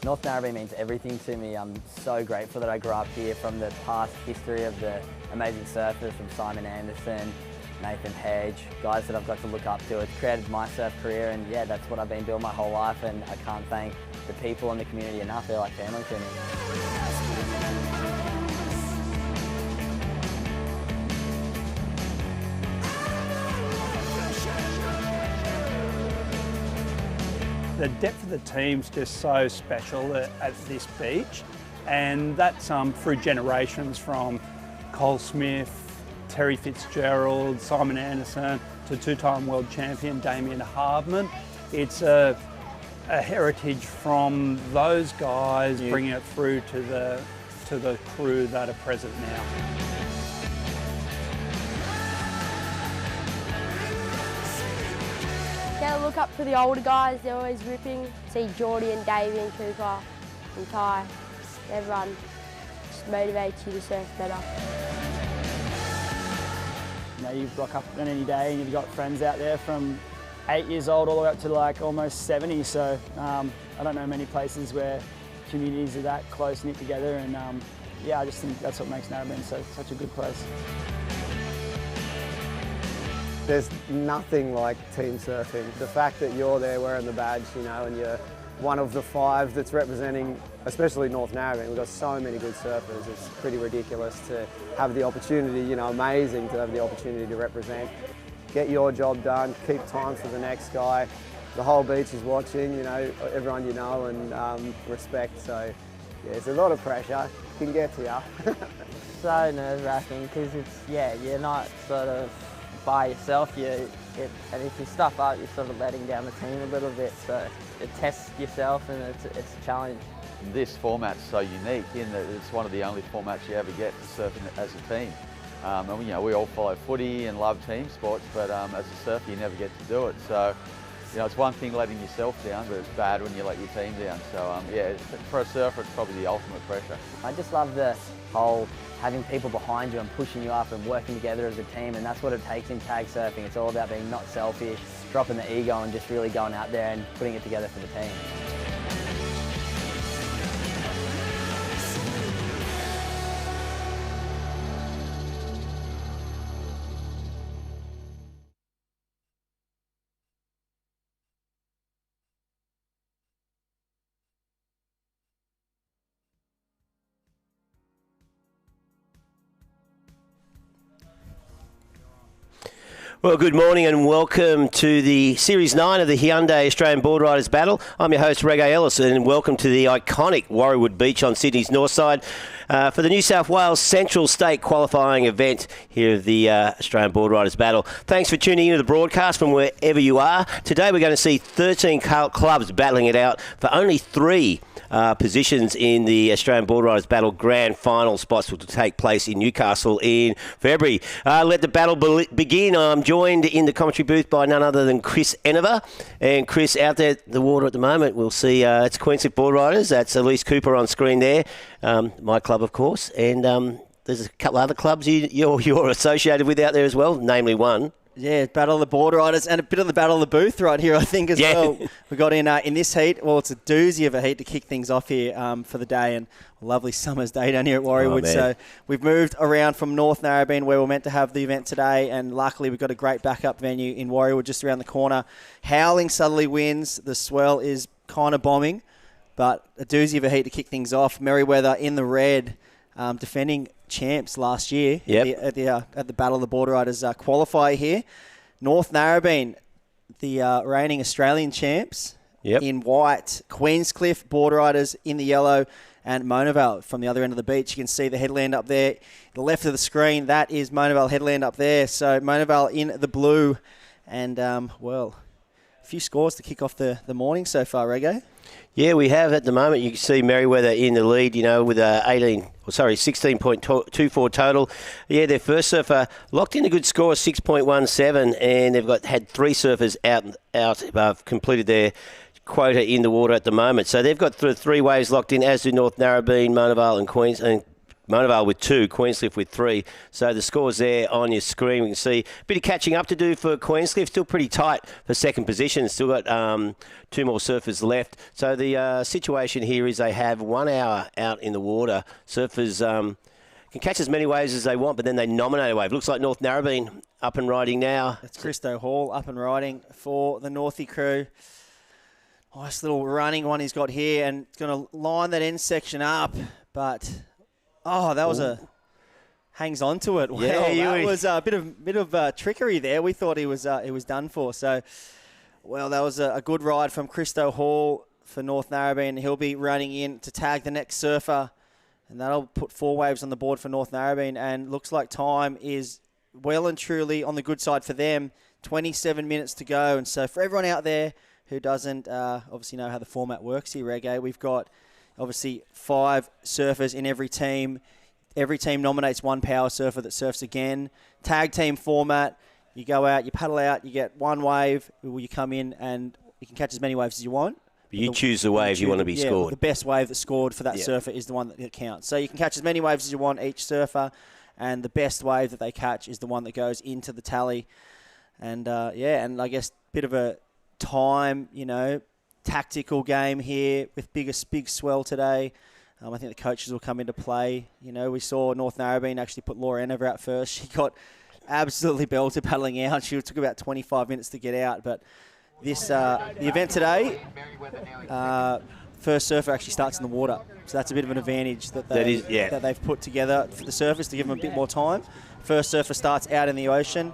North Narrabeen means everything to me. I'm so grateful that I grew up here, from the past history of the amazing surfers from Simon Anderson, Nathan Hedge, guys that I've got to look up to. It's created my surf career, and yeah, that's what I've been doing my whole life, and I can't thank the people in the community enough. They're like family to me. The depth of the team's just so special at this beach, and that's through generations, from Cole Smith, Terry Fitzgerald, Simon Anderson, to two-time world champion Damien Hardman. It's a heritage from those guys, bringing it through to the crew that are present now. Yeah, look up to the older guys, they're always ripping. See Geordie and Davey and Cooper and Ty. Everyone just motivates you to surf better. You know, you rock up on any day and you've got friends out there from 8 years old all the way up to like almost 70. So I don't know many places where communities are that close knit together, and yeah, I just think that's what makes Narrabeen such a good place. There's nothing like team surfing. The fact that you're there wearing the badge, you know, and you're one of the 5 that's representing, especially North Narrabeen. We've got so many good surfers. It's pretty ridiculous to have the opportunity, you know, amazing to have the opportunity to represent. Get your job done, keep time for the next guy. The whole beach is watching, you know, everyone you know, and respect. So, yeah, it's a lot of pressure. It can get to you. So nerve-wracking, because you're not sort of by yourself, and if you stuff up, you're sort of letting down the team a little bit, so it tests yourself, and it's a challenge. This format's so unique in that it's one of the only formats you ever get to surf as a team. And you know, we all follow footy and love team sports, but as a surfer you never get to do it. So, you know, it's one thing letting yourself down, but it's bad when you let your team down. So yeah, for a surfer it's probably the ultimate pressure. I just love the whole having people behind you and pushing you up and working together as a team, and that's what it takes in tag surfing. It's all about being not selfish, dropping the ego, and just really going out there and putting it together for the team. Well, good morning and welcome to the Series 9 of the Hyundai Australian Boardriders Battle. I'm your host, Reggae Ellis, and welcome to the iconic Warriewood Beach on Sydney's north side for the New South Wales Central State qualifying event here of the Australian Boardriders Battle. Thanks for tuning into the broadcast from wherever you are. Today we're going to see 13 clubs battling it out for only 3 positions in the Australian Boardriders Battle Grand Final spots, which will take place in Newcastle in February. Let the battle begin. I'm joined in the commentary booth by none other than Chris Enever. And Chris, out there at the water at the moment, we'll see it's Queensland Boardriders. That's Elise Cooper on screen there, my club, of course. And there's a couple of other clubs you're associated with out there as well, namely one. Yeah, Battle of the Boardriders and a bit of the Battle of the Booth right here, I think, as well. We got in this heat. Well, it's a doozy of a heat to kick things off here for the day, and a lovely summer's day down here at Warriewood. So we've moved around from North Narrabeen, where we're meant to have the event today, and luckily we've got a great backup venue in Warriewood just around the corner. Howling southerly winds. The swell is kind of bombing, but a doozy of a heat to kick things off. Merriweather in the red, defending champs last year at the Battle of the Boardriders qualifier here. North Narrabeen, the reigning Australian champs in white. Queenscliff Boardriders in the yellow, and Monavale from the other end of the beach. You can see the headland up there. The left of the screen, that is Monavale headland up there. So Monavale in the blue, and well, a few scores to kick off the morning so far, Rego. Yeah, we have at the moment. You can see Merriweather in the lead, you know, with 16.24 total. Yeah, their first surfer locked in a good score of 6.17, and they've had 3 surfers out completed their quota in the water at the moment. So they've got 3 waves locked in, as do North Narrabeen, Monavale and Monavale with 2, Queenscliff with 3. So the scores there on your screen. We can see a bit of catching up to do for Queenscliff. Still pretty tight for second position. Still got 2 more surfers left. So the situation here is they have 1 hour out in the water. Surfers can catch as many waves as they want, but then they nominate a wave. Looks like North Narrabeen up and riding now. That's Christo Hall up and riding for the Northie crew. Nice little running one he's got here, and it's going to line that end section up, but that was hangs on to it. Well, yeah, that was a bit of trickery there. We thought he was done for. So, well, that was a good ride from Christo Hall for North Narrabeen. He'll be running in to tag the next surfer, and that'll put 4 waves on the board for North Narrabeen. And looks like time is well and truly on the good side for them. 27 minutes to go, and so for everyone out there who doesn't obviously know how the format works here, Reggae, we've got obviously 5 surfers in every team. Every team nominates 1 power surfer that surfs again. Tag team format, you go out, you paddle out, you get 1 wave, you come in and you can catch as many waves as you want. You choose the wave you want to be scored. The best wave that's scored for that surfer is the one that counts. So you can catch as many waves as you want, each surfer, and the best wave that they catch is the one that goes into the tally. And, and I guess a bit of a time, tactical game here with big swell today. I think the coaches will come into play. We saw North Narrabeen actually put Laura Enever out first. She got absolutely belted paddling out. She took about 25 minutes to get out. But this the event today, first surfer actually starts in the water. So that's a bit of an advantage that they've put together for the surfers to give them a bit more time. First surfer starts out in the ocean.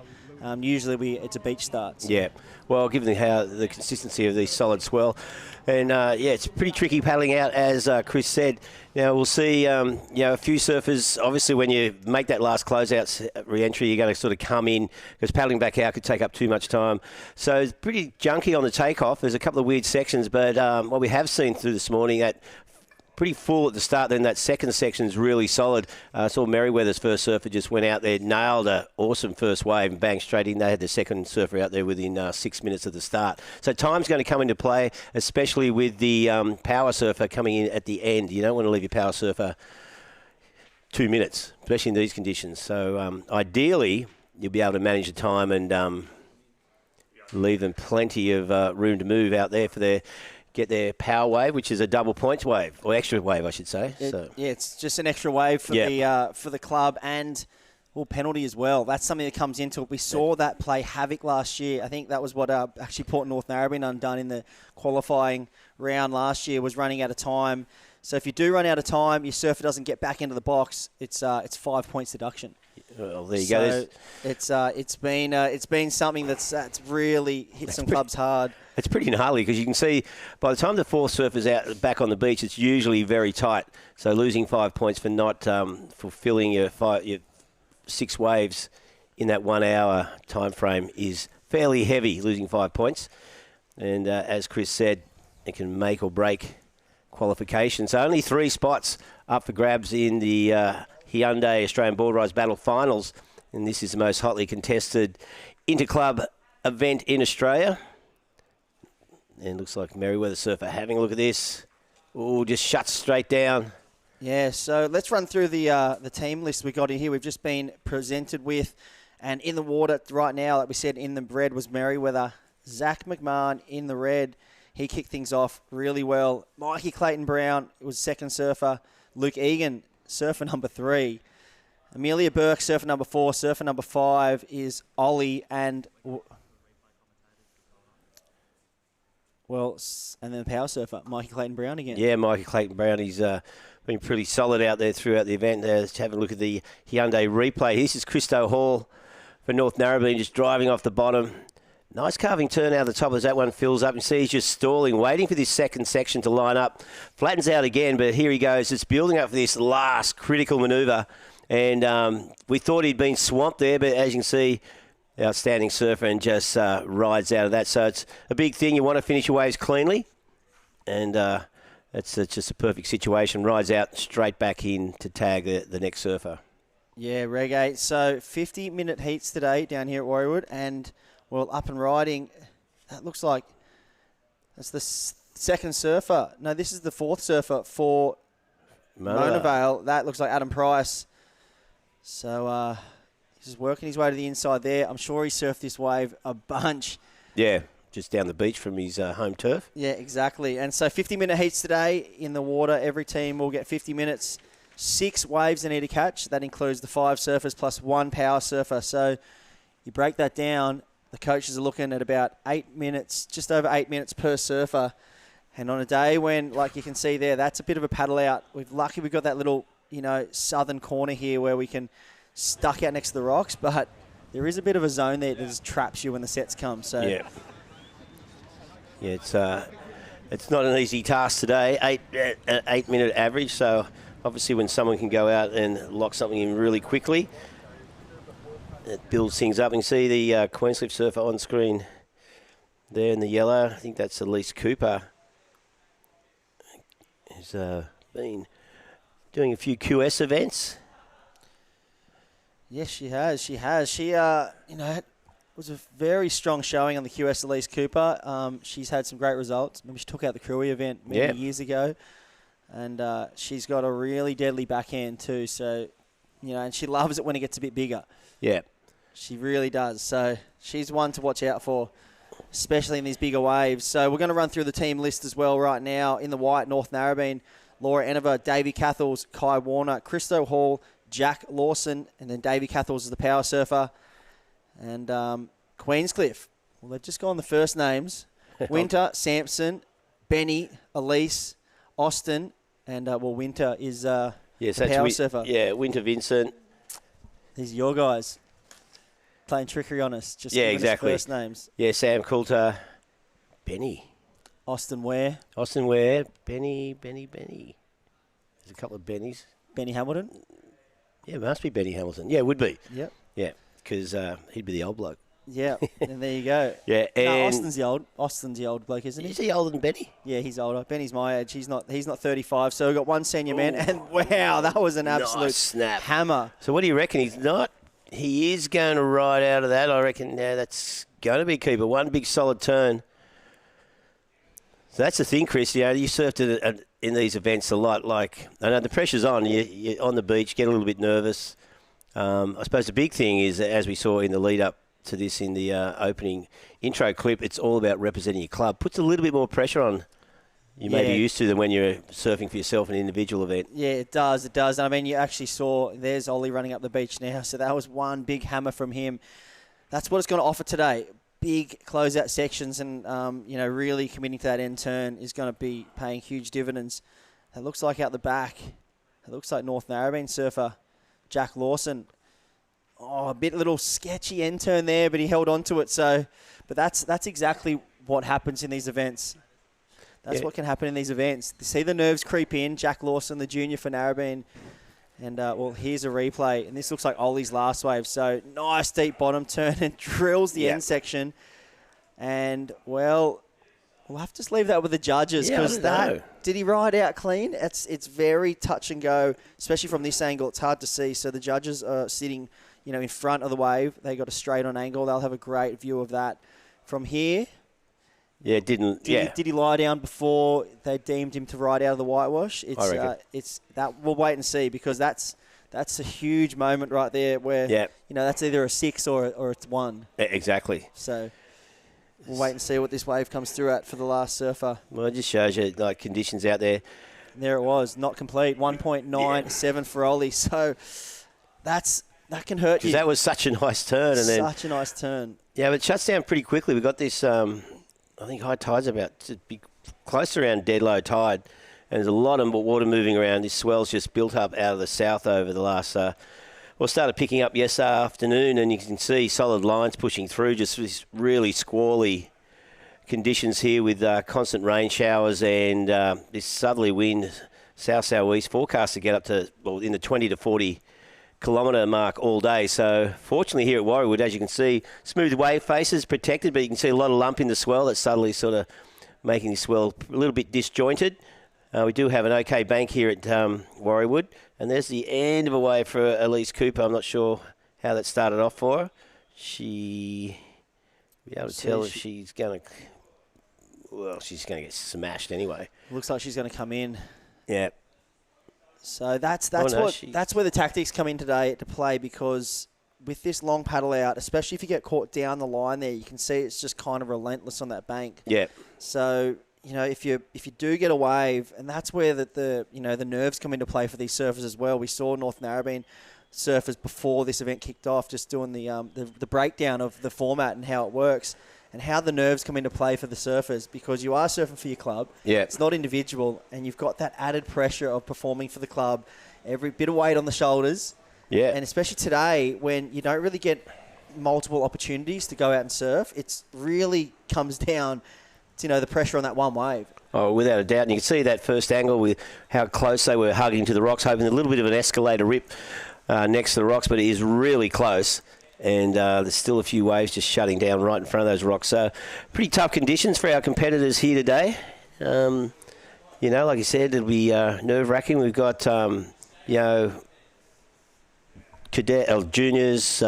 Usually it's a beach start. So. Yeah, well, given the consistency of the solid swell. And, it's pretty tricky paddling out, as Chris said. Now, we'll see, a few surfers, obviously, when you make that last closeout re-entry, you're going to sort of come in, because paddling back out could take up too much time. So it's pretty junky on the takeoff. There's a couple of weird sections, but what we have seen through this morning, that pretty full at the start, then that second section is really solid. I saw Merryweather's first surfer just went out there, nailed an awesome first wave and bang straight in. They had the second surfer out there within 6 minutes of the start. So time's going to come into play, especially with the power surfer coming in at the end. You don't want to leave your power surfer 2 minutes, especially in these conditions. So ideally, you'll be able to manage the time and leave them plenty of room to move out there for get their power wave, which is a double points wave, or extra wave, I should say. It's just an extra wave for the club, and penalty as well. That's something that comes into it. We saw that play havoc last year. I think that was what actually Port North Narrabeen undone in the qualifying round last year, was running out of time. So if you do run out of time, your surfer doesn't get back into the box, it's 5 points deduction. Well, there you go. It's been something that's really hit some clubs hard. It's pretty gnarly, because you can see by the time the 4th surfer's out back on the beach, it's usually very tight. So losing 5 points for not fulfilling your 6 waves in that 1 hour time frame is fairly heavy, losing 5 points. And as Chris said, it can make or break qualification. So only 3 spots up for grabs in the Hyundai Australian Boardriders Battle Finals. And this is the most hotly contested interclub event in Australia. And looks like Merryweather surfer having a look at this. Oh, just shuts straight down. Yeah, so let's run through the team list we got in here. We've just been presented with, and in the water right now, like we said, in the red was Merryweather. Zach McMahon in the red. He kicked things off really well. Mikey Clayton-Brown was second surfer. Luke Egan, surfer number 3. Amelia Burke, surfer number 4. Surfer number 5 is Ollie, and then the power surfer, Mikey Clayton-Brown again. Yeah, Mikey Clayton-Brown, he's been pretty solid out there throughout the event. Let's have a look at the Hyundai replay. This is Christo Hall for North Narrabeen, just driving off the bottom. Nice carving turn out of the top as that one fills up. You see he's just stalling, waiting for this second section to line up. Flattens out again, but here he goes. It's building up for this last critical manoeuvre. And we thought he'd been swamped there, but as you can see, outstanding surfer, and just rides out of that. So it's a big thing. You want to finish your waves cleanly, and it's just a perfect situation. Rides out straight back in to tag the next surfer. Yeah, Reggae. So 50-minute heats today down here at Warriewood, and up and riding. That looks like that's the second surfer. No, this is the 4th surfer for Mona Vale. That looks like Adam Price. So he's just working his way to the inside there. I'm sure he surfed this wave a bunch. Yeah, just down the beach from his home turf. Yeah, exactly. And so 50-minute heats today in the water. Every team will get 50 minutes. 6 waves they need to catch. That includes the 5 surfers plus 1 power surfer. So you break that down, the coaches are looking at about 8 minutes, just over 8 minutes per surfer. And on a day when, like you can see there, that's a bit of a paddle out. We've got that little, southern corner here where we can stuck out next to the rocks, but there is a bit of a zone there that just traps you when the sets come. So yeah, it's not an easy task today. 8 minute average. So obviously, when someone can go out and lock something in really quickly, it builds things up. You can see the Queenscliff surfer on screen there in the yellow. I think that's Elise Cooper. Who's been doing a few QS events. Yes, she has. She was a very strong showing on the QS Elise Cooper. She's had some great results. Maybe she took out the Crewy event many years ago. And she's got a really deadly backhand too. So, and she loves it when it gets a bit bigger. Yeah. She really does. So she's one to watch out for, especially in these bigger waves. So we're going to run through the team list as well right now. In the white, North Narrabeen, Laura Enever, Davey Cathles, Kai Warner, Christo Hall, Jack Lawson, and then Davey Cathles is the power surfer. And Queenscliff, well, they've just gone the first names. Winter, Sampson, Benny, Elise, Austin, and, Winter is the power surfer. Yeah, Winter Vincent. These are your guys playing trickery on us. Just exactly. First names. Yeah, Sam Coulter, Benny. Austin Ware. Benny. There's a couple of Bennies. Benny Hamilton. Yeah, it must be Benny Hamilton. Yeah, it would be. Yep. Yeah, because he'd be the old bloke. Yeah, and there you go. Yeah, and Austin's the old bloke, isn't he? Is he older than Benny? Yeah, he's older. Benny's my age. He's not 35. So we've got one senior man, and wow, that was an absolute snap hammer. So what do you reckon? He is going to ride out of that. I reckon that's going to be keeper. One big solid turn. So that's the thing, Chris. You surfed in these events a lot. Like, I know the pressure's on. You're on the beach, get a little bit nervous. I suppose the big thing is, as we saw in the lead-up to this in the opening intro clip, it's all about representing your club. Puts a little bit more pressure on you may be used to than when you're surfing for yourself in an individual event. Yeah, it does. I mean, you actually saw, there's Ollie running up the beach now. So that was one big hammer from him. That's what it's going to offer today. Big closeout sections and, really committing to that end turn is going to be paying huge dividends. It looks like out the back, it looks like North Narrabeen surfer Jack Lawson. Oh, a little sketchy end turn there, but he held on to it. So, but that's exactly what happens in these events. That's what can happen in these events. See the nerves creep in. Jack Lawson, the junior for Narrabeen. And, here's a replay. And this looks like Ollie's last wave. So, nice deep bottom turn and drills the end section. And, we'll have to just leave that with the judges. Because did he ride out clean? It's very touch and go, especially from this angle. It's hard to see. So, the judges are sitting, in front of the wave. They got a straight on angle. They'll have a great view of that. From here... Yeah, did he lie down before they deemed him to ride out of the whitewash? I reckon. It's that we'll wait and see, because that's a huge moment right there where that's either a 6 or it's 1. Exactly. So we'll wait and see what this wave comes through at for the last surfer. Well, it just shows you conditions out there. And there it was, not complete, 1.97 for Ollie. So that can hurt you. Because that was such a nice turn, such a nice turn. Yeah, but it shuts down pretty quickly. We got this. I think high tide's about to be close around dead low tide, and there's a lot of water moving around. This swell's just built up out of the south over the last. Started picking up yesterday afternoon, and you can see solid lines pushing through. Just this really squally conditions here with constant rain showers and this southerly wind, south-southeast forecast to get up to in the 20 to 40 kilometre mark all day. So fortunately here at Warriewood, as you can see, smooth wave faces protected, but you can see a lot of lump in the swell that's subtly sort of making the swell a little bit disjointed. We do have an okay bank here at Warriewood, and there's the end of a wave for Elise Cooper. I'm not sure how that started off for her. Be able to tell if she's going to... Well, she's going to get smashed anyway. Looks like she's going to come in. Yeah. So that's where the tactics come in today to play, because with this long paddle out, especially if you get caught down the line there, you can see it's just kind of relentless on that bank. Yeah. So, if you do get a wave, and that's where the nerves come into play for these surfers as well. We saw North Narrabeen surfers before this event kicked off, just doing the breakdown of the format and how it works, and how the nerves come into play for the surfers, because you are surfing for your club. Yeah. It's not individual, and you've got that added pressure of performing for the club, every bit of weight on the shoulders. Yeah. And especially today, when you don't really get multiple opportunities to go out and surf, it really comes down to, the pressure on that one wave. Oh, without a doubt. And you can see that first angle with how close they were hugging to the rocks, hoping a little bit of an escalator rip next to the rocks, but it is really close. And there's still a few waves just shutting down right in front of those rocks. So pretty tough conditions for our competitors here today. Like you said, it'll be nerve-wracking. We've got, cadet, juniors,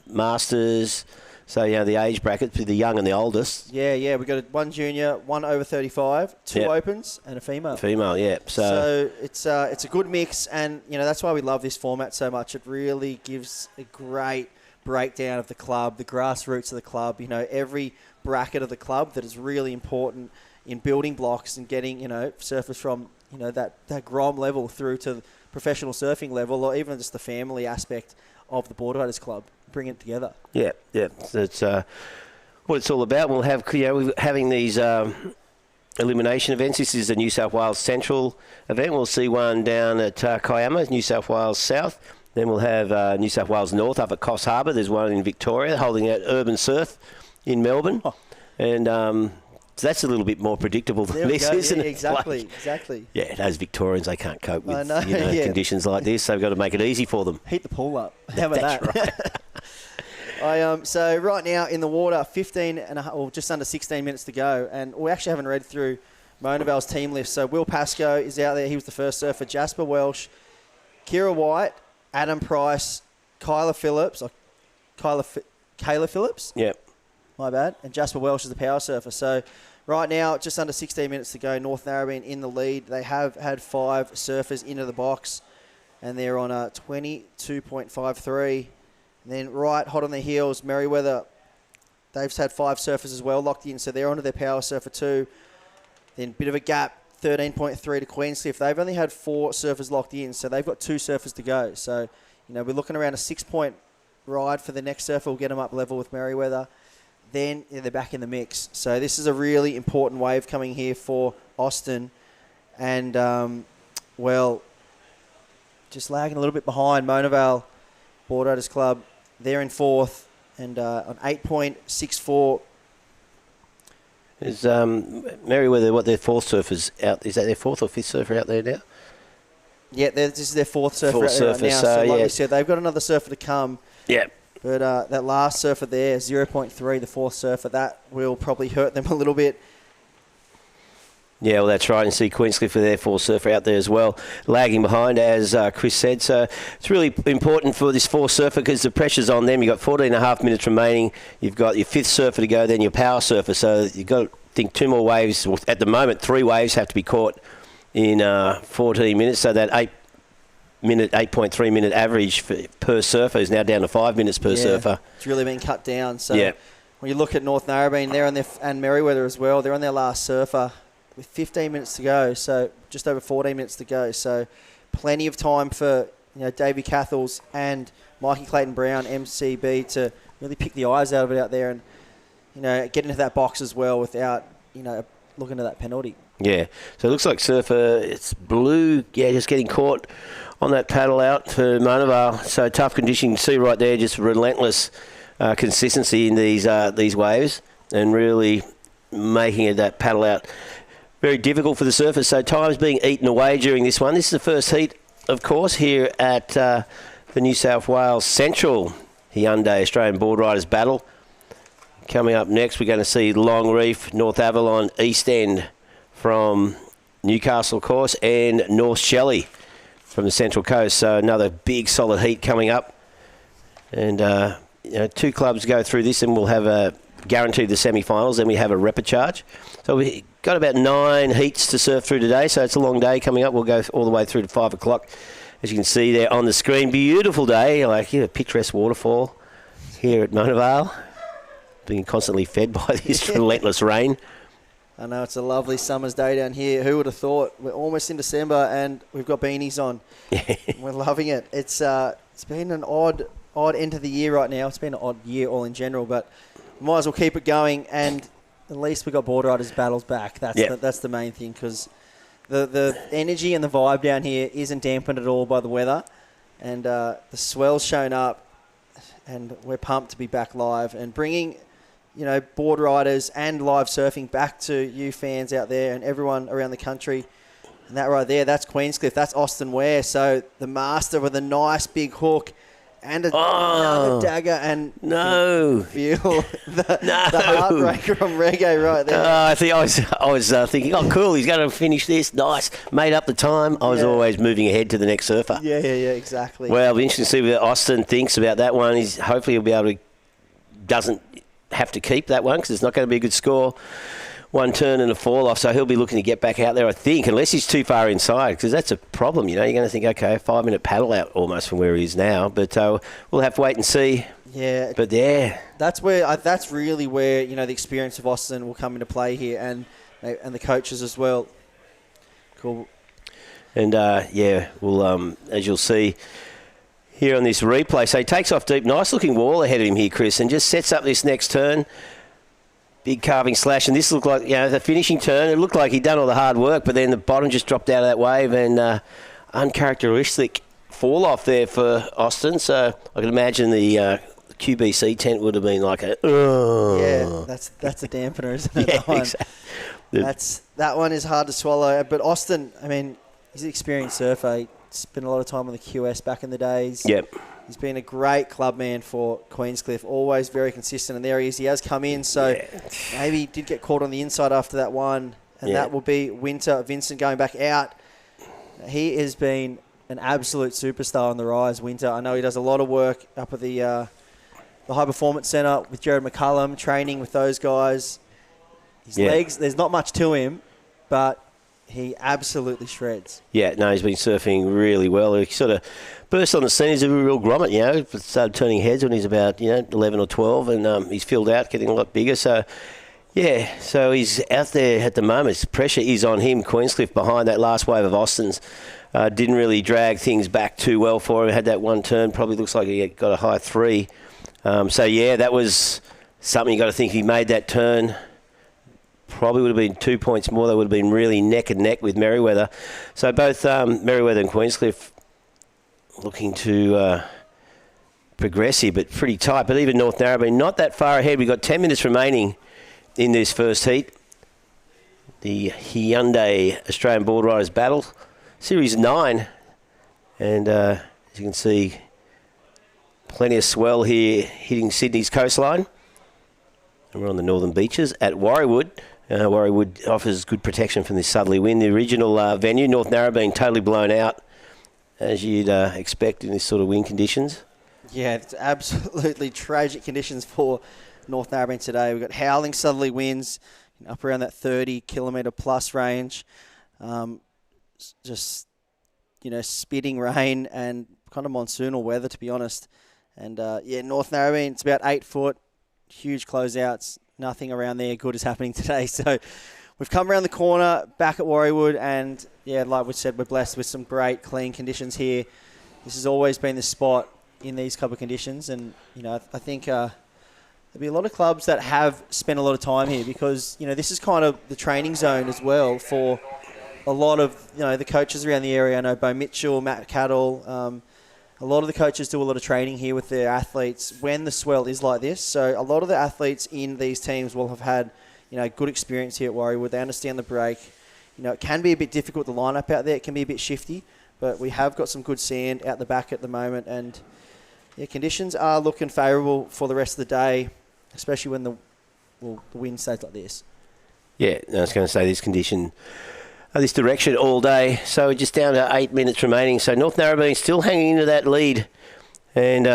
masters. So, the age bracket, the young and the oldest. Yeah. We've got one junior, one over 35, two opens, and a female. Female, yeah. So it's a good mix, and, that's why we love this format so much. It really gives a great breakdown of the club, the grassroots of the club, every bracket of the club that is really important in building blocks and getting, surfers from, that Grom level through to professional surfing level, or even just the family aspect of the Boardriders Club, bring it together. Yeah. So it's what it's all about. We'll have, we're having these elimination events. This is the New South Wales Central event. We'll see one down at Kiama, New South Wales South. Then we'll have New South Wales North up at Coffs Harbour. There's one in Victoria holding out Urban Surf in Melbourne. And so that's a little bit more predictable than this, isn't it? Exactly. Yeah, those Victorians, they can't cope with conditions like this, so we've got to make it easy for them. Heat the pool up. How about that? Right. So right now in the water, just under 16 minutes to go. And we actually haven't read through Monavale's team list. So Will Pascoe is out there. He was the first surfer. Jasper Welsh, Kira White, Adam Price, Kayla Phillips. Yep. My bad. And Jasper Welsh is the power surfer. So right now, just under 16 minutes to go, North Narrabeen in the lead. They have had 5 surfers into the box, and they're on a 22.53. And then right hot on their heels, Merriweather. They've had 5 surfers as well locked in, so they're onto their power surfer too. Then bit of a gap. 13.3 to Queenscliff. They've only had 4 surfers locked in, so they've got 2 surfers to go. So, we're looking around a 6-point ride for the next surfer. We'll get them up level with Merriweather. Then they're back in the mix. So this is a really important wave coming here for Austin. And, just lagging a little bit behind Monavale Boardriders Club. They're in 4th and on 8.64. Is Merriweather, their 4th surfers out? Is that their 4th or 5th surfer out there now? Yeah, this is their 4th surfer out there right now. So like we said, they've got another surfer to come. Yeah. But that last surfer there, 0.3, the 4th surfer, that will probably hurt them a little bit. Yeah, well, that's right. And see Queenscliff with their 4th surfer out there as well, lagging behind, as Chris said. So it's really important for this 4th surfer because the pressure's on them. You've got 14 and a half minutes remaining. You've got your 5th surfer to go, then your power surfer. So you've got to think 2 more waves. Well, at the moment, 3 waves have to be caught in 14 minutes. So that 8.3 minute average per surfer is now down to 5 minutes per surfer. It's really been cut down. So when you look at North Narrabeen, they're on and Merriweather as well, they're on their last surfer with 15 minutes to go, so just over 14 minutes to go. So plenty of time for Davey Cathles and Mikey Clayton-Brown, MCB, to really pick the eyes out of it out there and get into that box as well without looking at that penalty. Yeah, so it looks like surfer, it's blue, just getting caught on that paddle out for Monavale. So tough condition, you can see right there, just relentless consistency in these waves and really making it that paddle out very difficult for the surfers. So time's being eaten away during this one. This is the first heat, of course, here at the New South Wales Central Hyundai Australian Boardriders Battle. Coming up next, we're going to see Long Reef, North Avalon, East End from Newcastle, of course, and North Shelley from the Central Coast. So another big, solid heat coming up. And, 2 clubs go through this, and we'll have guaranteed the semi-finals. Then we have a repechage. So we got about 9 heats to surf through today. So it's a long day coming up. We'll go all the way through to 5 o'clock. As you can see there on the screen, beautiful day, like picturesque waterfall here at Mona Vale, being constantly fed by this relentless rain. I know, it's a lovely summer's day down here. Who would have thought? We're almost in December and we've got beanies on. We're loving it. It's been an odd end of the year right now. It's been an odd year all in general, but we might as well keep it going, and at least we got Boardriders battles back. That's the main thing, because the energy and the vibe down here isn't dampened at all by the weather, and the swell's shown up, and we're pumped to be back live and bringing, Boardriders and live surfing back to you fans out there and everyone around the country. And that right there, that's Queenscliff, that's Austin Ware. So the master with a nice big hook and another dagger, and feel the heartbreaker from Reggae right there. I was thinking, oh, cool, he's going to finish this. Nice. Made up the time. I was always moving ahead to the next surfer. Yeah, exactly. Well, it'll be interesting to see what Austin thinks about that one. Hopefully he'll be able to, doesn't have to keep that one because it's not going to be a good score. One turn and a fall off, so he'll be looking to get back out there, I think, unless he's too far inside, because that's a problem. You're going to think, okay, a 5-minute paddle out almost from where he is now, but we'll have to wait and see. Yeah, but that's really where the experience of Austin will come into play here, and the coaches as well. Cool. And we'll as you'll see here on this replay, so he takes off deep, nice looking wall ahead of him here, Chris, and just sets up this next turn. Big carving slash, and this looked like, the finishing turn. It looked like he'd done all the hard work, but then the bottom just dropped out of that wave, and uncharacteristic fall off there for Austin. So I can imagine the QBC tent would have been like a. Yeah, that's a dampener, isn't it? Yeah, exactly. That one is hard to swallow. But Austin, he's an experienced surfer. He spent a lot of time on the QS back in the days. Yep. He's been a great clubman for Queenscliff, always very consistent, and there he is. He has come in, so maybe he did get caught on the inside after that one, and that will be Winter. Vincent going back out. He has been an absolute superstar on the rise, Winter. I know he does a lot of work up at the High Performance Centre with Jared McCullum, training with those guys. His legs, there's not much to him, but he absolutely shreds. Yeah, no, he's been surfing really well. He sort of burst on the scene. He's a real grommet, started turning heads when he's about, 11 or 12, and he's filled out, getting a lot bigger. So, so he's out there at the moment. Pressure is on him. Queenscliff behind that last wave of Austin's. Didn't really drag things back too well for him. Had that one turn. Probably looks like he got a high 3. That was something you got to think. If he made that turn, probably would have been 2 points more. They would have been really neck and neck with Merriweather. So both Merriweather and Queenscliff looking to progress here, but pretty tight. But even North Narrabeen not that far ahead. We've got 10 minutes remaining in this first heat. The Hyundai Australian Boardriders Battle, Series 9. And as you can see, plenty of swell here hitting Sydney's coastline. And we're on the northern beaches at Warriewood. Warriewood offers good protection from this southerly wind. The original venue, North Narrabeen, totally blown out, as you'd expect in this sort of wind conditions. Yeah, it's absolutely tragic conditions for North Narrabeen today. We've got howling southerly winds up around that 30 kilometre plus range. Spitting rain and kind of monsoonal weather, to be honest. And North Narrabeen, it's about 8 foot. Huge closeouts, nothing around there good is happening today. So we've come around the corner back at Warriewood, and like we said, we're blessed with some great clean conditions here. This has always been the spot in these couple of conditions, and I think there'll be a lot of clubs that have spent a lot of time here, because this is kind of the training zone as well for a lot of the coaches around the area. I know Bo Mitchell, Matt Cattle. A lot of the coaches do a lot of training here with their athletes when the swell is like this. So a lot of the athletes in these teams will have had, good experience here at Warriewood. They understand the break. It can be a bit difficult, the lineup out there. It can be a bit shifty, but we have got some good sand out the back at the moment. And conditions are looking favourable for the rest of the day, especially when the wind stays like this. Yeah, I was going to say this direction all day. So we're just down to 8 minutes remaining. So North Narrabeen still hanging into that lead. And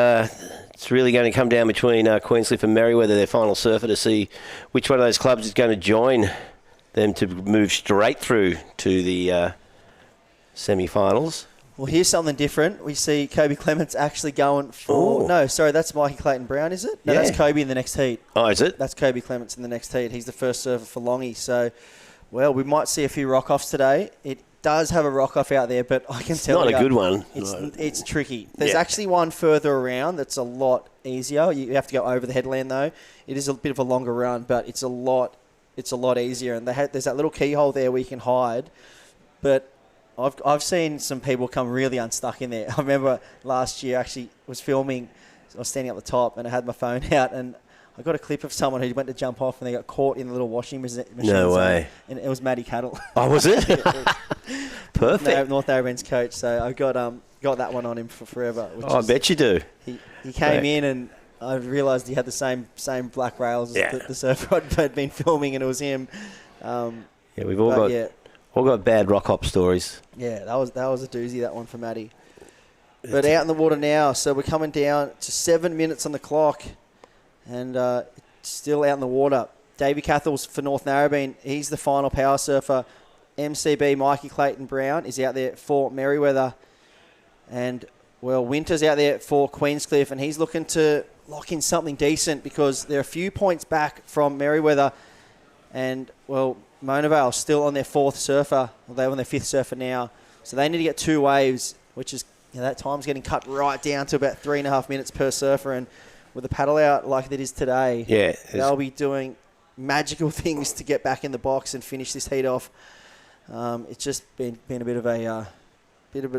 it's really going to come down between Queenscliff and Merewether, their final surfer, to see which one of those clubs is going to join them to move straight through to the semi-finals. Well, here's something different. We see Kobe Clements actually going for... Ooh. No, sorry, that's Mikey Clayton-Brown, is it? No, Yeah. that's Kobe in the next heat. Oh, is it? That's Kobe Clements in the next heat. He's the first surfer for Longy. So, well, we might see a few rock-offs today. It does have a rock-off out there, but I can tell you... Not a good one. It's tricky. There's actually one further around that's a lot easier. You have to go over the headland, though. It is a bit of a longer run, but it's a lot easier. And there's that little keyhole there where you can hide. But I've seen some people come really unstuck in there. I remember last year actually was filming. I was standing up the top and I had my phone out and I got a clip of someone who went to jump off and they got caught in the little washing machine. No way. And it was Matty Cattle. Oh, was it? Perfect. North Narrabeen's coach. So I got that one on him for forever. I bet you do. He came in and I realised he had the same black rails as the surfer I'd been filming, and it was him. We've all got bad rock hop stories. Yeah, that was a doozy, that one for Matty. But out in the water now, so we're coming down to 7 minutes on the clock, and still out in the water. Davey Cathles for North Narrabeen, he's the final power surfer. MCB Mikey Clayton-Brown is out there for Merewether, and Winter's out there for Queenscliff, and he's looking to lock in something decent because they're a few points back from Merewether, and Monavale still on their fourth surfer. Well, they're on their fifth surfer now. So they need to get 2 waves, which is, that time's getting cut right down to about 3.5 minutes per surfer. And with a paddle out like it is today, they'll be doing magical things to get back in the box and finish this heat off. It's just been a bit of a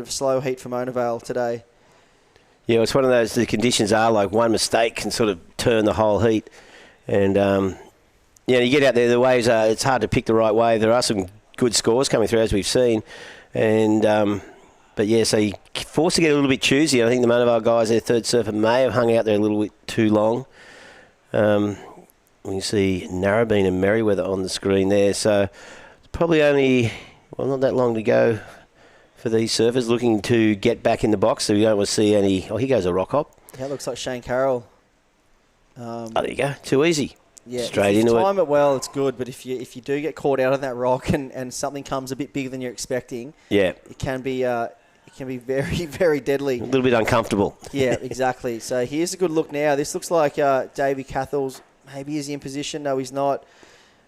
slow heat for Monavale today. Yeah, it's one of those, the conditions are like one mistake can sort of turn the whole heat. And, you get out there, the waves are, it's hard to pick the right wave. There are some good scores coming through, as we've seen. And, so you're forced to get a little bit choosy. I think the Monavale guys, their third surfer, may have hung out there a little bit too long. You see Narrabeen and Merewether on the screen there. So it's probably only, not that long to go for these surfers looking to get back in the box. So we don't want to see any... Oh, here goes a rock hop. That looks like Shane Carroll. There you go. Too easy. Yeah, straight if into you time it well, it's good. But if you do get caught out on that rock and something comes a bit bigger than you're expecting, it can be very, very deadly. A little bit uncomfortable. Yeah, exactly. So here's a good look now. This looks like Davey Cathles. Maybe is he in position? No, he's not.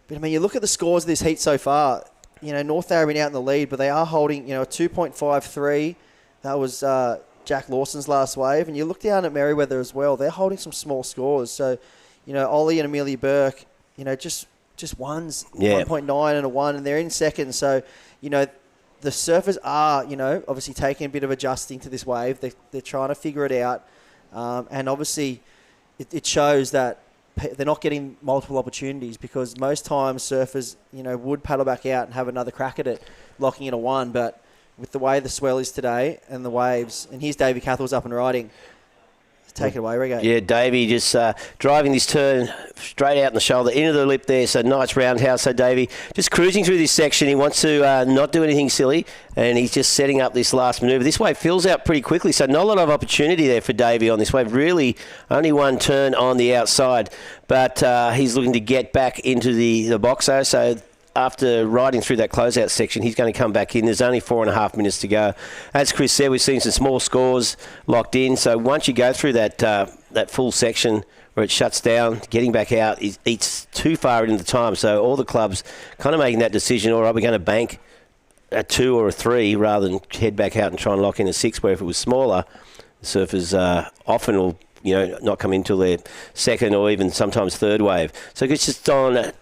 But I mean, you look at the scores of this heat so far. North Narrabeen out in the lead, but they are holding a 2.53. That was Jack Lawson's last wave. And you look down at Merewether as well. They're holding some small scores. So. Ollie and Amelia Burke, just ones, 1.9 and a 1, and they're in second. So, the surfers are, obviously taking a bit of adjusting to this wave. They're trying to figure it out. And obviously, it shows that they're not getting multiple opportunities because most times surfers, would paddle back out and have another crack at it, locking in a 1. But with the way the swell is today and the waves, and here's Davey Cathles up and riding. Take it away, Rego. Yeah, Davey just driving this turn straight out in the shoulder, into the lip there. So nice roundhouse. So Davey just cruising through this section. He wants to not do anything silly, and he's just setting up this last manoeuvre. This wave fills out pretty quickly, so not a lot of opportunity there for Davey on this wave. Really only one turn on the outside, but he's looking to get back into the box though. So after riding through that closeout section, he's going to come back in. There's only 4.5 minutes to go. As Chris said, we've seen some small scores locked in. So once you go through that full section where it shuts down, getting back out eats too far into the time. So all the clubs kind of making that decision, all right, we're going to bank a 2 or a 3 rather than head back out and try and lock in a 6, where if it was smaller, the surfers often will not come into their second or even sometimes third wave. So it's just on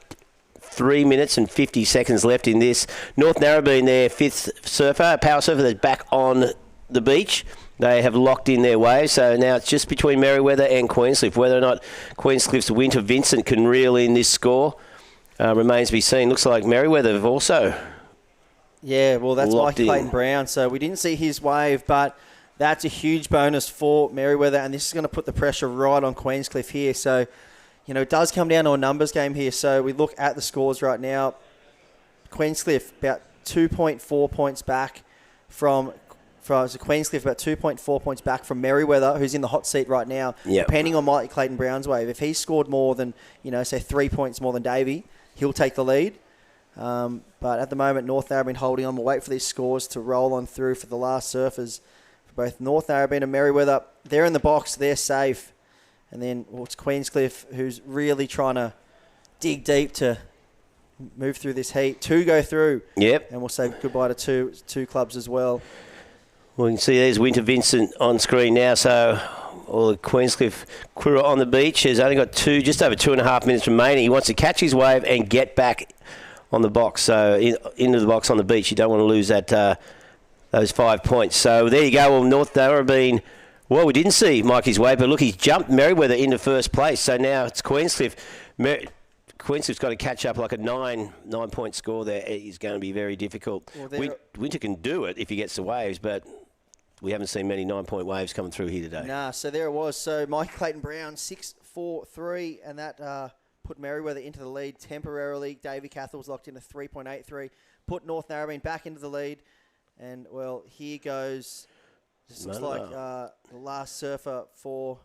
3 minutes and 50 seconds left in this. North Narrabeen, their fifth surfer, power surfer that's back on the beach. They have locked in their wave, so now it's just between Merewether and Queenscliff. Whether or not Queenscliff's Winter Vincent can reel in this score remains to be seen. Looks like Merewether have also... Yeah, well, that's Mike Clayton-Brown, so we didn't see his wave, but that's a huge bonus for Merewether, and this is going to put the pressure right on Queenscliff here, so... it does come down to a numbers game here. So we look at the scores right now. Queenscliff about 2.4 points back from for Queenscliff, about 2.4 points back from Merriweather, who's in the hot seat right now. Yep. Depending on Mighty Clayton Brown's wave, if he scored more than, say 3 points more than Davey, he'll take the lead. But at the moment, North Narrabeen holding on. We'll wait for these scores to roll on through for the last surfers. For both North Narrabeen and Merriweather, they're in the box, they're safe. And then it's Queenscliff who's really trying to dig deep to move through this heat. 2 go through. Yep. And we'll say goodbye to two clubs as well. Well, you can see there's Winter Vincent on screen now. So all the Queenscliff crew on the beach has only got just over 2.5 minutes remaining. He wants to catch his wave and get back on the box. So into the box on the beach. You don't want to lose that those 5 points. So there you go. Well, North Narrabeen. Well, we didn't see Mikey's wave, but look, he's jumped Merriweather into first place. So now it's Queenscliff. Queenscliff's got to catch up like a 9-point score there. It's going to be very difficult. Well, Winter can do it if he gets the waves, but we haven't seen many 9-point waves coming through here today. Nah, so there it was. So Mike Clayton Brown, 6-4-3, and that put Merriweather into the lead temporarily. Davey Cathell was locked in a 3.83, put North Narrabeen back into the lead. And, well, here goes, this looks like the last surfer for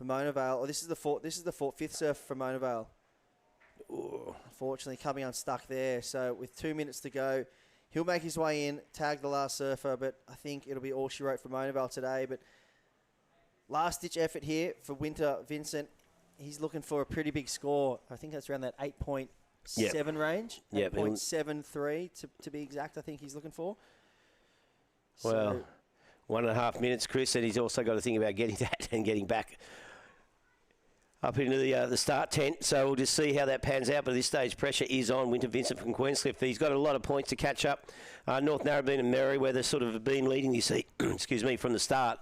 Mona Vale. Oh, this is the fifth surfer for Mona Vale. Ooh. Unfortunately, coming unstuck there. So with 2 minutes to go, he'll make his way in, tag the last surfer, but I think it'll be all she wrote for Mona Vale today. But last-ditch effort here for Winter Vincent. He's looking for a pretty big score. I think that's around that 8.7 range. 8.73 to be exact, I think he's looking for. Well, 1.5 minutes, Chris, and he's also got to think about getting that and getting back up into the start tent. So we'll just see how that pans out. But at this stage, pressure is on Winter Vincent from Queenscliff. He's got a lot of points to catch up. North Narrabeen and Merriweather sort of have been leading this heat, excuse me, from the start.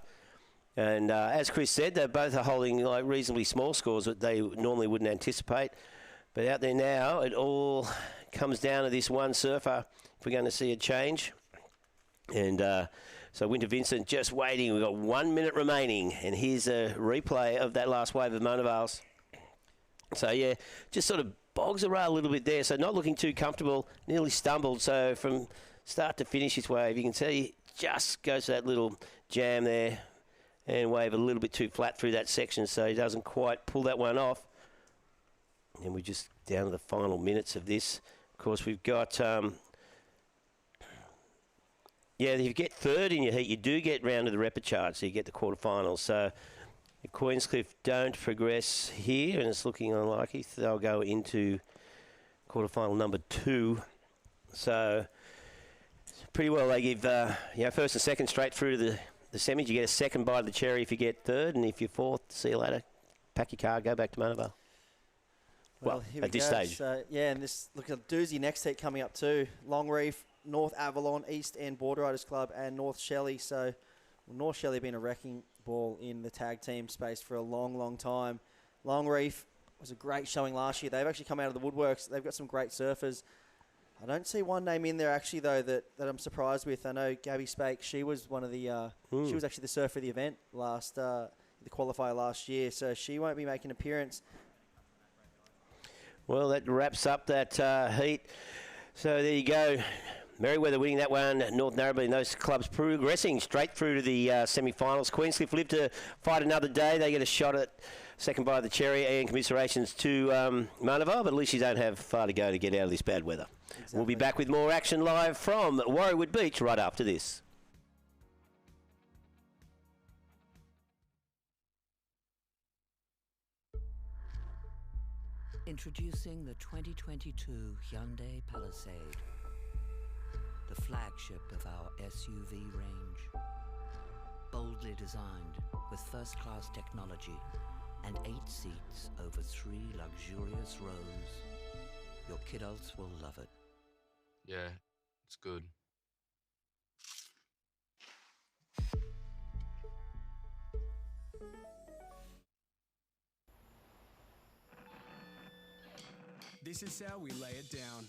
And as Chris said, they both are holding like reasonably small scores that they normally wouldn't anticipate. But out there now, it all comes down to this one surfer if we're going to see a change. And so Winter Vincent just waiting. We've got 1 minute remaining. And here's a replay of that last wave of Mona Vale's. So, yeah, just sort of bogs around a little bit there. So not looking too comfortable, nearly stumbled. So from start to finish his wave, you can see he just goes to that little jam there and wave a little bit too flat through that section. So he doesn't quite pull that one off. And we're just down to the final minutes of this. Of course, we've got... yeah, if you get third in your heat, you do get round to the repechage, so you get the quarterfinals. So if Queenscliff don't progress here, and it's looking unlikely, they'll go into quarterfinal number 2. So pretty well they give first and second straight through to the semis. You get a second bite of the cherry if you get third, and if you're fourth, see you later. Pack your car, go back to Mona Vale. Well, at this stage. So, yeah, and this look at a doozy next heat coming up too. Longreef, North Avalon, East End Boardriders Club, and North Shelley. So, North Shelley have been a wrecking ball in the tag team space for a long, long time. Longreef was a great showing last year. They've actually come out of the woodworks. They've got some great surfers. I don't see one name in there actually though that I'm surprised with. I know Gabby Spake. She was one of the. She was actually the surfer of the event the qualifier last year. So she won't be making an appearance. Well, that wraps up that heat. So there you go. Merriweather winning that one. North Narrabeen, those clubs progressing straight through to the semi-finals. Queenscliff live to fight another day. They get a shot at second bite of the cherry, and commiserations to Mona Vale, but at least you don't have far to go to get out of this bad weather. Exactly. We'll be back with more action live from Warriewood Beach right after this. Introducing the 2022 Hyundai Palisade, the flagship of our SUV range. Boldly designed with first-class technology and 8 seats over 3 luxurious rows. Your kidults will love it. Yeah, it's good. This is how we lay it down.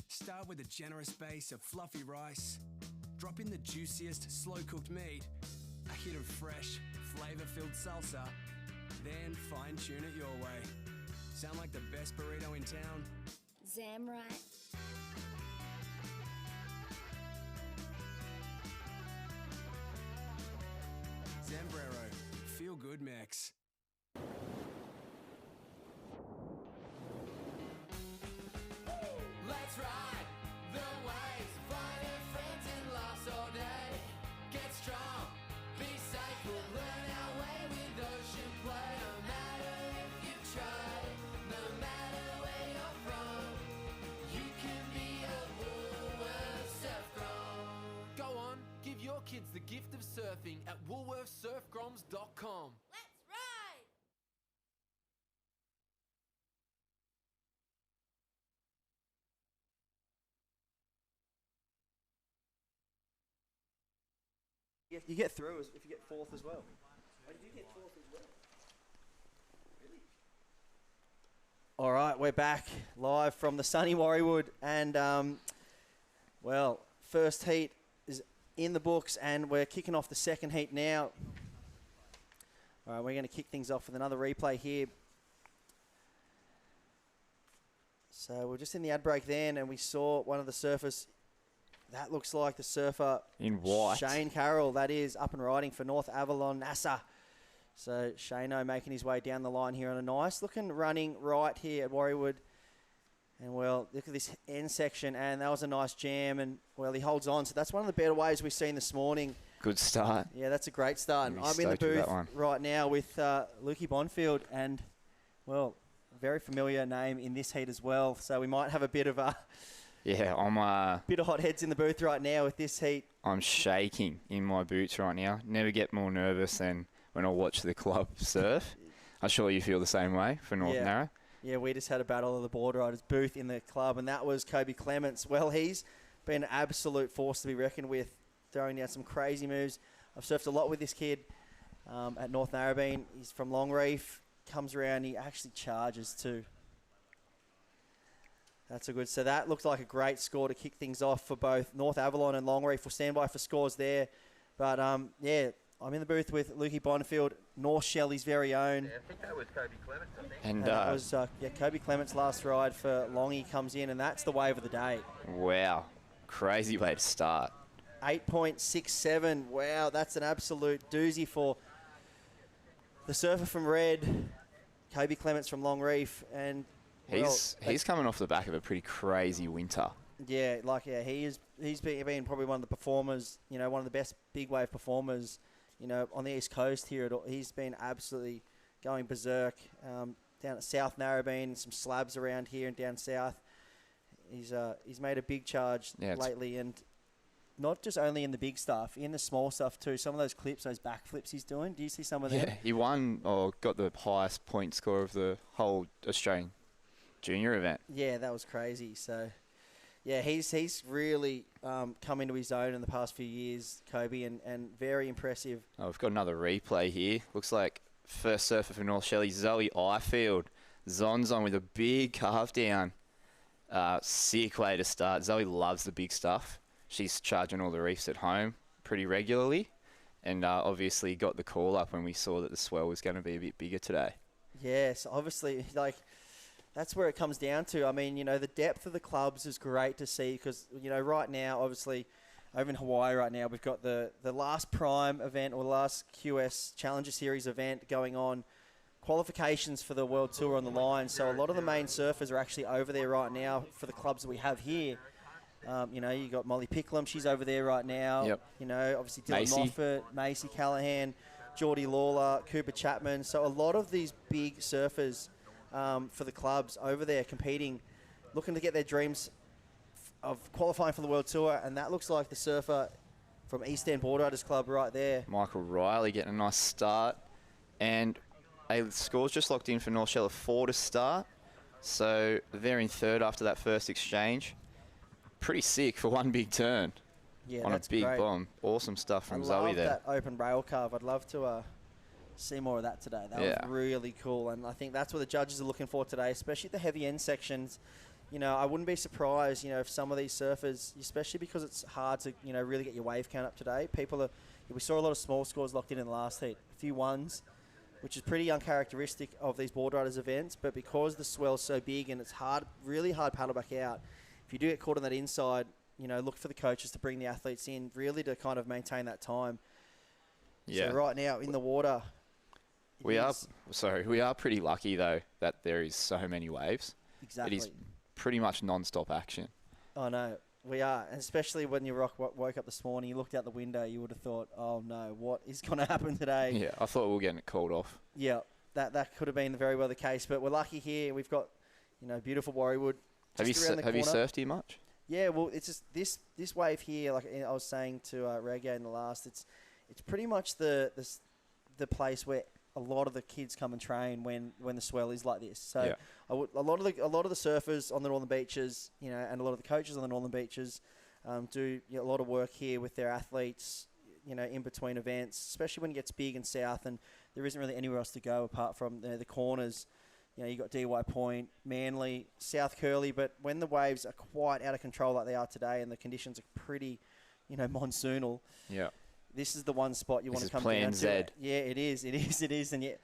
Start with a generous base of fluffy rice. Drop in the juiciest slow-cooked meat, a hit of fresh, flavor-filled salsa, then fine-tune it your way. Sound like the best burrito in town? Damn right. good mix. Let's ride the waves, find our friends and laughs all day. Get strong, be safe, we'll learn our way with ocean play. No matter if you've tried, no matter where you're from, you can be a Woolworths surf grom. Go on, give your kids the gift of surfing at woolworthsurfgroms.com. Let's ride! You get through if you get fourth as well. Oh, did you get fourth as well? Really? All right, we're back live from the sunny Warriewood, and well, first heat is in the books, and we're kicking off the second heat now. All right, we're going to kick things off with another replay here. So we're just in the ad break then, and we saw one of the surfers. That looks like the surfer in white. Shane Carroll, that is, up and riding for North Avalon NASA. So Shane-O making his way down the line here on a nice looking running right here at Warriewood. And well, look at this end section, and that was a nice jam, and well, he holds on. So that's one of the better waves we've seen this morning. Good start. Yeah, that's a great start. And I'm in the booth right now with Lukey Bonfield, and well, a very familiar name in this heat as well. So we might have a bit of a... Yeah, I'm bit of hot heads in the booth right now with this heat. I'm shaking in my boots right now. Never get more nervous than when I watch the club surf. I'm sure you feel the same way for North Narra. Yeah, we just had a battle of the Boardriders booth in the club, and that was Kobe Clements. Well, he's been an absolute force to be reckoned with, throwing down some crazy moves. I've surfed a lot with this kid at North Narrabeen. He's from Longreef, comes around, he actually charges too. That's a good. So that looks like a great score to kick things off for both North Avalon and Longreef. We'll stand by for scores there. But, yeah, I'm in the booth with Lukey Bonfield, North Shelley's very own. Yeah, I think that was Kobe Clements, I think. And that was Kobe Clements' last ride for Longy comes in, and that's the wave of the day. Wow. Crazy way to start. 8.67. Wow, that's an absolute doozy for the surfer from Red, Kobe Clements from Longreef, and... He's coming off the back of a pretty crazy winter. Yeah, he's been probably one of the performers, one of the best big wave performers, on the East Coast here. He's been absolutely going berserk. Down at South Narrabeen, some slabs around here and down south. He's made a big charge lately, and not just only in the big stuff, in the small stuff too. Some of those clips, those backflips he's doing. Do you see some of them? Yeah, he won or got the highest point score of the whole Australian junior event. Yeah, that was crazy. So, yeah, he's really come into his own in the past few years, Kobe, and very impressive. Oh, we've got another replay here. Looks like first surfer for North Shelley, Zoe Ifield. Zon's on with a big calf down. Sick way to start. Zoe loves the big stuff. She's charging all the reefs at home pretty regularly, and obviously got the call up when we saw that the swell was going to be a bit bigger today. Yes, obviously, that's where it comes down to. I mean, the depth of the clubs is great to see because, right now, obviously, over in Hawaii right now, we've got the last Prime event or the last QS Challenger Series event going on. Qualifications for the World Tour on the line. So a lot of the main surfers are actually over there right now for the clubs that we have here. You got Molly Picklum, she's over there right now. Yep. Obviously Dylan Moffat, Macy Callahan, Geordie Lawler, Cooper Chapman. So a lot of these big surfers for the clubs over there competing, looking to get their dreams of qualifying for the World Tour, and that looks like the surfer from East End Boardriders Club right there. Michael Riley getting a nice start, and a score's just locked in for North Shelley 4 to start, so they're in third after that first exchange. Pretty sick for one big turn. Yeah, on that's a big great. bomb. Awesome stuff from Zoe there. I love that open rail carve. I'd love to see more of that today. That was really cool, and I think that's what the judges are looking for today, especially the heavy end sections. I wouldn't be surprised, if some of these surfers, especially because it's hard to, really get your wave count up today. We saw a lot of small scores locked in the last heat, a few ones, which is pretty uncharacteristic of these Boardriders events, but because the swell's so big and it's hard, really hard paddle back out, if you do get caught on that inside, look for the coaches to bring the athletes in, really to kind of maintain that time. Yeah. So right now in the water, We are pretty lucky though that there is so many waves. Exactly. It is pretty much non-stop action. I know. We are, and especially when you woke up this morning, you looked out the window, you would have thought, oh no, what is going to happen today? Yeah, I thought we were getting it called off. Yeah, that could have been very well the case, but we're lucky here. We've got, beautiful Warriewood. Have you surfed here much? Yeah, well, it's just this wave here. Like I was saying to Reggae in the last, it's pretty much the place where a lot of the kids come and train when the swell is like this. So yeah. a lot of the surfers on the northern beaches, and a lot of the coaches on the northern beaches do a lot of work here with their athletes, in between events, especially when it gets big and south, and there isn't really anywhere else to go apart from the corners. You got DY Point, Manly, South Curly, but when the waves are quite out of control like they are today and the conditions are pretty, monsoonal. Yeah. This is the one spot you want to come Plan down Z. to. Yeah, it is, and yet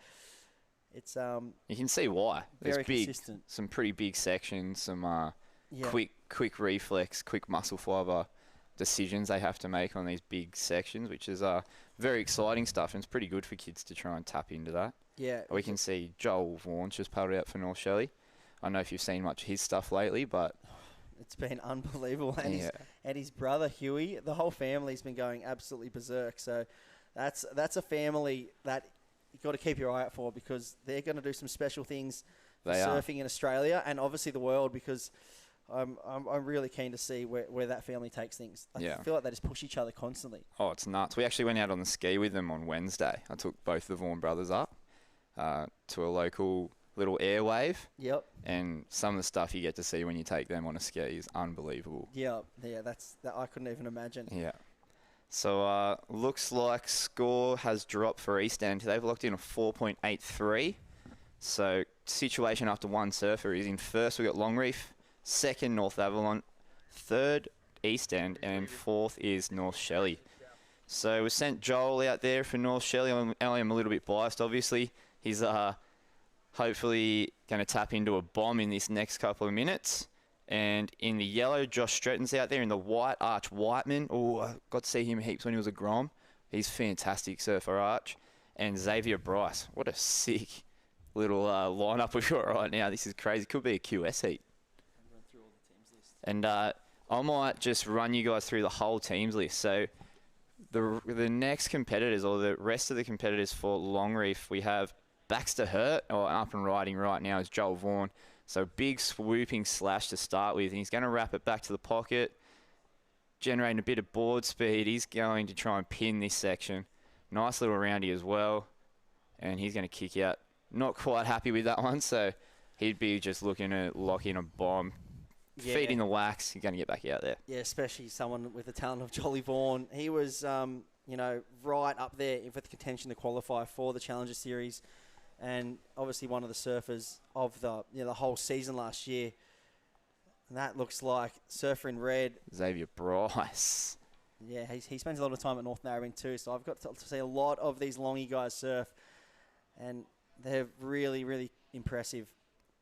it's you can see why. Very There's consistent. Some pretty big sections, some quick reflex, quick muscle fibre decisions they have to make on these big sections, which is very exciting stuff, and it's pretty good for kids to try and tap into that. Yeah. We can see Joel Vaughan just paddled out for North Shelley. I don't know if you've seen much of his stuff lately, but it's been unbelievable. And his brother Huey, the whole family's been going absolutely berserk. So that's a family that you've got to keep your eye out for, because they're going to do some special things for surfing in Australia and obviously the world, because I'm really keen to see where that family takes things. I feel like they just push each other constantly. Oh, it's nuts. We actually went out on the ski with them on Wednesday. I took both the Vaughan brothers up to a local little airwave. Yep. And some of the stuff you get to see when you take them on a ski is unbelievable. Yeah, that I couldn't even imagine. Yeah. So looks like score has dropped for East End. They've locked in a 4.83. So situation after one surfer is in first. We've got Longreef, second North Avalon, third East End, and fourth is North Shelley. So we sent Joel out there for North Shelley. I'm a little bit biased, obviously. He's hopefully going to tap into a bomb in this next couple of minutes. And in the yellow, Josh Stretton's out there. In the white, Arch Whiteman. Oh, I got to see him heaps when he was a Grom. He's fantastic surfer, Arch. And Xavier Bryce. What a sick little lineup we've got right now. This is crazy. Could be a QS heat. And I might just run you guys through the whole teams list. So the next competitors, or the rest of the competitors for Longreef, we have Baxter Hurt, or up and riding right now, is Joel Vaughan. So big swooping slash to start with, and he's going to wrap it back to the pocket, generating a bit of board speed. He's going to try and pin this section. Nice little roundy as well, and he's going to kick out. Not quite happy with that one, so he'd be just looking to lock in a bomb. Yeah. Feeding the wax, he's going to get back out there. Yeah, especially someone with the talent of Jolly Vaughan. He was, right up there with contention to qualify for the Challenger Series, and obviously one of the surfers of the whole season last year. And that looks like surfer in red. Xavier Bryce. Yeah, he spends a lot of time at North Narrabeen too, so I've got to see a lot of these longy guys surf, and they're really, really impressive.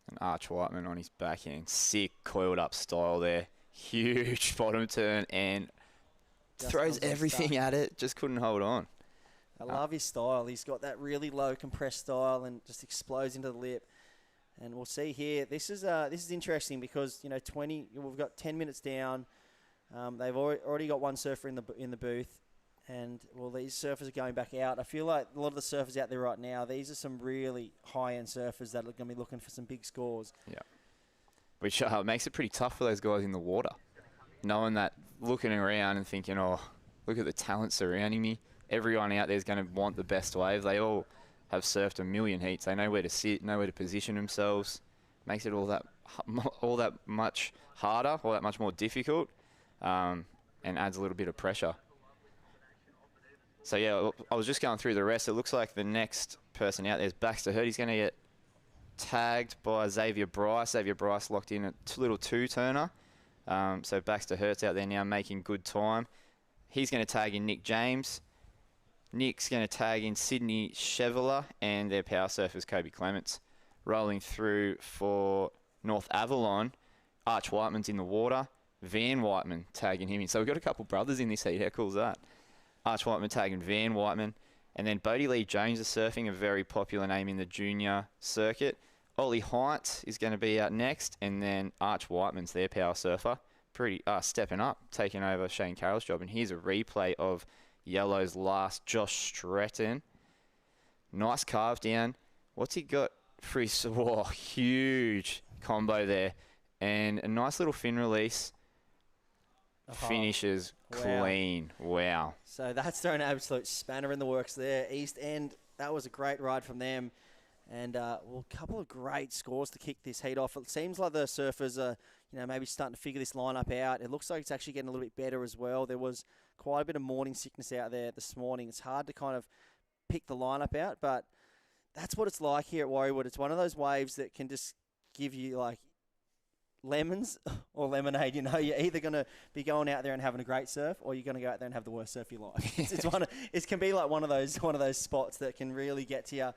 And Arch Whiteman on his backhand. Sick coiled up style there. Huge bottom turn, and Just throws everything at it. Just couldn't hold on. I love his style. He's got that really low compressed style and just explodes into the lip. And we'll see here. This is interesting because we've got 10 minutes down. They've already got one surfer in the booth, and these surfers are going back out. I feel like a lot of the surfers out there right now, these are some really high-end surfers that are going to be looking for some big scores. Yeah, which makes it pretty tough for those guys in the water, knowing that, looking around and thinking, oh, look at the talent surrounding me. Everyone out there is going to want the best wave. They all have surfed a million heats. They know where to sit, know where to position themselves. Makes it all that much harder, all that much more difficult, and adds a little bit of pressure. So yeah, I was just going through the rest. It looks like the next person out there is Baxter Hurt. He's going to get tagged by Xavier Bryce. Xavier Bryce locked in a little two-turner. So Baxter Hurt's out there now making good time. He's going to tag in Nick James. Nick's going to tag in Sydney Chevalier and their power surfers, Kobe Clements. Rolling through for North Avalon, Arch Whiteman's in the water. Van Whiteman tagging him in. So we've got a couple brothers in this heat. How cool is that? Arch Whiteman tagging Van Whiteman. And then Bodie Lee Jones is surfing, a very popular name in the junior circuit. Ollie Height is going to be out next, and then Arch Whiteman's their power surfer. Stepping up, taking over Shane Carroll's job. And here's a replay of Yellow's last, Josh Stretton. Nice carve down. What's he got for his huge combo there? And a nice little fin release. Finishes clean. Wow. So that's thrown an absolute spanner in the works there. East End, that was a great ride from them. And, a couple of great scores to kick this heat off. It seems like the surfers are, maybe starting to figure this lineup out. It looks like it's actually getting a little bit better as well. There was quite a bit of morning sickness out there this morning. It's hard to kind of pick the lineup out, but that's what it's like here at Warriewood. It's one of those waves that can just give you, like, lemons or lemonade. You're either going to be going out there and having a great surf, or you're going to go out there and have the worst surf you like. It can be like one of those spots that can really get to you.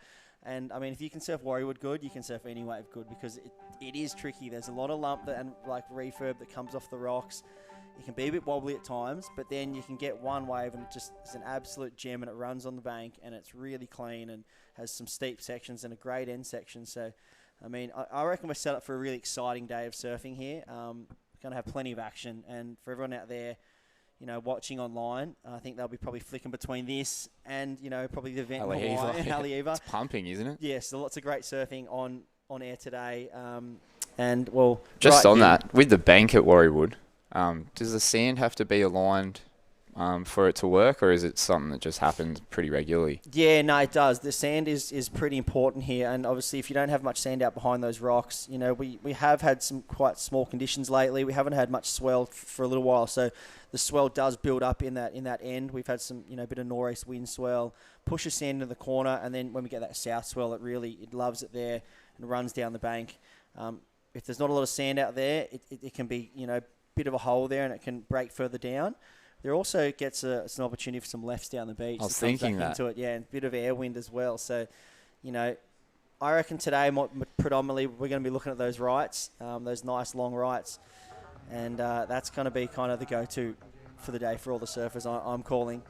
And I mean, if you can surf Warriewood good, you can surf any wave good, because it is tricky. There's a lot of lump and like refurb that comes off the rocks. It can be a bit wobbly at times, but then you can get one wave and it's an absolute gem, and it runs on the bank and it's really clean and has some steep sections and a great end section. So, I mean, I reckon we're set up for a really exciting day of surfing here. We're going to have plenty of action, and for everyone out there, watching online, I think they'll be probably flicking between this and, probably the event in Hawaii and Haleiwa. It's pumping, isn't it? Yeah, so lots of great surfing on air today. That, with the bank at Warriewood, does the sand have to be aligned for it to work, or is it something that just happens pretty regularly? Yeah, no, it does. The sand is pretty important here, and obviously if you don't have much sand out behind those rocks, we have had some quite small conditions lately. We haven't had much swell for a little while, so the swell does build up in that end. We've had some, bit of northeast wind swell, pushes sand into the corner, and then when we get that south swell, it loves it there and runs down the bank. If there's not a lot of sand out there, it can be, bit of a hole there, and it can break further down. There also gets it's an opportunity for some lefts down the beach. I was thinking that. Into it, yeah, and a bit of air wind as well. So, I reckon today predominantly we're going to be looking at those rights, those nice long rights, and that's going to be kind of the go-to for the day for all the surfers. I'm calling.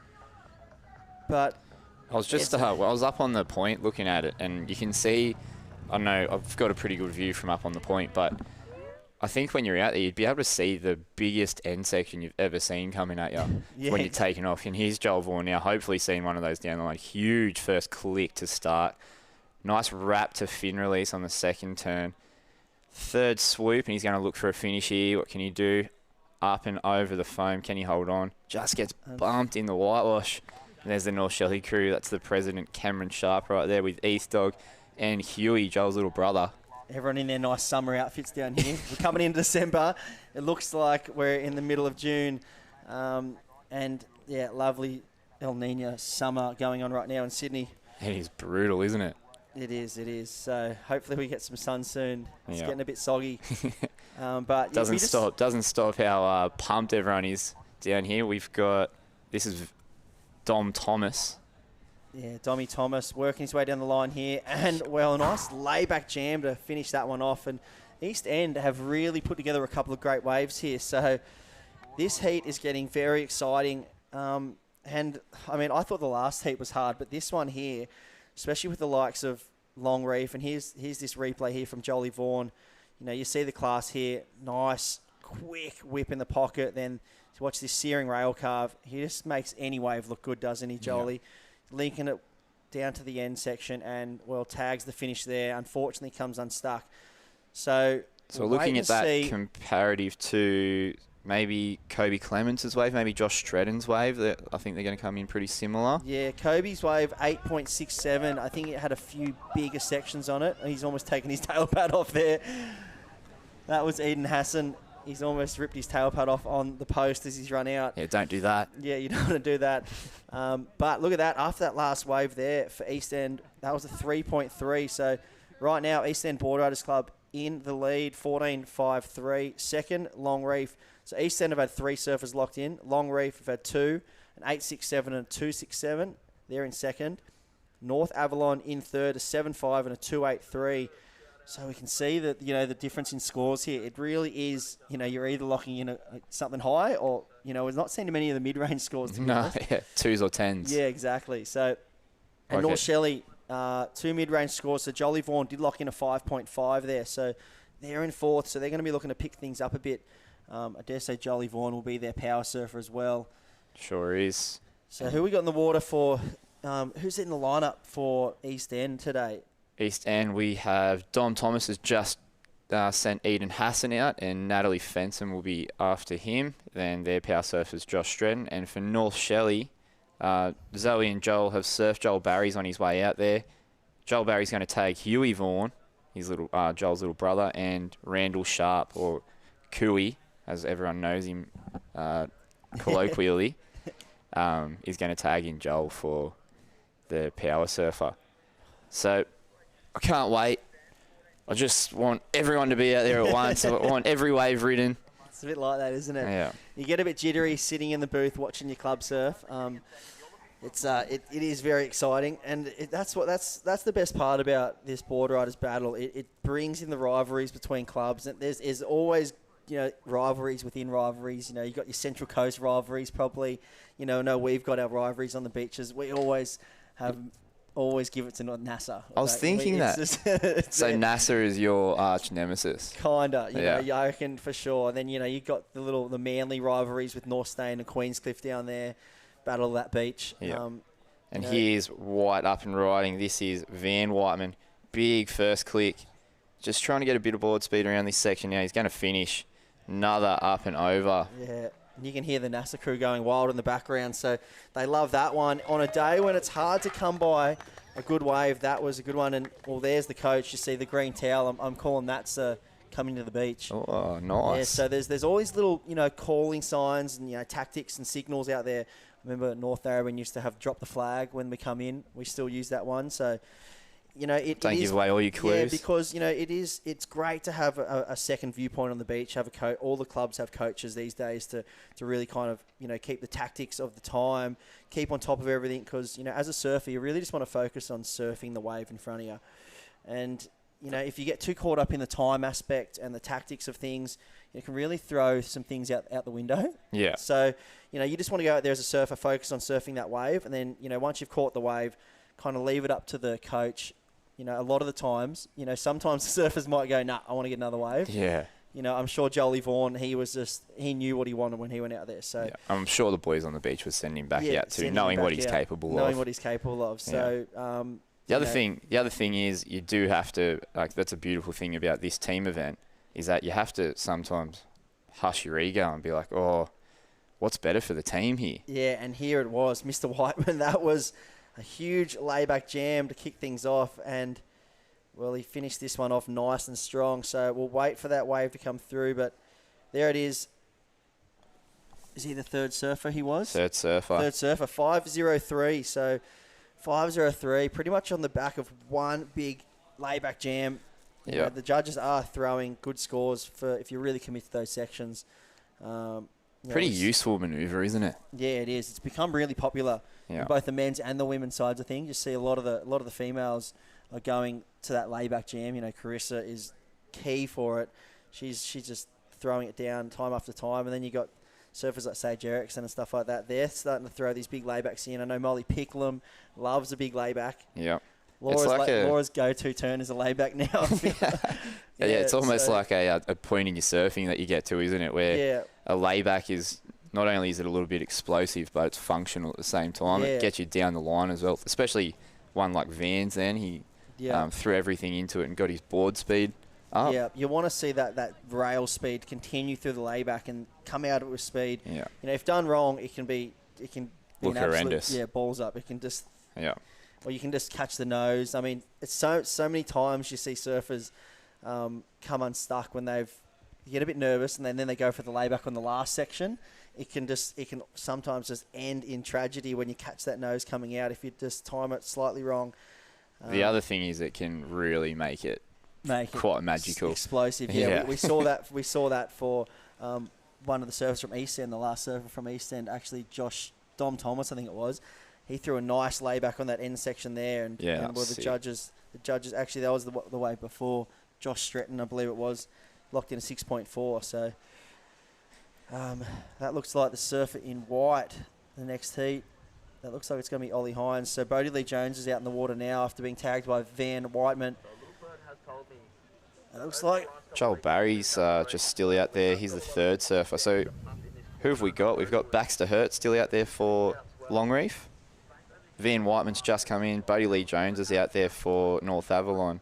But I was up on the point looking at it, and you can see. I know I've got a pretty good view from up on the point, but I think when you're out there, you'd be able to see the biggest end section you've ever seen coming at you when you're taking off. And here's Joel Vaughan now, hopefully seeing one of those down the line. Huge first click to start. Nice wrap to fin release on the second turn. Third swoop, and he's going to look for a finish here. What can he do? Up and over the foam. Can he hold on? Just gets bumped in the whitewash. And there's the North Shelley crew. That's the president, Cameron Sharp, right there with East Dog and Huey, Joel's little brother. Everyone in their nice summer outfits down here. We're coming into December. It looks like we're in the middle of June. And, yeah, lovely El Niño summer going on right now in Sydney. It is brutal, isn't it? It is. So hopefully we get some sun soon. It's getting a bit soggy. But doesn't stop how pumped everyone is down here. This is Dom Thomas. Yeah, Dommy Thomas working his way down the line here. And, well, a nice layback jam to finish that one off. And East End have really put together a couple of great waves here. So this heat is getting very exciting. And, I mean, I thought the last heat was hard, but this one here, especially with the likes of Long Reef, and here's this replay here from Jolie Vaughan. You see the class here. Nice, quick whip in the pocket. Then to watch this searing rail carve. He just makes any wave look good, doesn't he, Jolie? Yeah. Linking it down to the end section and, well, tags the finish there. Unfortunately, comes unstuck. So looking at that comparative to maybe Kobe Clements' wave, maybe Josh Stretton's wave, I think they're going to come in pretty similar. Yeah, Kobe's wave, 8.67. I think it had a few bigger sections on it. He's almost taken his tail pad off there. That was Eden Hassan. He's almost ripped his tail pad off on the post as he's run out. Yeah, don't do that. Yeah, you don't want to do that. But look at that. After that last wave there for East End, that was a 3.3. So right now, East End Boardriders Club in the lead, 14.53. Second, Long Reef. So East End have had 3 surfers locked in. Long Reef have had 2, an 8.67 and a 2.67. They're in second. North Avalon in third, a 7.5 and a 2.83. So we can see that, the difference in scores here. It really is, you're either locking in something high or, we've not seen many of the mid-range scores. To be honest. Yeah, 2s or 10s. Yeah, exactly. So And North Shelley, 2 mid-range scores. So Jolly Vaughan did lock in a 5.5 there. So they're in fourth. So they're going to be looking to pick things up a bit. I dare say Jolly Vaughan will be their power surfer as well. Sure is. So who we got in the water for? Who's in the lineup for East End today? East End, we have Dom Thomas has just sent Eden Hassan out, and Natalie Fenton will be after him. Then their power surfers Josh Stretton. And for North Shelley, Zoe and Joel have surfed Joel Barry's on his way out there. Joel Barry's going to take Huey Vaughan, his little Joel's little brother, and Randall Sharp, or Cooey, as everyone knows him colloquially, is going to tag in Joel for the power surfer. So I can't wait. I just want everyone to be out there at once. I want every wave ridden. It's a bit like that, isn't it? Yeah. You get a bit jittery sitting in the booth watching your club surf. It is very exciting, and that's the best part about this Boardriders battle. It brings in the rivalries between clubs, and there's always rivalries within rivalries. You got your Central Coast rivalries probably. No, we've got our rivalries on the beaches. We always give it to NASA. I was thinking that. So NASA is your arch nemesis. Kinda, I reckon for sure. And then you got the Manly rivalries with North Stain and Queenscliff down there, battle of that beach. Yeah. And here's White up and riding. This is Van Whiteman, big first click, just trying to get a bit of board speed around this section. Now he's going to finish another up and over. Yeah. And you can hear the NASA crew going wild in the background, so they love that one. On a day when it's hard to come by a good wave, that was a good one. And, there's the coach. You see the green towel. I'm calling that's coming to the beach. Oh, nice. Yeah, so there's all these little, calling signs and, tactics and signals out there. I remember North Narrabeen used to have drop the flag when we come in. We still use that one, so... Don't give away all your clues. Yeah, because it's great to have a second viewpoint on the beach. Have all the clubs have coaches these days to really kind of keep the tactics of the time, keep on top of everything. Because as a surfer, you really just want to focus on surfing the wave in front of you. And if you get too caught up in the time aspect and the tactics of things, you can really throw some things out the window. Yeah. So you just want to go out there as a surfer, focus on surfing that wave, and then once you've caught the wave, kind of leave it up to the coach. A lot of the times, sometimes the surfers might go, nah, I want to get another wave. Yeah. I'm sure Jolly Vaughan, he knew what he wanted when he went out there. So yeah. I'm sure the boys on the beach would send him back out too, knowing what he's capable of. Knowing what he's capable of. So the other thing is you do have to, that's a beautiful thing about this team event, is that you have to sometimes hush your ego and be like, oh, what's better for the team here? Yeah, and here it was, Mr. Whiteman. That was a huge layback jam to kick things off, and he finished this one off nice and strong. So we'll wait for that wave to come through, but there it is. Is he the third surfer he was? Third surfer, 5.03. So 5.03, pretty much on the back of one big layback jam. Yeah. The judges are throwing good scores for if you really commit to those sections. Pretty useful manoeuvre, isn't it? Yeah, it is. It's become really popular in both the men's and the women's sides of things. You see a lot of the females are going to that layback jam. Carissa is key for it. She's just throwing it down time after time, and then you got surfers like Sage Erickson and stuff like that. They're starting to throw these big laybacks in. I know Molly Picklum loves a big layback. Yeah. Laura's go-to turn is a layback now. It's almost like a point in your surfing that you get to, isn't it? Where a layback is, not only is it a little bit explosive, but it's functional at the same time. Yeah. It gets you down the line as well, especially one like Van's then. He threw everything into it and got his board speed up. Yeah, you want to see that rail speed continue through the layback and come out with speed. Yeah. If done wrong, it can be look an horrendous. Absolute, balls up. It can just or you can just catch the nose. I mean, it's so many times you see surfers come unstuck when you get a bit nervous, and then they go for the layback on the last section. It can sometimes just end in tragedy when you catch that nose coming out if you just time it slightly wrong. The other thing is it can really make it quite magical, explosive. Yeah, we saw that. We saw that for one of the surfers from East End, the last surfer from East End, actually Dom Thomas, I think it was. He threw a nice layback on that end section there, and the judges actually that was the wave before. Josh Stretton, I believe it was, locked in a 6.4. So that looks like the surfer in white. The next heat. That looks like it's going to be Ollie Hines. So Bodie Lee Jones is out in the water now after being tagged by Van Whiteman. It looks like Joel Barry's just still out there. He's the third surfer. So who have we got? We've got Baxter Hurt still out there for Longreef. Van Whiteman's just come in. Bodie Lee Jones is out there for North Avalon.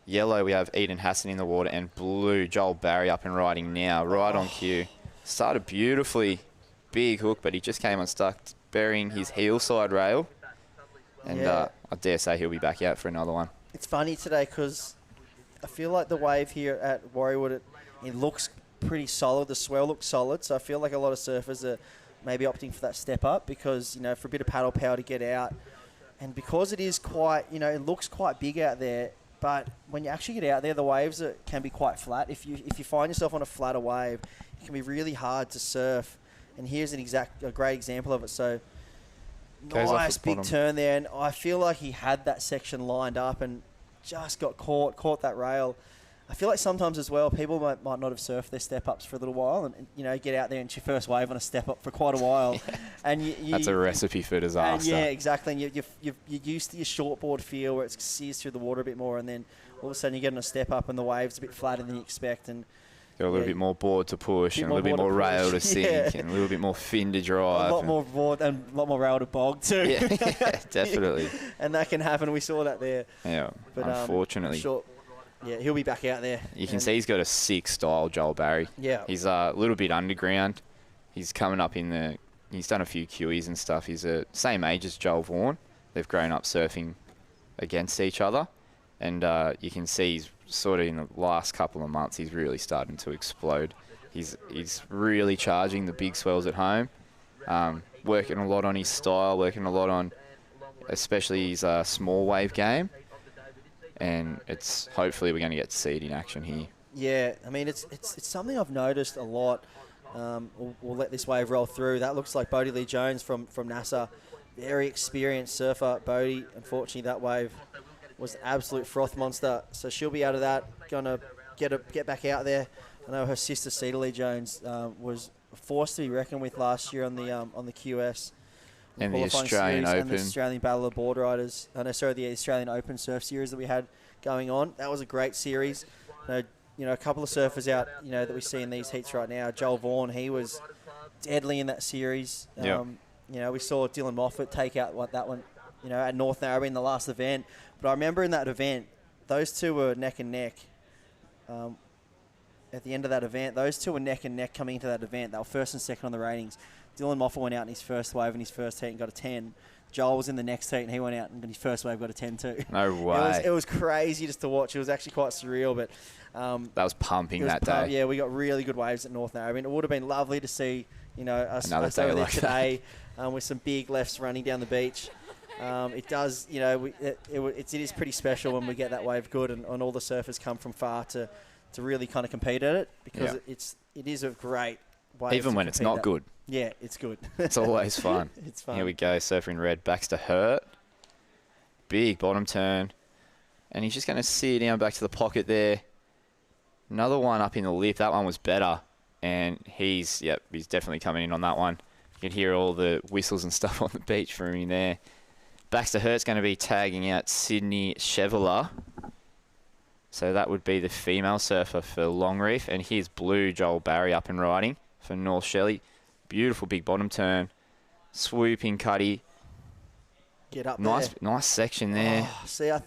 Yellow, we have Eden Hassan in the water. And blue, Joel Barry up and riding now, right on cue. Started beautifully. Big hook, but he just came unstuck, burying his heel side rail. And I dare say he'll be back out for another one. it's funny today because I feel like the wave here at Warriewood, it looks pretty solid. The swell looks solid, so I feel like a lot of surfers are maybe opting for that step up because, you know, for a bit of paddle power to get out. And because it is quite, you know, it looks quite big out there, but when you actually get out there, the waves can be quite flat. If you find yourself on a flatter wave, it can be really hard to surf. And here's a great example of it. So nice big turn there, and I feel like he had that section lined up and just got caught that rail. I feel like sometimes as well, people might not have surfed their step-ups for a little while and, you know, get out there and it's your first wave on a step-up for quite a while. And that's a recipe for disaster. Yeah, exactly. And you're used to your shortboard feel where it sears through the water a bit more, and then all of a sudden you get on a step-up and the wave's a bit flatter than you expect. And got a little bit more board to push and a little bit more rail to sink and a little bit more fin to drive. A lot more board and a lot more rail to bog too. Yeah, definitely. And that can happen. We saw that there. Yeah, but unfortunately. Yeah, he'll be back out there. You can see he's got a sick style, Joel Barry. Yeah. He's a little bit underground. He's coming up in the... He's done a few QEs and stuff. He's the same age as Joel Vaughan. They've grown up surfing against each other. And you can see he's sort of in the last couple of months, he's really starting to explode. He's really charging the big swells at home. Working a lot on his style, working a lot on especially his small wave game. And it's hopefully we're going to get to see it in action here. Yeah, I mean, it's something I've noticed a lot. We'll let this wave roll through. That looks like Bodie Lee Jones from NASA. Very experienced surfer, Bodie. Unfortunately, that wave was an absolute froth monster. So she'll be out of that, going to get back out there. I know her sister, Cedar Lee Jones, was forced to be reckoned with last year on the QS. And the Australian Open. And the Australian Battle of Boardriders. The Australian Open Surf Series that we had going on. That was a great series. You know, a couple of surfers out, you know, that we see in these heats right now. Joel Vaughan, he was deadly in that series. You know, we saw Dylan Moffat take out that one, you know, at North Narrabeen, the last event. But I remember in that event, those two were neck and neck. At the end of that event, those two were neck and neck coming into that event. They were first and second on the ratings. Dylan Moffat went out in his first wave in his first heat and got a 10. Joel was in the next heat and he went out and in his first wave got a 10 too. No way. It was crazy just to watch. It was actually quite surreal, but that was pumping that day. Yeah, we got really good waves at North Narrabeen. It would have been lovely to see, you know, us Another day over there like today with some big lefts running down the beach. It does, you know, it is pretty special when we get that wave good and all the surfers come from far to really kind of compete at it because it is a great wave. Even when it's not good. Yeah, it's good. It's always fun. It's fun. Here we go, surfing red. Baxter Hurt. Big bottom turn. And he's just going to sear down back to the pocket there. Another one up in the lip. That one was better. And he's definitely coming in on that one. You can hear all the whistles and stuff on the beach from him there. Baxter Hurt's going to be tagging out Sydney Chevalier. So that would be the female surfer for Longreef. And here's blue Joel Barry up and riding for North Shelley. Beautiful big bottom turn. Swooping cutty. Get up there. Nice section there. Oh, see, I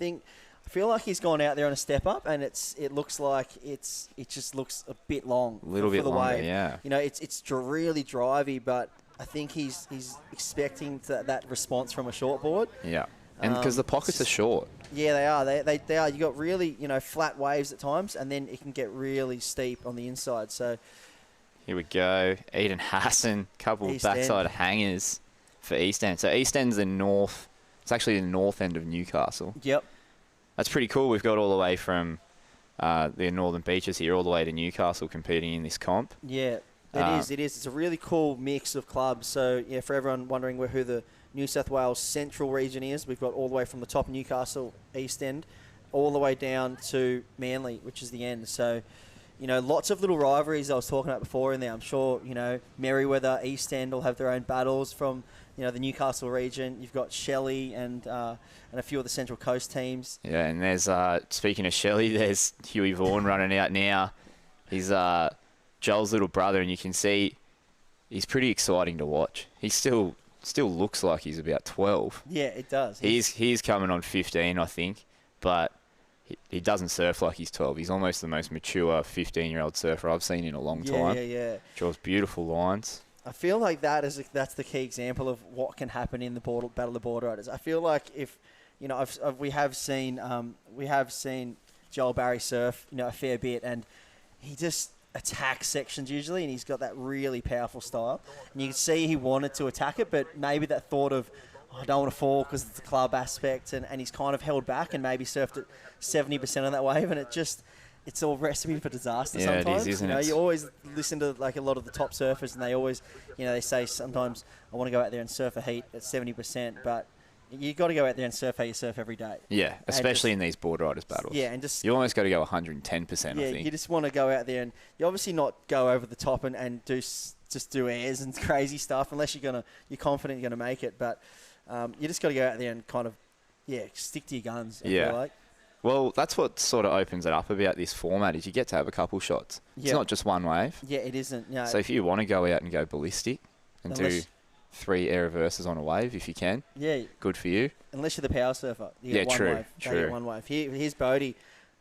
feel like he's gone out there on a step up, and it looks like it just looks a bit long. A little bit for the longer, wave. yeah. You know, it's really drivey, but I think he's expecting that response from a shortboard. Yeah, and because the pockets are short. Yeah, they are. They are. You got really, you know, flat waves at times, and then it can get really steep on the inside. So. Here we go. Eden Hassan, couple of backside hangers for East End. So East End's the north. It's actually the north end of Newcastle. Yep. That's pretty cool. We've got all the way from the northern beaches here all the way to Newcastle competing in this comp. Yeah, it is. It's a really cool mix of clubs. So, yeah, for everyone wondering who the New South Wales Central region is, we've got all the way from the top of Newcastle, East End, all the way down to Manly, which is the end. So, you know, lots of little rivalries I was talking about before in there. I'm sure, you know, Merriweather, East End will have their own battles from the Newcastle region. You've got Shelley and a few of the Central Coast teams. Yeah, and there's, speaking of Shelley, there's Huey Vaughan running out now. He's Joel's little brother, and you can see he's pretty exciting to watch. He still looks like he's about 12. Yeah, it does. He's coming on 15, I think, but he doesn't surf like he's 12. He's almost the most mature 15-year-old surfer I've seen in a long time. Yeah. Draws beautiful lines. I feel like that's the key example of what can happen in the Battle of the Boardriders. I feel like if we have seen Joel Barry surf a fair bit, and he just attacks sections usually, and he's got that really powerful style. And you can see he wanted to attack it, but maybe that thought of, I don't want to fall because it's the club aspect, and he's kind of held back and maybe surfed at 70% of that wave, and it's all recipe for disaster sometimes. It is, isn't it? You always listen to like a lot of the top surfers, and they always, they say sometimes, I want to go out there and surf a heat at 70%, but you got to go out there and surf how you surf every day. Yeah, especially in these Boardriders battles. Yeah, and just you almost got to go 110%. I think. You just want to go out there, and you obviously not go over the top and do airs and crazy stuff unless you're confident you're gonna make it. But you just got to go out there and kind of stick to your guns. I feel like. Well, that's what sort of opens it up about this format is you get to have a couple shots. It's not just one wave. Yeah, it isn't. No. So if you want to go out and go ballistic and do 3 air reverses on a wave if you can, good for you. Unless you're the power surfer. You get one wave. True. They get one wave. Here's Bodie.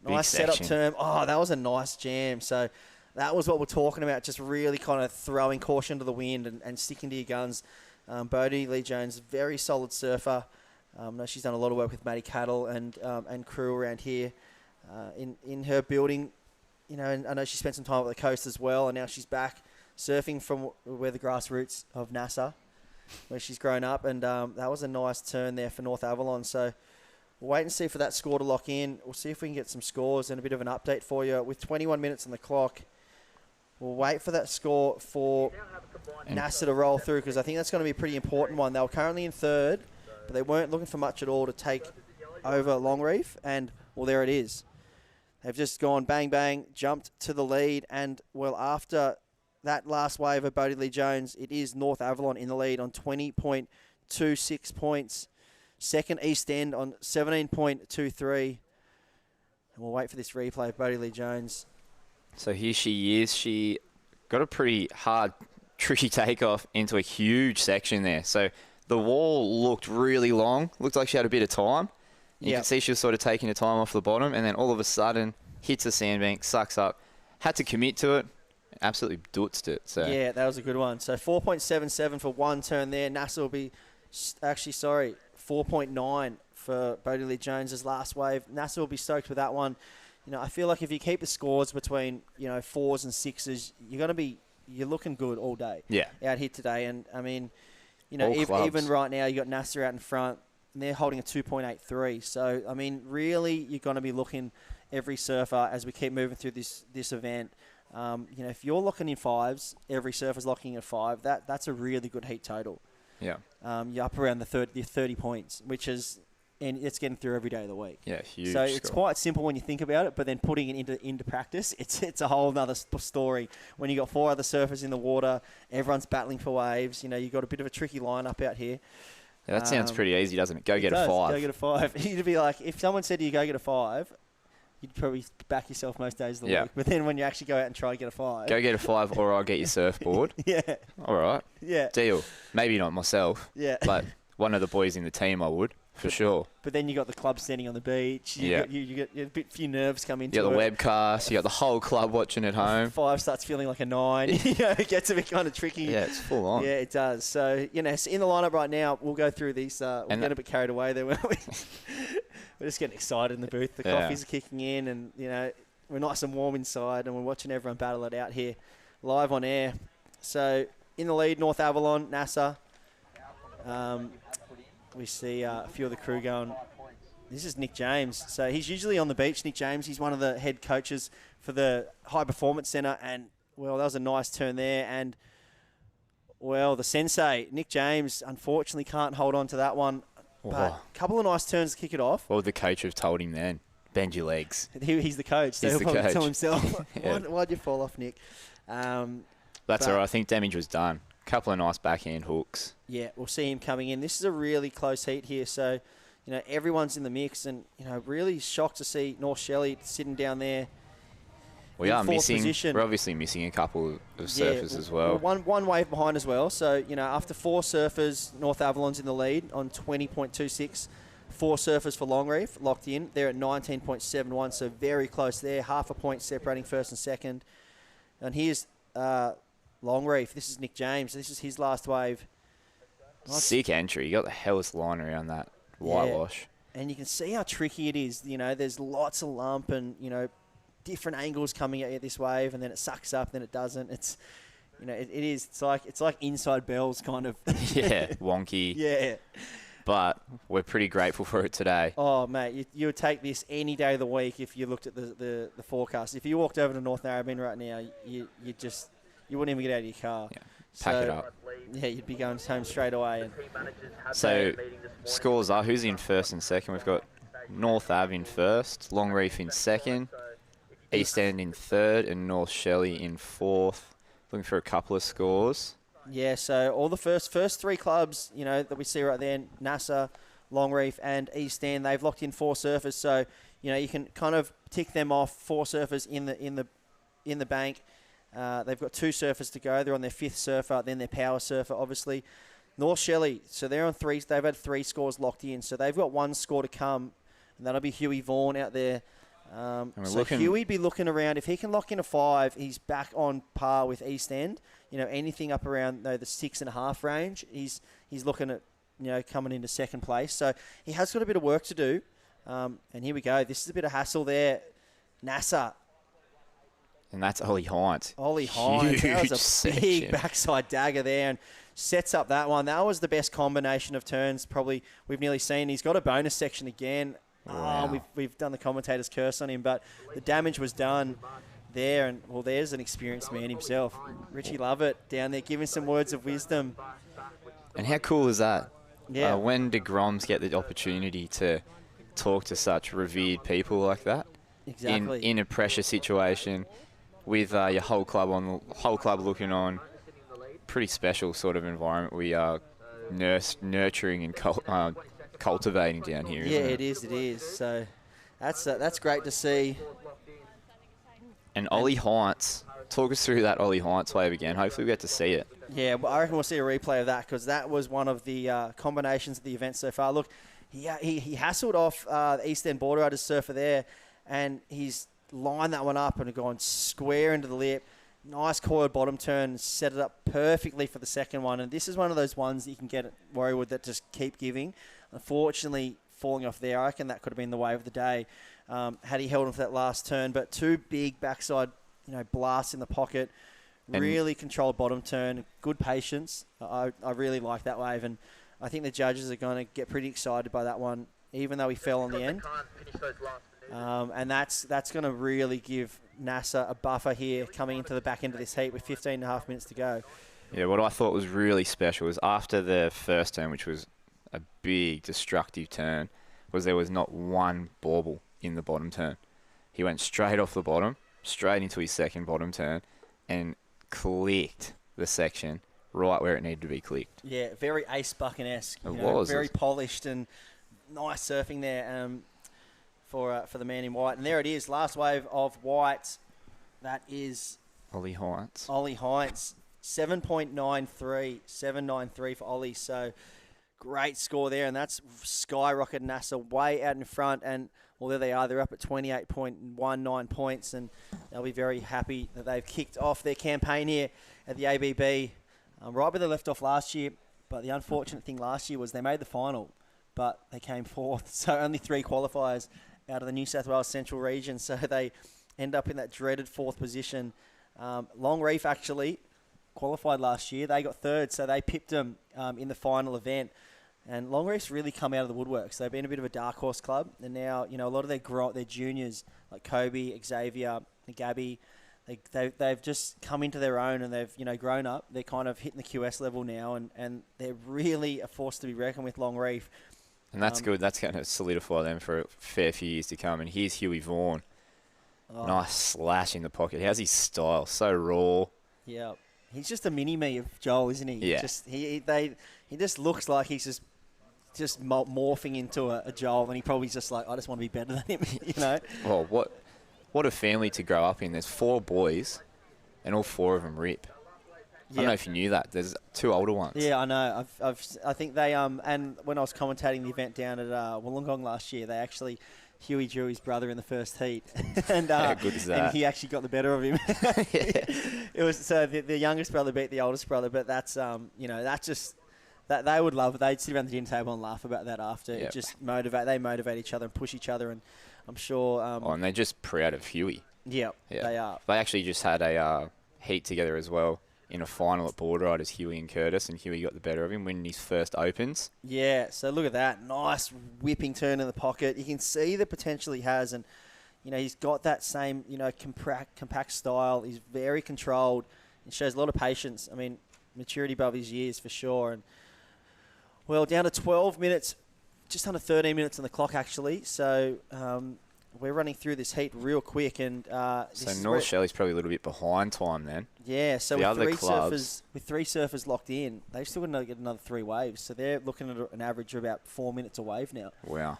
Nice setup term. Oh, that was a nice jam. So that was what we're talking about, just really kind of throwing caution to the wind and sticking to your guns. Bodie Lee Jones, very solid surfer. I know she's done a lot of work with Maddie Cattle and crew around here in her building. And I know she spent some time at the coast as well, and now she's back surfing from where the grassroots of NASA, where she's grown up, and that was a nice turn there for North Avalon. So we'll wait and see for that score to lock in. We'll see if we can get some scores and a bit of an update for you. With 21 minutes on the clock, we'll wait for that score for NASA to roll through, because I think that's going to be a pretty important one. They were currently in third, but they weren't looking for much at all to take over Longreef, and, well, there it is. They've just gone bang, bang, jumped to the lead, and, well, after that last wave of Bodie Lee Jones, it is North Avalon in the lead on 20.26 points. Second, East End on 17.23. And we'll wait for this replay of Bodie Lee Jones. So here she is. She got a pretty hard, tricky takeoff into a huge section there. So the wall looked really long. Looked like she had a bit of time. You can see she was sort of taking her time off the bottom, and then all of a sudden hits the sandbank, sucks up. Had to commit to it. Absolutely dutzed it. So yeah, that was a good one. So 4.77 for one turn there. NASA will be, 4.9 for Bodie Lee Jones's last wave. NASA will be stoked with that one. I feel like if you keep the scores between 4s and 6s, you're looking good all day. Yeah. Out here today, and I mean, even right now you got NASA out in front, and they're holding a 2.83. So I mean, really, you're going to be looking every surfer as we keep moving through this event. If you're locking in 5s, every surfer's locking in 5. That's a really good heat total. Yeah. You're up around the 30 points, which is, and it's getting through every day of the week. Yeah, huge. So it's quite simple when you think about it, but then putting it into practice, it's a whole other story. When you got 4 other surfers in the water, everyone's battling for waves. You've got a bit of a tricky lineup out here. Yeah, that sounds pretty easy, doesn't it? Go get a 5. Go get a 5. You'd be like, if someone said to you, go get a 5, you'd probably back yourself most days of the week. But then when you actually go out and try to get a 5. Go get a 5 or I'll get your surfboard. Yeah. All right. Yeah. Deal. Maybe not myself. Yeah. But one of the boys in the team I would, for sure. But then you got the club standing on the beach. You get a few nerves come into it. You got the webcast. You got the whole club watching at home. 5 starts feeling like a 9. It gets a bit kind of tricky. Yeah, it's full on. Yeah, it does. So, so in the lineup right now, we'll go through these. We'll get a bit carried away there, won't we? We're just getting excited in the booth. The coffees are kicking in, and, we're nice and warm inside, and we're watching everyone battle it out here live on air. So, in the lead, North Avalon, NASA. We see a few of the crew going. This is Nick James. So he's usually on the beach, Nick James. He's one of the head coaches for the High Performance Centre. And, well, that was a nice turn there. And, well, the sensei, Nick James, unfortunately can't hold on to that one. But a couple of nice turns to kick it off. What would the coach have told him then? Bend your legs. He's the coach. So he'll probably tell himself, why'd you fall off, Nick? That's all right. I think damage was done. couple of nice backhand hooks. Yeah, we'll see him coming in. This is a really close heat here, so everyone's in the mix, and really shocked to see North Shelley sitting down there. We are missing. Position. We're obviously missing a couple of surfers as well. One wave behind as well. So after 4 surfers, North Avalon's in the lead on 20.26. 4 surfers for Longreef locked in. They're at 19.71, so very close there. Half a point separating first and second. And here's Longreef. This is Nick James. This is his last wave. Sick entry. You got the hellest line around that whitewash. Yeah. And you can see how tricky it is. There's lots of lump and different angles coming at you this wave, and then it sucks up, then it doesn't. It's it is. It's like inside bells kind of. Yeah, wonky. Yeah. But we're pretty grateful for it today. Oh, mate, you would take this any day of the week if you looked at the forecast. If you walked over to North Narrabeen right now, you wouldn't even get out of your car. Yeah, pack it up. Yeah, you'd be going home straight away. So, scores are, who's in first and second? We've got North Ave in first, Longreef in second, East End in third, and North Shelley in fourth. Looking for a couple of scores. Yeah, so all the first 3 clubs, that we see right there, NASA, Longreef, and East End, they've locked in 4 surfers. So, you can kind of tick them off. 4 surfers in the bank. They've got 2 surfers to go. They're on their 5th surfer, then their power surfer, obviously. North Shelley, so they're on 3. They've had 3 scores locked in, so they've got 1 score to come, and that'll be Huey Vaughan out there. So Huey'd be looking around. If he can lock in a 5, he's back on par with East End. Anything up around the 6.5 range, he's looking at coming into second place. So he has got a bit of work to do. And here we go. This is a bit of hassle there. NASA. And that's Ollie Hines. Ollie Hines. That was a section. big backside dagger there and sets up that one. That was the best combination of turns probably we've nearly seen. He's got a bonus section again. Wow. We've done the commentator's curse on him, but the damage was done there. And, well, there's an experienced man himself. Richie Lovett down there giving some words of wisdom. And how cool is that? Yeah. When DeGroms get the opportunity to talk to such revered people like that. Exactly. In a pressure situation with your whole club looking on. Pretty special sort of environment we are nurturing and cultivating down here. Yeah, isn't it is. So that's great to see. And Ollie Hines, talk us through that Ollie Hines wave again. Hopefully we get to see it. Yeah, well, I reckon we'll see a replay of that because that was one of the combinations of the event so far. Look, he hassled off the East End Boardriders surfer there, and he's lined that one up and gone square into the lip. Nice coiled bottom turn, set it up perfectly for the second one. And this is one of those ones that you can get at Warriewood that just keep giving. Unfortunately, falling off there, I reckon that could have been the wave of the day had he held on for that last turn. But 2 big backside, blasts in the pocket. And really controlled bottom turn. Good patience. I really like that wave. And I think the judges are going to get pretty excited by that one, even though he fell on the end. And that's going to really give NASA a buffer here coming into the back end of this heat with 15.5 minutes to go. Yeah, what I thought was really special was after the first turn, which was a big destructive turn, was there was not one bauble in the bottom turn. He went straight off the bottom, straight into his second bottom turn, and clicked the section right where it needed to be clicked. Yeah, very Ace Buchan-esque. It was. Very polished and nice surfing there. For the man in white. And there it is, last wave of white. That is Ollie Hines. 7.93, 7.93 for Ollie. So great score there, and that's skyrocketed NASA way out in front. And well, there they are. They're up at 28.19 points, and they'll be very happy that they've kicked off their campaign here at the ABB, right where they left off last year. But the unfortunate thing last year was they made the final, but they came fourth. So only 3 qualifiers out of the New South Wales Central region. So they end up in that dreaded 4th position. Longreef actually qualified last year. They got 3rd, so they pipped them in the final event. And Longreef's really come out of the woodworks. They've been a bit of a dark horse club. And now, a lot of their juniors, like Kobe, Xavier, and Gabby, they've just come into their own and they've, grown up. They're kind of hitting the QS level now, and they're really a force to be reckoned with, Longreef. And that's good. That's going to solidify them for a fair few years to come. And here's Huey Vaughan. Oh. Nice slash in the pocket. How's his style? So raw. Yeah. He's just a mini-me of Joel, isn't he? Yeah. He just looks like he's just morphing into a Joel, and he probably just like, I just want to be better than him, you know? Well, what a family to grow up in. There's 4 boys, and all 4 of them rip. I don't know if you knew that. There's 2 older ones. Yeah, I know. I think they and when I was commentating the event down at Wollongong last year, they actually Huey drew his brother in the first heat, and how good is that? And he actually got the better of him. It was so the youngest brother beat the oldest brother, but that's that's just that they would love it. They'd sit around the dinner table and laugh about that after. Yep. It just motivate each other and push each other, and I'm sure. And they're just proud of Huey. Yeah, they are. They actually just had a heat together as well in a final at Boardriders, Huey and Curtis, and Huey got the better of him, winning his first opens. Yeah, so look at that. Nice whipping turn in the pocket. You can see the potential he has, and, he's got that same, compact style. He's very controlled. He shows a lot of patience. I mean, maturity above his years for sure. And, well, down to 12 minutes, just under 13 minutes on the clock, actually. So, we're running through this heat real quick, and so North Shelley's probably a little bit behind time then. Yeah, so the with three surfers locked in, they've still got to get another 3 waves. So they're looking at an average of about 4 minutes a wave now. Wow.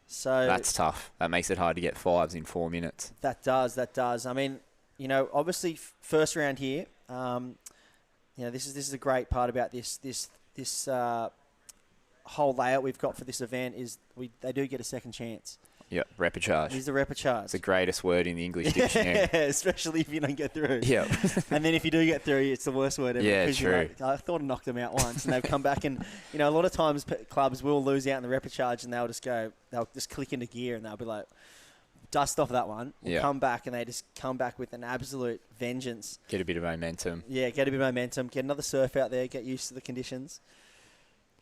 So that's tough. That makes it hard to get 5s in 4 minutes. That does. I mean, obviously first round here. This is a great part about this whole layout we've got for this event is they do get a second chance. Yep, repechage. It's the repechage. It's the greatest word in the English dictionary. Yeah, especially if you don't get through. Yep. And then if you do get through, it's the worst word ever. Yeah, true. I thought I knocked them out once, and they've come back, and a lot of times clubs will lose out in the repechage, and they'll just click into gear, and they'll be like, dust off that one. We'll come back, and they just come back with an absolute vengeance. Get a bit of momentum. Yeah, get a bit of momentum. Get another surf out there. Get used to the conditions.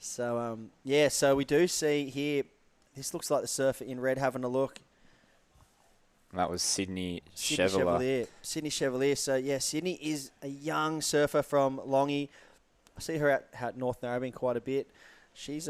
So so we do see here. This looks like the surfer in red having a look. That was Sydney Chevalier. Sydney Chevalier. So, yeah, Sydney is a young surfer from Longy. I see her out at North Narrabeen quite a bit. She's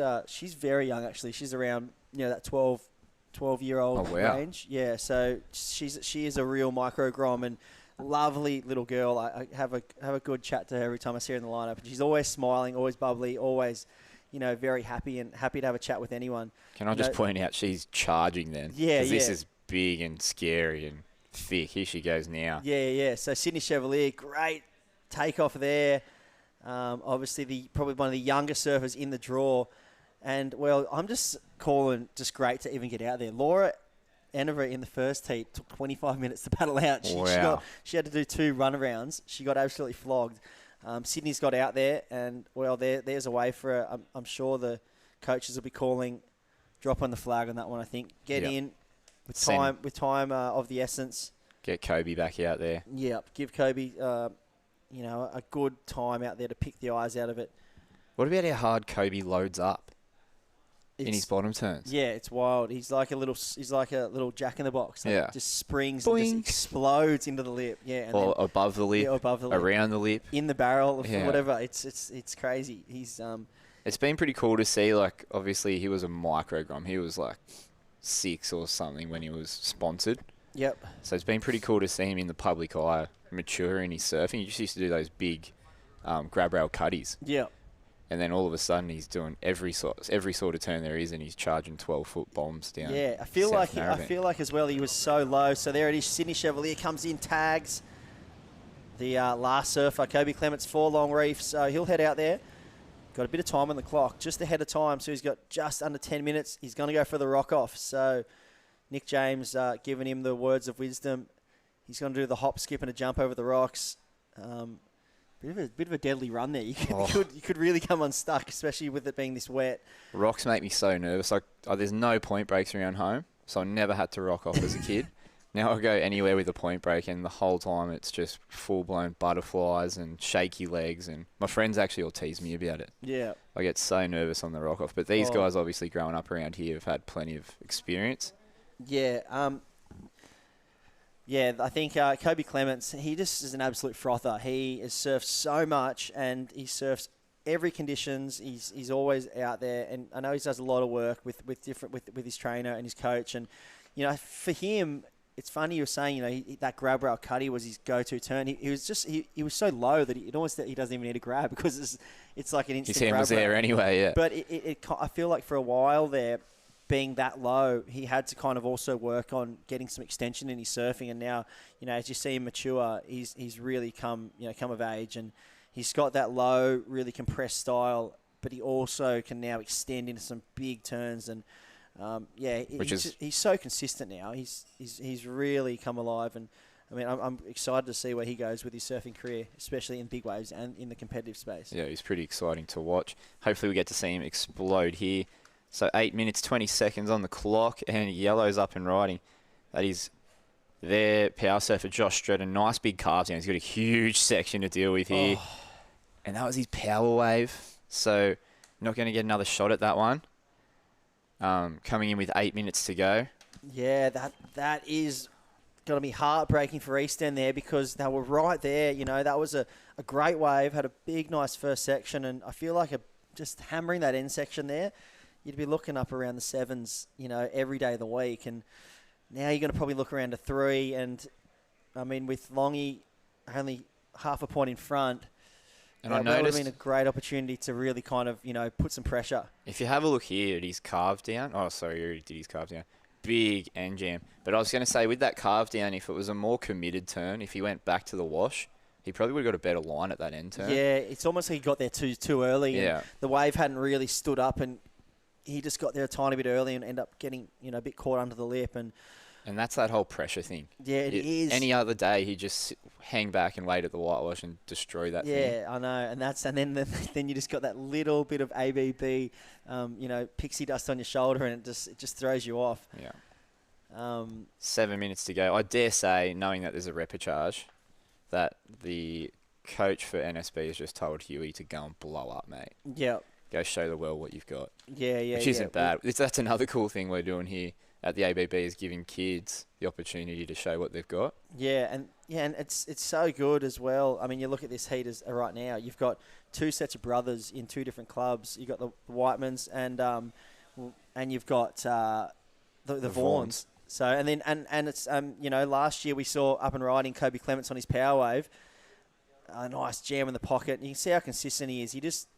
very young, actually. She's around, that 12-year-old range. Yeah, so she is a real micro-grom and lovely little girl. I have a good chat to her every time I see her in the lineup. And she's always smiling, always bubbly, always very happy and happy to have a chat with anyone. Can I just point out she's charging then? Yeah, This is big and scary and thick. Here she goes now. Yeah. So Sydney Chevalier, great takeoff there. Obviously, probably one of the younger surfers in the draw. And, well, I'm just calling just great to even get out there. Laura Enever in the first heat took 25 minutes to paddle out. She had to do 2 runarounds. She got absolutely flogged. Sydney's got out there, and, well, there's a way for her. I'm sure the coaches will be calling, drop on the flag on that one, I think. Get in with time of the essence. Get Kobe back out there. Yep, give Kobe, a good time out there to pick the eyes out of it. What about how hard Kobe loads up in his bottom turns? Yeah, it's wild. He's like a little jack in the box. Like just springs Boing. and just explodes into the lip. Yeah, and or above the lip. Yeah, above the lip. Around the lip. In the barrel, whatever. It's crazy. He's It's been pretty cool to see. Like, obviously, he was a microgrom. He was like 6 or something when he was sponsored. Yep. So it's been pretty cool to see him in the public eye, mature in his surfing. He just used to do those big grab rail cutties. Yep. And then all of a sudden he's doing every sort of turn there is, and he's charging 12-foot bombs down. Yeah, I feel like as well he was so low. So there it is. Sydney Chevalier comes in, tags the last surfer, Kobe Clements, 4 long reef. So he'll head out there. Got a bit of time on the clock, just ahead of time. So he's got just under 10 minutes. He's going to go for the rock off. So Nick James giving him the words of wisdom. He's going to do the hop, skip, and a jump over the rocks. Bit of a deadly run there. You could really come unstuck, especially with it being this wet. Rocks make me so nervous. There's no point breaks around home, so I never had to rock off as a kid. Now I go anywhere with a point break, and the whole time it's just full-blown butterflies and shaky legs. And my friends actually all tease me about it. Yeah. I get so nervous on the rock off. But these guys, obviously growing up around here, have had plenty of experience. Yeah. I think Kobe Clements, he just is an absolute frother. He has surfed so much, and he surfs every conditions. He's always out there, and I know he does a lot of work with his trainer and his coach. And for him, it's funny you were saying, that grab rail cutty was his go-to turn. He was so low that he doesn't even need to grab because it's like an instant grab. His hand was there anyway, yeah. But I feel like for a while there, being that low, he had to kind of also work on getting some extension in his surfing. And now, as you see him mature, he's really come of age, and he's got that low, really compressed style, but he also can now extend into some big turns. And he's so consistent now. He's really come alive, and I mean, I'm excited to see where he goes with his surfing career, especially in big waves and in the competitive space. Yeah, he's pretty exciting to watch. Hopefully we get to see him explode here. So 8 minutes, 20 seconds on the clock, and yellow's up and riding. That is their power surfer, Josh Stretton. Nice big carve down. He's got a huge section to deal with here. Oh. And that was his power wave. So not going to get another shot at that one. Coming in with 8 minutes to go. Yeah, that is going to be heartbreaking for East End there because they were right there. That was a great wave, had a big, nice first section, and I feel like just hammering that end section there, you'd be looking up around the 7s, every day of the week. And now you're going to probably look around to 3. And, I mean, with Longy only half a point in front, and that would have been a great opportunity to really kind of, put some pressure. If you have a look here at his carve down. Oh, sorry, he already did his carve down. Big end jam. But I was going to say, with that carve down, if it was a more committed turn, if he went back to the wash, he probably would have got a better line at that end turn. Yeah, it's almost like he got there too early. Yeah. And the wave hadn't really stood up, and he just got there a tiny bit early and ended up getting, a bit caught under the lip. And that's that whole pressure thing. Yeah, it is. Any other day, he'd just hang back and wait at the whitewash and destroy that thing. Yeah, I know. And then you just got that little bit of ABB, pixie dust on your shoulder, and it just throws you off. Yeah. 7 minutes to go. I dare say, knowing that there's a repechage, that the coach for NSB has just told Huey to go and blow up, mate. Yeah. Go show the world what you've got. Yeah. Which isn't bad. That's another cool thing we're doing here at the ABB, is giving kids the opportunity to show what they've got. Yeah, and it's so good as well. I mean, you look at this heat right now. You've got 2 sets of brothers in 2 different clubs. You've got the Whitemans and you've got the Vaughns. So and it's last year we saw up and riding Kobe Clements on his power wave. A nice jam in the pocket. And you can see how consistent he is. He just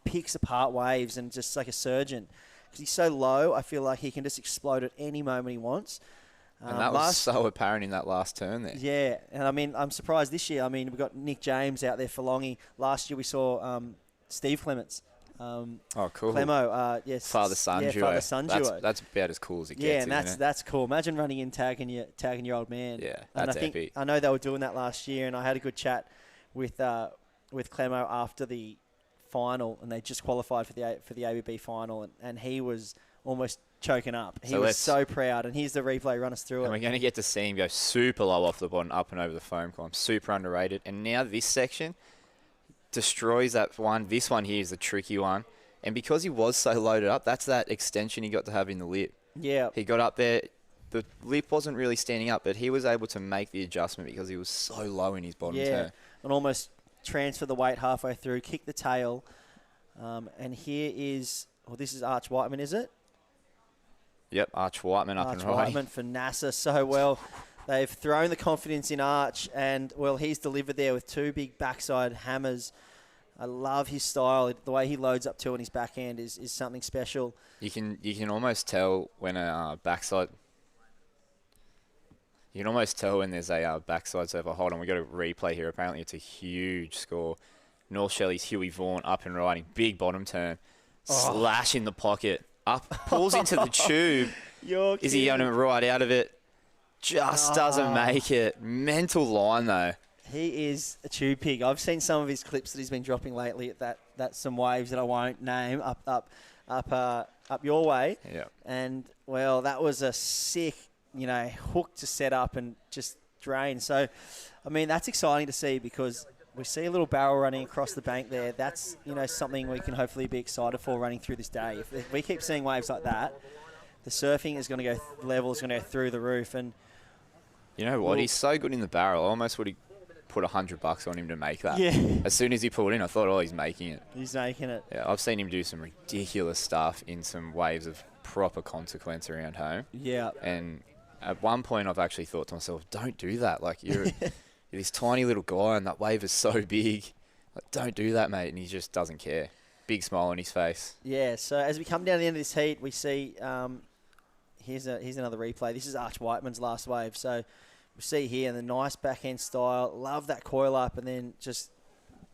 picks apart waves and just like a surgeon. Because he's so low, I feel like he can just explode at any moment he wants. And that was so apparent in that last turn there. Yeah, and I mean, I'm surprised this year. I mean, we've got Nick James out there for Longy. Last year we saw Steve Clements. Oh, cool. Clemo, yes. Father-son duo. Father-son duo. That's about as cool as it gets. Yeah, and that's cool. Imagine running in tagging your old man. Yeah, and that's epic. I know they were doing that last year, and I had a good chat with Clemo after the final, and they just qualified for the ABB final, and he was almost choking up. He was so proud, and here's the replay. Run us through it. And we're going to get to see him go super low off the bottom, up and over the foam climb. Super underrated. And now this section destroys that one. This one here is the tricky one. And because he was so loaded up, that's that extension he got to have in the lip. Yeah. He got up there. The lip wasn't really standing up, but he was able to make the adjustment because he was so low in his bottom turn. And almost transfer the weight halfway through, kick the tail. And here is, this is Arch Whiteman, is it? Yep, Arch Whiteman up and riding. Arch Whiteman for NASA so well. They've thrown the confidence in Arch, and, well, he's delivered there with 2 big backside hammers. I love his style. The way he loads up to on his backhand is something special. You can almost tell when a backside... You can almost tell when there's a backside surfer. Hold on, we've got a replay here. Apparently it's a huge score. North Shelley's Huey Vaughan up and riding. Big bottom turn. Slash in the pocket. Up, pulls into the tube. Is he going to ride out of it? Just doesn't make it. Mental line, though. He is a tube pig. I've seen some of his clips that he's been dropping lately at that some waves that I won't name up your way. Yeah. And, well, that was a sick, hook to set up and just drain. So, I mean, that's exciting to see because we see a little barrel running across the bank there. That's, something we can hopefully be excited for running through this day. If we keep seeing waves like that, the surfing is going to go, level is going to go through the roof. And you know what? He's so good in the barrel. I almost would have put $100 on him to make that. Yeah. As soon as he pulled in, I thought, he's making it. He's making it. Yeah, I've seen him do some ridiculous stuff in some waves of proper consequence around home. Yeah. And at one point I've actually thought to myself, don't do that. Like, you're this tiny little guy and that wave is so big. Like, don't do that, mate. And he just doesn't care. Big smile on his face. Yeah, so as we come down the end of this heat, we see, here's another replay. This is Arch Whiteman's last wave. So we see here the nice backhand style. Love that coil up, and then just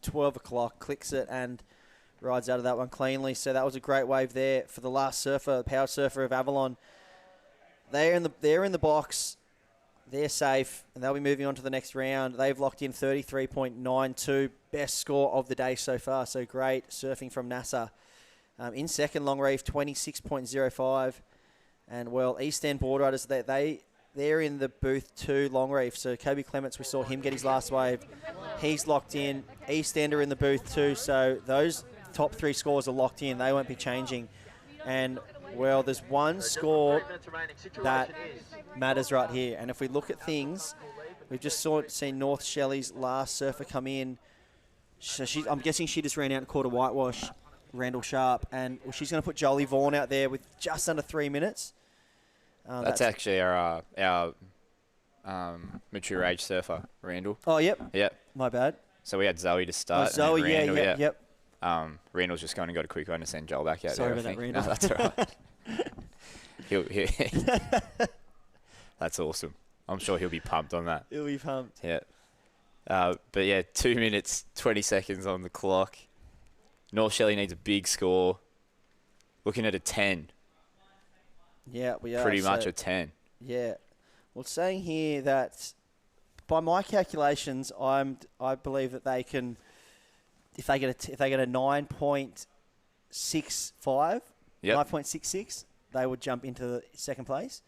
12 o'clock, clicks it and rides out of that one cleanly. So that was a great wave there for the last surfer, the power surfer of Avalon. They're in the box. They're safe, and they'll be moving on to the next round. They've locked in 33.92, best score of the day so far. So great surfing from NASA. In second, Long Reef, 26.05. And, well, East End Boardriders, they're in the booth 2, Long Reef. So Kobe Clements, we saw him get his last wave. He's locked in. East End are in the booth 2. So those top 3 scores are locked in. They won't be changing. And, well, there's one score that matters right here. And if we look at things, we've just seen North Shelley's last surfer come in. So I'm guessing she just ran out and caught a whitewash, Randall Sharp. And she's going to put Jolie Vaughan out there with just under 3 minutes. That's actually our mature age surfer, Randall. Oh, yep. Yep. My bad. So we had Zoe to start. Oh, Zoe, Randall, yep. Randall's just gone and got a quick one to send Joel back out Sorry there. about that, Randall. No, that's all right. That's awesome. I'm sure he'll be pumped on that. He'll be pumped. Yeah. But yeah, 2 minutes, 20 seconds on the clock. North Shelley needs a big score. Looking at a 10. Yeah, we are. Pretty much a 10. Yeah. Well, it's saying here that by my calculations, I believe that they can, if they get a 9.65, 9.66, they would jump into the second place.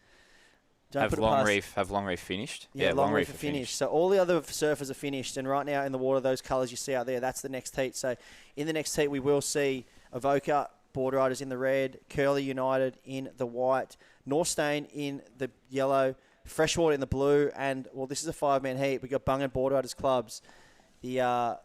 Have Long Reef finished? Yeah, Long Reef are finished. So all the other surfers are finished, and right now in the water, those colours you see out there, that's the next heat. So in the next heat, we will see Avoca Boardriders in the red, Curly United in the white, Northstain in the yellow, Freshwater in the blue, and, well, this is a 5-man heat. We've got Bungan Boardriders clubs. They're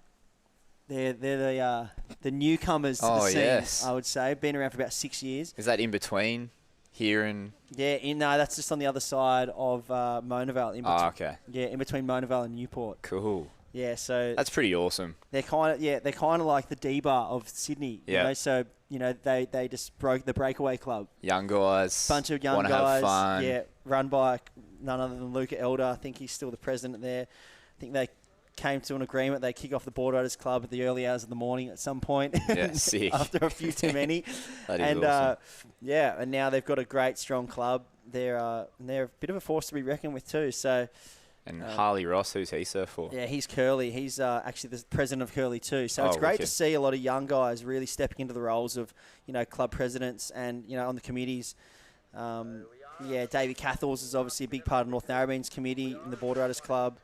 the newcomers to the scene, yes. I would say. Been around for about 6 years. Is that in between here and... Yeah, no, that's just on the other side of Monavale. Okay. Yeah, in between Monavale and Newport. Cool. Yeah, so... That's pretty awesome. They're kind of like the D-Bar of Sydney. Yeah. You know? So, you know, they just broke the breakaway club. Young guys. Bunch of young wanna guys. Have fun. Yeah, run by none other than Luca Elder. I think he's still the president there. I think they came to an agreement. They kick off the Boardriders Club at the early hours of the morning at some point. Yeah, sick. After a few too many. That is awesome. And now they've got a great, strong club. They're a bit of a force to be reckoned with too. So. And Harley Ross, who's he surf for? Yeah, he's Curly. He's actually the president of Curly too. So it's great wicked. to see a lot of young guys really stepping into the roles of, you know, club presidents and, you know, on the committees. Davey Cathals is obviously a big part of North Narrabeen's committee in the Boardriders Club.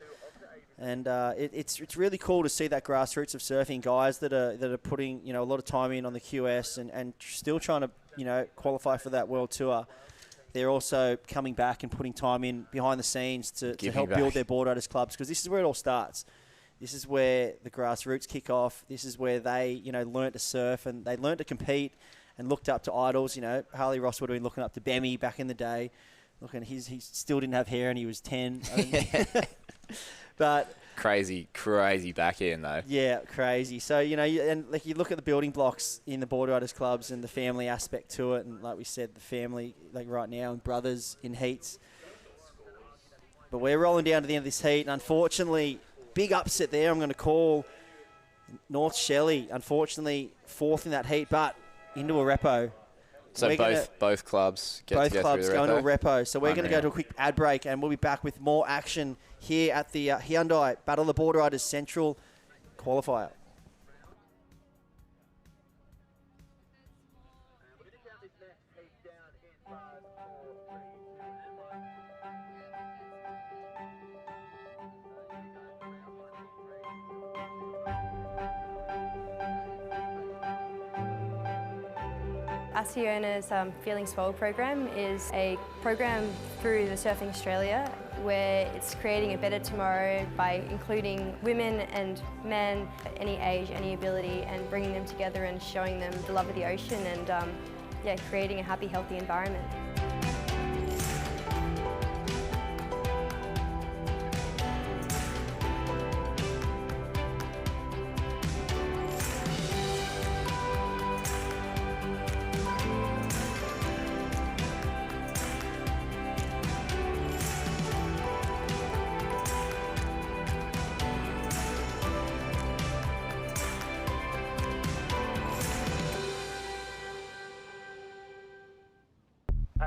And it's really cool to see that grassroots of surfing, guys that are putting, you know, a lot of time in on the QS and still trying to, you know, qualify for that World Tour. They're also coming back and putting time in behind the scenes to help build their Boardriders clubs, because this is where it all starts. This is where the grassroots kick off. This is where they, you know, learnt to surf and they learnt to compete and looked up to idols. You know, Harley Ross would have been looking up to Bemmy back in the day. He still didn't have hair and he was 10. But crazy backhand though. Yeah, crazy. So, you know, and like you look at the building blocks in the Boardriders clubs and the family aspect to it, and like we said, the family, like right now, and brothers in heats. But we're rolling down to the end of this heat, and unfortunately, big upset there. I'm going to call North Shelley, unfortunately, fourth in that heat, but into a repo. So both clubs get both to go clubs through the go into a repo. So we're going to go to a quick ad break, and we'll be back with more action here at the Hyundai Battle of the Boardriders Central Qualifier. Asiona's Feeling Swell program is a program through the Surfing Australia where it's creating a better tomorrow by including women and men, any age, any ability, and bringing them together and showing them the love of the ocean and creating a happy, healthy environment.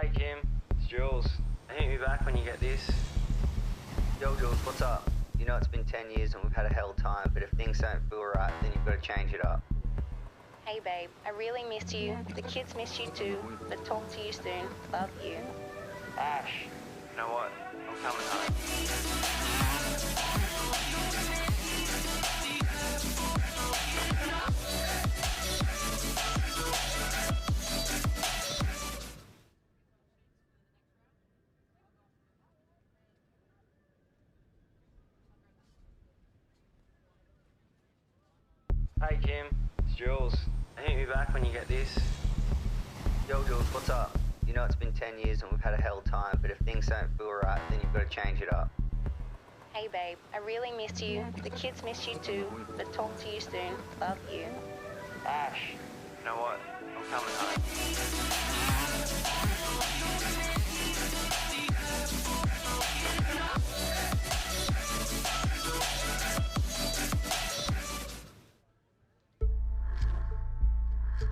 Hey Kim, it's Jules. Hit me back when you get this. Yo Jules, what's up? You know it's been 10 years and we've had a hell time, but if things don't feel right, then you've got to change it up. Hey babe, I really missed you. The kids miss you too, but talk to you soon. Love you. Ash, you know what? I'm coming home. Hey Kim, it's Jules. Hit me back when you get this. Yo Jules, what's up? You know it's been 10 years and we've had a hell time, but if things don't feel right, then you've got to change it up. Hey babe, I really missed you. The kids miss you too, but talk to you soon. Love you. Ash, you know what? I'm coming home.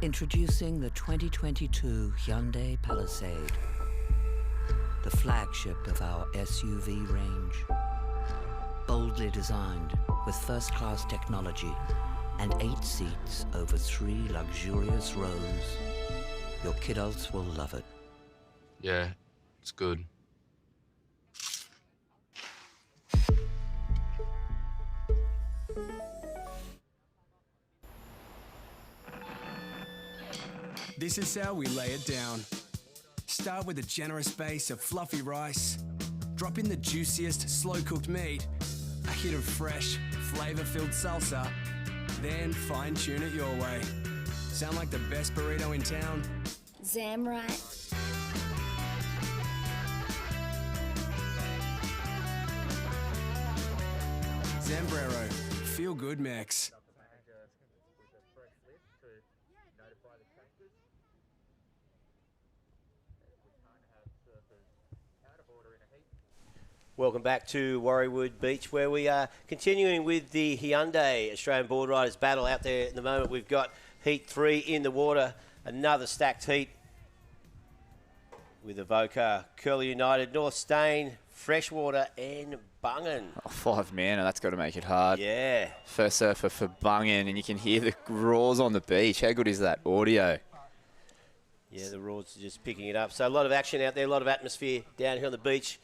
Introducing the 2022 Hyundai Palisade, the flagship of our SUV range. Boldly designed with first-class technology and 8 seats over 3 luxurious rows, your kidults will love it. Yeah, it's good. This is how we lay it down. Start with a generous base of fluffy rice. Drop in the juiciest slow-cooked meat, a hit of fresh, flavour-filled salsa, then fine-tune it your way. Sound like the best burrito in town? Zamrite. Zambrero, feel good mix. Welcome back to Warriewood Beach, where we are continuing with the Hyundai Australian Boardriders battle. Out there at the moment, we've got Heat 3 in the water, another stacked heat with Avoca, Curly United, North Stain, Freshwater and Bungan. Oh, 5 man, and that's got to make it hard. Yeah. First surfer for Bungan, and you can hear the roars on the beach. How good is that audio? Yeah, the roars are just picking it up. So a lot of action out there, a lot of atmosphere down here on the beach.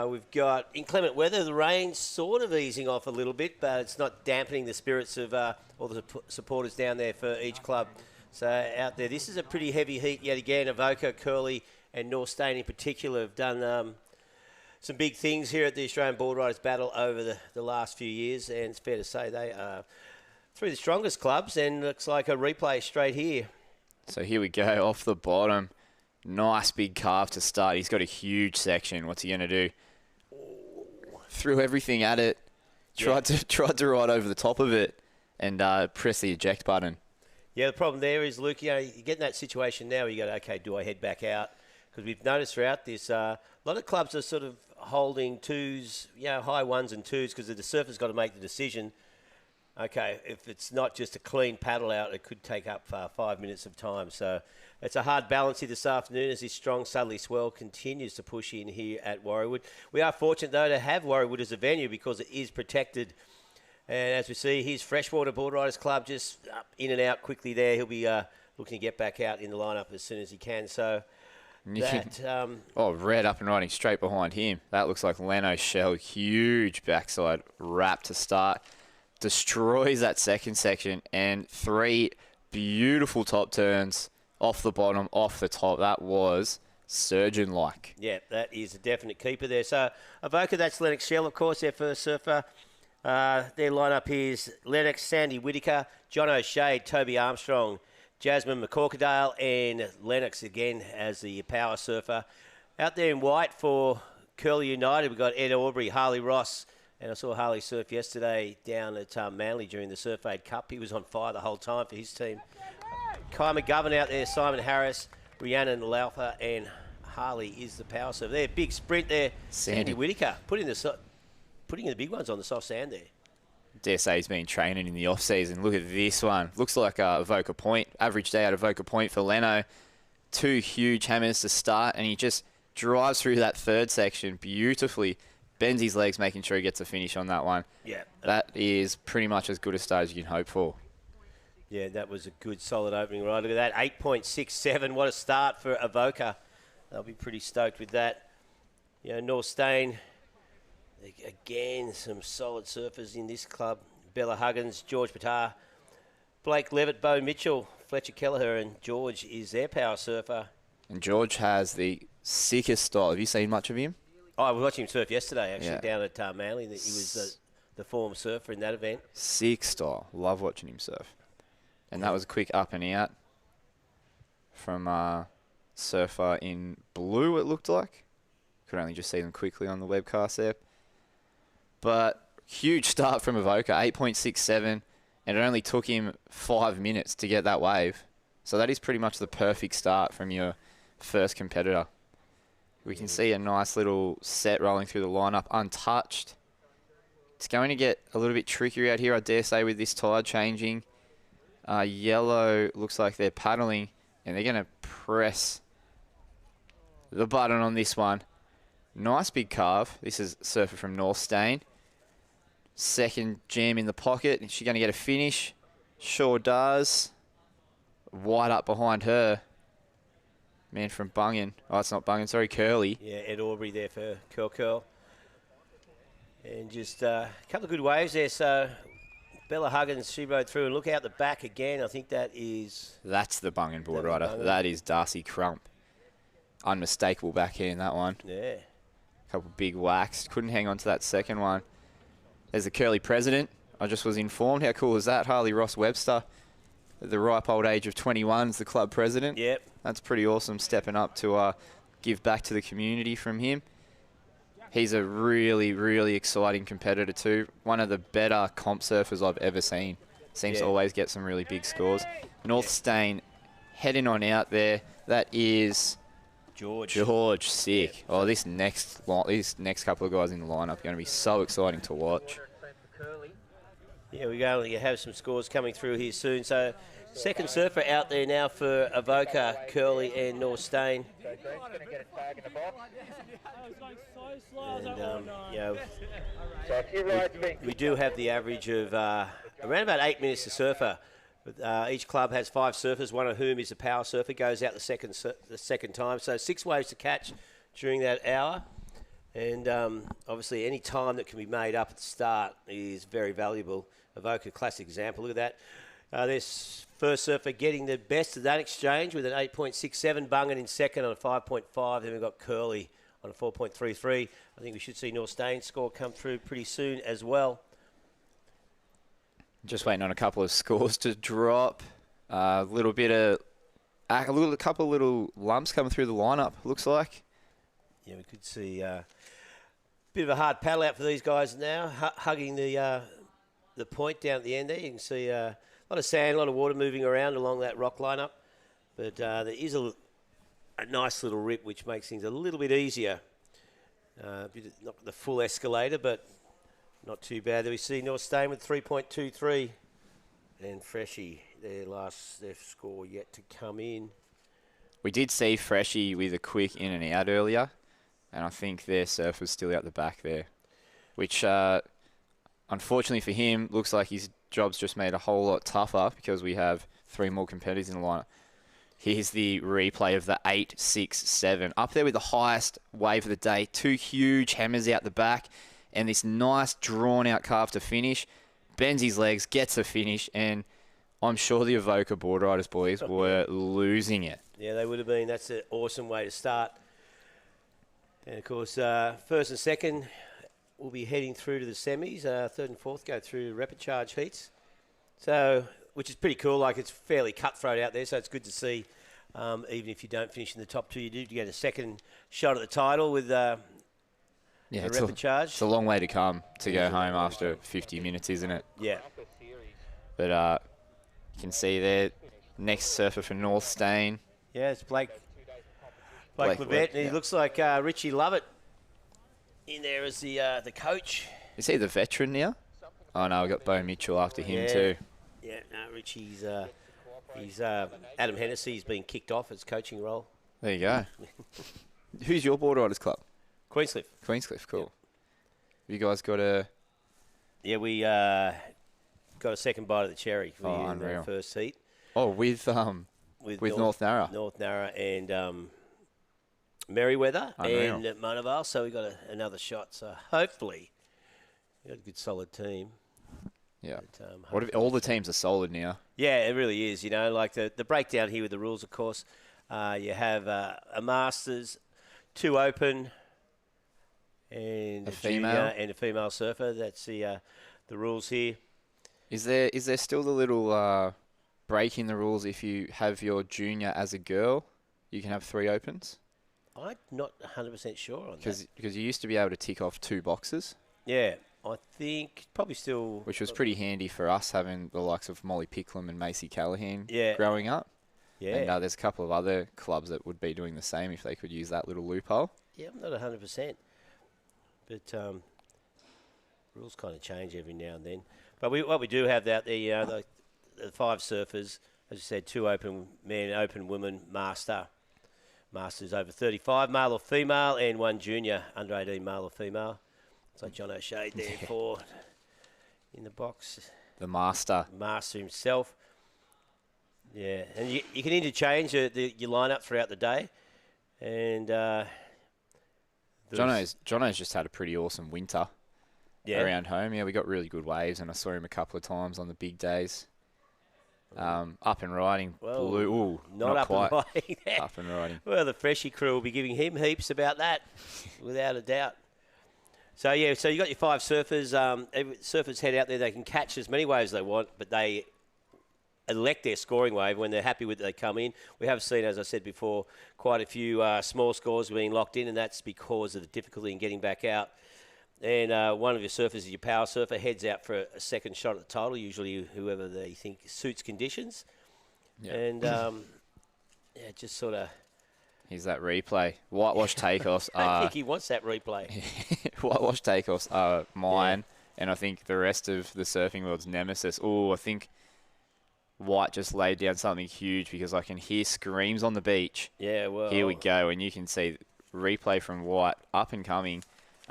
We've got inclement weather. The rain's sort of easing off a little bit, but it's not dampening the spirits of all the supporters down there for each club. So out there, this is a pretty heavy heat yet again. Avoca, Curly and North Stain in particular have done some big things here at the Australian Boardriders battle over the last few years, and it's fair to say they are three of the strongest clubs, and looks like a replay straight here. So here we go, off the bottom. Nice big carve to start. He's got a huge section. What's he going to do? Threw everything at it. Tried to ride over the top of it and press the eject button. Yeah, the problem there is, Luke, you get in that situation now where you go, okay, do I head back out? Because we've noticed throughout this, a lot of clubs are sort of holding twos, high ones and twos, because the surfer's got to make the decision. Okay, if it's not just a clean paddle out, it could take up 5 minutes of time. So it's a hard balance here this afternoon as this strong southerly swell continues to push in here at Warriewood. We are fortunate, though, to have Warriewood as a venue because it is protected. And as we see, here's Freshwater Boardriders Club just up in and out quickly there. He'll be looking to get back out in the lineup as soon as he can. So that... Red up and riding straight behind him. That looks like Leno Shell. Huge backside wrap to start. Destroys that second section, and 3 beautiful top turns off the bottom, off the top. That was surgeon-like. Yeah, that is a definite keeper there. So Avoca, that's Lennox Shell, of course, their first surfer. Their lineup is Lennox, Sandy Whitaker, John O'Shea, Toby Armstrong, Jasmine McCorkadale, and Lennox again as the power surfer. Out there in white for Curly United, we've got Ed Aubrey, Harley Ross, and I saw Harley surf yesterday down at Manly during the Surf Aid Cup. He was on fire the whole time for his team. Kai McGovern out there, Simon Harris, Rhiannon Laufer, and Harley is the power surfer. There, big sprint there. Sandy Whitaker putting the big ones on the soft sand there. DSA's been training in the off-season. Look at this one. Looks like Avoca Point. Average day at Avoca Point for Leno. 2 huge hammers to start, and he just drives through that third section beautifully, bends his legs, making sure he gets a finish on that one. Yeah. That is pretty much as good a start as you can hope for. Yeah, that was a good, solid opening ride. Look at that, 8.67. What a start for Avoca. They'll be pretty stoked with that. You know, North Stain, again, some solid surfers in this club. Bella Huggins, George Patar, Blake Levitt, Bo Mitchell, Fletcher Kelleher, and George is their power surfer. And George has the sickest style. Have you seen much of him? Oh, I was watching him surf yesterday, actually, Yeah. down at Manly. He was the former surfer in that event. Sick style. Love watching him surf. And that was a quick up and out from surfer in blue, it looked like. Could only just see them quickly on the webcast there. But huge start from Avoca, 8.67, and it only took him 5 minutes to get that wave. So that is pretty much the perfect start from your first competitor. We can see a nice little set rolling through the lineup, untouched. It's going to get a little bit trickier out here, I dare say, with this tide changing. Yellow looks like they're paddling, and they're going to press the button on this one. Nice big carve. This is surfer from North Stain. Second jam in the pocket. Is she going to get a finish? Sure does. Wide up behind her. Man from Bungan. Oh, it's not Bungan, sorry, Curly. Yeah, Ed Aubrey there for Curl. And just a couple of good waves there. So Bella Huggins, she rode through, and look out the back again. I think that is... That's the Bungan board rider. That is Darcy Crump. Unmistakable backhand, that one. Yeah. Couple big whacks. Couldn't hang on to that second one. There's the Curly president. I just was informed. How cool is that? Harley Ross Webster, at the ripe old age of 21, is the club president. Yep. That's pretty awesome, stepping up to give back to the community from him. He's a really, really exciting competitor too. One of the better comp surfers I've ever seen. Seems to always get some really big scores. North Stain heading on out there. That is... George, sick. Oh, these next couple of guys in the lineup are going to be so exciting to watch. Yeah, we're going to have some scores coming through here soon. So, second surfer out there now for Avoca, Curly, and North Stain. And, you know, we do have the average of around about 8 minutes a surfer. Each club has 5 surfers, one of whom is a power surfer, goes out the second time. So 6 waves to catch during that hour. And obviously any time that can be made up at the start is very valuable. Avoca, classic example. Look at that. This first surfer getting the best of that exchange with an 8.67. Bungan in second on a 5.5. Then we've got Curly on a 4.33. I think we should see North Stain's score come through pretty soon as well. Just waiting on a couple of scores to drop. A couple of little lumps coming through the lineup, looks like. Yeah, we could see a bit of a hard paddle out for these guys now, hugging the point down at the end there. You can see a lot of sand, a lot of water moving around along that rock lineup. But there is a nice little rip, which makes things a little bit easier. Not the full escalator, but not too bad. There we see North Stain with 3.23. And Freshie, their score yet to come in. We did see Freshie with a quick in and out earlier, and I think their surfer's still out the back there, which unfortunately for him looks like his job's just made a whole lot tougher because we have 3 more competitors in the lineup. Here's the replay of the 8.67. Up there with the highest wave of the day. 2 huge hammers out the back and this nice drawn-out carve to finish. Bends his legs, gets a finish, and I'm sure the Avoca Boardriders boys were losing it. Yeah, they would have been. That's an awesome way to start. And, of course, first and second will be heading through to the semis. Third and fourth go through rapid charge heats. So, which is pretty cool. Like, it's fairly cutthroat out there, so it's good to see. Even if you don't finish in the top 2, you do get a second shot at the title with it's rapid charge. It's a long way to come to go home after 50 minutes, isn't it? Yeah. But you can see there, next surfer for North Stain. Yeah, it's Blake Levette, and he looks like Richie Lovett in there as the coach. Is he the veteran now? Oh no, we've got Bo Mitchell after him too. Yeah, no, Richie's He's Adam Hennessy's been kicked off his coaching role. There you go. Who's your Boardriders club? Queenscliff. Queenscliff, cool. Yep. Have you guys got a... Yeah, we got a second bite of the cherry in unreal. the first heat. Oh, with North Narra. North Narra and Merriweather Unreal. and Monavale, so we got another shot. So hopefully we got a good solid team. Yeah. But, all the teams are solid now. Yeah, it really is. You know, like the breakdown here with the rules, of course. You have a Masters, 2 Open, and A female. junior and a female surfer. That's the rules here. Is there still the little break in the rules if you have your junior as a girl, you can have 3 Opens? I'm not 100% sure on that. Because you used to be able to tick off 2 boxes. Yeah, I think probably still... Which was pretty handy for us having the likes of Molly Picklum and Macy Callahan growing up. Yeah. And there's a couple of other clubs that would be doing the same if they could use that little loophole. Yeah, I'm not 100%. But rules kind of change every now and then. But what we do have out there, the 5 surfers, as you said, 2 Open men, Open women, Master. Masters over 35, male or female, and 1 junior, under 18, male or female. It's like John O'Shea there for in the box. The Master. Master himself. Yeah, and you can interchange your lineup throughout the day. And Jono's just had a pretty awesome winter around home. Yeah, we got really good waves, and I saw him a couple of times on the big days. Up and riding, well, blue. Ooh, not up quite. and riding. Up and riding. Well, the Freshie crew will be giving him heaps about that, without a doubt. So yeah, so you got your 5 surfers. Surfers head out there; they can catch as many waves as they want, but they elect their scoring wave when they're happy with it. They come in. We have seen, as I said before, quite a few small scores being locked in, and that's because of the difficulty in getting back out. And one of your surfers is your power surfer, heads out for a second shot at the title, usually whoever they think suits conditions. Yeah. And, just sort of... Here's that replay. Whitewash takeoffs I think he wants that replay. Whitewash takeoffs are mine, and I think the rest of the surfing world's nemesis. Oh, I think White just laid down something huge because I can hear screams on the beach. Yeah, well... Here we go, and you can see replay from White, up and coming.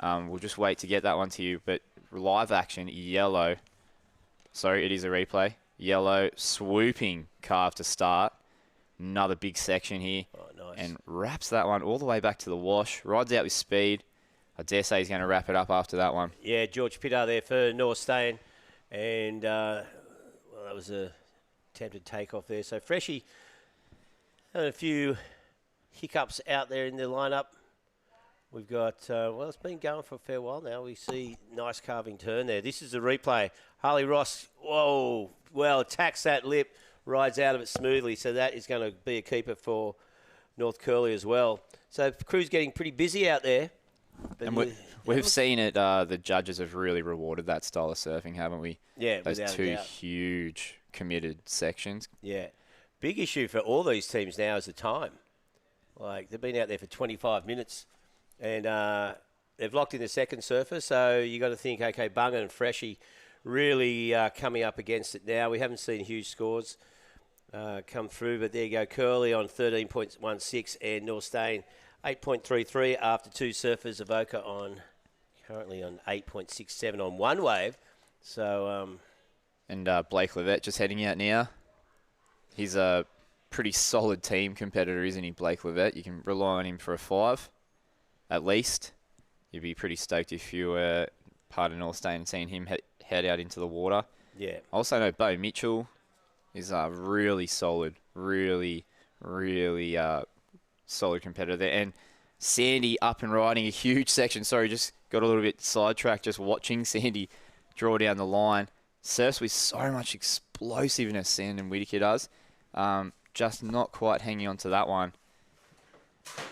We'll just wait to get that one to you. But live action, yellow. Sorry, it is a replay. Yellow, swooping carve to start. Another big section here. Oh, nice. And wraps that one all the way back to the wash. Rides out with speed. I dare say he's going to wrap it up after that one. Yeah, George Pittard there for North Stain. And, that was a attempted takeoff there. So Freshie had a few hiccups out there in the lineup. We've got, it's been going for a fair while now. We see nice carving turn there. This is the replay. Harley Ross, whoa, well, attacks that lip, rides out of it smoothly. So that is going to be a keeper for North Curly as well. So the crew's getting pretty busy out there. And we've seen it, the judges have really rewarded that style of surfing, haven't we? Yeah, those without a 2 doubt. huge committed sections. Yeah. Big issue for all these teams now is the time. Like, they've been out there for 25 minutes. And they've locked in the second surfer, so you got to think, okay, Bunga and Freshie really coming up against it now. We haven't seen huge scores come through, but there you go. Curly on 13.16 and North Stain 8.33 after 2 surfers. Avoca currently on 8.67 on 1 wave. So and Blake Levette just heading out now. He's a pretty solid team competitor, isn't he, Blake Levette? You can rely on him for a 5. At least. You'd be pretty stoked if you were part of North Stain and seeing him head out into the water. Yeah. I also know Bo Mitchell is really solid. Really solid competitor there. And Sandy up and riding a huge section. Sorry, just got a little bit sidetracked just watching Sandy draw down the line. Surfs with so much explosiveness, Sand and Whittaker does. Just not quite hanging on to that one.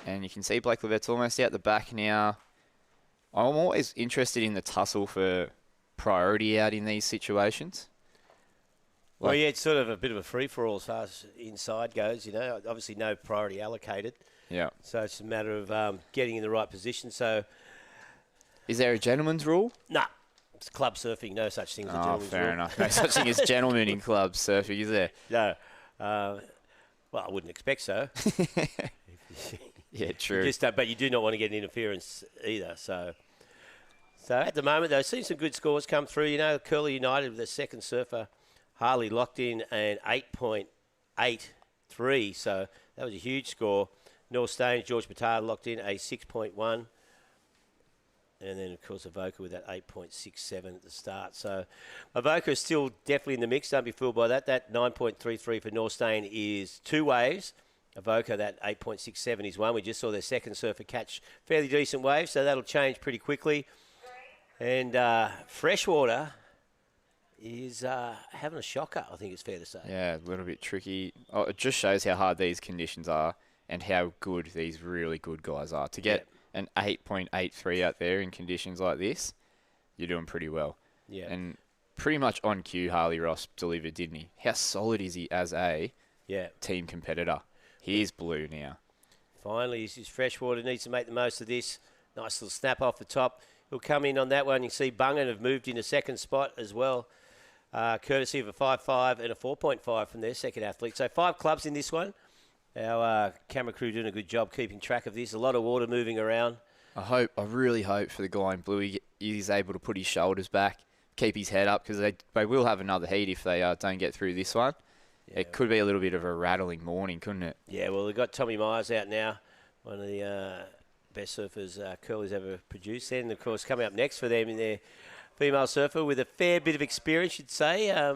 And you can see Blake Levette's almost out the back now. I'm always interested in the tussle for priority out in these situations. Well, yeah, it's sort of a bit of a free-for-all as far as inside goes, you know. Obviously no priority allocated. Yeah. So it's a matter of getting in the right position. So, is there a gentleman's rule? Nah. It's club surfing. No such thing as a gentleman's rule. Fair enough. No such thing as gentlemen in club surfing, is there? No. Well, I wouldn't expect so. Yeah, true. But you do not want to get an interference either. So at the moment, though, seen some good scores come through. You know, Curly United with the second surfer, Harley locked in an 8.83. So that was a huge score. North Staines, George Petard locked in a 6.1. And then, of course, Avoca with that 8.67 at the start. So Avoca is still definitely in the mix. Don't be fooled by that. That 9.33 for North Staines is 2 waves. Avoca, that 8.67 is 1. We just saw their second surfer catch fairly decent waves, so that'll change pretty quickly. And Freshwater is having a shocker, I think it's fair to say. Yeah, a little bit tricky. Oh, it just shows how hard these conditions are and how good these really good guys are. To get an 8.83 out there in conditions like this, you're doing pretty well. Yeah. And pretty much on cue, Harley Ross delivered, didn't he? How solid is he as a team competitor? He is blue now. Finally, this is Freshwater. Needs to make the most of this. Nice little snap off the top. He'll come in on that one. You see Bungan have moved into second spot as well, courtesy of a 5.5 and a 4.5 from their second athlete. So 5 clubs in this one. Our camera crew doing a good job keeping track of this. A lot of water moving around. I really hope for the guy in blue he's able to put his shoulders back, keep his head up, because they will have another heat if they don't get through this one. Yeah. It could be a little bit of a rattling morning, couldn't it? Yeah, well, they've got Tommy Myers out now, one of the best surfers Curly's ever produced. And, of course, coming up next for them in their female surfer with a fair bit of experience, you'd say,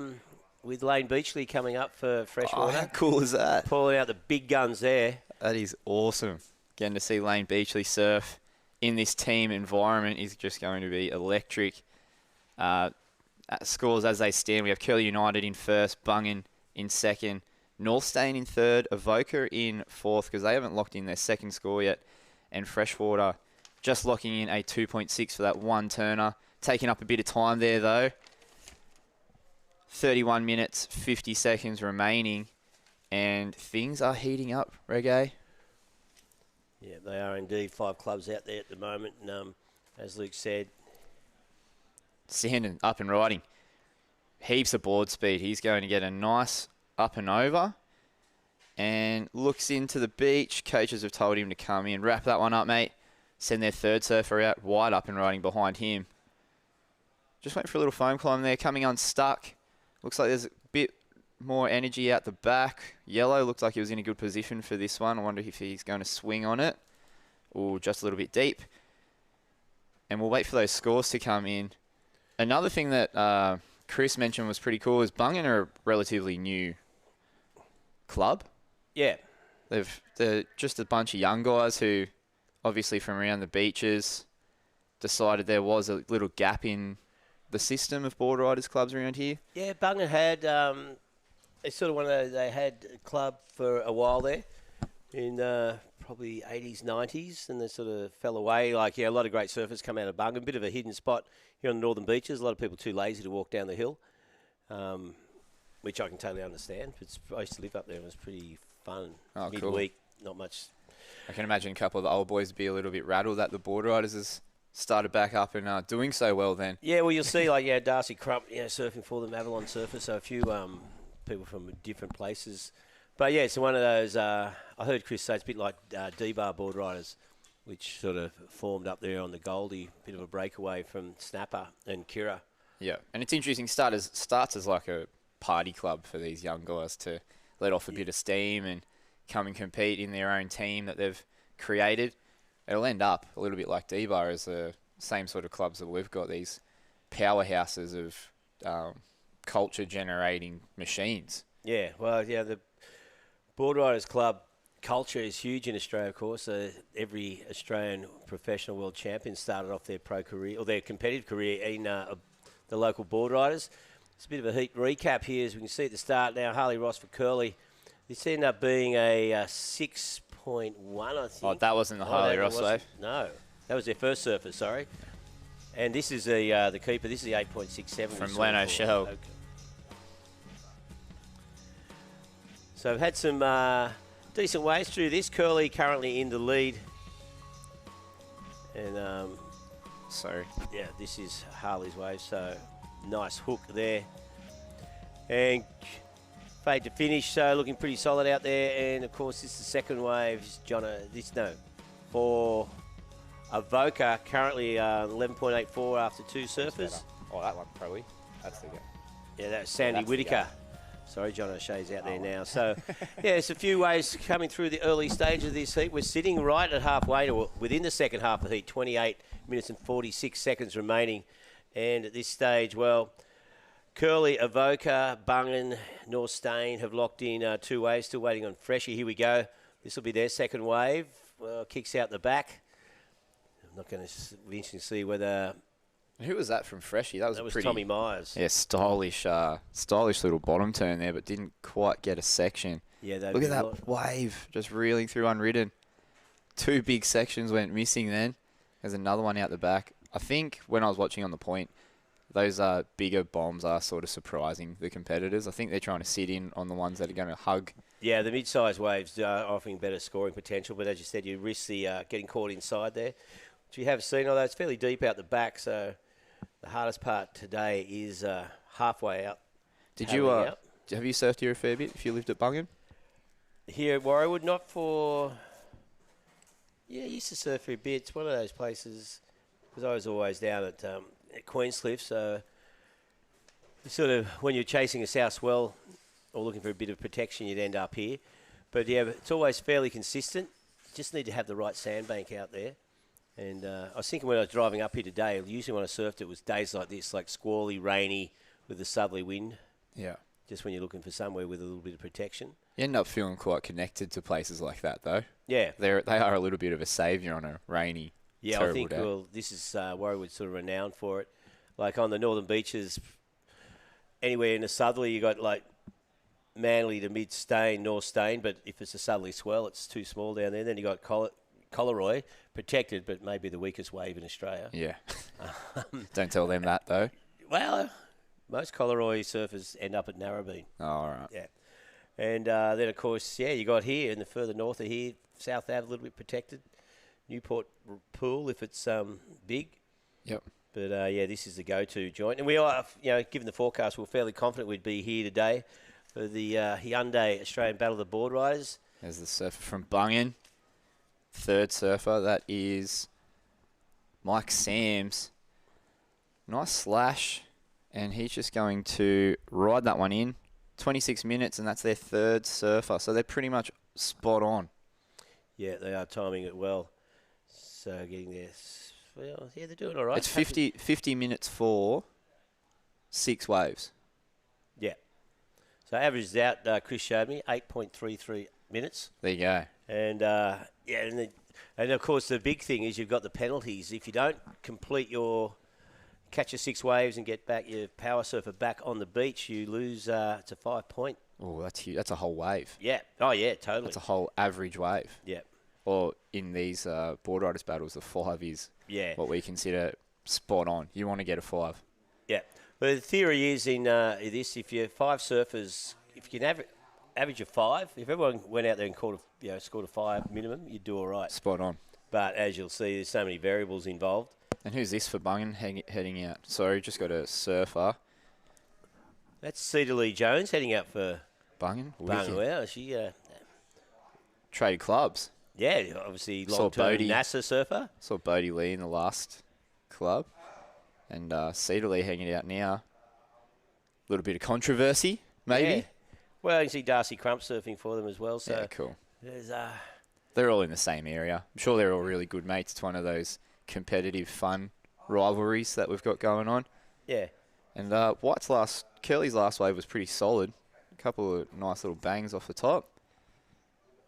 with Lane Beachley coming up for Freshwater. Oh, how cool is that? Pulling out the big guns there. That is awesome. Getting to see Lane Beachley surf in this team environment is just going to be electric. Scores as they stand, we have Curly United in first, Bungan in second, North Staines in third, Avoca in fourth because they haven't locked in their second score yet, and Freshwater just locking in a 2.6 for that one turner. Taking up a bit of time there though. 31 minutes, 50 seconds remaining, and things are heating up, Reggae. Yeah, they are indeed. 5 clubs out there at the moment, and as Luke said, Sandon up and riding. Heaps of board speed. He's going to get a nice up and over and looks into the beach. Coaches have told him to come in. Wrap that one up, mate. Send their third surfer out wide up and riding behind him. Just went for a little foam climb there. Coming unstuck. Looks like there's a bit more energy out the back. Yellow looked like he was in a good position for this one. I wonder if he's going to swing on it. Or just a little bit deep. And we'll wait for those scores to come in. Another thing that Chris mentioned was pretty cool is Bungan are a relatively new club. Yeah. They're just a bunch of young guys who, obviously from around the beaches, decided there was a little gap in the system of Boardriders clubs around here. Yeah, Bungan had, it's sort of one of those, they had a club for a while there in probably 80s, 90s, and they sort of fell away. Like, yeah, a lot of great surfers come out of Bungan. Bit of a hidden spot here on the northern beaches. A lot of people too lazy to walk down the hill, which I can totally understand. I used to live up there. It was pretty fun. Oh, midweek, not much. I can imagine a couple of the old boys would be a little bit rattled that the Boardriders has started back up and doing so well then. Yeah, well, you'll see, like, yeah, Darcy Crump, surfing for them, Avalon Surfers, so a few people from different places. But, yeah, it's one of those, I heard Chris say it's a bit like D-Bar Boardriders, which sort of formed up there on the Goldie, bit of a breakaway from Snapper and Kira. Yeah, and it's interesting, starts as like a party club for these young guys to let off a bit of steam and come and compete in their own team that they've created. It'll end up a little bit like D-Bar as the same sort of clubs that we've got, these powerhouses of culture-generating machines. Yeah, well, yeah, the Boardriders Club culture is huge in Australia, of course. Every Australian professional world champion started off their pro career, or their competitive career in the local Boardriders. It's a bit of a heat recap here, as we can see at the start now. Harley Ross for Curly. This ended up being a 6.1, I think. Oh, that wasn't the Harley Ross wave? No, that was their first surfer, sorry. And this is the keeper. This is the 8.67. From Leno Shell. Okay. So we've had some decent waves through this. Curly currently in the lead. And, yeah, this is Harley's wave. So nice hook there. And fade to finish, so looking pretty solid out there. And of course, this is the second wave, for Avoca, currently 11.84 after two surfers. Oh, that one probably. That's the go. Yeah, that's Sandy Whitaker. Sorry, John O'Shea's out there now. So, yeah, it's a few waves coming through the early stage of this heat. We're sitting right at halfway, or within the second half of the heat, 28 minutes and 46 seconds remaining. And at this stage, well, Curly, Avoca, Bungan, North Stain have locked in two waves, still waiting on Freshie. Here we go. This will be their second wave. Well, kicks out the back. I'm not going to be interesting to see whether... Who was that from Freshie? That was pretty... Tommy Myers. Yeah, stylish little bottom turn there, but didn't quite get a section. Yeah, look at that wave just reeling through unridden. Two big sections went missing then. There's another one out the back. I think when I was watching on the point, those bigger bombs are sort of surprising the competitors. I think they're trying to sit in on the ones that are going to hug. Yeah, the mid-sized waves are offering better scoring potential, but as you said, you risk the getting caught inside there, which you have seen, although it's fairly deep out the back, so the hardest part today is halfway out. Have you surfed here a fair bit if you lived at Bungan? Here at Warriewood, not for... Yeah, I used to surf here a bit. It's one of those places, because I was always down at Queenscliff, so sort of when you're chasing a south swell or looking for a bit of protection, you'd end up here. But yeah, it's always fairly consistent. Just need to have the right sandbank out there. And I was thinking when I was driving up here today, usually when I surfed it was days like this, like squally, rainy, with a southerly wind. Yeah. Just when you're looking for somewhere with a little bit of protection. You end up feeling quite connected to places like that, though. Yeah. They are a little bit of a saviour on a rainy, terrible I think, day. well, this is Warriewood sort of renowned for it. Like on the northern beaches, anywhere in the southerly, you got like Manly to mid-Stain, North Stain, but if it's a southerly swell, it's too small down there. Then you got Collaroy, protected, but maybe the weakest wave in Australia. Yeah. Don't tell them that, though. Well, most Collaroy surfers end up at Narrabeen. Oh, all right. Yeah. And then, of course, you got here, and the further north of here, South Ave, a little bit protected. Newport Pool, if it's big. Yep. But, this is the go-to joint. And we are, given the forecast, we're fairly confident we'd be here today for the Hyundai Australian Battle of the Boardriders. There's the surfer from Bungan. Third surfer, that is Mike Sams. Nice slash, and he's just going to ride that one in. 26 minutes, and that's their third surfer, so they're pretty much spot on. Yeah, they are timing it well. So getting there, well, yeah, they're doing all right. It's 50 minutes for 6 waves. Yeah. So averages out, Chris showed me, 8.33 minutes. There you go. And, and of course, the big thing is you've got the penalties. If you don't complete catch your 6 waves and get back your power surfer back on the beach, you lose to 5 point. Oh, that's huge. That's a whole wave. Yeah. Oh, yeah, totally. That's a whole average wave. Yeah. Or in these Boardriders battles, the 5 is what we consider spot on. You want to get a 5. Yeah. But the theory is in this, if you're 5 surfers, if you can average a 5, if everyone went out there and scored a 5 minimum, you'd do all right. Spot on. But as you'll see, there's so many variables involved. And who's this for Bungan heading out? Sorry, just got a surfer. That's Cedar Lee Jones heading out for Bungan. Well, she traded clubs. Yeah, obviously long-term NASA surfer. Saw Bodie Lee in the last club. And Cedar Lee hanging out now. A little bit of controversy, maybe. Yeah. Well, you can see Darcy Crump surfing for them as well. So yeah, cool. There's they're all in the same area. I'm sure they're all really good mates. It's one of those competitive, fun rivalries that we've got going on. Yeah. And Curly's last wave was pretty solid. A couple of nice little bangs off the top.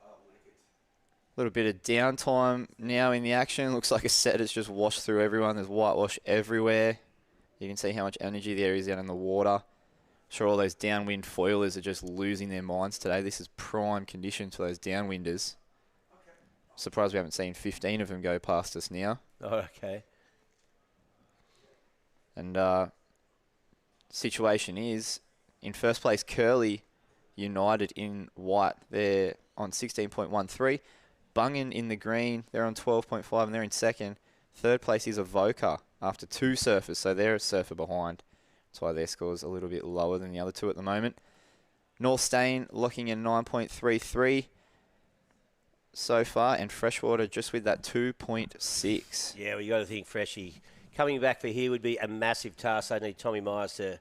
A little bit of downtime now in the action. Looks like a set has just washed through everyone. There's whitewash everywhere. You can see how much energy there is out in the water. Sure, all those downwind foilers are just losing their minds today. This is prime conditions for those downwinders. Surprised we haven't seen 15 of them go past us now. Oh, okay. And situation is, in first place, Curly United in white. They're on 16.13. Bungan in the green. They're on 12.5 and they're in second. Third place is Avoca after 2 surfers, so they're a surfer behind. That's why their score's a little bit lower than the other 2 at the moment. North Stain looking in 9.33 so far, and Freshwater just with that 2.6. Yeah, well, you got to think Freshie coming back for here would be a massive task. They need Tommy Myers to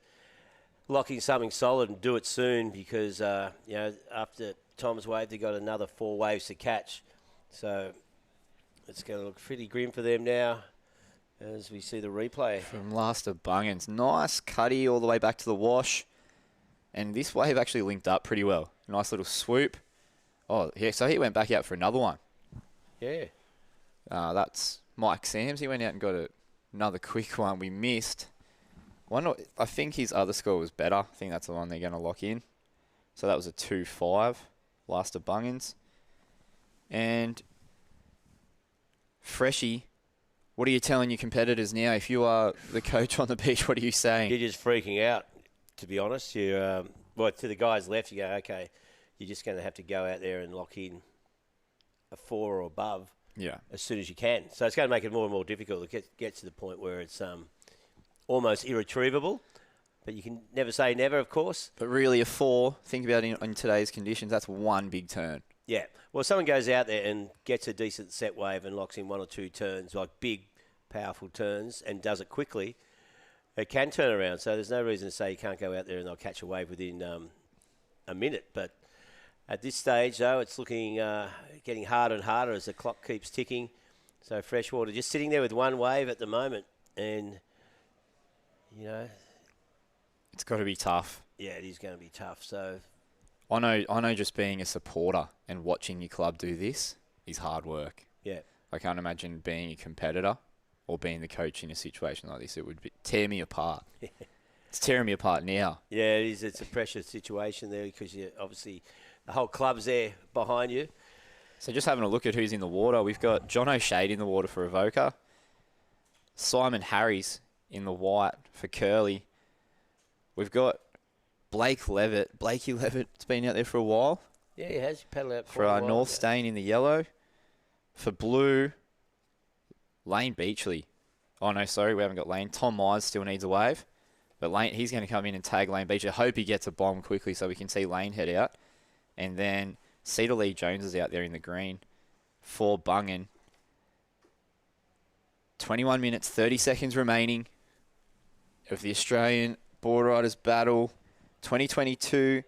lock in something solid and do it soon because, after Tom's wave, they've got another 4 waves to catch. So it's going to look pretty grim for them now as we see the replay. From Last of Bungans. Nice cutty all the way back to the wash. And this wave actually linked up pretty well. Nice little swoop. Oh, yeah, so he went back out for another one. Yeah. That's Mike Sams. He went out and got another quick one we missed. I think his other score was better. I think that's the one they're going to lock in. So that was a 2-5, Last of Bungans. And Freshie, what are you telling your competitors now? If you are the coach on the beach, what are you saying? You're just freaking out, to be honest. To the guys left, you go, okay, you're just going to have to go out there and lock in a 4 or above as soon as you can. So it's going to make it more and more difficult. It gets to the point where it's almost irretrievable. But you can never say never, of course. But really a 4, think about it in today's conditions, that's one big turn. Yeah. Well, someone goes out there and gets a decent set wave and locks in 1 or 2 turns, like big, powerful turns, and does it quickly, it can turn around. So there's no reason to say you can't go out there and they'll catch a wave within a minute. But at this stage, though, it's looking getting harder and harder as the clock keeps ticking. So Freshwater just sitting there with 1 wave at the moment. And, it's got to be tough. Yeah, it is going to be tough. So I know just being a supporter and watching your club do this is hard work. Yeah. I can't imagine being a competitor or being the coach in a situation like this. It would tear me apart. It's tearing me apart now. Yeah, it is. It's a pressure situation there because obviously the whole club's there behind you. So just having a look at who's in the water. We've got John O'Shea in the water for Avoca. Simon Harris in the white for Curly. We've got Blakey Levitt's been out there for a while. Yeah, he has. Paddled out for our North Stain in the yellow. For blue, Lane Beachley. Oh, no, sorry, we haven't got Lane. Tom Myers still needs a wave. But Lane, he's going to come in and tag Lane Beachley. I hope he gets a bomb quickly so we can see Lane head out. And then Cedar Lee Jones is out there in the green for Bungan. 21 minutes, 30 seconds remaining of the Australian Boardriders battle. 2022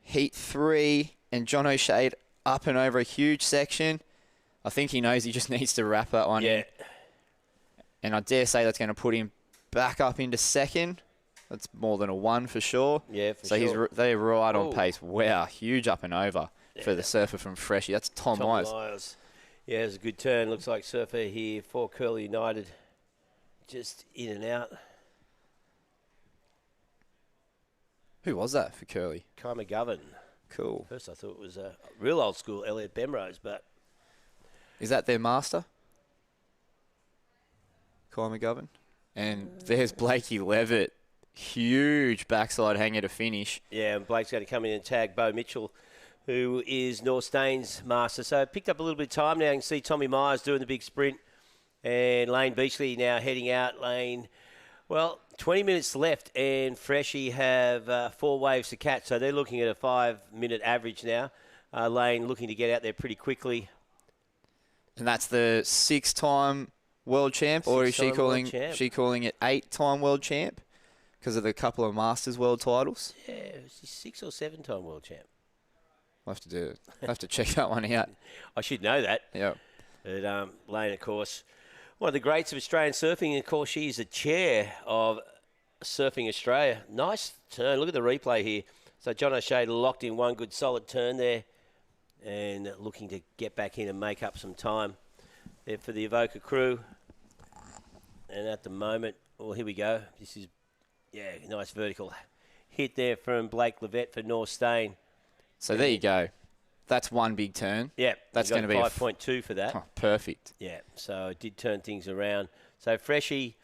Heat 3, and John O'Shea up and over a huge section. I think he knows he just needs to wrap that one in. And I dare say that's going to put him back up into second. That's more than a 1 for sure. Yeah, for sure. So they're right on pace. Wow, huge up and over for the surfer from Freshie. That's Tom Myers. Yeah, it was a good turn. Looks like surfer here for Curly United. Just in and out. Who was that for Curly? Kai McGovern. Cool. First I thought it was a real old school Elliot Bemrose, but... Is that their master? Kai McGovern? And there's Blakey Levitt. Huge backside hanger to finish. Yeah, and Blake's going to come in and tag Bo Mitchell, who is North Stain's master. So it picked up a little bit of time now. You can see Tommy Myers doing the big sprint. And Lane Beachley now heading out. Lane, 20 minutes left, and Freshie have 4 waves to catch. So they're looking at a 5-minute average now. Lane looking to get out there pretty quickly. And that's the 6-time world champ, or is she calling it 8-time world champ because of the couple of Masters world titles? Yeah, she's 6 or 7-time world champ. I'll have to check that one out. I should know that. Yeah. But Lane, of course, one of the greats of Australian surfing, and of course she is the chair of Surfing Australia. Nice turn. Look at the replay here. So John O'Shea locked in 1 good solid turn there and looking to get back in and make up some time there for the Avoca crew. And at the moment, here we go. This is, nice vertical hit there from Blake Levitt for North Stain. So there you go. That's 1 big turn. Yeah. That's going to be 5.2 for that. Oh, perfect. Yeah. So it did turn things around. So Freshie,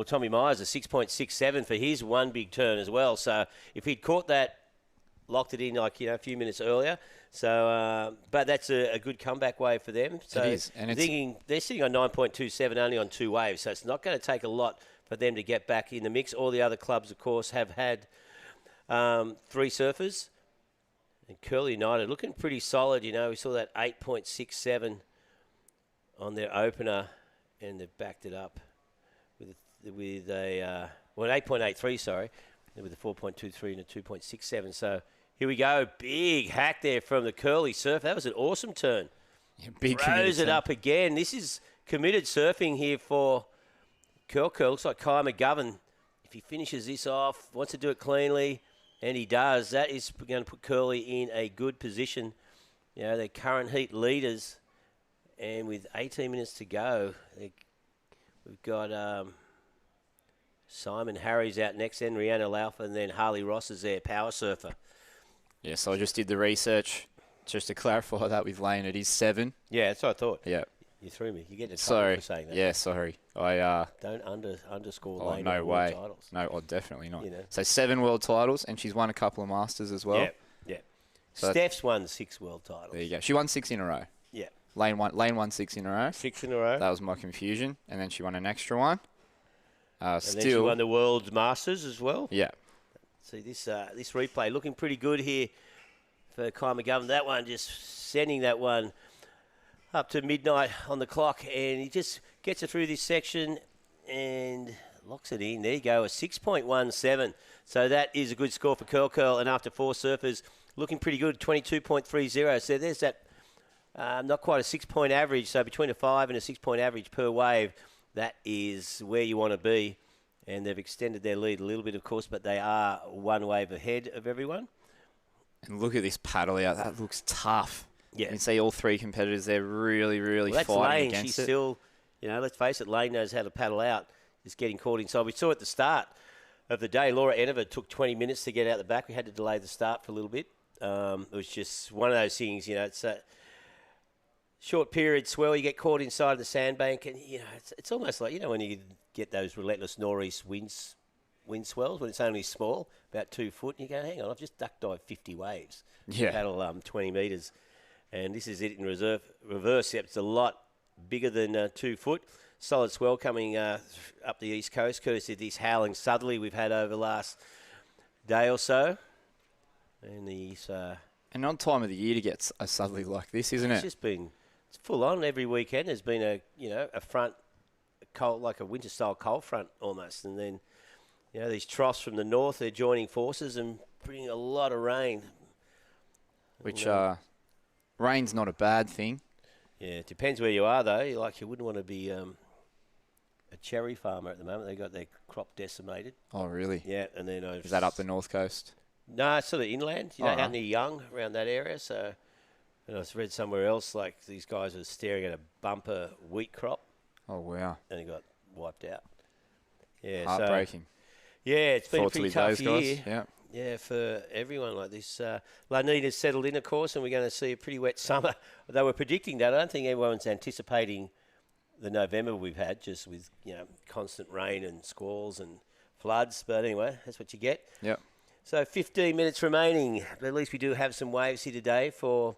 Tommy Myers, a 6.67 for his 1 big turn as well. So if he'd caught that, locked it in a few minutes earlier. So, but that's a good comeback wave for them. So it is. And they're sitting on 9.27 only on 2 waves. So it's not going to take a lot for them to get back in the mix. All the other clubs, of course, have had Three surfers. And Curly United looking pretty solid. You know, we saw that 8.67 on their opener, and they've backed it up with a 8.83, sorry, with a 4.23 and a 2.67. So here we go. Big hack there from the Curly surf. That was an awesome turn. Yeah, big Throws it up again. This is committed surfing here for Curl. Looks like Kai McGovern, if he finishes this off, wants to do it cleanly, and he does. That is going to put Curly in a good position. You know, they're current heat leaders, and with 18 minutes to go, we've got Simon Harry's out next, then Rihanna Laufer, and then Harley Ross is there, power surfer. Yeah, so I just did the research. Just to clarify that with Lane, it is 7. Yeah, that's what I thought. Yeah. You threw me. You get in trouble Sorry. for saying that. Yeah, sorry. Don't underscore Oh, Lane no on way. world titles. No, oh, definitely not. You know. So 7 world titles, and she's won a couple of Masters as well. Yeah. So Steph's won 6 world titles. There you go. She won 6 in a row. Yeah. Lane won 6 in a row. 6 in a row. That was my confusion. And then she won an extra one. And then she won the World's Masters as well. Yeah. See, this replay looking pretty good here for Kai McGovern. That one just sending that one up to midnight on the clock, and he just gets it through this section and locks it in. There you go, a 6.17. So that is a good score for Curl. And after 4 surfers, looking pretty good, 22.30. So there's that not quite a 6-point average. So between a 5 and a 6-point average per wave, that is where you want to be. And they've extended their lead a little bit, of course, but they are 1 wave ahead of everyone. And look at this paddle out. That looks tough. Yeah. You can see all 3 competitors there really That's fighting Lane. against She's it. still, let's face it, Lane knows how to paddle out. Just getting caught inside. We saw at the start of the day, Laura Enever took 20 minutes to get out the back. We had to delay the start for a little bit. It was just one of those things, it's a short period swell. You get caught inside the sandbank, and, it's almost like, when you get those relentless nor'east wind swells, when it's only small, about 2 foot, and you go, hang on, I've just duck dived 50 waves. Yeah. Paddle 20 metres. And this is it in reverse. Yep, it's a lot bigger than 2 foot. Solid swell coming up the east coast, courtesy of this howling southerly we've had over the last day or so. And an odd time of the year to get a southerly like this, isn't it? It's just been full on every weekend. There's been a front, cold, like a winter style cold front almost, and then these troughs from the north, they're joining forces and bringing a lot of rain. Which rain's not a bad thing. Yeah, it depends where you are though. You wouldn't want to be a cherry farmer at the moment. They got their crop decimated. Oh, really? Yeah, and then is that up the north coast? No, it's sort of inland. Out right. near Young, around that area. So, and I read somewhere else like these guys were staring at a bumper wheat crop. Oh wow! And it got wiped out. Yeah, heartbreaking. It's been a pretty tough year. Yeah. Yeah, for everyone like this. La Nina's settled in, of course, and we're going to see a pretty wet summer. They were predicting that. I don't think everyone's anticipating the November we've had, just with constant rain and squalls and floods. But anyway, that's what you get. Yep. So 15 minutes remaining. But at least we do have some waves here today for...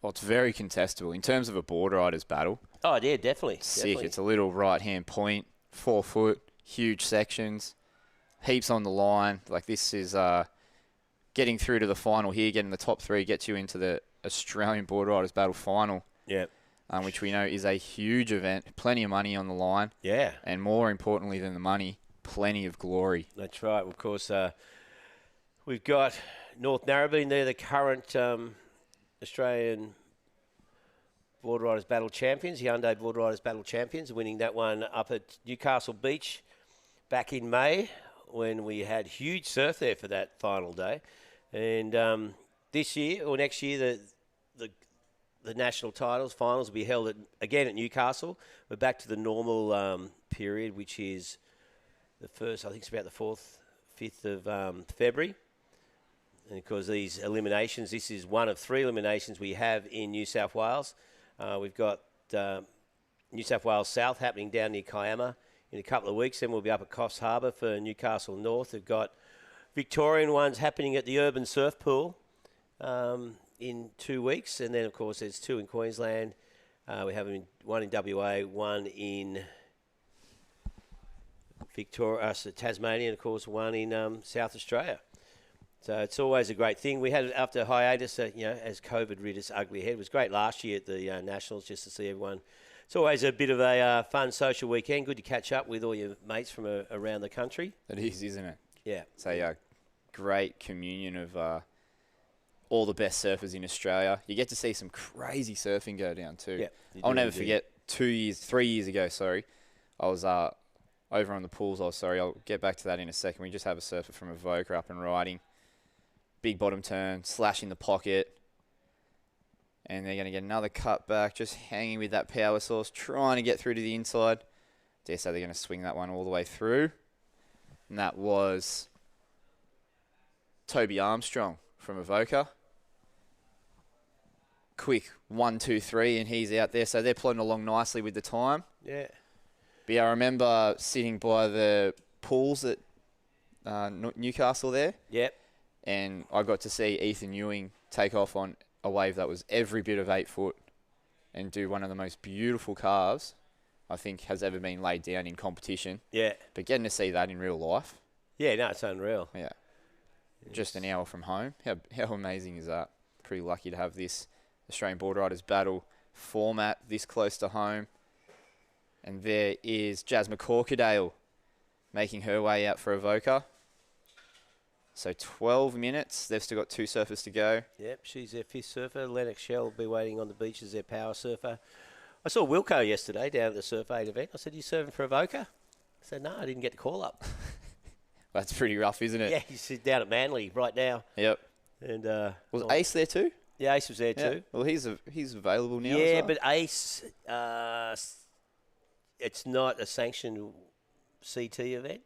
Well, it's very contestable in terms of a Boardriders battle. Oh, yeah, definitely. Sick. Definitely. It's a little right-hand point, 4 foot, huge sections. Heaps on the line. Like this is getting through to the final here, getting the top 3 gets you into the Australian Boardriders Battle final. Yeah. Which we know is a huge event. Plenty of money on the line. Yeah. And more importantly than the money, plenty of glory. That's right. Of course, we've got North Narrabeen. They're the current Australian Boardriders Battle champions, Hyundai Boardriders Battle champions, winning that one up at Newcastle Beach back in May, when we had huge surf there for that final day. And this year, or next year, the national titles finals will be held again at Newcastle. We're back to the normal period, which is the first, I think it's about the 4th, 5th of February. And of course, these eliminations, this is one of 3 eliminations we have in New South Wales. We've got New South Wales South happening down near Kiama in a couple of weeks. Then we'll be up at Coffs Harbour for Newcastle North. We've got Victorian ones happening at the Urban Surf Pool in 2 weeks. And then, of course, there's 2 in Queensland. We have one in WA, one in Tasmania, and, of course, one in South Australia. So it's always a great thing. We had it after hiatus, as COVID reared its ugly head. It was great last year at the Nationals just to see everyone. It's always a bit of a fun social weekend. Good to catch up with all your mates from around the country. It is, isn't it? Yeah. It's a great communion of all the best surfers in Australia. You get to see some crazy surfing go down too. Yeah, I'll never forget 3 years ago, I was over on the pools. I'll get back to that in a second. We just have a surfer from Avoca up and riding. Big bottom turn, slash in the pocket. And they're going to get another cut back, just hanging with that power source, trying to get through to the inside. Dare say they're going to swing that one all the way through. And that was Toby Armstrong from Avoca. Quick 1, 2, 3, and he's out there. So they're plodding along nicely with the time. Yeah. But yeah, I remember sitting by the pools at Newcastle there. Yep. And I got to see Ethan Ewing take off on a wave that was every bit of 8 foot and do one of the most beautiful carves I think has ever been laid down in competition. Yeah. But getting to see that in real life. Yeah, no, it's unreal. Yeah. Just an hour from home. How amazing is that? Pretty lucky to have this Australian Boardriders battle format this close to home. And there is Jasmine Corkadale making her way out for Avoca. So 12 minutes. They've still got 2 surfers to go. Yep, she's their 5th surfer. Lennox Shell will be waiting on the beach as their power surfer. I saw Wilco yesterday down at the Surf 8 event. I said, you surfing for Avoca? I said, no, I didn't get the call up. That's pretty rough, isn't it? Yeah, he's down at Manly right now. Yep. And was Ace there too? Yeah, Ace was there too. Well, he's available now. Yeah, as well. but Ace, it's not a sanctioned CT event,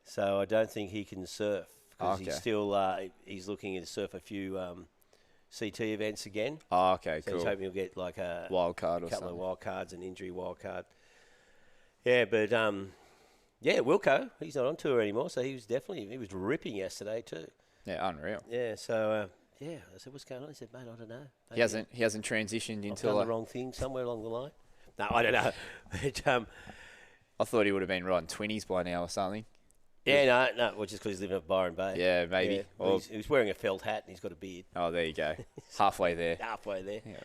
so I don't think he can surf because he's still he's looking to surf a few CT events again. Oh, okay, so cool. he's hoping he'll get like a wild card or couple something. of wild cards, an injury wild card. Yeah, but yeah, Wilco, he's not on tour anymore, so he was ripping yesterday too. Yeah, unreal. Yeah, so yeah, I said, what's going on? He said, mate, I don't know. He hasn't transitioned into done the wrong thing somewhere along the line. No, I don't know. But, I thought he would have been riding 20s by now or something. Yeah, no, well, just because he's living at Byron Bay. Yeah, maybe. Yeah, Well, he was wearing a felt hat and he's got a beard. Oh, there you go. Halfway there. Halfway there. Yeah.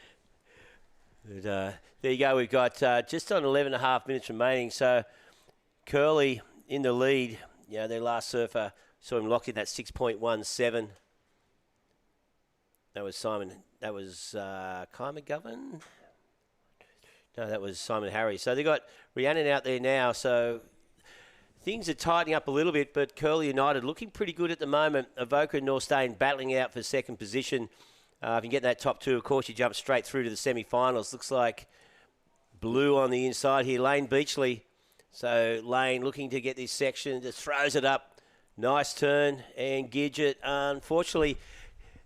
But, there you go. We've got just on 11.5 minutes remaining. So Curly in the lead. You know, their last surfer saw him lock in that 6.17. That was Simon. That was Kai McGovern. No, that was Simon Harry. So they got Rhiannon out there now. So things are tightening up a little bit, but Curly United looking pretty good at the moment. Avoca and Norstein battling out for second position. If you get that top 2, of course, you jump straight through to the semi-finals. Looks like Blue on the inside here. Lane Beachley. So Lane looking to get this section, just throws it up. Nice turn. And Gidget, unfortunately,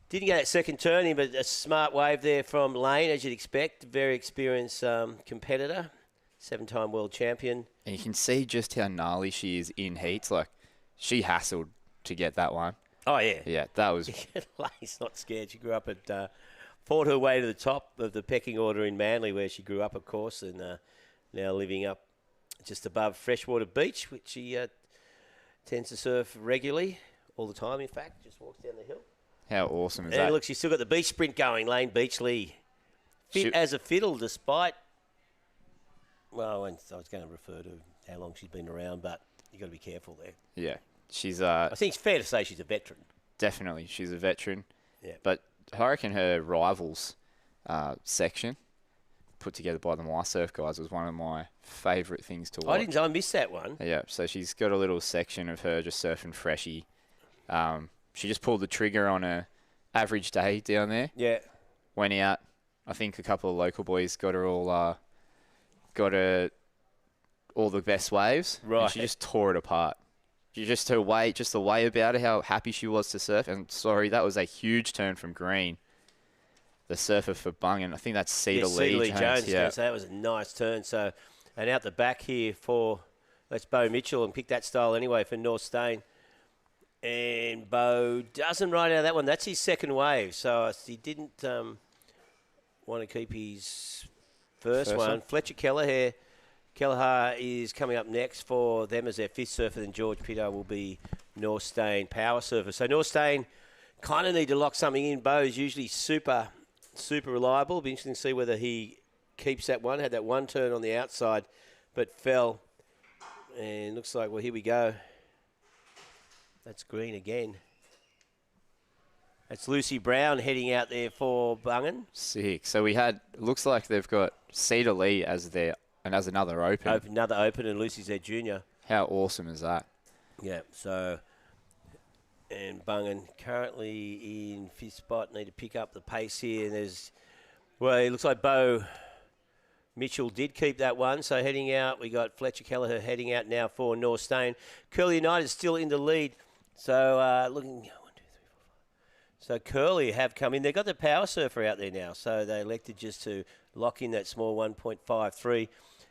didn't get that second turn in, but a smart wave there from Lane, as you'd expect. Very experienced competitor, 7-time world champion. And you can see just how gnarly she is in heats. Like, she hassled to get that one. Oh, yeah. Yeah, that was... Lane's not scared. She grew up at... fought her way to the top of the pecking order in Manly, where she grew up, of course, and now living up just above Freshwater Beach, which she tends to surf regularly, all the time, in fact. Just walks down the hill. How awesome is and that? Look, she's still got the beach sprint going, Lane Beachley. Fit as a fiddle, despite... Well, I was going to refer to how long she's been around, but you've got to be careful there. Yeah. She's... I think it's fair to say she's a veteran. Definitely. She's a veteran. Yeah. But I reckon her rivals section, put together by the My Surf guys, was one of my favourite things to watch. I missed that one. Yeah, so she's got a little section of her just surfing freshie. She just pulled the trigger on a average day down there. Yeah. Went out. I think a couple of local boys got her all the best waves. Right. And she just tore it apart. Just the way about it, how happy she was to surf. And sorry, that was a huge turn from green. The surfer for Bungan, I think that's Cedar Lee Jones. Yeah. So that was a nice turn. So, and out the back here that's Bo Mitchell, and picked that style anyway for North Stain. And Bo doesn't ride out of that one. That's his second wave. So he didn't want to keep his first one. Fletcher Kelleher is coming up next for them as their 5th surfer. Then George Pitto will be Northstein power surfer. So Northstein kind of need to lock something in. Bo's usually super reliable. It'll be interesting to see whether he keeps that one. Had that one turn on the outside, but fell. And looks like, well, here we go. That's green again. That's Lucy Brown heading out there for Bungan. Sick. So we had, looks like they've got Cedar Lee as their, and as another open. Another open, and Lucy's their junior. How awesome is that? Yeah, so, and Bungan currently in fifth spot, need to pick up the pace here. And there's, well, it looks like Bo Mitchell did keep that one. So heading out, we got Fletcher Kelleher heading out now for Northstein. Curly United still in the lead. So looking, 1, 2, 3, 4, 5. So Curly have come in. They've got the power surfer out there now. So they elected just to lock in that small 1.53.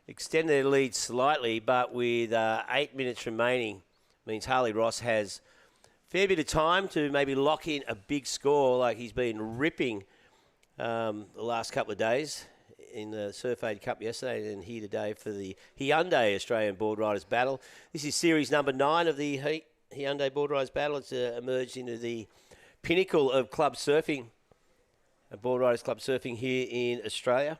Extend their lead slightly, but with 8 minutes remaining, means Harley Ross has a fair bit of time to maybe lock in a big score like he's been ripping the last couple of days in the Surf Aid Cup yesterday and here today for the Hyundai Australian Boardriders Battle. This is series number 9 of the Hyundai Boardriders Battle. It's emerged into the pinnacle of club surfing, Boardriders Club Surfing here in Australia.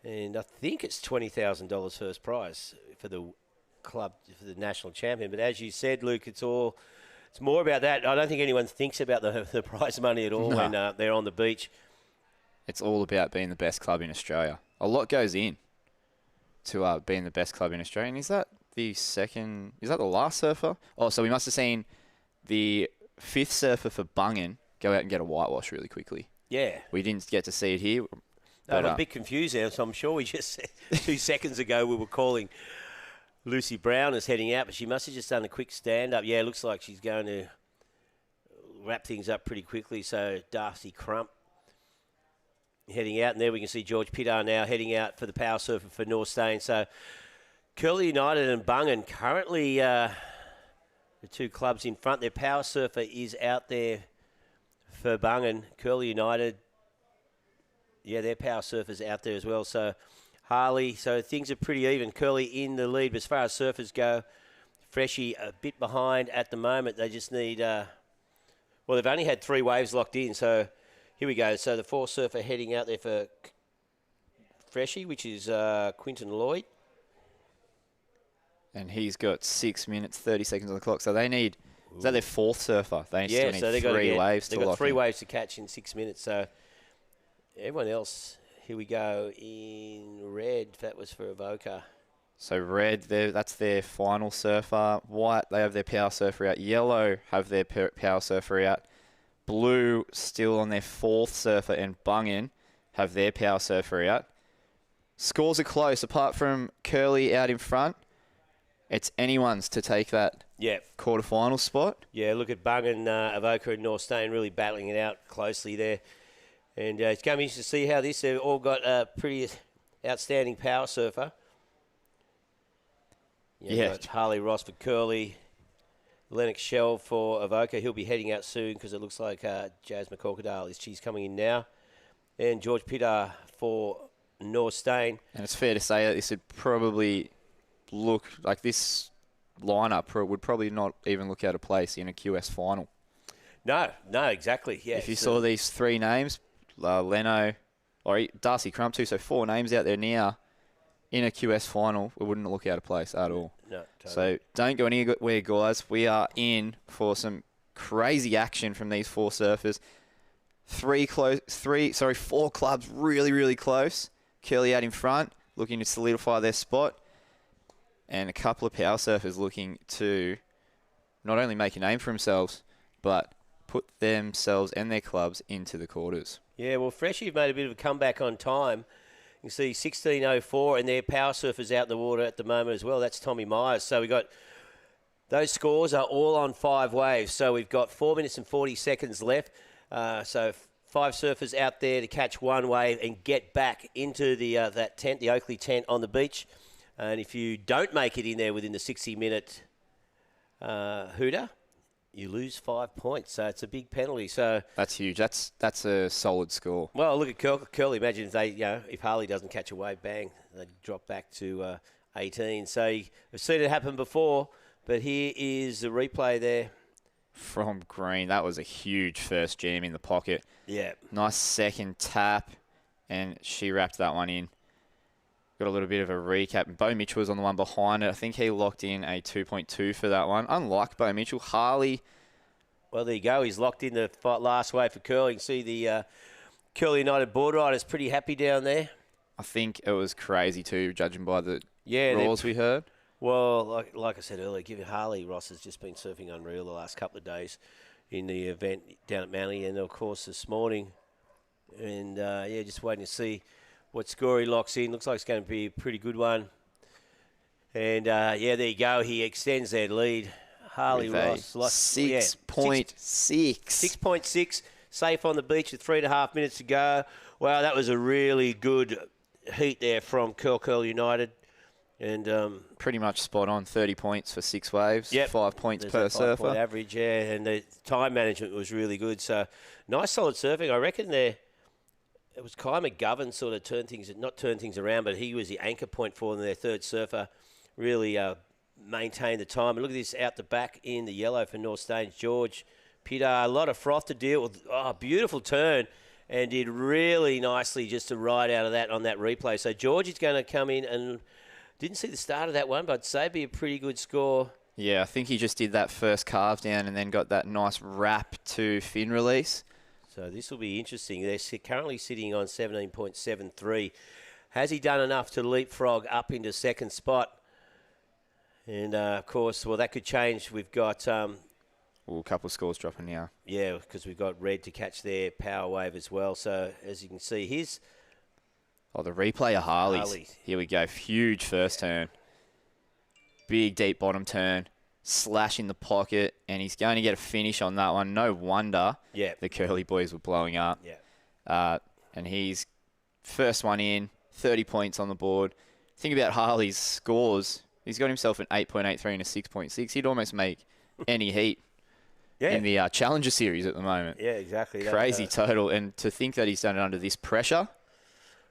And I think it's $20,000 first prize for the club, for the national champion. But as you said, Luke, it's more about that. I don't think anyone thinks about the prize money at all when they're on the beach. It's all about being the best club in Australia. A lot goes in to being the best club in Australia. And is that the last surfer? Oh, so we must have seen the 5th surfer for Bungan go out and get a whitewash really quickly. Yeah. We didn't get to see it here. I'm a bit confused there, so I'm sure we just said 2 seconds ago we were calling Lucy Brown as heading out, but she must have just done a quick stand-up. Yeah, it looks like she's going to wrap things up pretty quickly. So Darcy Crump heading out, and there we can see George Pittard now heading out for the power surfer for Northstein. So Curly United and Bungan currently the 2 clubs in front. Their power surfer is out there for Bungan. Curly United, yeah, their power surfer's out there as well. So Harley, so things are pretty even. Curly in the lead, but as far as surfers go, Freshie a bit behind at the moment. They just need, well, they've only had 3 waves locked in. So here we go. So the 4 surfer heading out there for Freshie, which is Quinton Lloyd. And he's got 6 minutes, 30 seconds on the clock. So they need, is that their 4th surfer? They still need so they've 3 waves to lock in. They've got 3 waves to catch in 6 minutes. So everyone else, here we go, in red, that was for Avoca. So red, that's their final surfer. White, they have their power surfer out. Yellow have their power surfer out. Blue, still on their 4th surfer, and Bungan have their power surfer out. Scores are close, apart from Curly out in front. It's anyone's to take that quarterfinal spot. Yeah, look at Bungan, Avoca and Northstein really battling it out closely there. And it's going to be interesting to see how this, they've all got a pretty outstanding power surfer. Got Harley Ross for Curly, Lennox Shell for Avoca. He'll be heading out soon because it looks like Jazz McCorkadale she's coming in now. And George Pittard for Northstein. And it's fair to say that this would probably look like this lineup would probably not even look out of place in a QS final. No, exactly. Yeah. If you saw these 3 names, Leno, or Darcy Crump too, so 4 names out there now in a QS final, it wouldn't look out of place at all. No, totally. So don't go anywhere, guys. We are in for some crazy action from these 4 surfers. 4 clubs really, really close. Curly out in front, looking to solidify their spot. And a couple of power surfers looking to not only make a name for themselves, but put themselves and their clubs into the quarters. Yeah, well, Freshie made a bit of a comeback on time. You can see 16.04, and their power surfers out in the water at the moment as well. That's Tommy Myers. So we got those scores are all on 5 waves. So we've got 4 minutes and 40 seconds left. So 5 surfers out there to catch 1 wave and get back into the that tent, the Oakley tent on the beach. And if you don't make it in there within the 60-minute hooter, you lose 5 points. So it's a big penalty. So that's huge. That's a solid score. Well, look at Curly. Imagine if if Harley doesn't catch a wave, bang, they drop back to 18. So we've seen it happen before, But here is the replay there. From green, that was a huge first jam in the pocket. Yeah. Nice second tap, and she wrapped that one in. Got a little bit of a recap. Bo Mitchell was on the one behind it. I think he locked in a 2.2 for that one. Unlike Bo Mitchell, Harley. Well, there you go. He's locked in the last wave for Curl. You can see the Curl United Boardriders pretty happy down there. I think it was crazy too, judging by the Yeah, rules we heard. Well, like I said earlier, given Harley Ross has just been surfing unreal the last couple of days in the event down at Manly, and of course this morning. And yeah, just waiting to see what score he locks in. Looks like it's going to be a pretty good one. And yeah, there you go. He extends that lead. Harley Ross. 6.6. 6.6. Safe on the beach with 3.5 minutes to go. Wow, that was a really good heat there from Curl United. And pretty much spot on. 30 points for 6 waves. Yep. 5 points There's per that 5 surfer. point average, yeah. And the time management was really good. So nice, solid surfing. I reckon there. It was Kai McGovern sort of not turned things around, but he was the anchor point for them, their third surfer. Really maintained the time. And look at this out the back in the yellow for North Staines. George Pitar, a lot of froth to deal with. Oh, beautiful turn. And did really nicely just to ride out of that on that replay. So George is going to come in and didn't see the start of that one, but I'd say it'd be a pretty good score. Yeah, I think he just did that first carve down and then got that nice wrap to fin release. So this will be interesting. They're currently sitting on 17.73. Has he done enough to leapfrog up into second spot? And, of course, well, that could change. We've got... a couple of scores dropping now. Yeah, because we've got Red to catch their power wave as well. So, as you can see, here's... Oh, the replay of Harley's. Here we go. Huge first turn. Big, deep bottom turn. Slash in the pocket. And he's going to get a finish on that one. No wonder the Curly boys were blowing up. Yeah. And he's first one in. 30 points on the board. Think about Harley's scores. He's got himself an 8.83 and a 6.6. He'd almost make any heat in the Challenger Series at the moment. Yeah, exactly. Crazy total. And to think that he's done it under this pressure...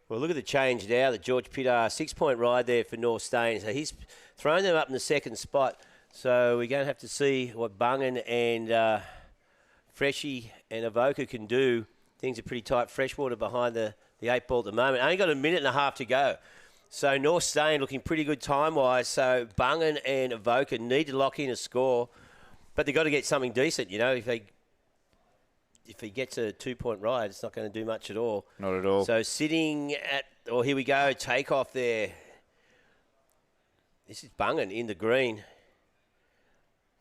Well, look at the change now. The George Pitar 6-point ride there for North Staines. So he's thrown them up in the second spot. So we're going to have to see what Bungan and Freshie and Avoca can do. Things are pretty tight. Freshwater behind the 8 ball at the moment. Only got a minute and a half to go. So North Staines looking pretty good time-wise. So Bungan and Avoca need to lock in a score. But they've got to get something decent, you know. If he gets a 2-point ride, it's not going to do much at all. Not at all. So sitting at, here we go, take off there. This is Bungan in the green.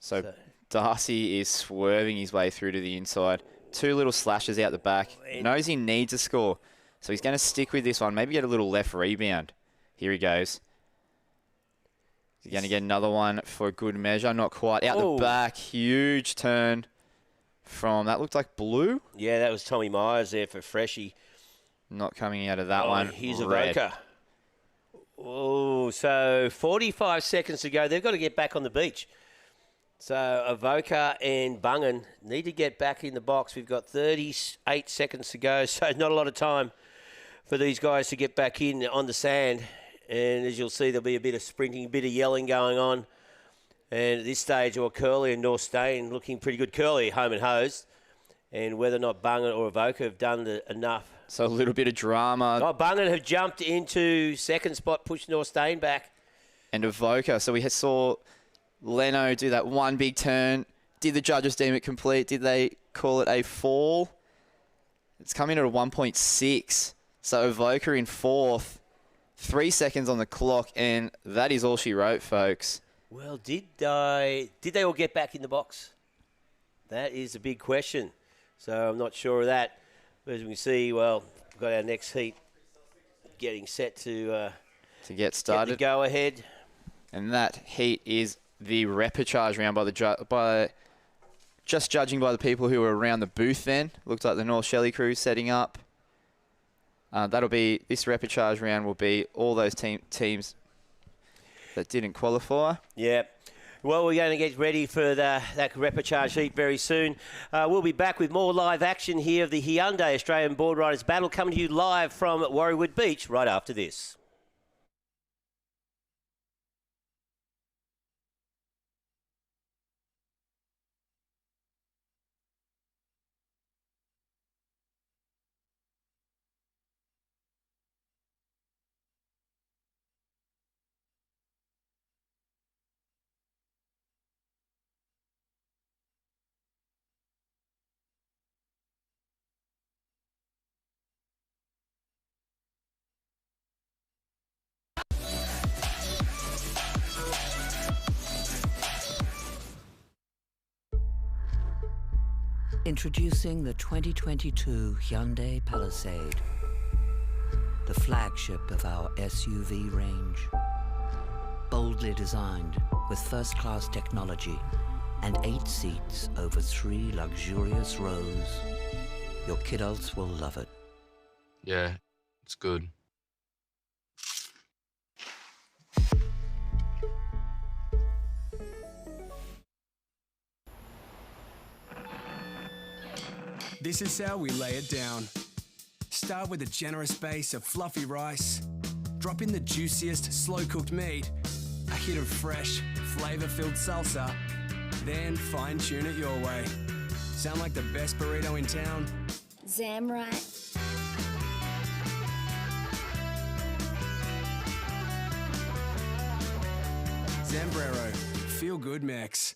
So Darcy is swerving his way through to the inside. 2 little slashes out the back. Knows he needs a score. So he's going to stick with this one. Maybe get a little left rebound. Here he goes. He's going to get another one for good measure. Not quite. Out the back. Huge turn. From, that looked like blue? Yeah, that was Tommy Myers there for Freshie. Not coming out of that one. Here's Red. Avoca. Oh, so 45 seconds to go. They've got to get back on the beach. So Avoca and Bungan need to get back in the box. We've got 38 seconds to go, so not a lot of time for these guys to get back in on the sand. And as you'll see, there'll be a bit of sprinting, a bit of yelling going on. And at this stage, Curly and North Staines looking pretty good. Curly home and hosed. And whether or not Bungan or Avoca have done enough. So a little bit of drama. Oh, Bungan have jumped into second spot, pushed North Staines back. And Avoca. So we saw Leno do that one big turn. Did the judges deem it complete? Did they call it a fall? It's coming at a 1.6. So Avoca in fourth. 3 seconds on the clock. And that is all she wrote, folks. Well, did they all get back in the box? That is a big question. So I'm not sure of that. But as we can see, well, we've got our next heat getting set to get started. Get the go ahead. And that heat is the repechage round by just judging by the people who were around the booth then. Looked like the North Shelley crew setting up. That'll be, this repechage round will be all those teams that didn't qualify. Yeah. Well, we're going to get ready for that repechage heat very soon. We'll be back with more live action here of the Hyundai Australian Boardriders Battle coming to you live from Warriewood Beach right after this. Introducing the 2022 Hyundai Palisade, the flagship of our SUV range. Boldly designed with first-class technology and 8 seats over 3 luxurious rows. Your kidults will love it. Yeah, it's good. This is how we lay it down. Start with a generous base of fluffy rice. Drop in the juiciest slow-cooked meat, a hit of fresh, flavour-filled salsa, then fine-tune it your way. Sound like the best burrito in town? Zamrat. Zambrero, feel good mix.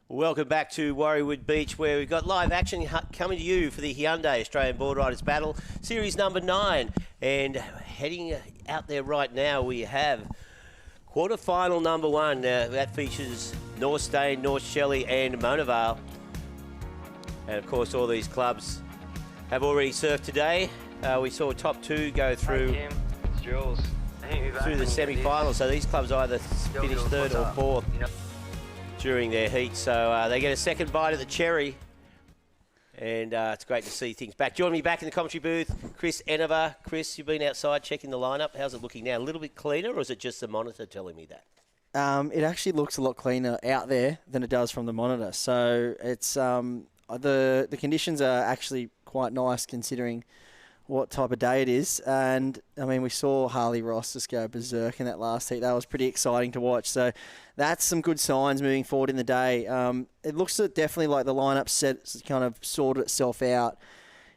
Welcome back to Warriewood Beach, where we've got live action coming to you for the Hyundai Australian Boardriders Battle, Series number 9. And heading out there right now, we have quarter-final number 1. That features North Stain, North Shelley and Mona Vale. And, of course, all these clubs have already surfed today. We saw top 2 go through, Hey Kim, it's Jules. through the semi-finals. So these clubs either finish 3rd or 4th. During their heat, so they get a second bite at the cherry, and it's great to see things back. Joining me back in the commentary booth, Chris Enever. Chris, you've been outside checking the lineup. How's it looking now? A little bit cleaner, or is it just the monitor telling me that? It actually looks a lot cleaner out there than it does from the monitor. So it's the conditions are actually quite nice considering what type of day it is. And, I mean, we saw Harley Ross just go berserk in that last heat. That was pretty exciting to watch. So that's some good signs moving forward in the day. It looks definitely like the lineup set kind of sorted itself out.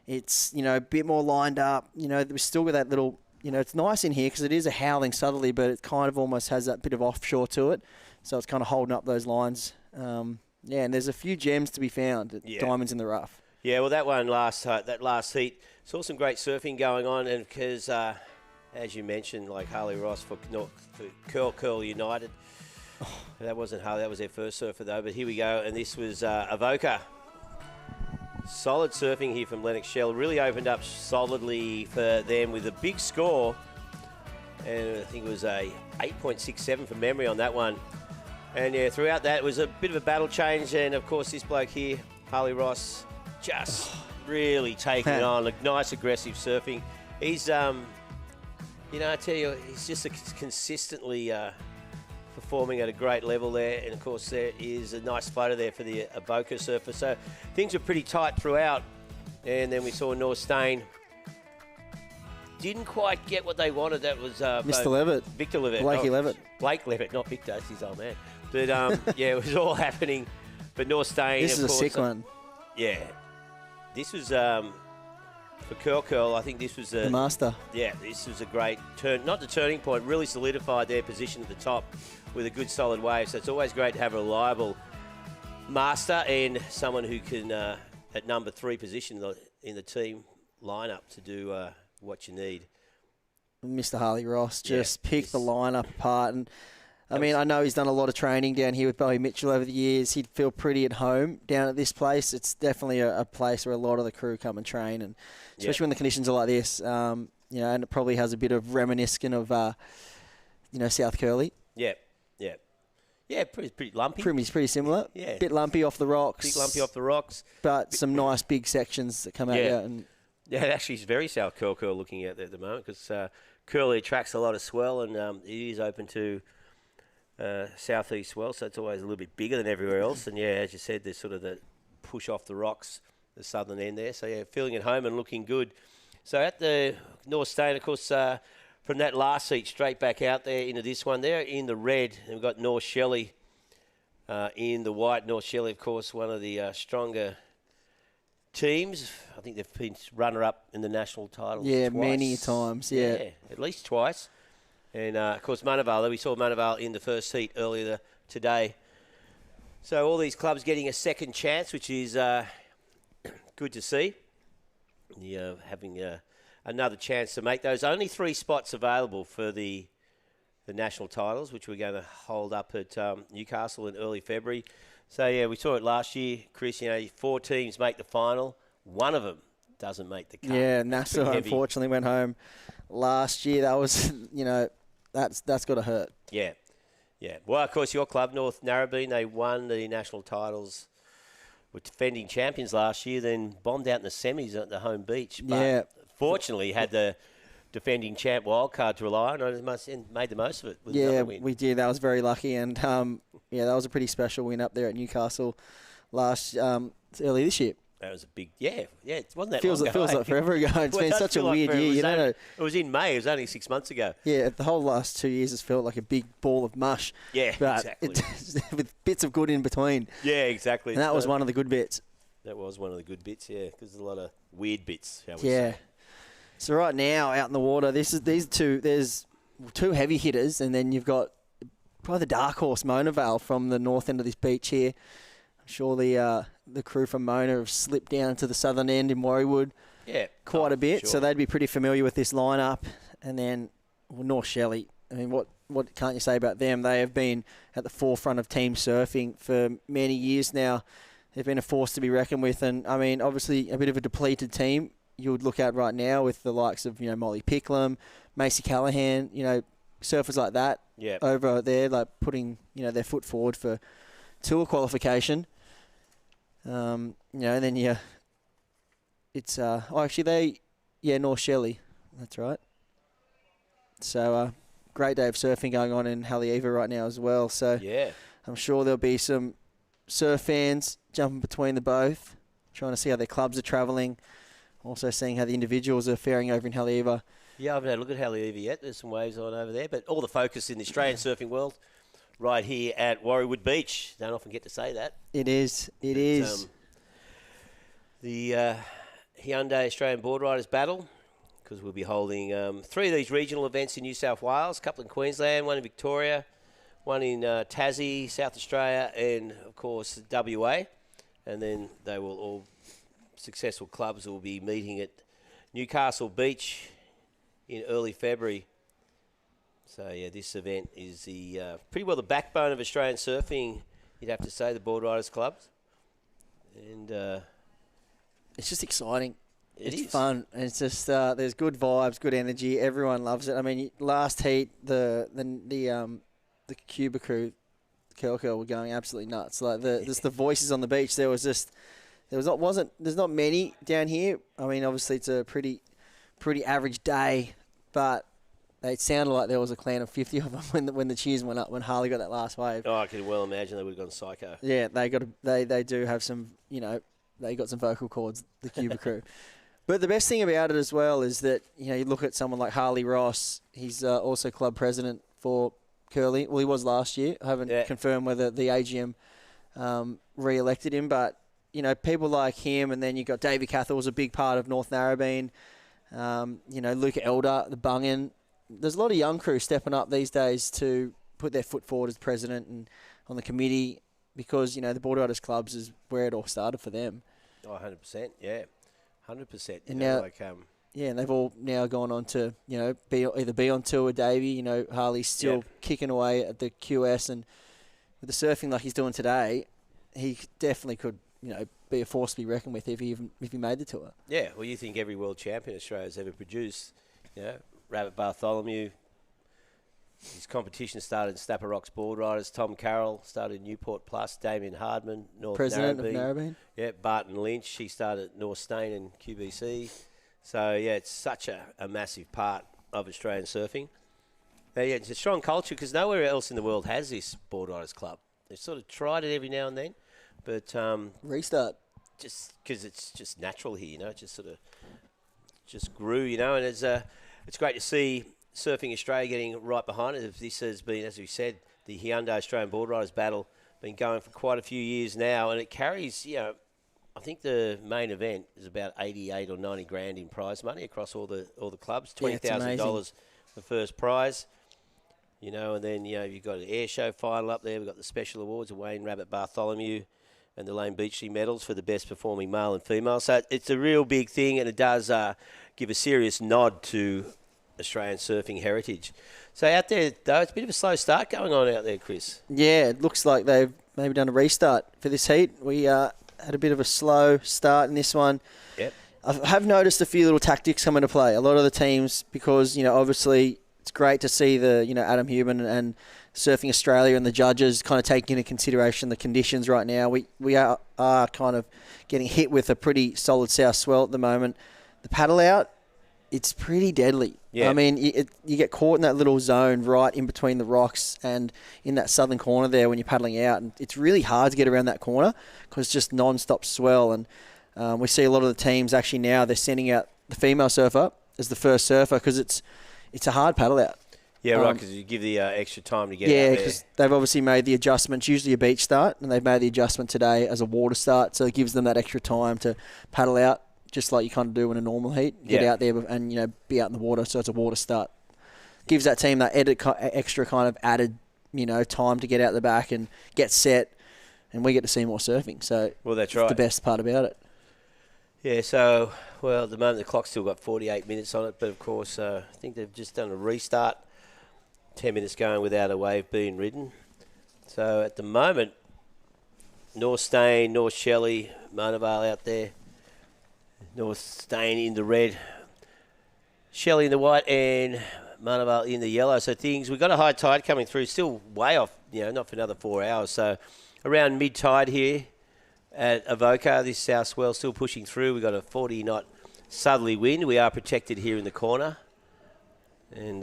It's, a bit more lined up. We still got that little, it's nice in here because it is a howling southerly, but it kind of almost has that bit of offshore to it. So it's kind of holding up those lines. And there's a few gems to be found, diamonds in the rough. Yeah, well, that last heat, saw some great surfing going on, and because, as you mentioned, like Harley Ross for Curl United, that wasn't Harley, that was their first surfer though, but here we go, and this was Avoca. Solid surfing here from Lennox Shell, really opened up solidly for them with a big score, and I think it was a 8.67 from memory on that one. And throughout that, it was a bit of a battle change, and of course this bloke here, Harley Ross, just really taking it on. Nice aggressive surfing. He's, I tell you, he's just consistently performing at a great level there. And of course, there is a nice floater there for the Avoca surfer. So things were pretty tight throughout. And then we saw North Stain. Didn't quite get what they wanted. That was Mr. Levitt. Victor Levitt. Blakey Levitt. Blake Levitt, not Victor. That's his old man. But it was all happening. But North Stain, this is of course, a sick one. Yeah. This was, for Curl, I think this was the master. Yeah, this was a great turn, not the turning point, really solidified their position at the top with a good solid wave. So it's always great to have a reliable master and someone who can, at number 3 position in the team lineup, to do what you need. Mr. Harley Ross just picked the lineup apart. And I mean, I know he's done a lot of training down here with Bowie Mitchell over the years. He'd feel pretty at home down at this place. It's definitely a place where a lot of the crew come and train, and especially when the conditions are like this. And it probably has a bit of reminiscent of, South Curly. Yeah, pretty lumpy. Pretty similar. Yeah, bit lumpy off the rocks. Big lumpy off the rocks, but some nice big sections that come out. And it actually is very South Curl looking out there at the moment because Curly attracts a lot of swell, and it is open to southeast swell, so it's always a little bit bigger than everywhere else. And as you said, there's sort of the push off the rocks, the southern end there. So feeling at home and looking good. So at the North Stain, of course, from that last seat straight back out there into this one, there in the red, and we've got North Shelley in the white. North Shelley, of course, one of the stronger teams. I think they've been runner-up in the national titles Yeah, twice. many times, yeah. At least twice. And, of course, Monavale, we saw Monavale in the first heat earlier today. So all these clubs getting a second chance, which is good to see. Having another chance to make those. Only 3 spots available for the national titles, which we're going to hold up at Newcastle in early February. So, yeah, we saw it last year, Chris. 4 teams make the final. One of them doesn't make the cut. Yeah, Nassau unfortunately went home last year. That was, that's got to hurt. Yeah. Well, of course, your club, North Narrabeen, they won the national titles. Were defending champions last year, then bombed out in the semis at the home beach. But fortunately, had the defending champ wildcard to rely on and made the most of it with another win. We did. That was very lucky. And, that was a pretty special win up there at Newcastle early this year. That was a big, it wasn't that Feels long ago. Feels like forever ago. It's been such a weird year. You don't know. It was in May. It was only 6 months ago. Yeah, the whole last 2 years has felt like a big ball of mush. Yeah, but exactly. With bits of good in between. Yeah, exactly. And that was one of the good bits. That was one of the good bits, yeah, because there's a lot of weird bits, shall we say. say. So right now, out in the water, there's 2 heavy hitters, and then you've got probably the dark horse, Monavale, from the north end of this beach here. I'm sure the crew from Mona have slipped down to the southern end in Warriewood quite a bit, so they'd be pretty familiar with this lineup. And then North Shelley, I mean, what can't you say about them? They have been at the forefront of team surfing for many years now. They've been a force to be reckoned with, and I mean, obviously a bit of a depleted team you would look at right now with the likes of Molly Picklum, Macy Callahan, surfers like that over there, like putting their foot forward for tour qualification. And then it's North Shelley, that's right. So great day of surfing going on in Haleiwa right now as well. So I'm sure there'll be some surf fans jumping between the both, trying to see how their clubs are travelling, also seeing how the individuals are faring over in Haleiwa. Yeah, I haven't had a look at Haleiwa yet. There's some waves on over there, but all the focus in the Australian surfing world right here at Warriewood Beach. Don't often get to say that. It is. The Hyundai Australian Boardriders battle, because we'll be holding 3 of these regional events in New South Wales, a couple in Queensland, one in Victoria, one in Tassie, South Australia, and, of course, WA. And then they will all, successful clubs will be meeting at Newcastle Beach in early February. So, this event is pretty well the backbone of Australian surfing, you'd have to say, the Boardriders clubs. And it's just exciting. It's is fun. And it's just there's good vibes, good energy. Everyone loves it. I mean, last heat the Cuba crew, Curl were going absolutely nuts. Like just the voices on the beach. There's not many down here. I mean, obviously it's a pretty average day, but it sounded like there was a clan of 50 of them when the cheers went up when Harley got that last wave. Oh, I can well imagine they would have gone psycho. Yeah, they do have some, they got some vocal cords, the Cuba crew. But the best thing about it as well is that, you look at someone like Harley Ross. He's also club president for Curly. Well, he was last year. I haven't confirmed whether the AGM re-elected him, but, people like him, and then you've got Davey Cathell was a big part of North Narrabeen. Luke Elder, the Bungan. There's a lot of young crew stepping up these days to put their foot forward as president and on the committee because, the Boardriders clubs is where it all started for them. Oh, 100%, yeah. 100%. And now, and they've all now gone on to, be on tour with Davey. Harley's still kicking away at the QS, and with the surfing like he's doing today, he definitely could, be a force to be reckoned with if he made the tour. Yeah, well, you think every world champion Australia's ever produced, Rabbit Bartholomew, his competition started in Snapper Rocks Boardriders. Tom Carroll started Newport Plus. Damien Hardman, North President Narrabeen. of Narrabeen. Yeah, Barton Lynch, he started at North Stain and QBC. So, it's such a massive part of Australian surfing. But, it's a strong culture because nowhere else in the world has this Boardriders club. They've sort of tried it every now and then, but restart. Just because it's just natural here, it just sort of just grew, and it's great to see Surfing Australia getting right behind it. This has been, as we said, the Hyundai Australian Boardriders battle been going for quite a few years now, and it carries, I think the main event is about 88 or 90 grand in prize money across all the clubs. $20,000 the first prize. You know, and then, you know, you've got an air show final up there. We've got the special awards, the Wayne Rabbit Bartholomew and the Lane Beachley medals for the best performing male and female. So it's a real big thing, and it does give a serious nod to Australian surfing heritage. So out there, though, it's a bit of a slow start going on out there, Chris. Yeah, it looks like they've maybe done a restart for this heat. We had a bit of a slow start in this one. Yep. I have noticed a few little tactics come into play. A lot of the teams, because, you know, obviously it's great to see Adam Human and Surfing Australia and the judges kind of taking into consideration the conditions right now. We are kind of getting hit with a pretty solid south swell at the moment. The paddle out, it's pretty deadly. Yeah. I mean, you get caught in that little zone right in between the rocks and in that southern corner there when you're paddling out. And it's really hard to get around that corner because it's just non-stop swell. And we see a lot of the teams actually now, they're sending out the female surfer as the first surfer because it's a hard paddle out. Yeah, right, because you give the extra time to get out Yeah, there. because they've obviously made the adjustment, usually a beach start, and they've made the adjustment today as a water start, so it gives them that extra time to paddle out, just like you kind of do in a normal heat. Get out there and, you know, be out in the water, so it's a water start. Gives that team that extra kind of added, you know, time to get out the back and get set, and we get to see more surfing. So that's the best part about it. Yeah, so, well, at the moment the clock's still got 48 minutes on it, but of course I think they've just done a restart. 10 minutes going without a wave being ridden. So at the moment, North Stain, North Shelley, Mona Vale out there. North Stain in the red, Shelley in the white, and Mona Vale in the yellow. So we've got a high tide coming through, still way off, you know, not for another 4 hours. So around mid-tide here at Avoca, this south swell still pushing through. We've got a 40-knot southerly wind. We are protected here in the corner. And,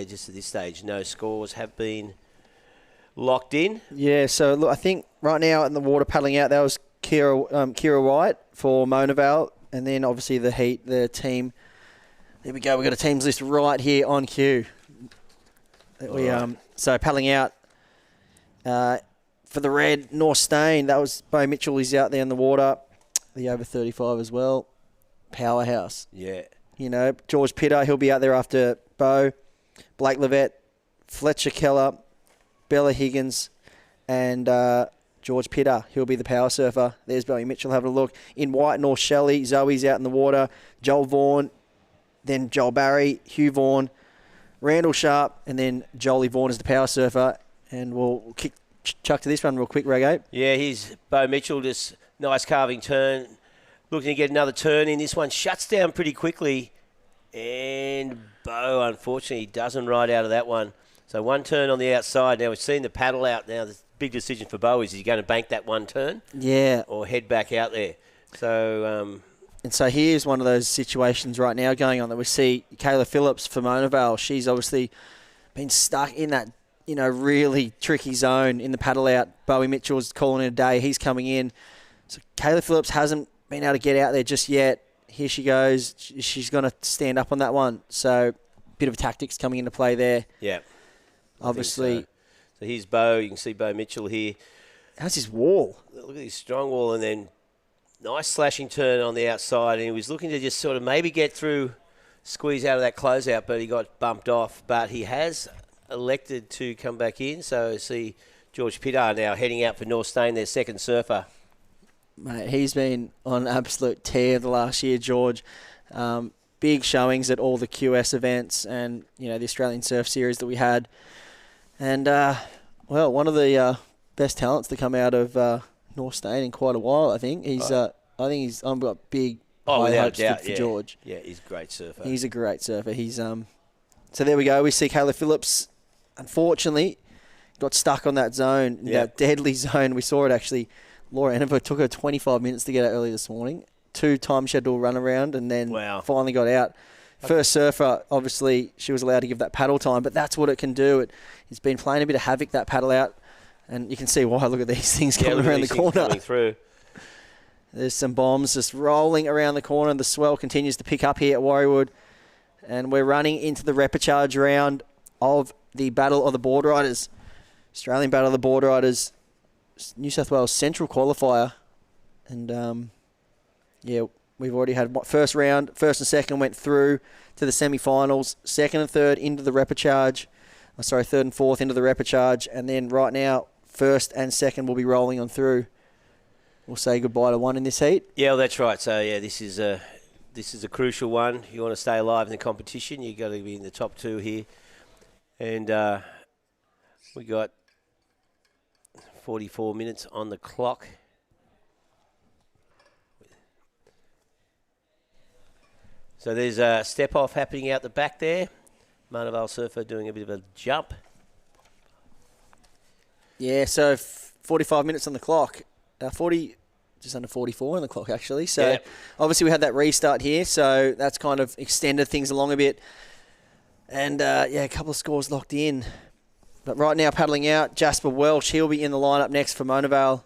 just at this stage, no scores have been locked in. Yeah, so look, I think right now in the water paddling out, that was Kira White for Mona Vale. And then obviously the heat, the team. There we go. We've got a teams list right here on cue. So paddling out for the red, North Stain. That was Bo Mitchell. He's out there in the water. The over 35 as well. Powerhouse. Yeah. You know, George Pitter, he'll be out there after Bo. Blake Levette, Fletcher Keller, Bella Higgins, and George Pitter. He'll be the power surfer. There's Bowie Mitchell having a look. In white, North Shelley. Zoe's out in the water. Joel Vaughan, then Joel Barry, Hugh Vaughan, Randall Sharp, and then Jolie Vaughan is the power surfer. And we'll chuck to this one real quick, Reggae. Yeah, here's Bo Mitchell, just nice carving turn. Looking to get another turn in. This one shuts down pretty quickly. And Bo, unfortunately, doesn't ride out of that one. So one turn on the outside. Now we've seen the paddle out. Now the big decision for Bo is he going to bank that one turn? Yeah. Or head back out there? So... and so here's one of those situations right now going on that we see Kayla Phillips for Mona Vale. She's obviously been stuck in that, you know, really tricky zone in the paddle out. Bowie Mitchell's calling it a day. He's coming in. So Kayla Phillips hasn't been able to get out there just yet. Here she goes. She's going to stand up on that one. So, bit of tactics coming into play there. Yeah. Obviously. So here's Bo. You can see Bo Mitchell here. How's his wall? Look at his strong wall, and then nice slashing turn on the outside. And he was looking to just sort of maybe get through, squeeze out of that closeout, but he got bumped off. But he has elected to come back in. So see George Pitter now heading out for North Stain, their second surfer. Mate, he's been on an absolute tear the last year, George. Big showings at all the QS events and, you know, the Australian Surf Series that we had. And, one of the best talents to come out of North Stain in quite a while, I think. I've got big high hopes for George. Yeah, he's a great surfer. He's a great surfer. He's So there we go. We see Kayla Phillips, unfortunately, got stuck on that zone, that deadly zone. We saw it actually. Laura Ennever took her 25 minutes to get out early this morning. 2 time schedule run around and then finally got out. First surfer, obviously, she was allowed to give that paddle time, but that's what it can do. It's been playing a bit of havoc, that paddle out, and you can see why. Look at these things coming around the corner. Coming through. There's some bombs just rolling around the corner. The swell continues to pick up here at Warriewood, and we're running into the repechage round of the Battle of the Boardriders. Australian Battle of the Boardriders. New South Wales Central qualifier, and yeah, we've already had first round. First and second went through to the semi-finals. Second and third into the repechage. Third and fourth into the repechage. And then right now, first and second will be rolling on through. We'll say goodbye to one in this heat. Yeah, well, that's right. So, yeah, this is a crucial one. You want to stay alive in the competition, you've got to be in the top two here. And we got 44 minutes on the clock. So there's a step-off happening out the back there. Mona Vale Surfer doing a bit of a jump. Yeah, so 45 minutes on the clock. Just under 44 on the clock, actually. So obviously we had that restart here, so that's kind of extended things along a bit. And, a couple of scores locked in. But right now, paddling out, Jasper Welsh. He'll be in the lineup next for Mona Vale.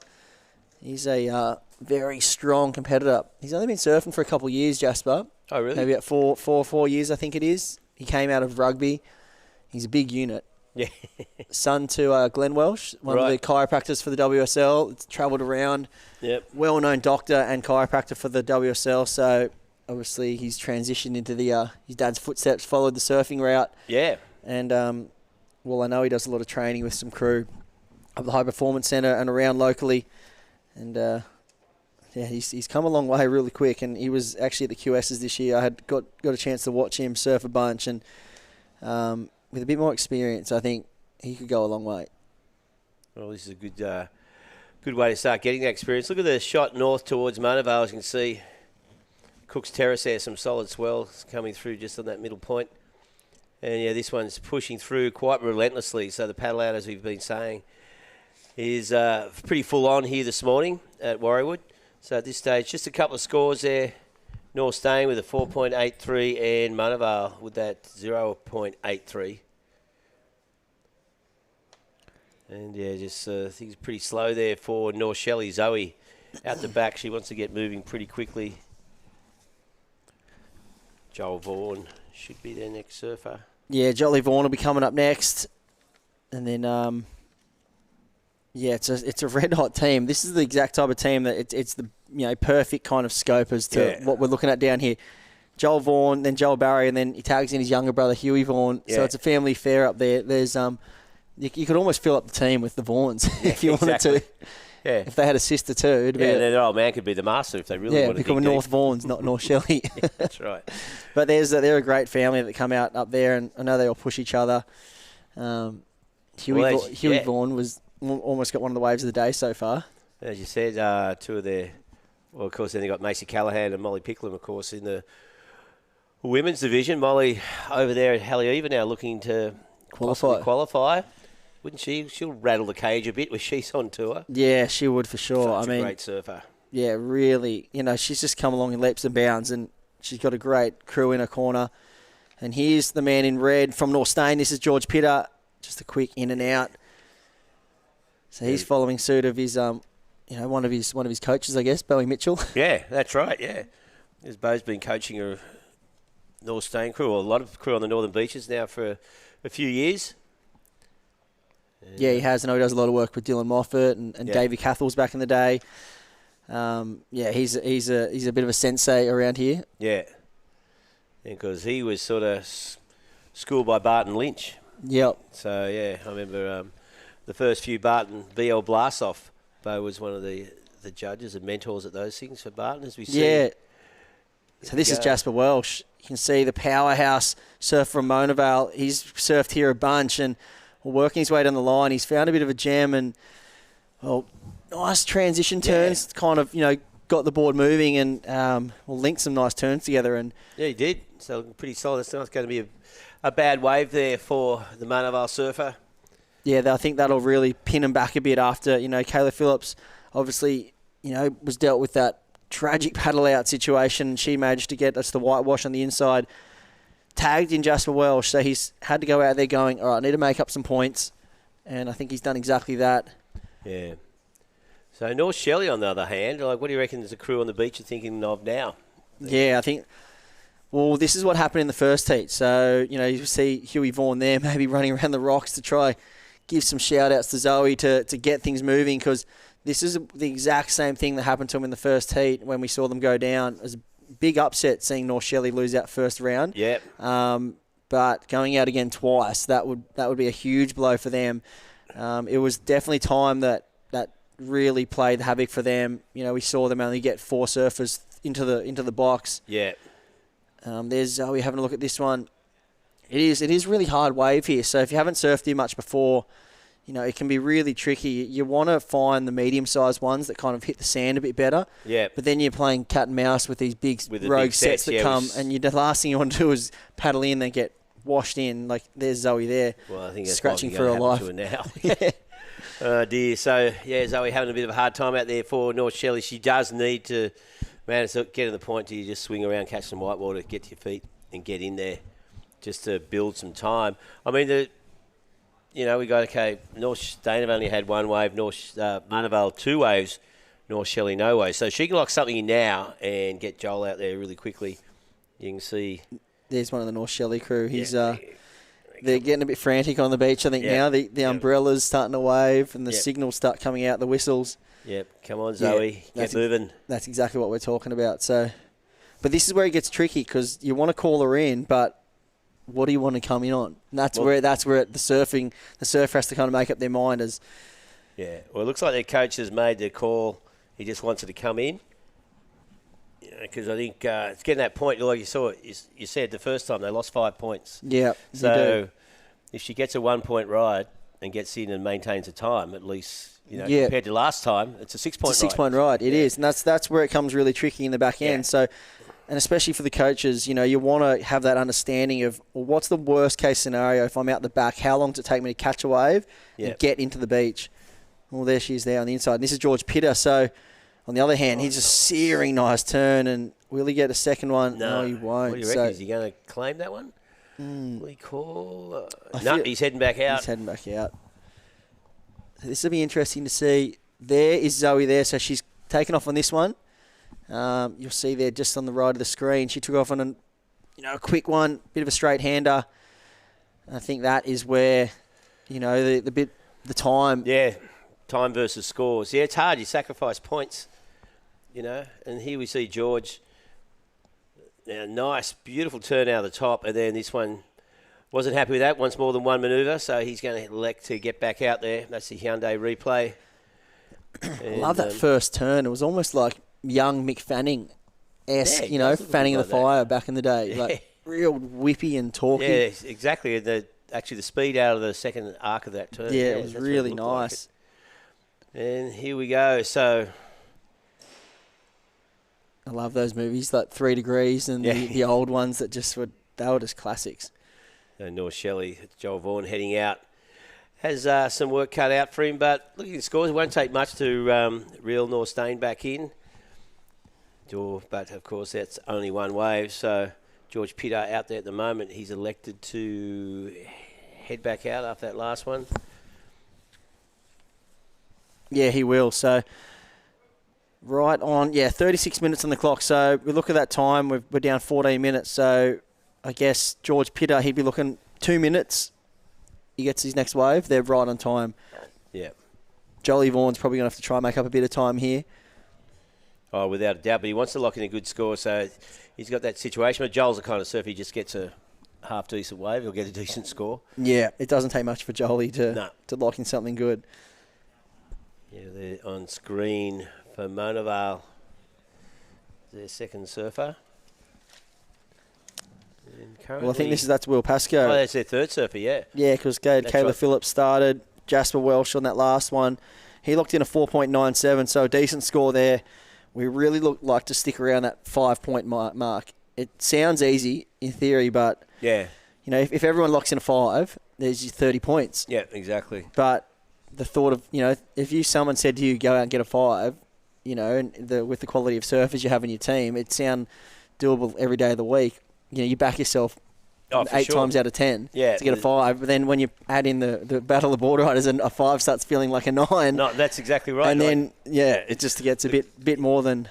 He's a very strong competitor. He's only been surfing for a couple of years, Jasper. Oh, really? Maybe about four years, I think it is. He came out of rugby. He's a big unit. Yeah. Son to Glenn Welsh, one of the chiropractors for the WSL. It's travelled around. Yep. Well-known doctor and chiropractor for the WSL. So obviously he's transitioned into his dad's footsteps, followed the surfing route. Yeah. And I know he does a lot of training with some crew at the High Performance Centre and around locally. And he's come a long way really quick. And he was actually at the QSs this year. I had got a chance to watch him surf a bunch, and with a bit more experience, I think he could go a long way. Well, this is a good way to start getting that experience. Look at the shot north towards Mona Vale. As you can see, Cook's Terrace there, some solid swells coming through just on that middle point. And, yeah, this one's pushing through quite relentlessly. So the paddle out, as we've been saying, is pretty full on here this morning at Warriewood. So at this stage, just a couple of scores there. North staying with a 4.83 and Mona Vale with that 0.83. And, just things pretty slow there for North Shelley. Zoe out the back. She wants to get moving pretty quickly. Joel Vaughan should be their next surfer. Yeah, Jolly Vaughan will be coming up next. And then, it's a red-hot team. This is the exact type of team that it's the perfect kind of scope as to what we're looking at down here. Joel Vaughan, then Joel Barry, and then he tags in his younger brother, Huey Vaughan. Yeah. So it's a family affair up there. There's you could almost fill up the team with the Vaughans if you wanted to. Yeah. If they had a sister too. It'd be their old man could be the master if they really wanted to. Yeah, become North Vaughans, not North Shelley. Yeah, that's right. But they're a great family that come out up there, and I know they all push each other. Huey Vaughan was almost got one of the waves of the day so far. As you said, two of their... Well, of course, then they got Macy Callahan and Molly Picklum, of course, in the women's division. Molly over there at Haleiwa now looking to qualify. Wouldn't she? She'll rattle the cage a bit when she's on tour. Yeah, she would for sure. Such a great surfer. Yeah, really. She's just come along in leaps and bounds, and she's got a great crew in her corner. And here's the man in red from North Stain. This is George Pitter. Just a quick in and out. So he's following suit of his, one of his coaches, I guess, Bowie Mitchell. Yeah, that's right. Yeah, because Bo's been coaching a North Stain crew, or a lot of crew on the Northern Beaches now for a few years. Yeah, he has. I know he does a lot of work with Dylan Moffat and Davey Cathell's back in the day. He's a bit of a sensei around here. Yeah, because he was sort of schooled by Barton Lynch. Yep. So I remember the first few Barton BL Blasts-off. Bo was one of the judges and mentors at those things for Barton, as we see. Yeah. So this is Jasper Welsh. You can see the powerhouse surfer from Mona Vale. He's surfed here a bunch and working his way down the line. He's found a bit of a jam and, nice transition turns. Kind of, got the board moving and linked some nice turns together. And yeah, he did. So pretty solid. It's not going to be a bad wave there for the Mona Vale surfer. Yeah, I think that'll really pin him back a bit after, Kayla Phillips obviously, was dealt with that tragic paddle out situation. She managed to get us the whitewash on the inside. Tagged in Jasper Welsh, so he's had to go out there going, all right, I need to make up some points, and I think he's done exactly that. Yeah. So North Shelley, on the other hand, what do you reckon there's a crew on the beach are thinking of now? Yeah, I think, this is what happened in the first heat. So, you see Huey Vaughan there maybe running around the rocks to try give some shout-outs to Zoe to get things moving, because this is the exact same thing that happened to them in the first heat when we saw them go down. It was a big upset seeing North Shelley lose that first round. Yep. But going out again twice, that would be a huge blow for them. It was definitely time that really played havoc for them. You know, we saw them only get 4 surfers into the box. Yeah. There's Zoe having a look at this one. It is really hard wave here. So if you haven't surfed here much before, you know, it can be really tricky. You want to find the medium-sized ones that kind of hit the sand a bit better. Yeah. But then you're playing cat and mouse with these big rogue sets that come, and the last thing you want to do is paddle in and get washed in. Like, there's Zoe there, well, I think that's scratching for her life. To her now. Yeah. Oh, dear. So, yeah, Zoe having a bit of a hard time out there for North Shelley. She does need to, man, it's getting to the point to you just swing around, catch some whitewater, get to your feet and get in there just to build some time. I mean, we got, okay, North Stain have only had 1 wave, North Munavale 2 waves, North Shelley no waves. So she can lock something in now and get Joel out there really quickly. You can see. There's one of the North Shelley crew. He's they're getting a bit frantic on the beach, I think, now. The umbrella's starting to wave and the signals start coming out, the whistles. Yep, come on, Zoe, get moving. That's exactly what we're talking about. So, but this is where it gets tricky because you want to call her in, but what do you want to come in on? And that's where the surfer has to kind of make up their mind as. Yeah, well, it looks like their coach has made the call. He just wants her to come in. Because I think it's getting that point, like you said the first time, they lost 5 points. Yeah, so if she gets a 1 point ride and gets in and maintains a time, at least, compared to last time, it's a 6 point ride. It's a 6 point ride, it is. And that's where it comes really tricky in the back end. So, and especially for the coaches, you want to have that understanding of, well, what's the worst case scenario if I'm out the back? How long does it take me to catch a wave and get into the beach? Well, there she is there on the inside. And this is George Pitter, so. On the other hand, he's a searing nice turn, and will he get a second one? No, he won't. What do you reckon? Is he going to claim that one? Will he call? No, he's heading back out. He's heading back out. This will be interesting to see. There is Zoe there, so she's taken off on this one. You'll see there just on the right of the screen. She took off on a quick one, bit of a straight hander. I think that is where, the time. Yeah, time versus scores. Yeah, it's hard. You sacrifice points. And here we see George. Now, nice, beautiful turn out of the top, and then this one wasn't happy with that. Wants more than one manoeuvre, so he's going to elect to get back out there. That's the Hyundai replay. I love that first turn. It was almost like young Mick Fanning-esque, fanning the fire back in the day. Yeah. Like real whippy and talky. Yeah, exactly. The speed out of the second arc of that turn. Yeah, it was really nice. Like and here we go. So. I love those movies, like 3 Degrees and the old ones that they were just classics. North Shelley, Joel Vaughan heading out. Has some work cut out for him, but looking at the scores, it won't take much to reel North Stain back in. But, of course, that's only 1 wave, so George Pitter out there at the moment. He's elected to head back out after that last one. Yeah, he will, so... Right on, 36 minutes on the clock. So we look at that time, we're down 14 minutes. So I guess George Pitter, he'd be looking 2 minutes. He gets his next wave. They're right on time. Yeah. Jolie Vaughan's probably going to have to try and make up a bit of time here. Oh, without a doubt. But he wants to lock in a good score. So he's got that situation. But Joel's the kind of surfer, he just gets a half-decent wave. He'll get a decent score. Yeah, it doesn't take much for Jolie to lock in something good. Yeah, they're on screen. For Monavale, their second surfer. Well, I think that's Will Pascoe. Oh, that's their third surfer, yeah. Yeah, because Caleb Phillips started. Jasper Welsh on that last one. He locked in a 4.97, so a decent score there. We really like to stick around that 5-point mark. It sounds easy in theory, but if everyone locks in a 5, there's your 30 points. Yeah, exactly. But the thought of, if someone said to you, go out and get a 5, and with the quality of surfers you have in your team, it sound doable every day of the week. You back yourself 8 times out of 10 to get a 5. But then when you add in the Battle of the Boardriders and a 5 starts feeling like a 9. No, that's exactly right. And then, it just gets a bit more than...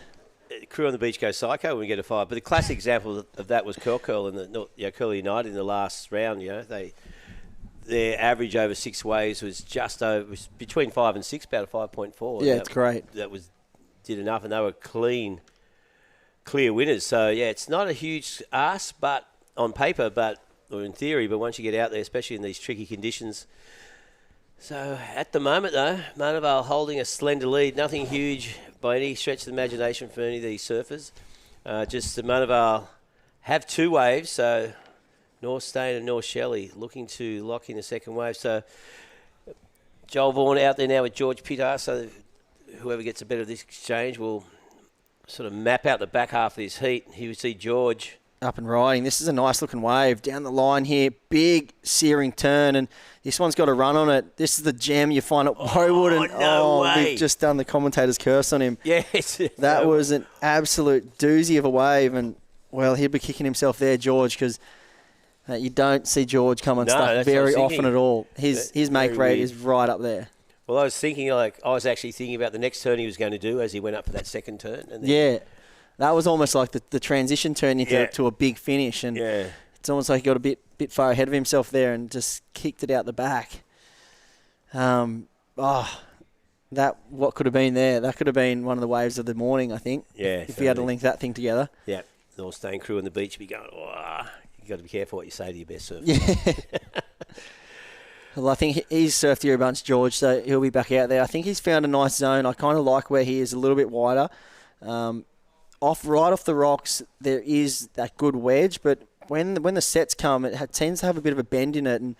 Crew on the beach go psycho when we get a 5. But the classic example of that was Curl and the Curl United in the last round. They their average over 6 waves was was between 5 and 6, about a 5.4. Yeah, it's great. That did enough, and they were clear winners. So yeah, it's not a huge ask, but on paper, or in theory, but once you get out there, especially in these tricky conditions. So at the moment, though, Mona Vale holding a slender lead. Nothing huge by any stretch of the imagination for any of these surfers. Just the Mona Vale have 2 waves, so North Stain and North Shelley looking to lock in the second wave. So Joel Vaughan out there now with George Pitar, so whoever gets a better of this exchange will sort of map out the back half of this heat. Here we see George. Up and riding. This is a nice looking wave down the line here. Big searing turn, and this one's got a run on it. This is the gem you find at Warrwood. And no way. We've just done the commentator's curse on him. Yes. That was an absolute doozy of a wave, and well, he'll be kicking himself there, George, because you don't see George come unstuck very often at all. His make rate is right up there. Well, I was actually thinking about the next turn he was going to do as he went up for that second turn. And then yeah. That was almost like the transition turn into to a big finish, and it's almost like he got a bit far ahead of himself there and just kicked it out the back. What could have been there? That could have been one of the waves of the morning, I think. Yeah, if you had to link that thing together. Yeah, North Stain crew on the beach be going, you got to be careful what you say to your best surfer. Yeah. Well, I think he's surfed here a bunch, George, so he'll be back out there. I think he's found a nice zone. I kind of like where he is, a little bit wider. Right off the rocks, there is that good wedge, but when the sets come, it tends to have a bit of a bend in it, and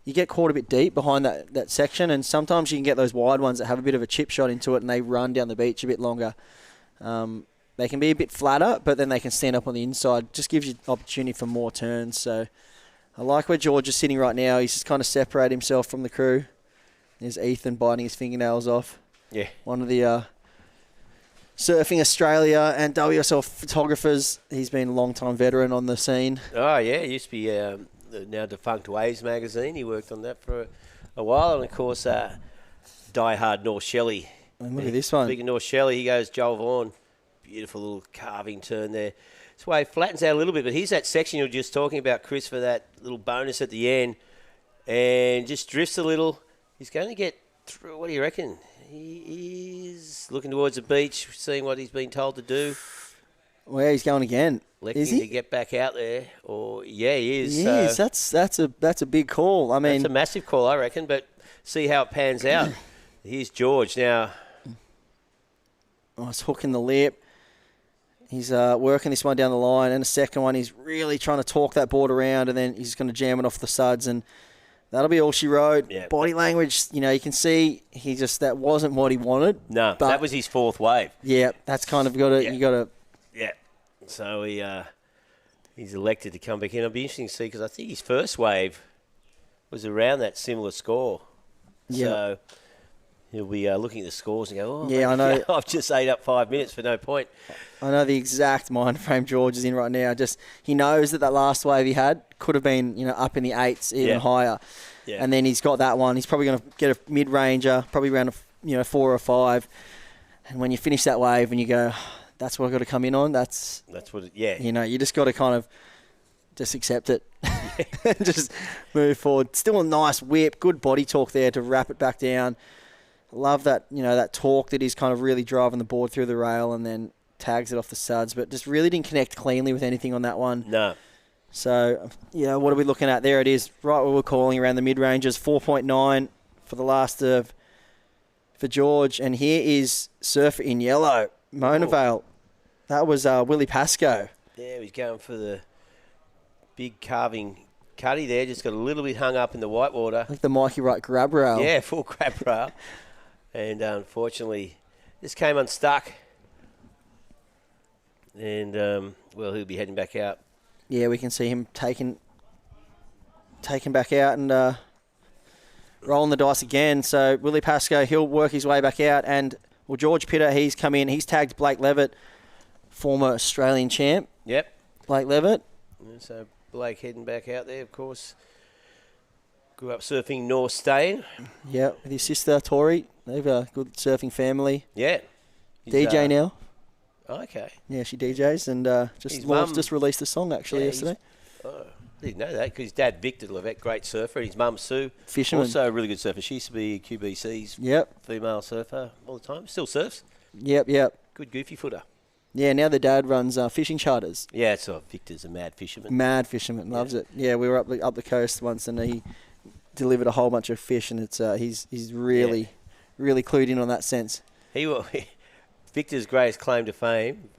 you get caught a bit deep behind that section, and sometimes you can get those wide ones that have a bit of a chip shot into it, and they run down the beach a bit longer. They can be a bit flatter, but then they can stand up on the inside. Just gives you opportunity for more turns. So I like where George is sitting right now. He's just kind of separated himself from the crew. There's Ethan biting his fingernails off. Yeah. One of the Surfing Australia and WSL photographers. He's been a long-time veteran on the scene. Oh, yeah. He used to be the now defunct Waves magazine. He worked on that for a while. And, of course, diehard North Shelley. And look at this one. Big North Shelley. He goes Joel Vaughan. Beautiful little carving turn there. This wave flattens out a little bit, but here's that section you were just talking about, Chris, for that little bonus at the end. And just drifts a little. He's going to get through. What do you reckon? He is looking towards the beach, seeing what he's been told to do. Well, he's going again. Is he? To get back out there. Or he is. He is. That's a big call. I mean, that's a massive call, I reckon. But see how it pans out. Here's George now. He's hooking the lip. He's working this one down the line, and the second one he's really trying to talk that board around, and then he's going to jam it off the suds, and that'll be all she wrote. Yeah. Body language, you can see that wasn't what he wanted. No, that was his 4th wave. Yeah, that's kind of you got to. Yeah. So he's elected to come back in. It'll be interesting to see because I think his first wave was around that similar score. Yeah. So he'll be looking at the scores and go, yeah, I know. I've just ate up 5 minutes for no point. I know the exact mind frame George is in right now. Just he knows that last wave he had could have been up in the 8s, even higher. Yeah. And then he's got that one. He's probably going to get a mid-ranger, probably around 4 or 5. And when you finish that wave and you go, that's what I've got to come in on. That's what. You just got to kind of just accept it. Just move forward. Still a nice whip, good body talk there to wrap it back down. Love that, that torque that he's kind of really driving the board through the rail and then tags it off the suds, but just really didn't connect cleanly with anything on that one. No. So, what are we looking at? There it is, right where we're calling around the mid-ranges, 4.9 for the last for George. And here is Surfer in Yellow, Mona Vale. That was Willie Pascoe. Yeah, he's going for the big carving cutty there, just got a little bit hung up in the whitewater. Like the Mikey Wright grab rail. Yeah, full grab rail. And unfortunately, this came unstuck. And, he'll be heading back out. Yeah, we can see him taking back out and rolling the dice again. So Willie Pascoe, he'll work his way back out. And, George Pitter, he's come in. He's tagged Blake Levitt, former Australian champ. Yep. Blake Levitt. And so Blake heading back out there, of course. Grew up surfing North Stain. Yeah, with his sister, Tori. They've a good surfing family. Yeah. DJ now. Okay. Yeah, she DJs and just released a song actually yesterday. I didn't know that because his dad, Victor Levesque, great surfer, and his mum, Sue, Fisherman. also a really good surfer. She used to be QBC's female surfer all the time. Still surfs. Yep. Good goofy footer. Yeah, now the dad runs fishing charters. Yeah, so Victor's a mad fisherman. Mad fisherman, loves it. Yeah, we were up the coast once, and he delivered a whole bunch of fish, and it's he's really clued in on that sense. Victor's greatest claim to fame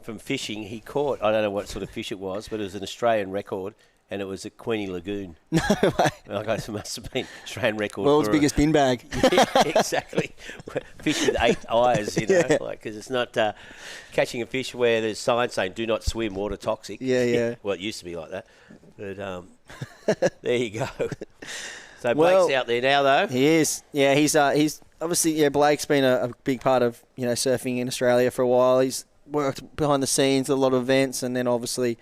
from fishing, he caught, I don't know what sort of fish it was, but it was an Australian record, and it was at Queenie Lagoon. No way. It must have been Australian record. World's biggest bin bag. Yeah, exactly. Fish with 8 eyes, because it's not catching a fish where there's signs saying "Do not swim, water toxic." Yeah. Well, it used to be like that, but there you go. So Blake's out there now, though. He is. Yeah, he's obviously Blake's been a big part of surfing in Australia for a while. He's worked behind the scenes at a lot of events, and then obviously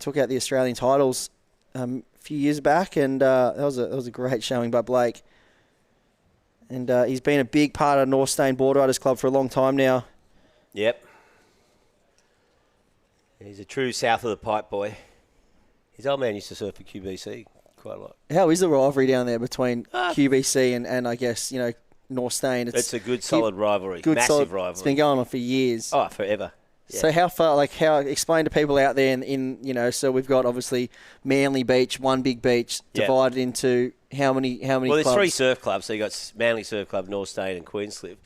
took out the Australian titles a few years back, and that was a great showing by Blake. And he's been a big part of North Stain Boardriders Club for a long time now. Yep. He's a true south of the pipe boy. His old man used to surf for QBC quite a lot. How is the rivalry down there between QBC and I guess, North Stain? It's a good, solid rivalry. Massive rivalry. It's been going on for years. Oh, forever. Yeah. So how far, explain to people out there so we've got obviously Manly Beach, one big beach, divided into how many Well, clubs? there's 3 surf clubs. So you've got Manly Surf Club, North Stain and Queenscliff.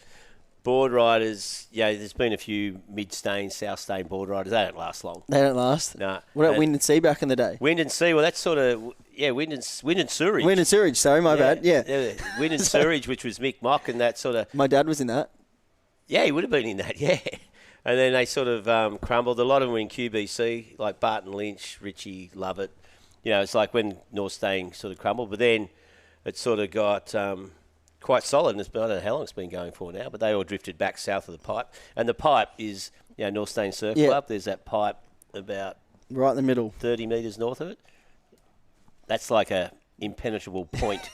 Boardriders, there's been a few Mid-Stain, South Stain Boardriders. They don't last long. They don't last? No. What about Wind and Sea back in the day? Wind and Sea, well, that's sort of, Wind and Sewerage. Wind and Sewerage, sorry, my bad, yeah. Wind and Sewerage, which was Mick Mock and that sort of... My dad was in that. Yeah, he would have been in that, yeah. And then they sort of crumbled. A lot of them were in QBC, like Barton Lynch, Richie Lovett. It's like when North Stain sort of crumbled. But then it sort of got quite solid. And I don't know how long it's been going for now, but they all drifted back south of the pipe. And the pipe is North Stain Surf Club. There's that pipe about... right in the middle. 30 metres north of it. That's like a impenetrable point.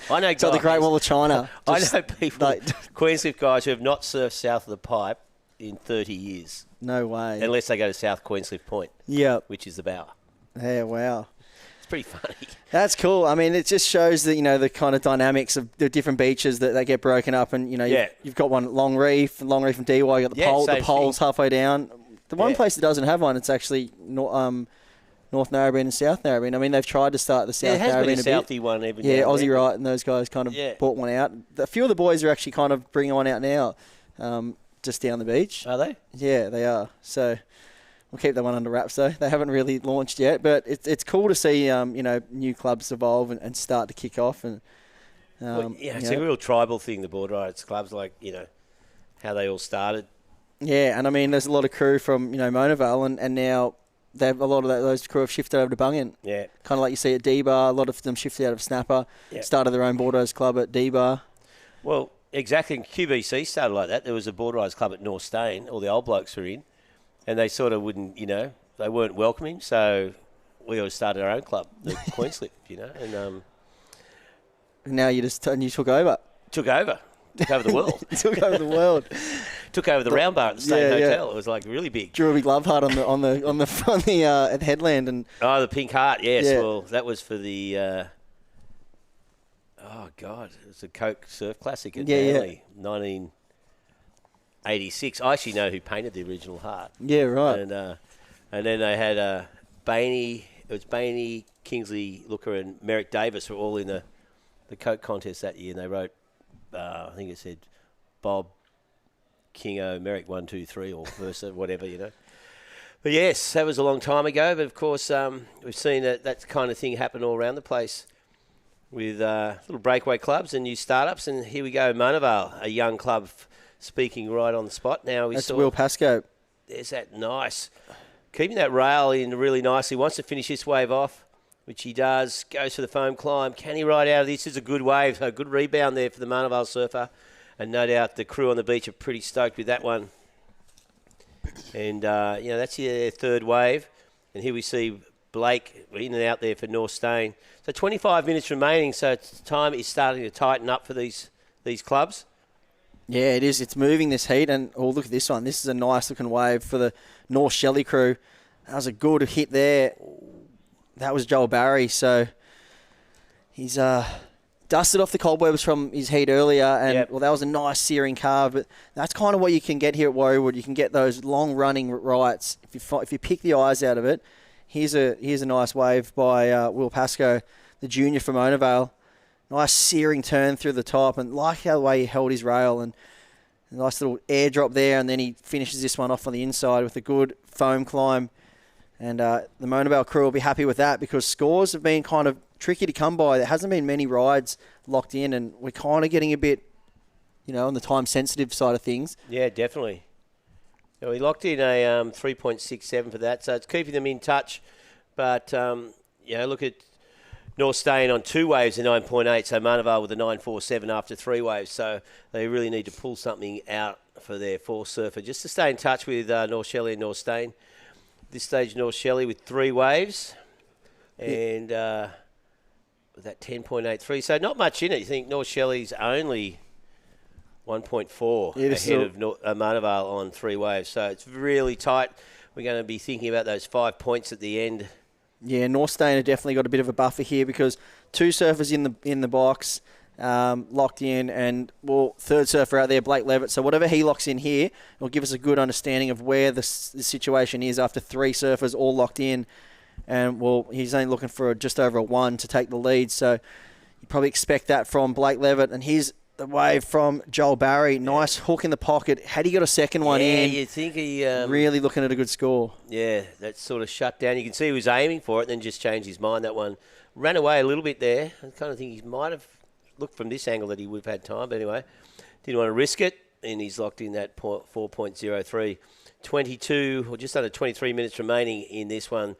I know guys... So the Great Wall of China. I know people, Queenscliff guys who have not surfed south of the pipe in 30 years. No way. Unless they go to South Queenscliff Point. Yeah. Which is the bower. Yeah, wow. It's pretty funny. That's cool. I mean, it just shows that, the kind of dynamics of the different beaches that they get broken up. And, you've got one Long Reef and DY. You've got the poles halfway down. The one place that doesn't have one, it's actually North Narrabeen and South Narrabeen. I mean, they've tried to start the South Narrabeen a bit. It has been a Southie one even. Yeah, Aussie Wright and those guys kind of bought one out. A few of the boys are actually kind of bringing one out now. Just down the beach. Are they? Yeah, they are. So we'll keep that one under wraps, though. They haven't really launched yet, but it's cool to see new clubs evolve and start to kick off. And it's a real tribal thing. The Boardriders clubs, how they all started. Yeah, and I mean, there's a lot of crew from Mona Vale, and now they have a lot of those crew have shifted over to Bungan. Yeah, kind of like you see at D-Bar. A lot of them shifted out of Snapper. Yeah. Started their own Boardriders club at D-Bar. Well. Exactly, and QBC started like that. There was a Boardriders club at North Stain, all the old blokes were in, and they sort of wouldn't, they weren't welcoming, so we all started our own club, the Queenscliff, and now you took over. Took over the world. Took over the world. Took over the round bar at the Stain Hotel. It was really big. Drew a big love heart on the at headland and. Oh, the pink heart. Yes. Yeah. Well, that was for the. Oh, God. It was a Coke Surf Classic at Manly, 1986. I actually know who painted the original heart. Yeah, right. And then they had Bainey. It was Bainey, Kingsley Looker and Merrick Davis were all in the Coke contest that year. And they wrote, I think it said, Bob, Kingo, Merrick 1, 2, 3 or versa, whatever, But yes, that was a long time ago. But, of course, we've seen that kind of thing happen all around the place. With little breakaway clubs and new startups. And here we go, Mona Vale, a young club speaking right on the spot. Now That's Will Pascoe. There's that nice. Keeping that rail in really nicely. Wants to finish this wave off, which he does. Goes for the foam climb. Can he ride out of this? This is a good wave. So a good rebound there for the Mona Vale surfer. And no doubt the crew on the beach are pretty stoked with that one. And, that's their third wave. And here we see Blake in and out there for North Stain. So 25 minutes remaining, so time is starting to tighten up for these clubs. Yeah, it is. It's moving this heat, and look at this one. This is a nice looking wave for the North Shelley crew. That was a good hit there. that was Joel Barry. So he's dusted off the cobwebs from his heat earlier, and well, that was a nice searing carve. But that's kind of what you can get here at Warriewood. You can get those long running rights if you pick the eyes out of it. Here's a nice wave by Will Pascoe, the junior from Onavale. Nice searing turn through the top, and like how the way he held his rail, and a nice little airdrop there, and then he finishes this one off on the inside with a good foam climb. And the Monavale crew will be happy with that, because scores have been kind of tricky to come by. There hasn't been many rides locked in, and we're kind of getting a bit, on the time-sensitive side of things. Yeah, definitely. So we locked in a 3.67 for that, so it's keeping them in touch. But, look at North staying on 2 waves at 9.8, so Monavale with a 9.47 after 3 waves. So they really need to pull something out for their 4 surfer just to stay in touch with North Shelley and North Stain. This stage, North Shelley with 3 waves and with that 10.83. So not much in it. You think North Shelley's only 1.4 ahead of Monavale on 3 waves. So it's really tight. We're going to be thinking about those 5 points at the end. Yeah, North Stain have definitely got a bit of a buffer here, because 2 surfers in the box, locked in, and third surfer out there, Blake Levitt. So whatever he locks in here will give us a good understanding of where the situation is after 3 surfers all locked in. And he's only looking for just over a 1 to take the lead. So you probably expect that from Blake Levitt. And here's the wave from Joel Barry. Nice hook in the pocket. Had he got a second one in? Yeah, you think he... really looking at a good score. Yeah, that sort of shut down. You can see he was aiming for it, then just changed his mind. That one ran away a little bit there. I kind of think he might have looked from this angle that he would have had time. But anyway, didn't want to risk it. And he's locked in that 4.03. 22, or just under 23 minutes remaining in this one.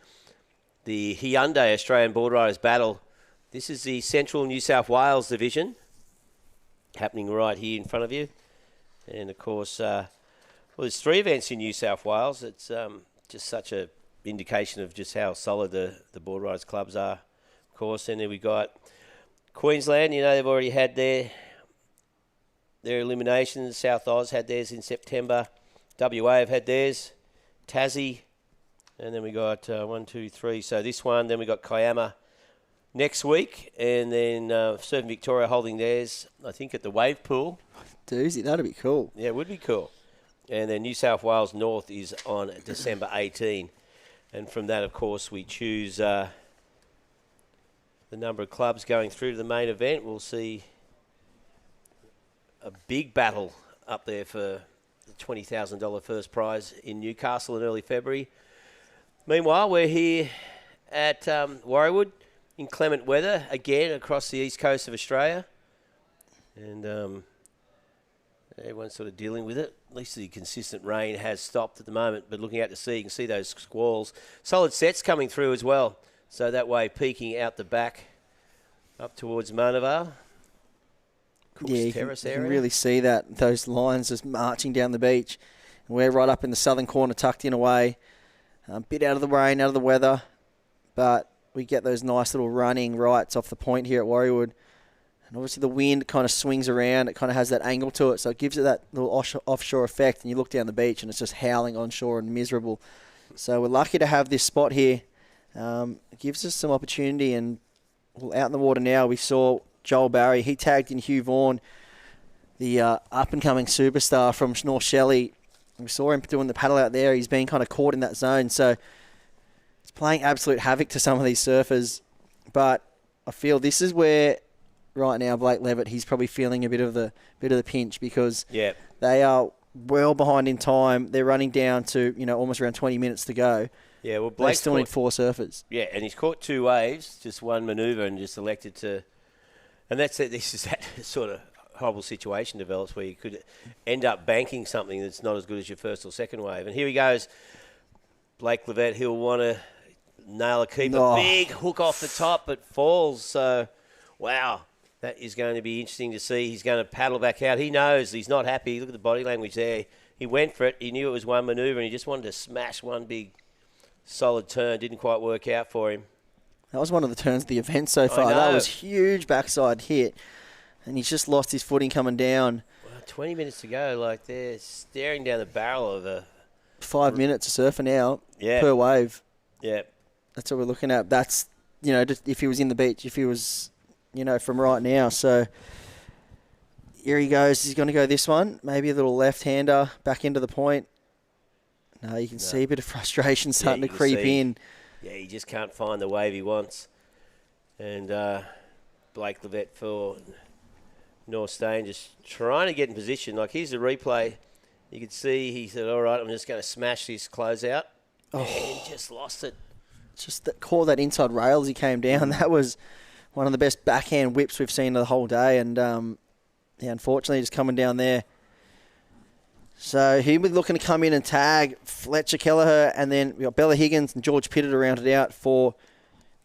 The Hyundai Australian Boardriders Battle. This is the Central New South Wales division, happening right here in front of you. And, of course, there's 3 events in New South Wales. It's just such a indication of just how solid the Boardriders clubs are, of course. And then we got Queensland. They've already had their eliminations. South Oz had theirs in September. WA have had theirs. Tassie. And then we got 1, 2, 3. So this one, then we got Kiama next week, and then Surfing Victoria holding theirs, I think, at the Wave Pool. Doozy, that'd be cool. Yeah, it would be cool. And then New South Wales North is on December 18. And from that, of course, we choose the number of clubs going through to the main event. We'll see a big battle up there for the $20,000 first prize in Newcastle in early February. Meanwhile, we're here at Warriewood in clement weather, again, across the east coast of Australia. And everyone's sort of dealing with it. At least the consistent rain has stopped at the moment. But looking out to sea, you can see those squalls. Solid sets coming through as well. So that way, peaking out the back up towards Monavale. You can really see that, those lines just marching down the beach. And we're right up in the southern corner, tucked in away. A bit out of the rain, out of the weather, but we get those nice little running rights off the point here at Warriewood. And obviously the wind kind of swings around. It kind of has that angle to it, so it gives it that little offshore effect. And you look down the beach and it's just howling onshore and miserable. So we're lucky to have this spot here. It gives us some opportunity. And out in the water now, we saw Joel Barry. He tagged in Hugh Vaughan, the up-and-coming superstar from North Shelley. We saw him doing the paddle out there. He's been kind of caught in that zone. So it's playing absolute havoc to some of these surfers. But I feel this is where, right now, Blake Levitt, he's probably feeling a bit of the pinch, because they are well behind in time. They're running down to almost around 20 minutes to go. Yeah, well, Blake still need 4 surfers. Yeah, and he's caught 2 waves, just one manoeuvre, and just elected to. And that's it. This is that sort of horrible situation develops where you could end up banking something that's not as good as your first or second wave. And here he goes, Blake Levitt. He'll want to nail a keeper. Oh. Big hook off the top, but falls. So, wow, that is going to be interesting to see. He's going to paddle back out. He knows he's not happy. Look at the body language there. He went for it. He knew it was one manoeuvre, and he just wanted to smash one big solid turn. Didn't quite work out for him. That was one of the turns of the event so far. That was huge backside hit. And he's just lost his footing coming down. Well, 20 minutes to go. Like, they're staring down the barrel of a... 5 minutes of surfing out per wave. Yeah. That's what we're looking at. That's just if he was in the beach, if he was, from right now. So here he goes. He's going to go this one. Maybe a little left-hander back into the point. No, you can see a bit of frustration starting to creep in. Yeah, he just can't find the wave he wants. And Blake Levett for North Stain just trying to get in position. Like, here's the replay. You can see he said, all right, I'm just going to smash this closeout. Oh. And he just lost it. Just caught that inside rail as he came down. That was one of the best backhand whips we've seen the whole day. And, unfortunately, just coming down there. So he'll be looking to come in and tag Fletcher Kelleher, and then we've got Bella Higgins and George Pitter to round it out for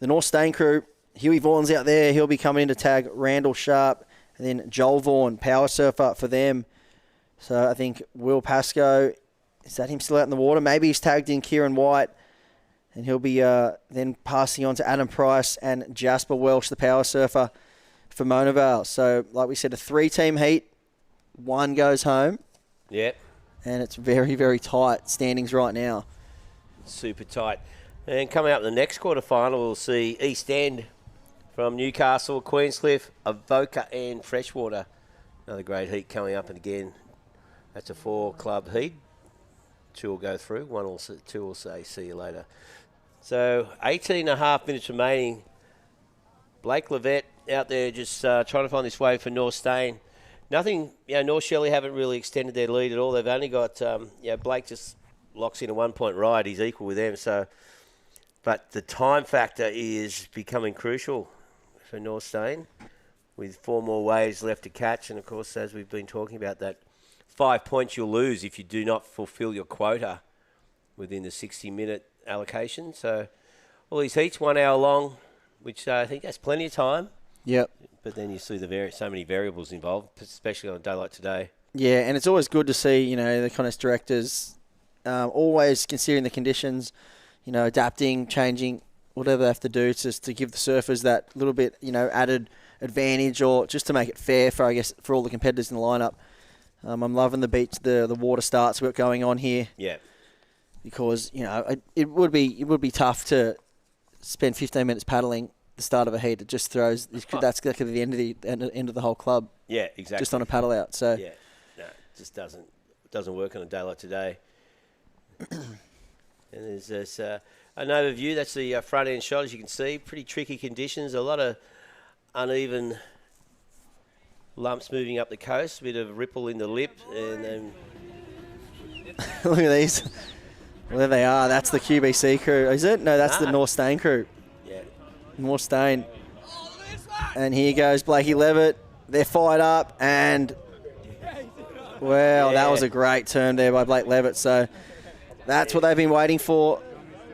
the North Stain crew. Huey Vaughan's out there. He'll be coming in to tag Randall Sharp, and then Joel Vaughan, power surfer for them. So I think Will Pascoe, is that him still out in the water? Maybe he's tagged in Kieran White, and he'll be then passing on to Adam Price and Jasper Welsh, the power surfer for Mona Vale. So like we said, a 3-team heat. One goes home. Yep. And it's very, very tight standings right now. Super tight. And coming up in the next quarterfinal, we'll see East End from Newcastle, Queenscliff, Avoca and Freshwater. Another great heat coming up. And again, that's a 4-club heat. 2 will go through. 2 will say, see you later. So 18.5 minutes remaining. Blake Levett out there just trying to find this wave for North Stain. Nothing, North Shelley haven't really extended their lead at all. They've only got, Blake just locks in a 1-point ride. He's equal with them. So, but the time factor is becoming crucial for North Stain with 4 more waves left to catch. And, of course, as we've been talking about, that 5 points you'll lose if you do not fulfil your quota within the 60-minute allocation. So all these heats, 1 hour long, which I think that's plenty of time. Yep. But then you see so many variables involved, especially on a day like today. Yeah, and it's always good to see, the contest directors always considering the conditions, adapting, changing, whatever they have to do to give the surfers that little bit, added advantage, or just to make it fair for all the competitors in the lineup. I'm loving the beach, the water starts we've got going on here. Yeah. Because, it would be tough to spend 15 minutes paddling the start of a heat. It just throws. That's exactly the end of the whole club. Yeah, exactly. Just on a paddle out. So yeah, no, it just doesn't work on a day like today. And there's this an overview. That's the front end shot, as you can see. Pretty tricky conditions. A lot of uneven lumps moving up the coast. A bit of ripple in the lip, and then look at these. Well, there they are. That's the QBC crew. Is it? No, that's the North Stain crew. Yeah. North Stain. And here goes Blakey Levitt. They're fired up, and that was a great turn there by Blake Levitt. So that's what they've been waiting for.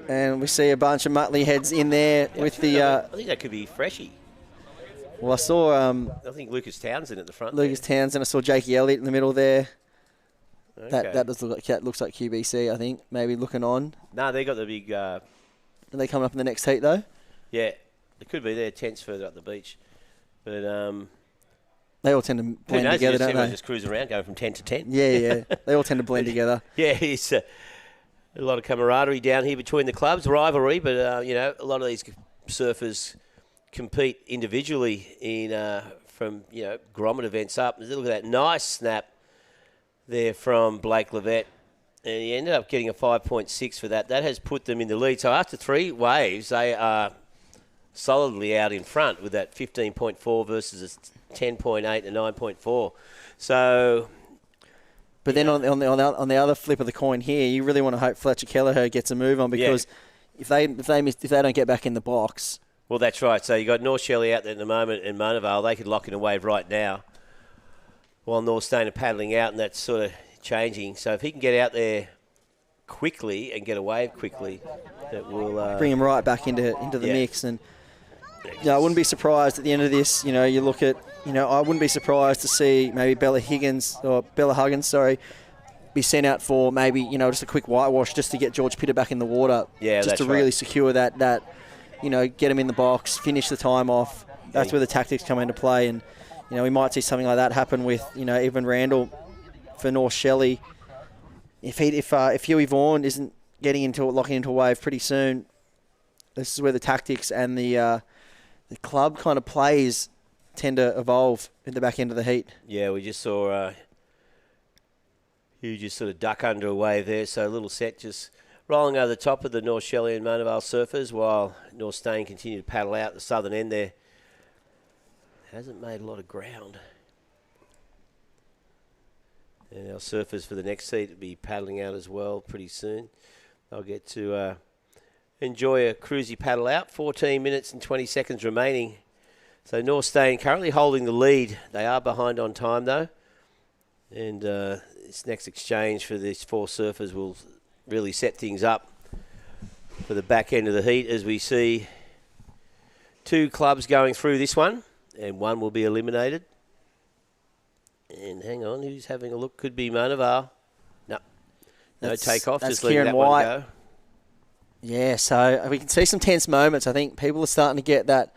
And we see a bunch of Muttley heads in there with the... I think that could be Freshie. Well, I saw... I think Lucas Townsend at the front. Lucas Townsend. I saw Jakey Elliott in the middle there. Okay. That looks like QBC, I think. Maybe looking on. No, they got the big... Are they coming up in the next heat, though? Yeah. It could be their tents further up the beach. But... they all tend to blend together, don't they? Just cruising around, going from 10 to 10. Yeah. They all tend to blend together. Yeah, it's a lot of camaraderie down here between the clubs, rivalry, but, a lot of these surfers compete individually in from, grommet events up. Look at that nice snap there from Blake Levett. And he ended up getting a 5.6 for that. That has put them in the lead. So after 3 waves, they are solidly out in front with that 15.4 versus a 10.8 and 9.4. So... But then on the other flip of the coin here, you really want to hope Fletcher Kelleher gets a move on, because if they don't get back in the box... Well, that's right. So you got North Shelley out there at the moment and Mona Vale. They could lock in a wave right now while North Stain are paddling out, and that's sort of changing. So if he can get out there quickly and get a wave quickly, that will... bring him right back into the mix. And I wouldn't be surprised at the end of this, you look at... I wouldn't be surprised to see maybe Bella Huggins, be sent out for maybe, just a quick whitewash just to get George Pitter back in the water. Yeah, just to really secure that, get him in the box, finish the time off. That's where the tactics come into play. And, we might see something like that happen with, Evan Randall for North Shelley. If Huey Vaughan isn't locking into a wave pretty soon, this is where the tactics and the club kind of plays tend to evolve in the back end of the heat. Yeah, we just saw Hugh just sort of duck under a wave there, so a little set just rolling over the top of the North Shelley and Mona Vale surfers while North Stain continue to paddle out the southern end there. Hasn't made a lot of ground. And our surfers for the next heat will be paddling out as well pretty soon. They'll get to enjoy a cruisy paddle out. 14 minutes and 20 seconds remaining. So North Stain currently holding the lead. They are behind on time though. And this next exchange for these 4 surfers will really set things up for the back end of the heat as we see 2 clubs going through this one and 1 will be eliminated. And hang on, who's having a look? Could be Mona Vale. No takeoff, just letting that one go. Yeah, so we can see some tense moments. I think people are starting to get that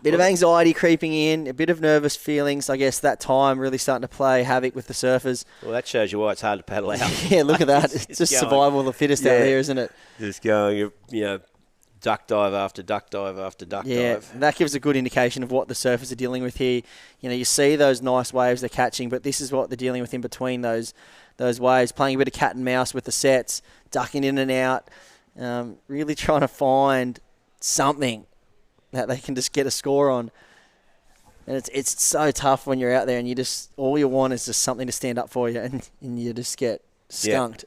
bit of anxiety creeping in, a bit of nervous feelings. I guess that time really starting to play havoc with the surfers. Well, that shows you why it's hard to paddle out. Yeah, look at that. It's just survival of the fittest out there, isn't it? Just going, duck dive after duck dive after duck dive. Yeah, that gives a good indication of what the surfers are dealing with here. You see those nice waves they're catching, but this is what they're dealing with in between those waves, playing a bit of cat and mouse with the sets, ducking in and out, really trying to find something that they can just get a score on. And it's so tough when you're out there and you just all you want is just something to stand up for you, and you just get skunked.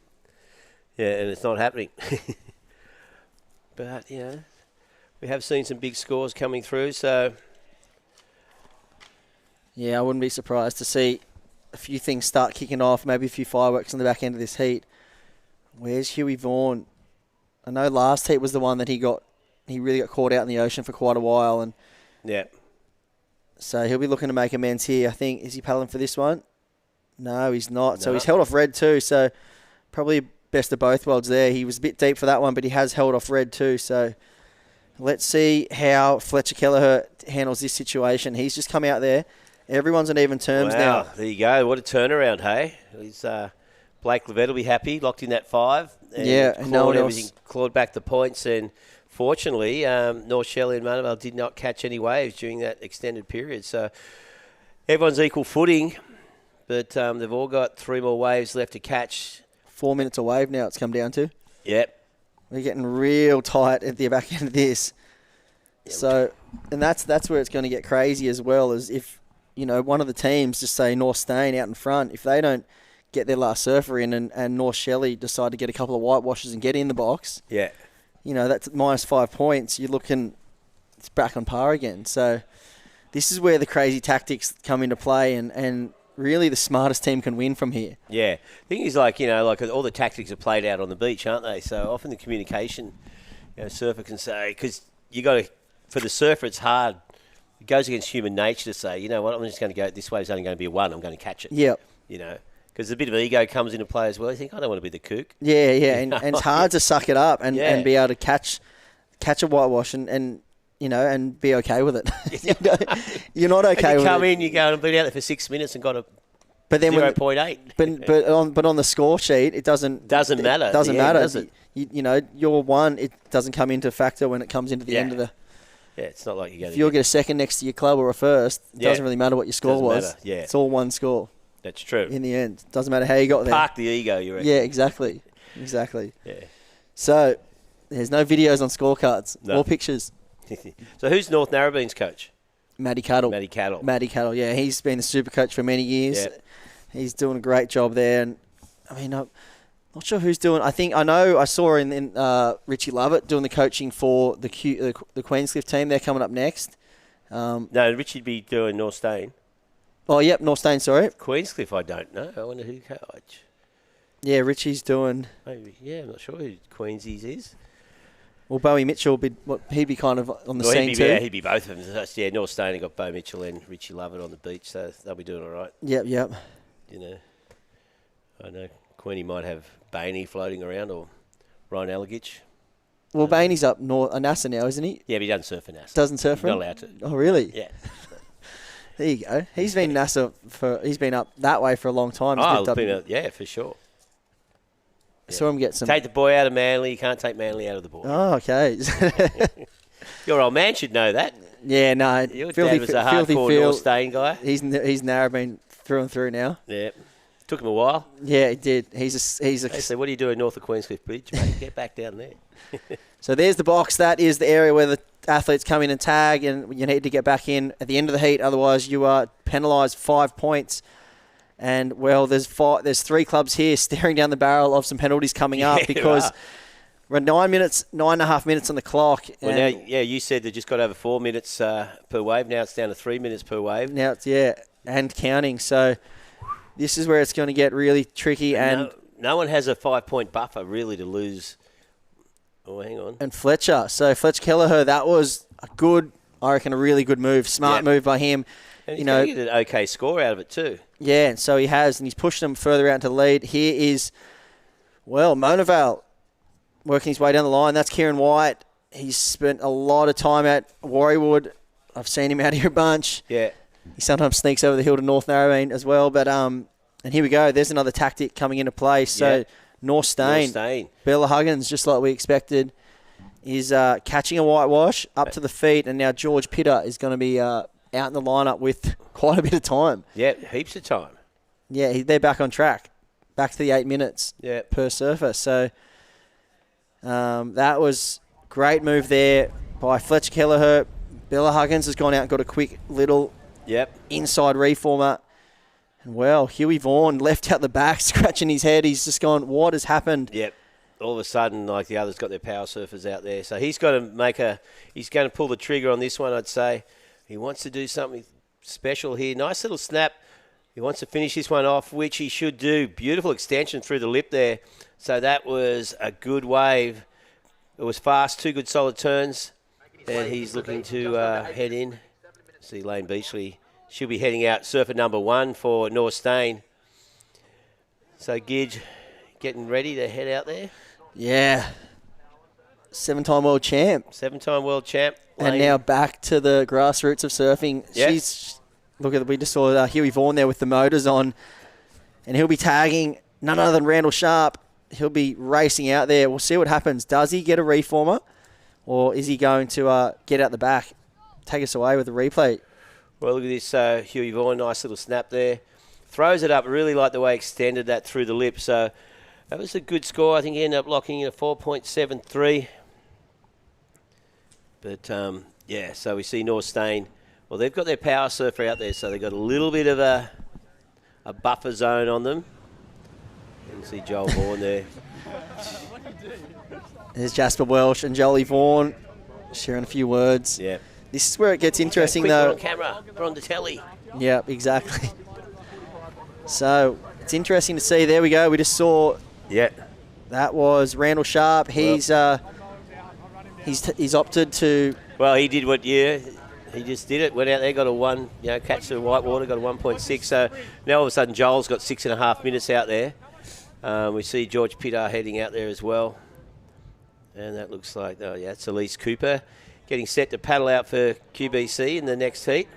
Yeah, and it's not happening. But, we have seen some big scores coming through, so... Yeah, I wouldn't be surprised to see a few things start kicking off, maybe a few fireworks on the back end of this heat. Where's Huey Vaughan? I know last heat was the one that he really got caught out in the ocean for quite a while. And yeah. So he'll be looking to make amends here, I think. Is he paddling for this one? No, he's not. No. So he's held off red too, so probably best of both worlds there. He was a bit deep for that one, but he has held off red too. So let's see how Fletcher Kelleher handles this situation. He's just come out there. Everyone's on even terms now. There you go. What a turnaround, hey? He's, Blake Levette will be happy, locked in that 5. And and no one else clawed back the points. And fortunately, North Shelley and Mona Vale did not catch any waves during that extended period. So everyone's equal footing, but they've all got 3 more waves left to catch. 4 minutes a wave now it's come down to. Yep. We're getting real tight at the back end of this. Yep. So, and that's where it's going to get crazy as well, as if, one of the teams, just say North Stain out in front, if they don't get their last surfer in and North Shelley decide to get a couple of whitewashes and get in the box, that's minus 5 points. You're looking, it's back on par again. So this is where the crazy tactics come into play, and really the smartest team can win from here. Yeah. The thing is, all the tactics are played out on the beach, aren't they? So often the communication, surfer can say, because you got to, for the surfer, it's hard. It goes against human nature to say, you know what, I'm just going to go, this wave's only going to be a 1, I'm going to catch it. Yep. Because a bit of ego comes into play as well. You think, I don't want to be the kook. Yeah, and it's hard to suck it up and be able to catch a whitewash and be okay with it. You're not okay with it. You come in, you go and been out there for 6 minutes and got a 0.8. But on the score sheet, it doesn't matter. It doesn't matter. Does it? Your 1, it doesn't come into factor when it comes into the end of the... Yeah, it's not like if you'll get a second next to your club or a first, it doesn't really matter what your score was. Matter. Yeah. It's all one score. That's true. In the end. Doesn't matter how you got there. Park the ego, you reckon. Yeah, exactly. Exactly. Yeah. So, there's no videos on scorecards or pictures. So, who's North Narrabeen's coach? Matty Cattle. Matty Cattle, yeah. He's been the super coach for many years. Yep. He's doing a great job there. And I'm not sure who's doing. I know I saw in Richie Lovett doing the coaching for the Queenscliff team. They're coming up next. No, Richie'd be doing North Stain. Oh, yep, North Stain, sorry. Queenscliff, I don't know. I wonder who coach. Yeah, Richie's doing... Maybe, I'm not sure who Queensies is. Well, Bowie Mitchell, he'd be kind of on the scene too. Yeah, he'd be both of them. Yeah, North Stain have got Bo Mitchell and Richie Lovett on the beach, so they'll be doing all right. Yep. I know Queenie might have Bainey floating around or Ryan Allegich. Well, Bainey's up north, NASA now, isn't he? Yeah, but he doesn't surf for NASA. Doesn't surf for him? Not allowed to. Oh, really? Yeah. There you go. He's been NASA he's been up that way for a long time. Yeah, for sure. Saw him get some. Take the boy out of Manly. You can't take Manly out of the boy. Oh, okay. Your old man should know that. Yeah, no. Your dad was a hardcore North Stain guy. He's Narrabeen through and through now. Yeah. Took him a while. Yeah, it did. He's a. They said, what are you doing north of Queenscliff Bridge, mate? Get back down there. So there's the box. That is the area where the athletes come in and tag, and you need to get back in at the end of the heat. Otherwise, you are penalised 5 points. And, well, there's 3 clubs here staring down the barrel of some penalties coming up because we're 9.5 minutes on the clock. Well, now, you said they just got over 4 minutes per wave. Now it's down to 3 minutes per wave. Now it's, and counting. So this is where it's going to get really tricky. And no one has a 5-point buffer, really, to lose. Oh, hang on. And Fletcher. So Fletcher Kelleher, that was a really good move. Smart move by him. And he's going to get an okay score out of it too. Yeah, and so he has, and he's pushed them further out into the lead. Here is, Monavale working his way down the line. That's Kieran White. He's spent a lot of time at Warriewood. I've seen him out here a bunch. Yeah. He sometimes sneaks over the hill to North Narrabeen as well. But and here we go. There's another tactic coming into play. So North Stain. Bella Huggins, just like we expected, is catching a whitewash up to the feet. And now George Pitter is going to be out in the lineup with quite a bit of time. Yeah, heaps of time. Yeah, they're back on track. Back to the 8 minutes per surfer. So that was great move there by Fletcher Kelleher. Bella Huggins has gone out and got a quick little inside reformer. And, Huey Vaughan left out the back, scratching his head. He's just gone, what has happened? Yep. All of a sudden, like the others got their power surfers out there. So he's got to he's going to pull the trigger on this one, I'd say. He wants to do something special here. Nice little snap. He wants to finish this one off, which he should do. Beautiful extension through the lip there. So that was a good wave. It was fast, 2 good solid turns. And he's looking to head in. See Lane Beachley. She'll be heading out surfer number 1 for North Stain. So Gidge getting ready to head out there. Yeah. 7-time world champ. 7-time world champ. And now back to the grassroots of surfing. Yes. We just saw Huey Vaughan there with the motors on. And he'll be tagging none other than Randall Sharp. He'll be racing out there. We'll see what happens. Does he get a reformer? Or is he going to get out the back? Take us away with the replay. Well, look at this Huey Vaughan. Nice little snap there. Throws it up. Really like the way he extended that through the lip. So that was a good score. I think he ended up locking in a 4.73. But, so we see North Stain. Well, they've got their power surfer out there, so they've got a little bit of a buffer zone on them. You can see Joel Vaughan there. There's Jasper Welsh and Jolie Vaughan sharing a few words. Yeah. This is where it gets interesting, quick, though. We're on camera. We're on the telly. Yeah, exactly. So it's interesting to see. There we go. We just saw. Yeah. That was Randall Sharp. He's opted to. Well, he did he just did it. Went out there, got a 1. Catch the white water, got a 1.6. So now all of a sudden Joel's got 6.5 minutes out there. We see George Pitter heading out there as well. And that looks like, it's Elise Cooper getting set to paddle out for QBC in the next heat.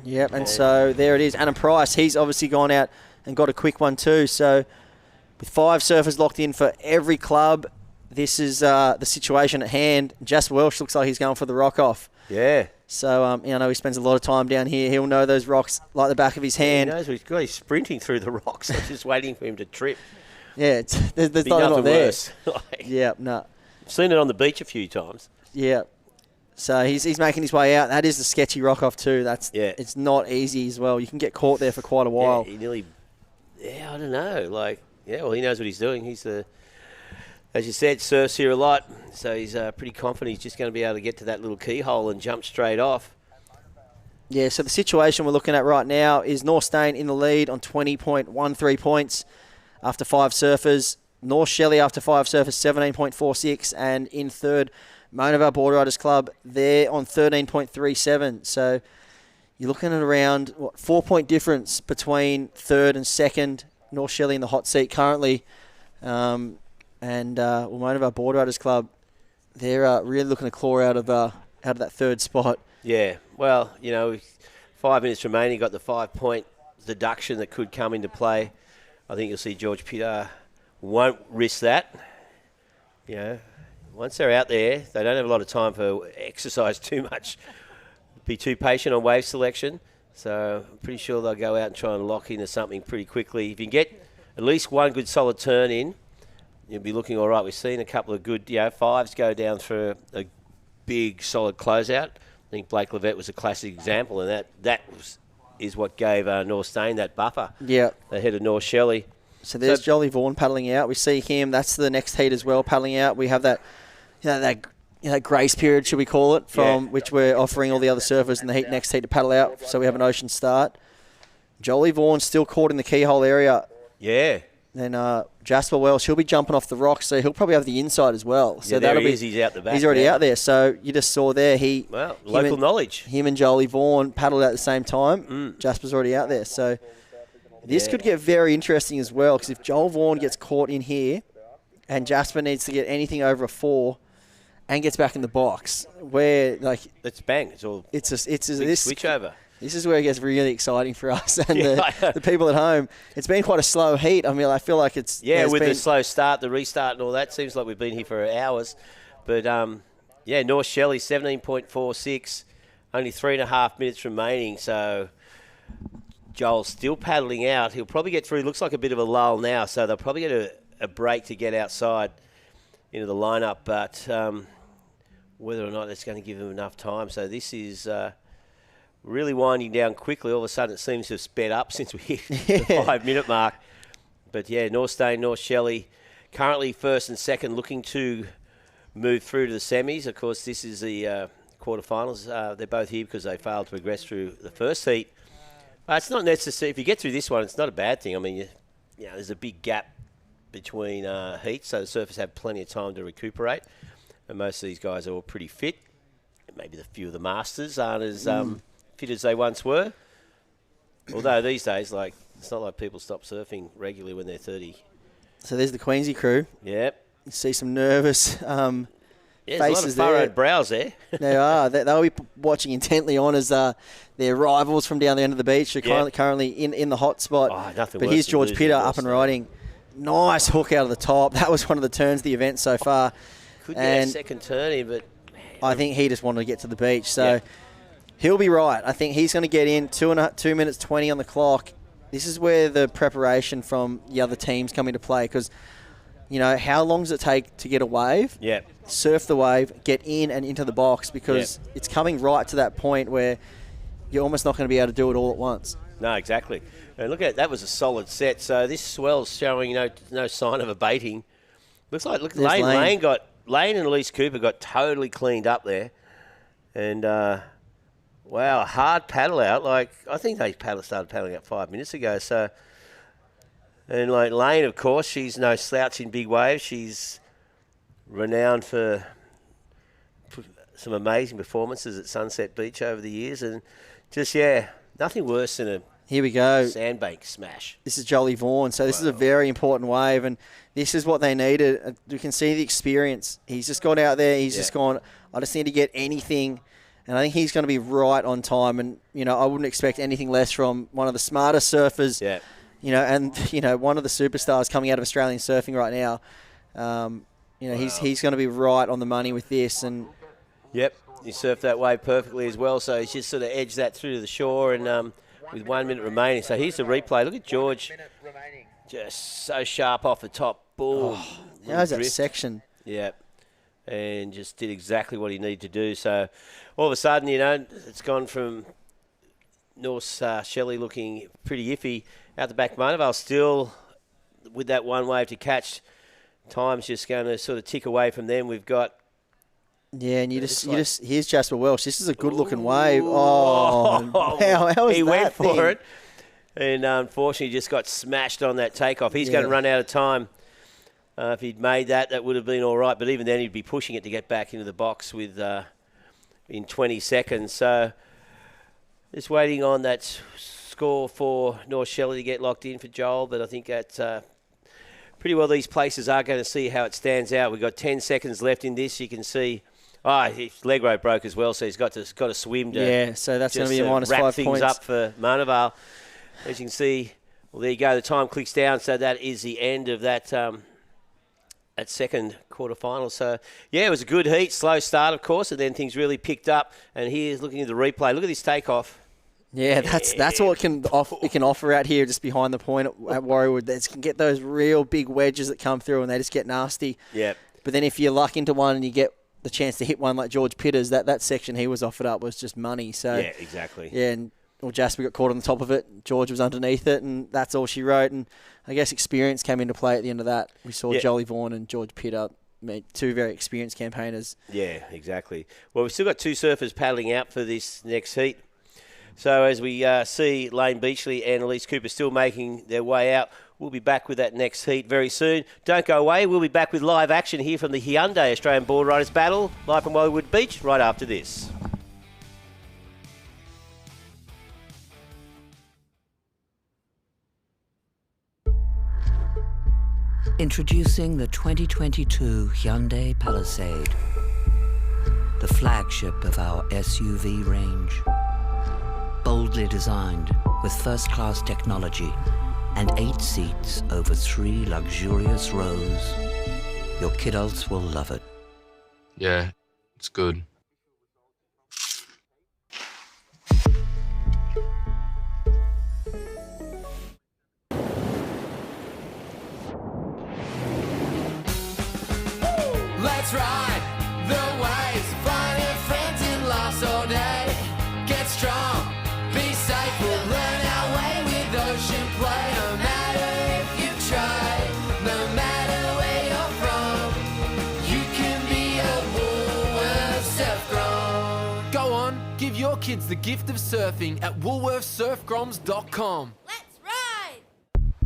Yep, and so there it is. Anna Price, he's obviously gone out and got a quick one too. So with 5 surfers locked in for every club, this is the situation at hand. Jasper Welsh looks like he's going for the rock off. Yeah. So, I know he spends a lot of time down here. He'll know those rocks like the back of his hand. He knows what he's got. He's sprinting through the rocks. I'm just waiting for him to trip. Yeah, there's nothing there. Worse. Yeah, no. I've seen it on the beach a few times. Yeah. So he's making his way out. That is the sketchy rock off too. It's not easy as well. You can get caught there for quite a while. Yeah, he nearly. Yeah, I don't know. He knows what he's doing. He's as you said, surfs here a lot. So he's pretty confident he's just going to be able to get to that little keyhole and jump straight off. Yeah. So the situation we're looking at right now is North Stain in the lead on 20.13 points after 5 surfers. North Shelley after 5 surfers 17.46, and in third, Monavale Boardriders Club, they're on 13.37. So you're looking at around 4-point difference between third and second. North Shelley in the hot seat currently, and Monavale Boardriders Club, they're really looking to claw out of that third spot. Yeah, well, 5 minutes remaining, got the 5-point deduction that could come into play. I think you'll see George Pitter won't risk that. You know, once they're out there, they don't have a lot of time for exercise too much. Be too patient on wave selection. So I'm pretty sure they'll go out and try and lock into something pretty quickly. If you can get at least one good solid turn in, you'll be looking all right. We've seen a couple of good, fives go down for a big solid closeout. I think Blake Levette was a classic example, and that is what gave North Stain that buffer. Yeah. Ahead of North Shelley. So there's Jolly Vaughan paddling out. We see him. That's the next heat as well, paddling out. We have that, that grace period, should we call it, from which we're offering all the other surfers in the next heat to paddle out. So we have an ocean start. Jolly Vaughan still caught in the keyhole area. Yeah. Then Jasper Welsh, he'll be jumping off the rocks, so he'll probably have the inside as well. So there he is. He's out the back. He's already out there. So you just saw there. Local knowledge. Him and Jolly Vaughan paddled at the same time. Jasper's already out there. So this could get very interesting as well, because if Joel Vaughan gets caught in here and Jasper needs to get anything over a 4 and gets back in the box, where it's bang. It's a switch over. This is where it gets really exciting for us and the people at home. It's been quite a slow heat. I mean, I feel like it's... with the slow start, the restart and all that, seems like we've been here for hours. But, North Shelley, 17.46, only 3.5 minutes remaining. So Joel's still paddling out. He'll probably get through. Looks like a bit of a lull now, so they'll probably get a break to get outside into the lineup. But whether or not that's going to give him enough time. So this is... really winding down quickly. All of a sudden, it seems to have sped up since we hit the 5-minute mark. But, North Stain, North Shelley, currently first and second, looking to move through to the semis. Of course, this is the quarterfinals. They're both here because they failed to progress through the first heat. It's not necessary. If you get through this one, it's not a bad thing. I mean, there's a big gap between heats, so the surfers have plenty of time to recuperate. And most of these guys are all pretty fit. Maybe the few of the masters aren't as... fit as they once were. Although these days, it's not like people stop surfing regularly when they're 30. So there's the Queensy crew. Yep. You see some nervous faces there's a lot of furrowed brows there. They are. They'll be watching intently on as their rivals from down the end of the beach are currently in the hot spot. Oh, nothing but worse here's than George losing Pitter North up and Stain. riding. Nice hook out of the top. That was one of the turns of the event so far. Could get a second turn in, but... I think he just wanted to get to the beach. So... He'll be right. I think he's going to get in 2 minutes 20 on the clock. This is where the preparation from the other teams come into play because, how long does it take to get a wave? Yeah. Surf the wave, get in and into the box because it's coming right to that point where you're almost not going to be able to do it all at once. No, exactly. And look at that was a solid set. So this swell's showing no sign of abating. Looks like Lane and Elise Cooper got totally cleaned up there, and. Wow, a hard paddle out. I think they started paddling out 5 minutes ago. So, and Lane, of course, she's no slouch in big waves. She's renowned for some amazing performances at Sunset Beach over the years, and just nothing worse than a here we go sandbank smash. This is Jolly Vaughan. So this is a very important wave, and this is what they needed. You can see the experience. He's just got out there. He's just gone. I just need to get anything. And I think he's going to be right on time. And, I wouldn't expect anything less from one of the smartest surfers, and, one of the superstars coming out of Australian surfing right now. He's going to be right on the money with this. And Yep, he surfed that wave perfectly as well. So he's just sort of edged that through to the shore and with 1 minute remaining. So here's the replay. Look at George. Just so sharp off the top. Boom. How's that section? Yeah. And just did exactly what he needed to do. So all of a sudden, it's gone from North Shelley looking pretty iffy out the back. Monavale still with that one wave to catch. Time's just going to sort of tick away from them. We've got... Yeah, and here's Jasper Welsh. This is a good-looking wave. Oh, wow, how was he that went thing? for it, and unfortunately just got smashed on that takeoff. He's going to run out of time. If he'd made that would have been all right. But even then, he'd be pushing it to get back into the box with in 20 seconds. So just waiting on that score for North Shelley to get locked in for Joel. But I think that pretty well these places are going to see how it stands out. We've got 10 seconds left in this. You can see... his leg rope broke as well, so he's got to swim to... Yeah, so that's going to be a minus wrap 5 things points. up for Monavale. As you can see... Well, there you go. The time clicks down, so that is the end of that second quarterfinal. So, yeah, it was a good heat. Slow start, of course, and then things really picked up. And here's looking at the replay. Look at this takeoff. Yeah, that's all it can offer out here, just behind the point at Warriewood. They can get those real big wedges that come through, and they just get nasty. Yeah. But then if you luck into one and you get the chance to hit one like George Pitters, that section he was offered up was just money. So yeah, exactly. Yeah, and Jasper got caught on the top of it. George was underneath it, and that's all she wrote. And I guess experience came into play at the end of that. We saw Jolly Vaughan and George Pitter, two very experienced campaigners. Yeah, exactly. Well, we've still got two surfers paddling out for this next heat. So as we see Lane Beachley and Elise Cooper still making their way out, we'll be back with that next heat very soon. Don't go away. We'll be back with live action here from the Hyundai Australian Boardriders Battle, live from Warriewood Beach, right after this. Introducing the 2022 Hyundai Palisade, the flagship of our SUV range. Boldly designed with first-class technology and 8 seats over 3 luxurious rows. Your kidults will love it. Yeah, it's good. Let's ride the waves, finding friends in laughs all day. Get strong, be safe, we'll learn our way with ocean play. No matter if you try, no matter where you're from, you can be a Woolworths surf grom. Go on, give your kids the gift of surfing at woolworthsurfgroms.com. Let's ride!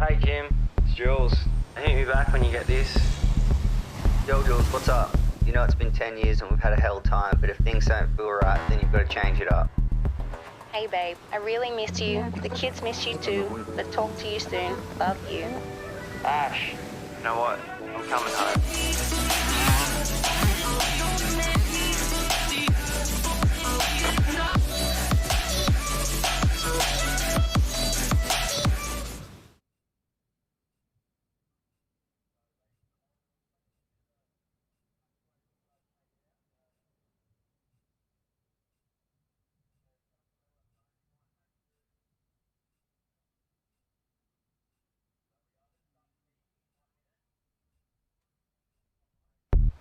Hey Jim, it's Jules. Hit me back when you get this. Yo Jules, what's up? You know it's been 10 years and we've had a hell time, but if things don't feel right, then you've got to change it up. Hey babe, I really missed you. The kids miss you too. But talk to you soon. Love you. Ash, you know what? I'm coming home.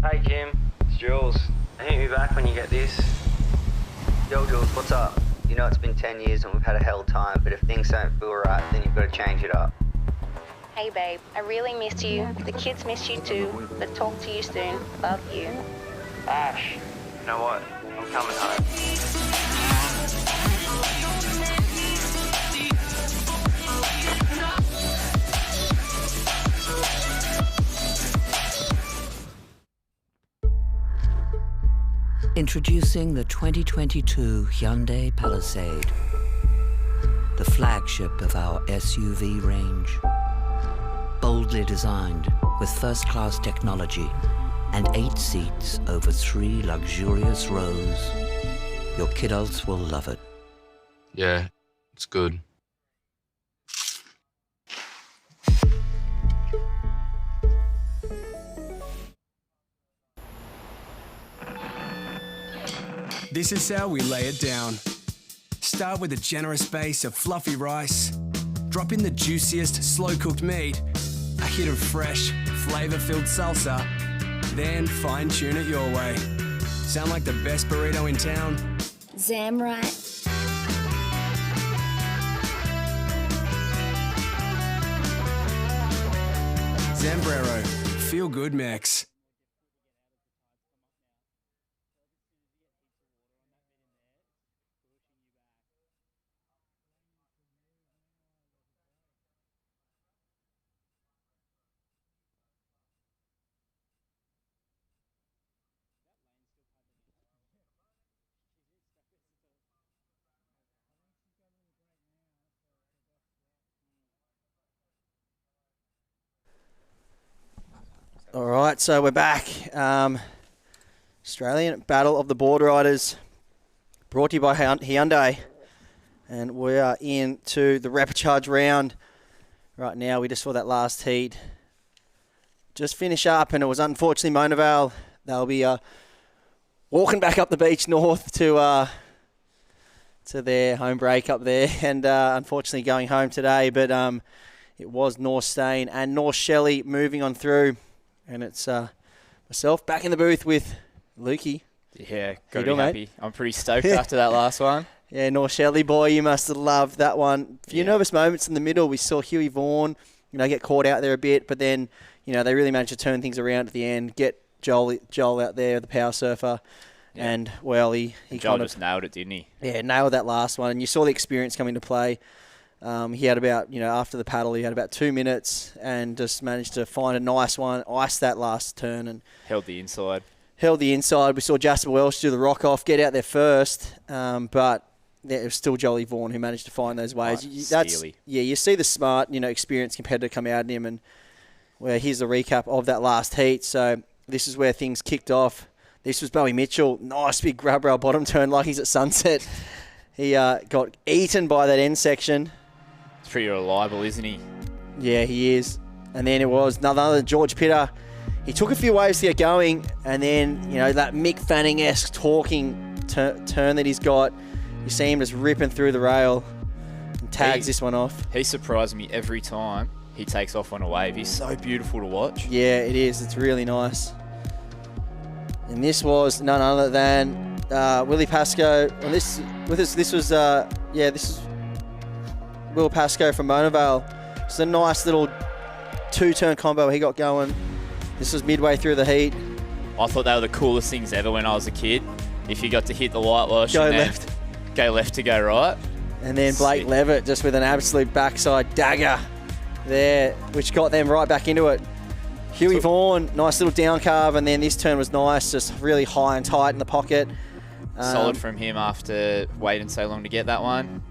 Hey Jim, it's Jules. Hit me back when you get this. Yo Jules, what's up? You know it's been 10 years and we've had a hell time, but if things don't feel right, then you've got to change it up. Hey babe, I really missed you. The kids miss you too. But talk to you soon. Love you. Ash, you know what? I'm coming home. Introducing the 2022 Hyundai Palisade, the flagship of our SUV range. Boldly designed with first-class technology and 8 seats over 3 luxurious rows. Your kidults will love it. Yeah, it's good. This is how we lay it down. Start with a generous base of fluffy rice. Drop in the juiciest slow-cooked meat, a hit of fresh, flavour-filled salsa, then fine-tune it your way. Sound like the best burrito in town? Zamrat. Zambrero, feel good mix. All right, so we're back. Australian Battle of the Boardriders, brought to you by Hyundai. And we are into the rapid charge round. right now. We just saw that last heat just finish up, and it was unfortunately Mona Vale. They'll be walking back up the beach north to their home break up there, and unfortunately going home today. But it was North Stain and North Shelley moving on through, and it's myself back in the booth with Lukey. Yeah, got to be happy. Mate? I'm pretty stoked after that last one. Yeah, North Shelley boy, you must have loved that one. A few nervous moments in the middle. We saw Huey Vaughan, get caught out there a bit, but then, they really managed to turn things around at the end, get Joel out there, the power surfer, and, well, he Joel just nailed it, didn't he? Yeah, nailed that last one, and you saw the experience come into play. He had about, after the paddle, he had about 2 minutes and just managed to find a nice one, ice that last turn. And held the inside. We saw Jasper Welsh do the rock off, get out there first, but it was still Jolie Vaughan who managed to find those waves. You see the smart, experienced competitor come out in him, and here's the recap of that last heat. So this is where things kicked off. This was Bowie Mitchell, nice big grab rail bottom turn like he's at Sunset. He got eaten by that end section. It's pretty reliable, isn't he? Yeah, he is. And then it was another George Pitter. He took a few waves to get going, and then, that Mick Fanning-esque talking turn that he's got, you see him just ripping through the rail and tags this one off. He surprised me every time he takes off on a wave. He's so beautiful to watch. Yeah, it is. It's really nice. And this was none other than Willie Pascoe. And this was Will Pascoe from Mona Vale. It's a nice little two-turn combo he got going. This was midway through the heat. I thought they were the coolest things ever when I was a kid. If you got to hit the whitewash go left to go right. And then Blake Levitt just with an absolute backside dagger there, which got them right back into it. Huey Vaughan, nice little down carve, and then this turn was nice, just really high and tight in the pocket. Solid from him after waiting so long to get that one.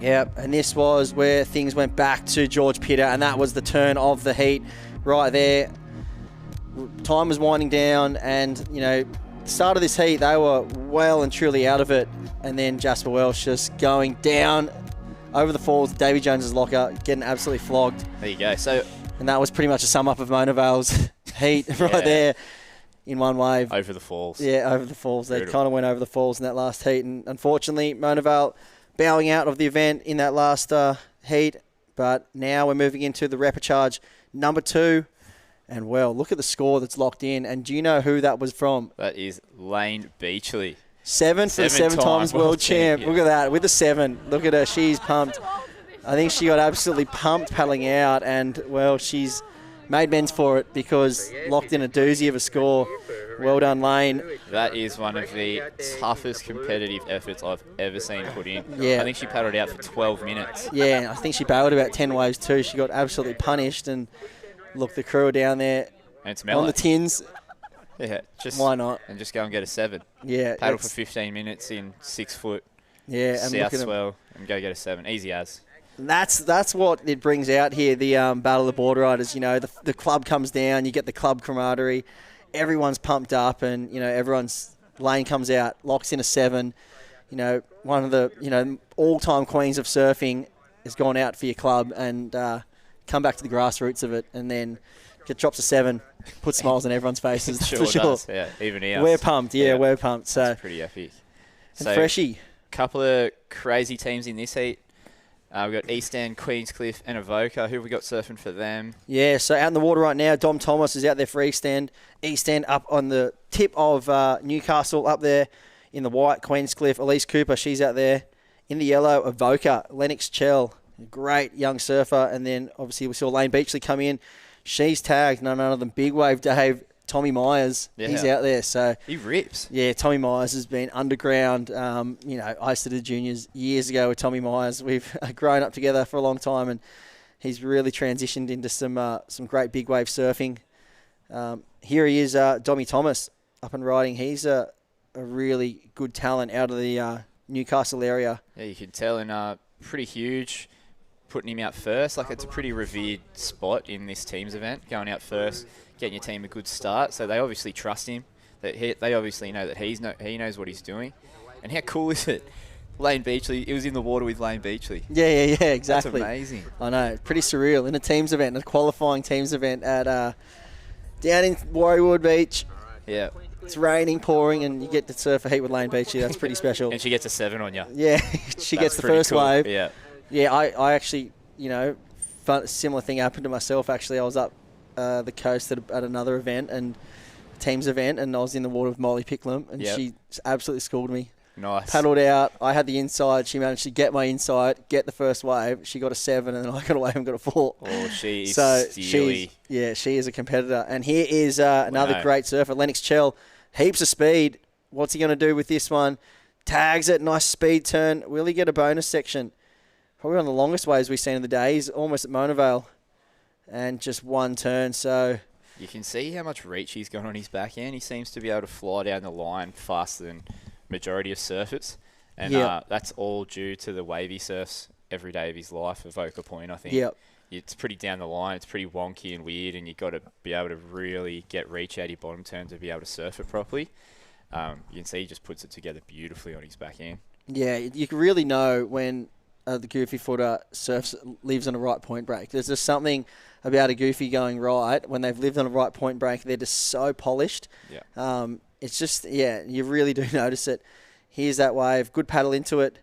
Yep, and this was where things went back to George Pitter, and that was the turn of the heat right there. Time was winding down, and, the start of this heat, they were well and truly out of it. And then Jasper Welsh just going down over the falls, Davy Jones's locker, getting absolutely flogged. There you go. And that was pretty much a sum up of Mona Vale's heat right there in one wave. Over the falls. Yeah, over the falls. They kind of went over the falls in that last heat. And unfortunately, Mona Vale bowing out of the event in that last heat. But now we're moving into the repechage number 2. And, well, look at the score that's locked in. And do you know who that was from? That is Lane Beachley. 7 for the 7 times world champ. Look at that, with the 7. Look at her, she's pumped. I think she got absolutely pumped paddling out, and, well, she's made amends for it because locked in a doozy of a score. Well done, Lane. That is one of the toughest competitive efforts I've ever seen put in. Yeah. I think she paddled out for 12 minutes. Yeah, I think she bailed about 10 waves too. She got absolutely punished, and look, the crew are down there and it's on the tins. Yeah, why not? And just go and get a 7. Yeah, paddle for 15 minutes in 6 foot. Yeah, and south swell and go get a 7. Easy as. That's what it brings out here. The Battle of the Boardriders. The club comes down. You get the club camaraderie. Everyone's pumped up, and everyone's lane comes out, locks in a 7. One of the all-time queens of surfing has gone out for your club and come back to the grassroots of it, and then drops a 7, put smiles on everyone's faces. Sure for sure. Does. Yeah, even us. We're pumped. Yeah, we're pumped. So that's pretty epic. And Freshie. Couple of crazy teams in this heat. We've got East End, Queenscliff, and Avoca. Who have we got surfing for them? Yeah, so out in the water right now, Dom Thomas is out there for East End. East End up on the tip of Newcastle, up there in the white. Queenscliff, Elise Cooper, she's out there. In the yellow, Avoca, Lennox Chell, great young surfer. And then obviously we saw Lane Beachley come in. She's tagged, none other than Big Wave Dave, Tommy Myers. Yeah. He's out there. So he rips. Yeah, Tommy Myers has been underground. I used to do juniors years ago with Tommy Myers. We've grown up together for a long time, and he's really transitioned into some great big wave surfing. Here he is, Dommy Thomas, up and riding. He's a really good talent out of the Newcastle area. Yeah, you can tell, and pretty huge. Putting him out first, like it's a pretty revered spot in this team's event, going out first, getting your team a good start. So they obviously trust him. They obviously know that he knows what he's doing. And how cool is it Lane Beachley. It was in the water with Lane Beachley. Yeah, exactly. That's amazing. I know, pretty surreal in a teams event, a qualifying teams event at down in Warriewood Beach. Yeah. It's raining, pouring, and you get to surf a heat with Lane Beachley. That's pretty special. And she gets a 7 on you. Yeah, she gets the first cool. wave. Yeah. Yeah, I actually, similar thing happened to myself. Actually, I was up the coast at another event and teams event, and I was in the water with Molly Picklum, and she absolutely schooled me. Nice. Paddled out. I had the inside. She managed to get my inside, get the first wave. She got a 7, and then I got a wave and got a 4. Oh, she is steely. She is a competitor. And here is another great surfer, Lennox Chell. Heaps of speed. What's he going to do with this one? Tags it. Nice speed turn. Will he get a bonus section? Probably one of the longest waves we've seen of the day. He's almost at Mona Vale. And just one turn, so... You can see how much reach he's got on his backhand. He seems to be able to fly down the line faster than majority of surfers. And that's all due to the wavy surfs every day of his life, Avoca Point, I think. Yep. It's pretty down the line. It's pretty wonky and weird, and you've got to be able to really get reach out your bottom turn to be able to surf it properly. You can see he just puts it together beautifully on his backhand. Yeah, you can really know when the goofy footer lives on a right point break. There's just something about a goofy going right. When they've lived on a right point break, they're just so polished. Yeah. It's just, you really do notice it. Here's that wave. Good paddle into it.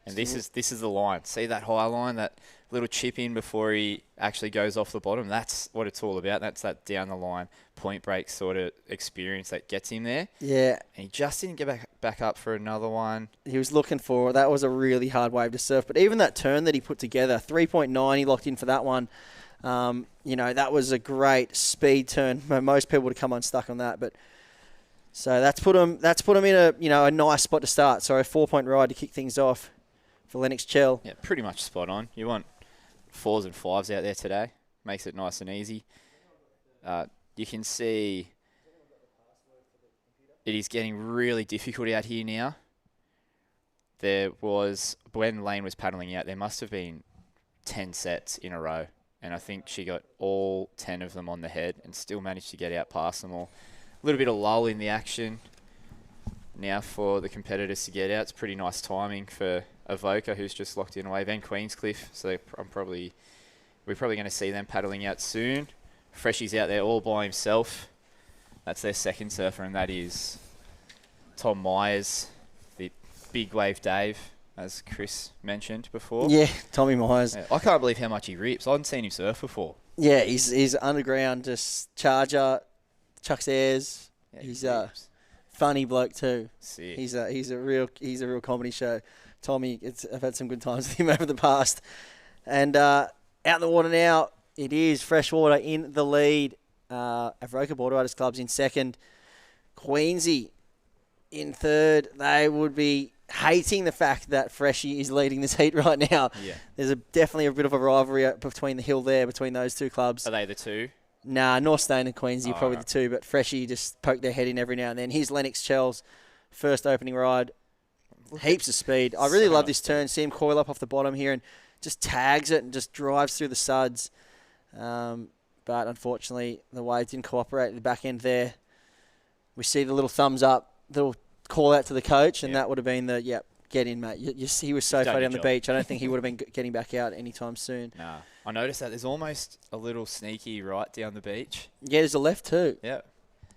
And this is the line. See that high line, that little chip in before he actually goes off the bottom? That's what it's all about. That's that down the line point break sort of experience that gets him there. Yeah. And he just didn't get back up for another one. He was looking for, that was a really hard wave to surf. But even that turn that he put together, 3.9, he locked in for that one. That was a great speed turn. Most people would have come unstuck on that, but so that's put him in a nice spot to start. So a 4-point ride to kick things off for Lennox Chell. Yeah, pretty much spot on. You want 4s and 5s out there today. Makes it nice and easy. You can see it is getting really difficult out here now. When Lane was paddling out, there must have been 10 sets in a row. And I think she got all 10 of them on the head and still managed to get out past them all. A little bit of lull in the action now for the competitors to get out. It's pretty nice timing for Avoca, who's just locked in a wave, and Queenscliff. So we're probably going to see them paddling out soon. Freshie's out there all by himself. That's their second surfer, and that is Tom Myers, the big wave Dave, as Chris mentioned before. Yeah, Tommy Myers. Yeah, I can't believe how much he rips. I hadn't seen him surf before. Yeah, he's underground, just charger, chucks airs. Yeah, he's a funny bloke too. Sick. He's a real comedy show. Tommy, I've had some good times with him over the past. And out in the water now, it is Freshwater in the lead. Avoca Boardriders Club's in second. Queensy in third. They would be hating the fact that Freshie is leading this heat right now. Yeah. There's definitely a bit of a rivalry between the hill there, between those two clubs. Are they the two? Nah, North Stain and Queensy are probably right. the two, but Freshie just poke their head in every now and then. Here's Lennox Chell's first opening ride. Heaps of speed. I really love this turn. See him coil up off the bottom here and just tags it and just drives through the suds. But unfortunately, the wave didn't cooperate at the back end there. We see the little thumbs up, little call out to the coach, and that would have been the, get in, mate. He was so far down the beach. I don't think he would have been getting back out anytime soon. Nah. I noticed that there's almost a little sneaky right down the beach. Yeah, there's a left too. Yeah.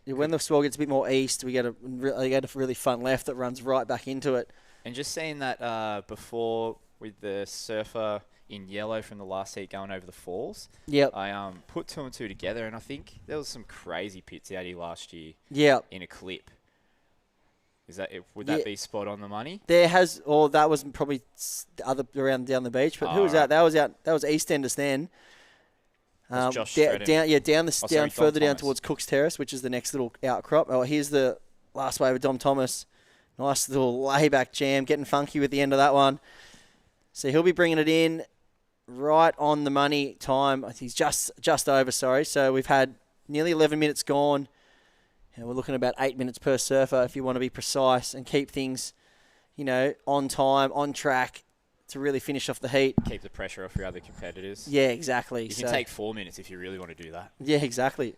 When the swell gets a bit more east, we get a really fun left that runs right back into it. And just seeing that before with the surfer in yellow from the last heat going over the falls. Yep. I put 2 and 2 together, and I think there was some crazy pits out here last year. Yep. In a clip. Would that be spot on the money? That was probably around down the beach. But who was that? That was EastEnders then. Josh down further down towards Cook's Terrace, which is the next little outcrop. Oh, here's the last wave of Dom Thomas. Nice little layback jam, getting funky with the end of that one. So he'll be bringing it in right on the money time. He's just over, sorry. So we've had nearly 11 minutes gone. And we're looking at about 8 minutes per surfer if you want to be precise and keep things, on time, on track to really finish off the heat. Keep the pressure off your other competitors. Yeah, exactly. You can take 4 minutes if you really want to do that. Yeah, exactly.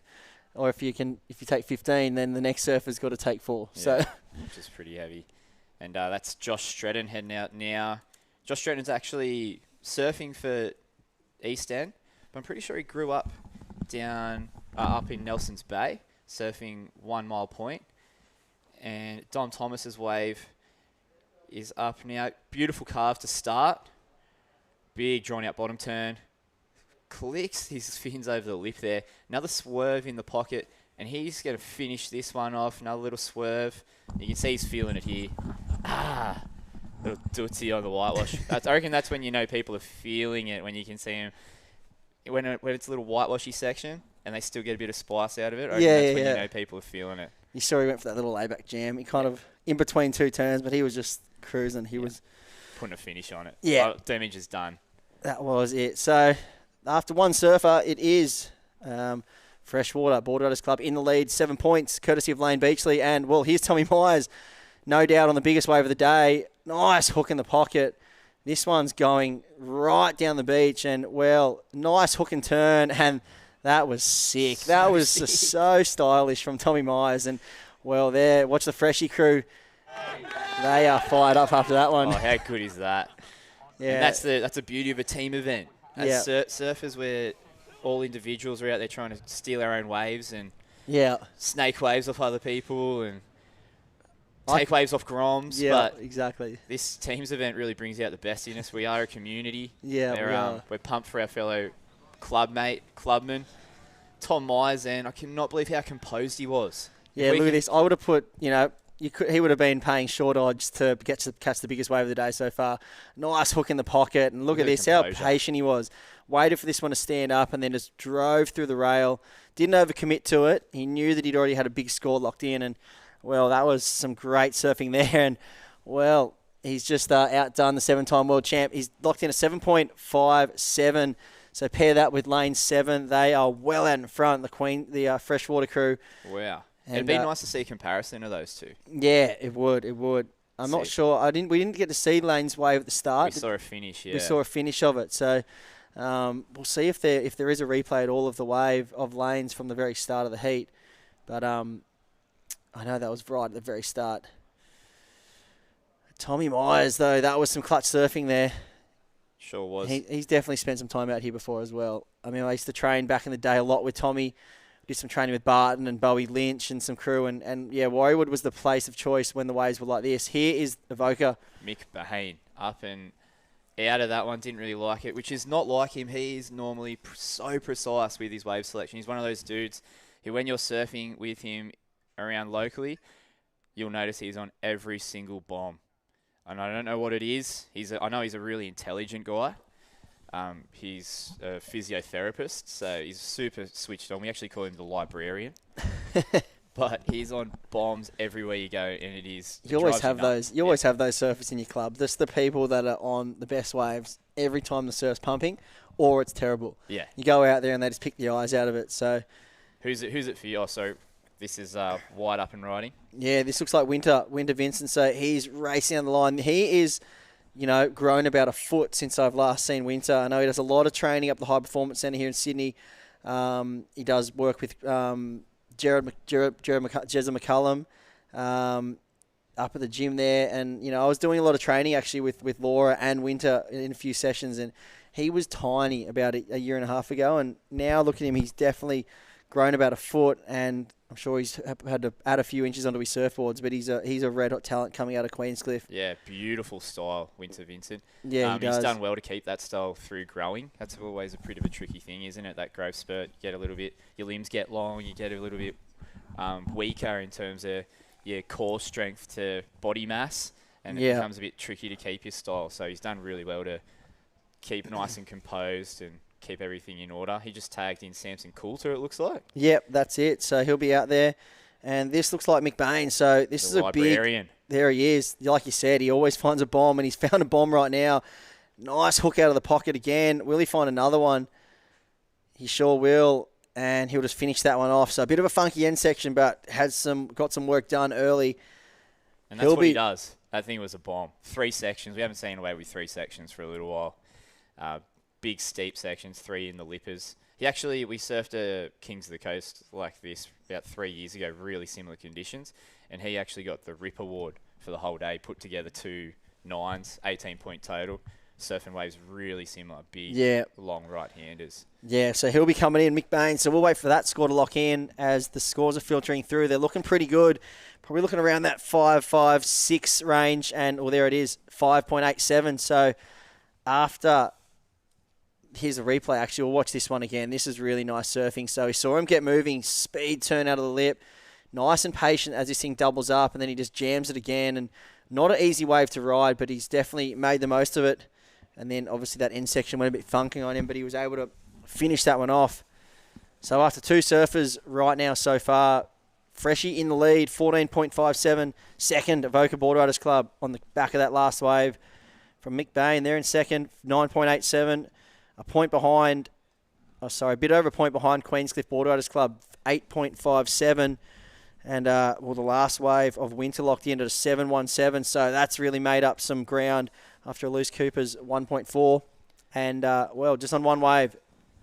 Or if you take 15, then the next surfer's got to take 4. Yeah, so, which is pretty heavy. And that's Josh Stretton heading out now. Josh Stretton's actually surfing for East End, but I'm pretty sure he grew up down up in Nelson's Bay, surfing 1 Mile Point. And Dom Thomas's wave is up now. Beautiful carve to start. Big drawn out bottom turn. Clicks his fins over the lip there. Another swerve in the pocket, and he's going to finish this one off. Another little swerve. You can see he's feeling it here. Little dootsie on the whitewash. I reckon that's when you know people are feeling it, when you can see them. When it's a little whitewashy section, and they still get a bit of spice out of it. I reckon that's when you know people are feeling it. You saw he went for that little layback jam. He kind of, in between 2 turns, but he was just cruising. He was putting a finish on it. Yeah. Damage is done. That was it. So, after one surfer, it is Freshwater Boardriders Club in the lead. 7 points, courtesy of Lane Beachley. And, well, here's Tommy Myers, no doubt on the biggest wave of the day. Nice hook in the pocket. This one's going right down the beach. And, well, nice hook and turn. And that was sick. That was so stylish from Tommy Myers. And, well, there, watch the Freshie crew. They are fired up after that one. Oh, how good is that? Yeah. And that's the beauty of a team event. As surfers, where all individuals are out there trying to steal our own waves and snake waves off other people and take waves off groms. Yeah, but exactly. This teams event really brings out the best in us. We are a community. Yeah, we are. We're pumped for our fellow clubman, Tom Myers, and I cannot believe how composed he was. Yeah, look at this. I would have put, he would have been paying short odds to catch the biggest wave of the day so far. Nice hook in the pocket. And look at this, how patient he was. Waited for this one to stand up and then just drove through the rail. Didn't overcommit to it. He knew that he'd already had a big score locked in. And, well, that was some great surfing there. And, well, he's just outdone the 7-time world champ. He's locked in a 7.57. So pair that with lane 7. They are well out in front, the Freshwater crew. Wow. And it'd be nice to see a comparison of those two. Yeah, it would. I'm not sure. We didn't get to see Lane's wave at the start. We saw a finish, yeah. We saw a finish of it. So we'll see if there is a replay at all of the wave of Lane's from the very start of the heat. But I know that was right at the very start. Tommy Myers, though, that was some clutch surfing there. Sure was. He's definitely spent some time out here before as well. I mean, I used to train back in the day a lot with Tommy. Did some training with Barton and Bowie Lynch and some crew. And Warriewood was the place of choice when the waves were like this. Here is Evoker. Mick Bahane up and out of that one. Didn't really like it, which is not like him. He is normally so precise with his wave selection. He's one of those dudes who, when you're surfing with him around locally, you'll notice he's on every single bomb. And I don't know what it is. I know he's a really intelligent guy. He's a physiotherapist, so he's super switched on. We actually call him the librarian. But he's on bombs everywhere you go, and it is. You always have those. You always have those surfers in your club. That's the people that are on the best waves every time the surf's pumping, or it's terrible. Yeah. You go out there and they just pick the eyes out of it. So, who's it for you? Oh, so this is White up and riding. Yeah, this looks like Winter Vincent. So he's racing on the line. He is, grown about a foot since I've last seen Winter. I know he does a lot of training up the High Performance Centre here in Sydney. He does work with Jezza McCullum up at the gym there. And, I was doing a lot of training actually with Laura and Winter in a few sessions. And he was tiny about a year and a half ago. And now look at him, he's definitely grown about a foot. And I'm sure he's had to add a few inches onto his surfboards, but he's a red-hot talent coming out of Queenscliff. Yeah, beautiful style, Winter Vincent. Yeah, he does. He's done well to keep that style through growing. That's always a bit of a tricky thing, isn't it? That growth spurt, you get a little bit, your limbs get long, you get a little bit weaker in terms of your core strength to body mass, and it becomes a bit tricky to keep your style. So he's done really well to keep nice and composed and keep everything in order. He just tagged in Samson Coulter, it looks like. Yep, that's it. So he'll be out there. And this looks like Mick Bain. So this is a librarian. There he is. Like you said, he always finds a bomb, and he's found a bomb right now. Nice hook out of the pocket again. Will he find another one? He sure will. And he'll just finish that one off. So a bit of a funky end section, but got some work done early. And that's what he does. That thing was a bomb. 3 sections. We haven't seen away with 3 sections for a little while. Big steep sections, 3 in the lippers. We surfed a Kings of the Coast like this about 3 years ago, really similar conditions, and he actually got the RIP award for the whole day. Put together 2 9s, 18-point total. Surf and waves really similar, big, long right-handers. Yeah, so he'll be coming in, Mick Bain. So we'll wait for that score to lock in as the scores are filtering through. They're looking pretty good. Probably looking around that 5.56 range, and there it is, 5.87. So after, here's a replay. Actually, we'll watch this one again. This is really nice surfing. So we saw him get moving, speed turn out of the lip, nice and patient as this thing doubles up, and then he just jams it again. And not an easy wave to ride, but he's definitely made the most of it. And then obviously that end section went a bit funking on him, but he was able to finish that one off. So after 2 surfers right now so far, Freshie in the lead, 14.57. Second, Avoca Boardriders Club on the back of that last wave from Mick Bain. They're in second, 9.87. A bit over a point behind Queenscliff Boardriders Club, 8.57. And, the last wave of Winter locked in at a 7.17. So that's really made up some ground after a loose Cooper's 1.4. And, just on one wave,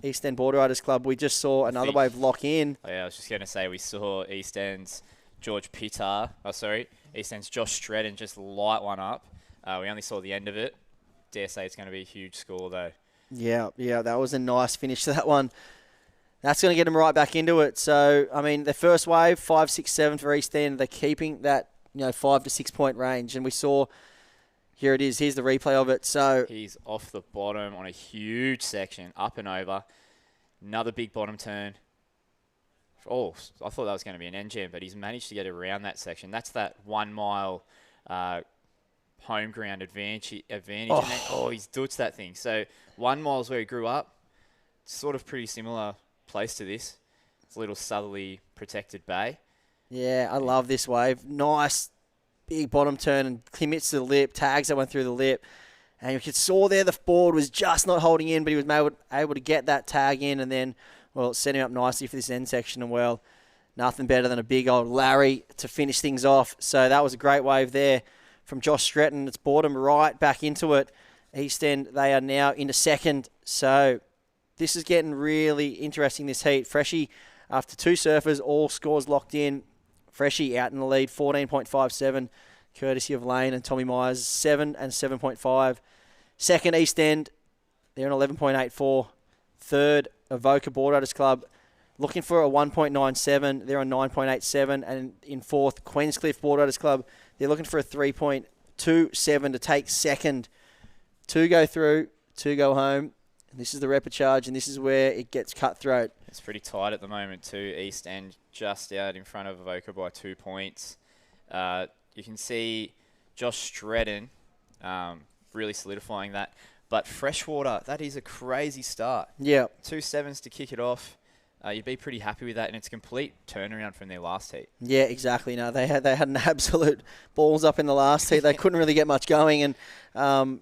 East End Boardriders Club, we just saw another wave lock in. Oh, yeah, I was just going to say we saw East End's East End's Josh Stredden just light one up. We only saw the end of it. Dare say it's going to be a huge score, though. Yeah, that was a nice finish to that one. That's going to get them right back into it. So, I mean, the first wave, 5, 6, 7 for East End. They're keeping that, 5 to 6 point range. And we saw, here it is. Here's the replay of it. So he's off the bottom on a huge section, up and over. Another big bottom turn. Oh, I thought that was going to be an end jam, but he's managed to get around that section. That's that 1 mile home ground advantage. He's dutched that thing. So 1 mile is where he grew up. Sort of pretty similar place to this. It's a little southerly protected bay. Yeah, I love this wave. Nice big bottom turn and commits to the lip, tags that went through the lip. And you saw there the board was just not holding in, but he was able to get that tag in and then, it set him up nicely for this end section. And, nothing better than a big old Larry to finish things off. So that was a great wave there from Josh Stretton. It's brought him right back into it. East End, they are now into second. So this is getting really interesting, this heat. Freshie, after 2 surfers, all scores locked in. Freshie out in the lead, 14.57, courtesy of Lane and Tommy Myers, 7 and 7.5. Second, East End, they're on 11.84. Third, Avoca Boardriders Club, looking for a 1.97. They're on 9.87. And in fourth, Queenscliff Boardriders Club, they're looking for a 3.27 to take second. 2 go through, 2 go home. This is the Repper charge, and this is where it gets cutthroat. It's pretty tight at the moment too. East End just out in front of Avoca by 2 points. You can see Josh Stredden really solidifying that. But Freshwater, that is a crazy start. Yeah. 2 7s to kick it off. You'd be pretty happy with that, and it's a complete turnaround from their last heat. Yeah, exactly. No, they had an absolute balls up in the last heat. They couldn't really get much going, and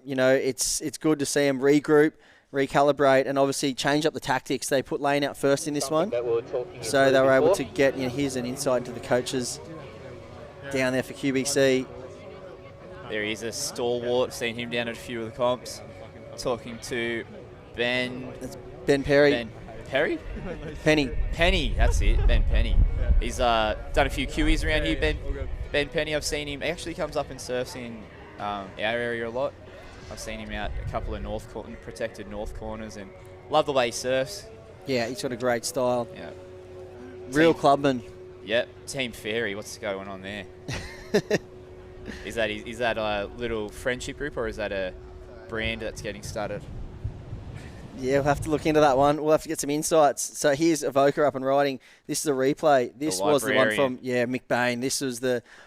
it's good to see them regroup, recalibrate, and obviously change up the tactics. They put Lane out first in this one, so they were able to get here's an insight into the coaches down there for QBC. There he is, a stalwart. Seen him down at a few of the comps. Talking to Ben. That's Ben Perry. Perry? Penny, that's it, Ben Penny. He's done a few QEs around here, Ben Penny. I've seen him, he actually comes up and surfs in our area a lot. I've seen him out a couple of protected north corners, and love the way he surfs. Yeah, he's got a great style. Yeah. Real clubman. Yep, Team Fairy, what's going on there? Is that a little friendship group, or is that a brand that's getting started? Yeah, we'll have to look into that one. We'll have to get some insights. So here's Avoca up and riding. This is a replay. This was the one from, Mick Bain. This was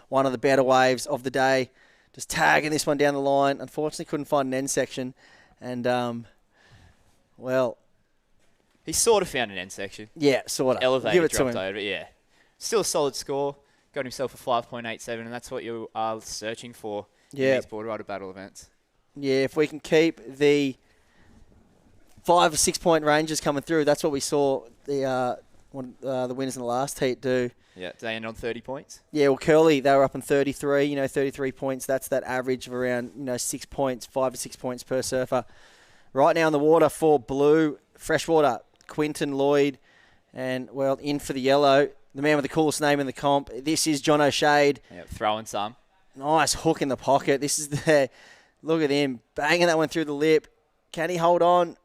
one of the better waves of the day. Just tagging this one down the line. Unfortunately, couldn't find an end section. And, he sort of found an end section. Yeah, sort of. Elevated, give it dropped to him. over, yeah. Still a solid score. Got himself a 5.87, and that's what you are searching for in these Boardrider battle events. Yeah, if we can keep the 5 or 6 point ranges coming through, that's what we saw the winners in the last heat do. Yeah, did they end on 30 points? Yeah, well, Curly, they were up in 33, 33 points. That's that average of around, 6 points, 5 to 6 points per surfer. Right now in the water for blue, Freshwater, Quinton Lloyd, and, in for the yellow, the man with the coolest name in the comp. This is John O'Shade. Yeah, throwing some. Nice hook in the pocket. This is the look at him banging that one through the lip. Can he hold on?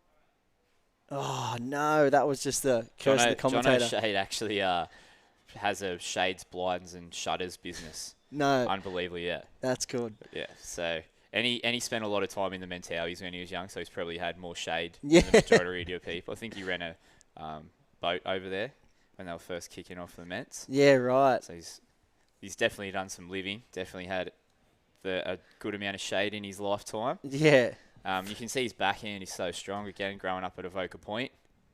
Oh no, that was just the curse of the commentator. Jono Shade actually has a shades, blinds, and shutters business. No, unbelievably, yeah. That's good. Yeah, so and he spent a lot of time in the mentalities when he was young, so he's probably had more shade Yeah. than the majority of people. I think he ran a boat over there when they were first kicking off the Mets. Yeah, right. So he's definitely done some living. Definitely had a good amount of shade in his lifetime. Yeah. You can see his backhand is so strong. Again, growing up at Avoca Point,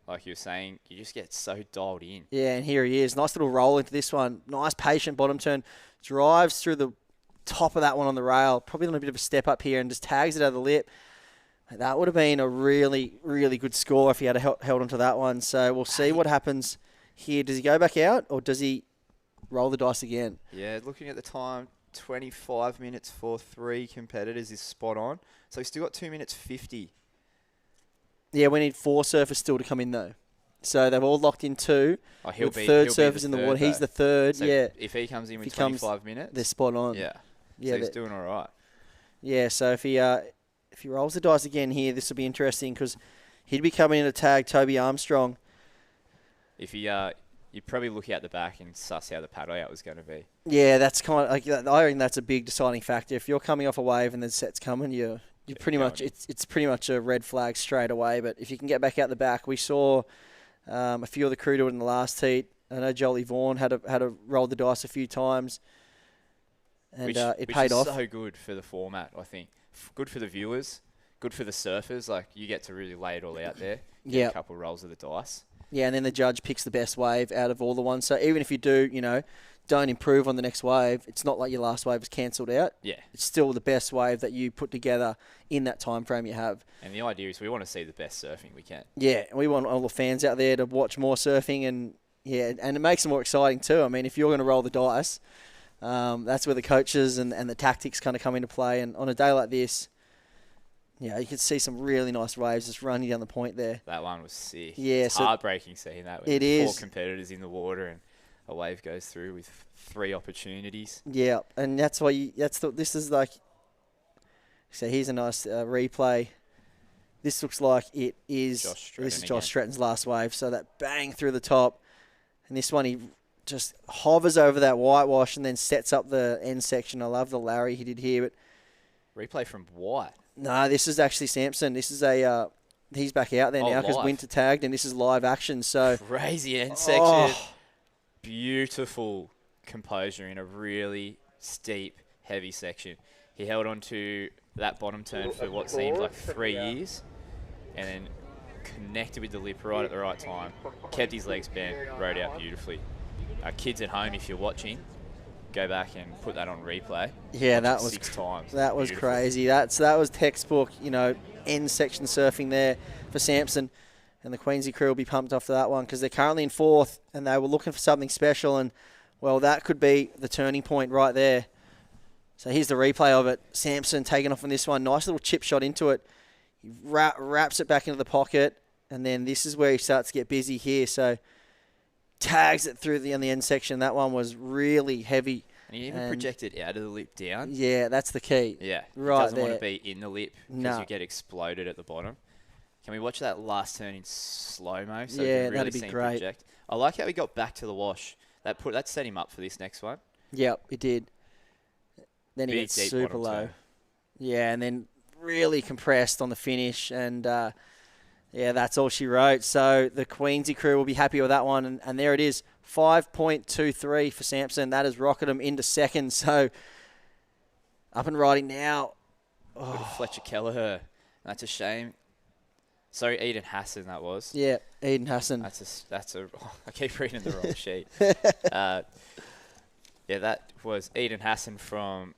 like you were saying, you just get so dialed in. Yeah, and here he is. Nice little roll into this one. Nice patient bottom turn. Drives through the top of that one on the rail. Probably on a bit of a step up here and just tags it out of the lip. That would have been a really, really good score if he had held onto that one. So we'll see what happens here. Does he go back out or does he roll the dice again? Yeah, looking at the time, 25 minutes for 3 competitors is spot on. So he's still got 2 minutes 50. Yeah, we need 4 surfers still to come in though. So they've all locked in 2. Oh, he'll with be third the surfers in the water. He's the third, So yeah. if he comes in with If he comes, 25 minutes, they're spot on. Yeah, Yeah, so he's doing all right. Yeah, so if he rolls the dice again here, this will be interesting because he'd be coming in to tag Toby Armstrong. If he, you'd probably look out the back and suss how the paddle out was going to be. Yeah, that's kind of like I reckon that's a big deciding factor. If you're coming off a wave and the set's coming, you're pretty much it's pretty much a red flag straight away. But if you can get back out the back, we saw a few of the crew do it in the last heat. I know Jolie Vaughan had to roll the dice a few times, and it paid off. So good for the format, I think. Good for the viewers, good for the surfers. Like you get to really lay it all out there. Get a couple of rolls of the dice. Yeah, and then the judge picks the best wave out of all the ones. So even if you do, don't improve on the next wave, it's not like your last wave was cancelled out. Yeah. It's still the best wave that you put together in that time frame you have. And the idea is we want to see the best surfing we can. Yeah, we want all the fans out there to watch more surfing, and it makes it more exciting too. I mean, if you're going to roll the dice, that's where the coaches and the tactics kind of come into play. And on a day like this, you can see some really nice waves just running down the point there. That one was sick. Yeah, it's heartbreaking seeing that. It is. 4 is. competitors in the water and a wave goes through with 3 opportunities. Yeah, and that's why this is like. So here's a nice replay. This looks like it is. This is Josh Stratton's last wave. So that bang through the top, and this one he just hovers over that whitewash and then sets up the end section. I love the Larry he did here, but replay from White. No, this is actually Sampson. This is he's back out there now because Winter tagged, and this is live action. So crazy end section. Beautiful composure in a really steep, heavy section. He held on to that bottom turn for what seemed like 3 years, and then connected with the lip right at the right time. Kept his legs bent, rode out beautifully. Kids at home, if you're watching, go back and put that on replay. Yeah, that was 6 times. That was crazy. That was textbook, end section surfing there for Sampson, and the Queensy crew will be pumped after that one because they're currently in 4th and they were looking for something special, and well, that could be the turning point right there. So here's the replay of it. Sampson taking off on this one. Nice little chip shot into it. He wraps it back into the pocket, and then this is where he starts to get busy here. So tags it through on the end section. That one was really heavy. And he even projected out of the lip down. Yeah, that's the key. Yeah, right he doesn't there. want to be in the lip because you get exploded at the bottom. Can we watch that last turn in slow-mo? So yeah, really that'd be great. Project? I like how he got back to the wash. That set him up for this next one. Yep, it did. Then he Big, gets deep super bottom low. turn. Yeah, and then really compressed on the finish, and that's all she wrote. So the Queensy crew will be happy with that one, and there it is, 5.23 for Sampson. That has rocketed him into second. So up and riding now. Fletcher Kelleher. That's a shame. Sorry, Eden Hassan that was. Yeah, Eden Hassan. That's a. I keep reading the wrong sheet. That was Eden Hassan from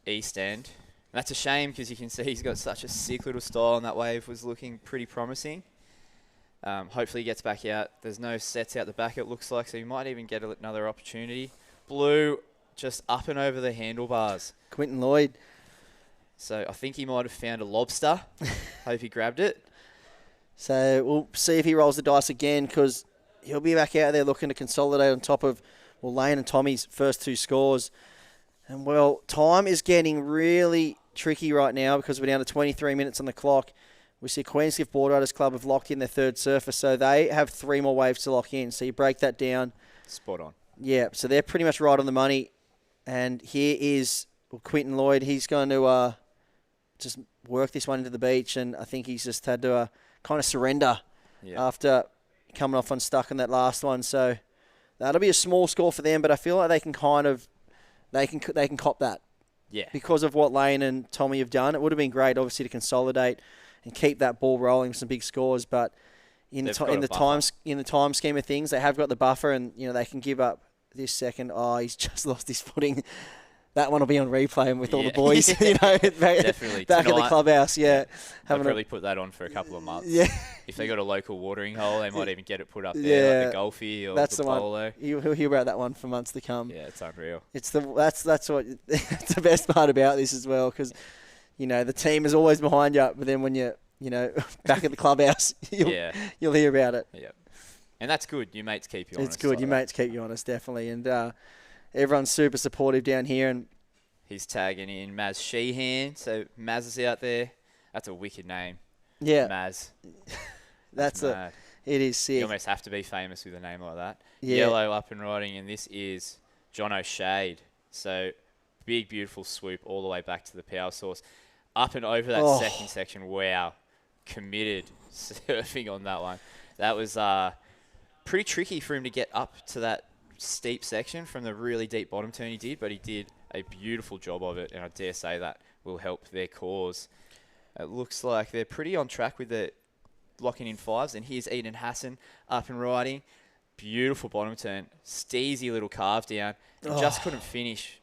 East End. And that's a shame because you can see he's got such a sick little style, and that wave was looking pretty promising. Hopefully he gets back out. There's no sets out the back, it looks like, so he might even get another opportunity. Blue just up and over the handlebars. Quinton Lloyd. So I think he might have found a lobster. Hope he grabbed it. So we'll see if he rolls the dice again because he'll be back out there looking to consolidate on top of Lane and Tommy's first 2 scores. And, well, time is getting really tricky right now because we're down to 23 minutes on the clock. We see Queenscliff Boardriders Club have locked in their third surfer, so they have 3 more waves to lock in. So you break that down. Spot on. Yeah, so they're pretty much right on the money. And here is Quinton Lloyd. He's going to just work this one into the beach, and I think he's just had to kind of surrender after coming off unstuck in that last one. So that'll be a small score for them, but I feel like they can they can cop that. Yeah. Because of what Lane and Tommy have done. It would have been great, obviously, to consolidate and keep that ball rolling with some big scores, but in the time scheme of things, they have got the buffer, and they can give up this second. Oh, he's just lost his footing. That one will be on replay and with all the boys, Definitely. back at the clubhouse. Yeah, They'll probably put that on for a couple of months. Yeah. If they got a local watering hole, they might even get it put up there, like the Golfie or that's the Polo. One. He'll hear about that one for months to come. Yeah, it's unreal. That's what it's the best part about this as well, because the team is always behind you, but then when you're back at the clubhouse, you'll hear about it. Yeah, and that's good. Your mates keep you honest. It's good. Your mates keep you honest, definitely, and everyone's super supportive down here. And he's tagging in Maz Sheehan, so Maz is out there. That's a wicked name. Yeah, Maz. It is sick. You almost have to be famous with a name like that. Yeah. Yellow up and riding, and this is John O'Shade. So big, beautiful swoop all the way back to the power source. Up and over that second section. Wow. Committed surfing on that one. That was pretty tricky for him to get up to that steep section from the really deep bottom turn he did, but he did a beautiful job of it, and I dare say that will help their cause. It looks like they're pretty on track with the locking in 5s, and here's Eden Hassan up and riding. Beautiful bottom turn. Steezy little carve down, and just couldn't finish.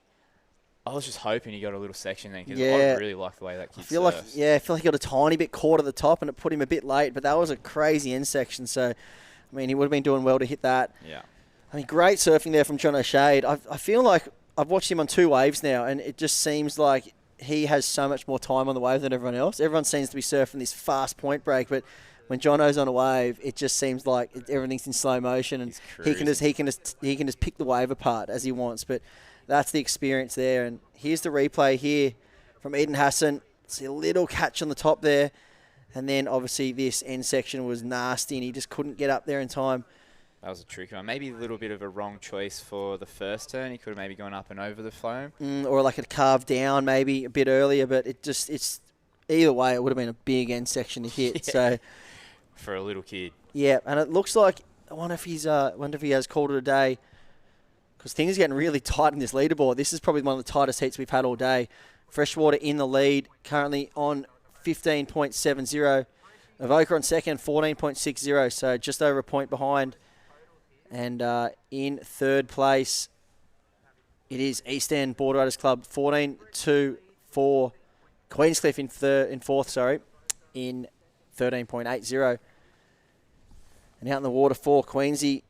I was just hoping he got a little section then, because I really like the way that kid surfs. I feel like he got a tiny bit caught at the top, and it put him a bit late, but that was a crazy end section, so, I mean, he would have been doing well to hit that. Yeah. I mean, great surfing there from John O'Shade. I feel like I've watched him on 2 waves now, and it just seems like he has so much more time on the wave than everyone else. Everyone seems to be surfing this fast point break, but when Jono's on a wave, it just seems like everything's in slow motion, and he can just pick the wave apart as he wants. But that's the experience there. And here's the replay here from Eden Hassan. See a little catch on the top there, and then obviously this end section was nasty, and he just couldn't get up there in time. That was a tricky one. Maybe a little bit of a wrong choice for the first turn. He could have maybe gone up and over the foam. Or like a carve down maybe a bit earlier, but it's either way, it would have been a big end section to hit. So for a little kid. Yeah, and it looks like, I wonder if he has called it a day, because things are getting really tight in this leaderboard. This is probably one of the tightest heats we've had all day. Freshwater in the lead, currently on 15.70. Avoca on second, 14.60, so just over a point behind. And in third place, it is East End Boardriders Club, 14-2 for Queenscliff in fourth, in 13.80. And out in the water for Queensy,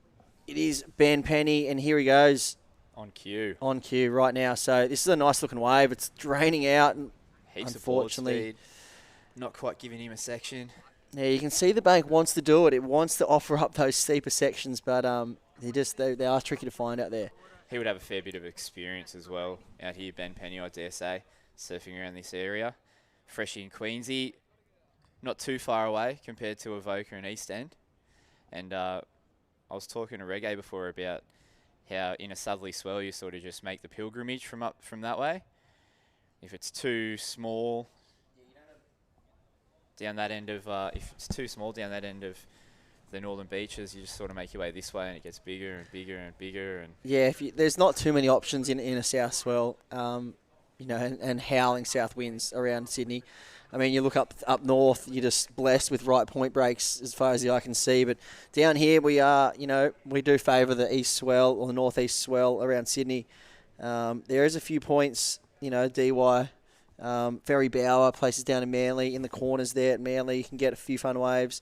it is Ben Penny, and here he goes. On cue. On cue right now. So this is a nice looking wave. It's draining out, and heaps unfortunately, of board speed. Not quite giving him a section. Yeah, you can see the bank wants to do it. It wants to offer up those steeper sections, but they are tricky to find out there. He would have a fair bit of experience as well out here, Ben Penny, I dare say, surfing around this area. Freshie in Queensy, not too far away compared to Avoca and East End. And I was talking to Reggae before about how in a southerly swell you sort of just make the pilgrimage from that way. If it's too small down that end of the northern beaches, you just sort of make your way this way, and it gets bigger and bigger and bigger. And yeah, there's not too many options in a south swell, and howling south winds around Sydney. I mean, you look up north, you're just blessed with right point breaks as far as the eye can see. But down here, we do favour the east swell or the northeast swell around Sydney. There is a few points, DY. Ferry Bower, places down in Manly, in the corners there at Manly, you can get a few fun waves.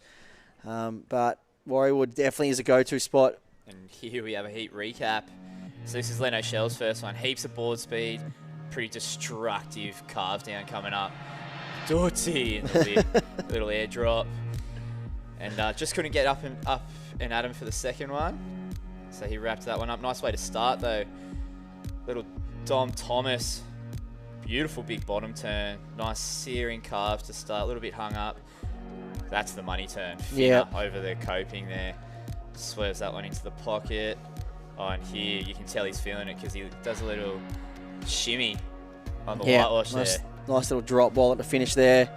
But Warriewood definitely is a go-to spot. And here we have a heat recap. So this is Leno Shell's first one. Heaps of board speed, pretty destructive carve down coming up. Dirty in the little airdrop. And just couldn't get up and at him for the second one. So he wrapped that one up. Nice way to start though. Little Dom Thomas, beautiful big bottom turn, nice searing carve to start, a little bit hung up. That's the money turn. Finner over the coping there. Swerves that one into the pocket. Oh, and here you can tell he's feeling it because he does a little shimmy on the whitewash there. Nice little drop ball at the finish there.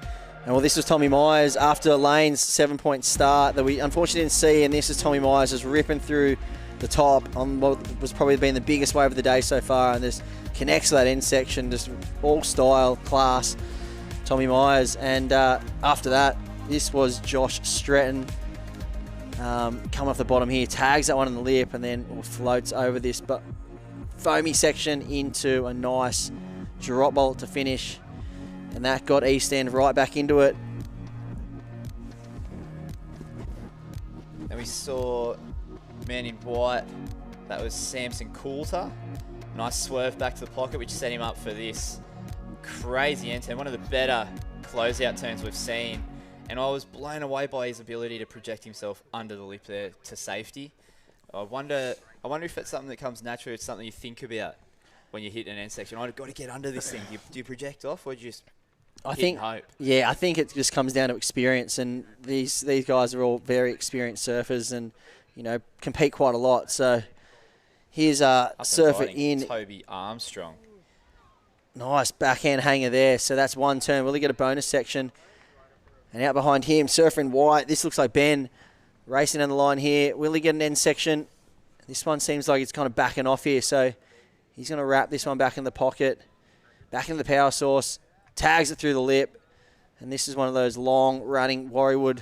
And well, this was Tommy Myers after Lane's 7-point start that we unfortunately didn't see. And this is Tommy Myers just ripping through the top on what was probably been the biggest wave of the day so far. And this connects to that end section, just all style, class, Tommy Myers. And after that, this was Josh Stretton. Come off the bottom here, tags that one on the lip and then floats over this but foamy section into a nice drop bolt to finish. And that got East End right back into it. And we saw man in white, that was Samson Coulter. Nice swerve back to the pocket, which set him up for this crazy end turn. One of the better closeout turns we've seen. And I was blown away by his ability to project himself under the lip there to safety. I wonder if that's something that comes naturally. It's something you think about when you hit an end section. I've got to get under this thing. Do you project off or do you just hit and hope? Yeah, I think it just comes down to experience. And these guys are all very experienced surfers and, you know, compete quite a lot. So here's a surfer in. Toby Armstrong. Nice backhand hanger there. So that's one turn. Will he get a bonus section? And out behind him, surfer in white. This looks like Ben racing down the line here. Will he get an end section? This one seems like it's kind of backing off here. So he's going to wrap this one back in the pocket. Back into the power source. Tags it through the lip. And this is one of those long-running Warriewood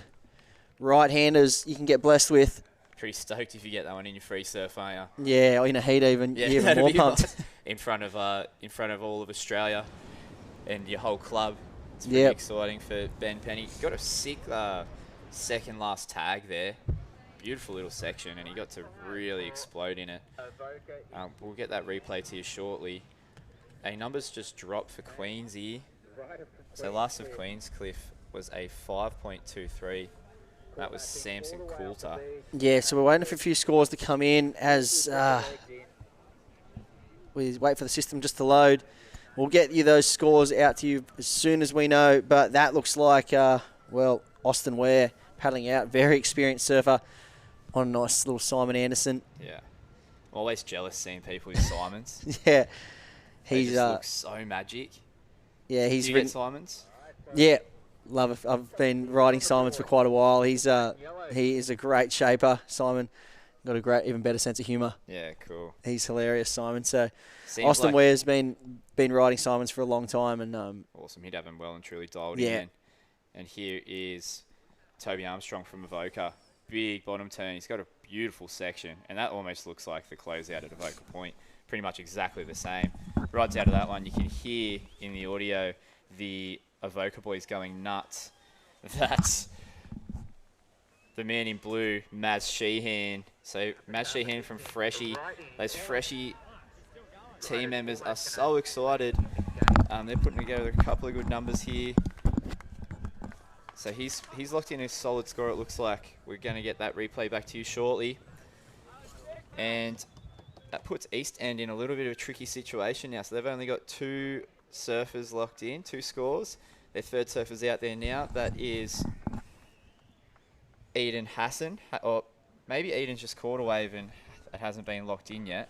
right-handers you can get blessed with. Pretty stoked if you get that one in your free surf, aren't you? Yeah, or in a heat even. Yeah, you're even more pumped. in front of all of Australia and your whole club. It's pretty exciting for Ben Penny. Got a sick second last tag there. Beautiful little section, and he got to really explode in it. We'll get that replay to you shortly. Numbers just dropped for Queensy. So last of Queenscliff was a 5.23. That was Samson Coulter. Yeah, so we're waiting for a few scores to come in as we wait for the system just to load. We'll get you those scores out to you as soon as we know, but that looks like, Austin Ware paddling out. Very experienced surfer on a nice little Simon Anderson. Yeah. I'm always jealous seeing people with Simons. Yeah. He just looks so magic. Yeah, he's Do you get Simons? Yeah. Love it. I've been riding Simons for quite a while. He is a great shaper, Simon. Got a great, even better sense of humour. Yeah, cool. He's hilarious, Simon. So Seems Austin like Ware's been riding Simons for a long time, and awesome. He'd have him well and truly dialed in. And here is Toby Armstrong from Avoca. Big bottom turn. He's got a beautiful section, and that almost looks like the closeout at Avoca Point. Pretty much exactly the same. Rides out of that one, you can hear in the audio the Avoca boys going nuts. That's the man in blue, Maz Sheehan. So Maz Sheehan from Freshie. Those Freshie team members are so excited. They're putting together a couple of good numbers here. So he's locked in a solid score, it looks like. We're going to get that replay back to you shortly. And that puts East End in a little bit of a tricky situation now. So they've only got 2 surfers locked in, 2 scores. Their third surfer's out there now. That is Eden Hassan. Or maybe Eden's just caught a wave and it hasn't been locked in yet.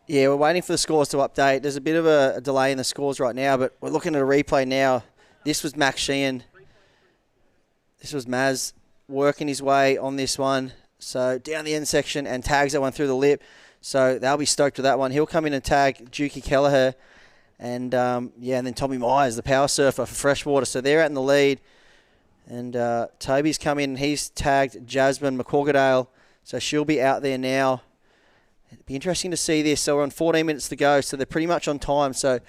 Yeah, we're waiting for the scores to update. There's a bit of a delay in the scores right now, but we're looking at a replay now. This was Max Sheehan. This was Maz working his way on this one. So down the end section and tags that one through the lip. So they'll be stoked with that one. He'll come in and tag Dukey Kelleher. And, and then Tommy Myers, the power surfer for Freshwater. So they're out in the lead. And Toby's come in and he's tagged Jasmine McCorkadale. So she'll be out there now. It'd be interesting to see this. So we're on 14 minutes to go. So they're pretty much on time. So I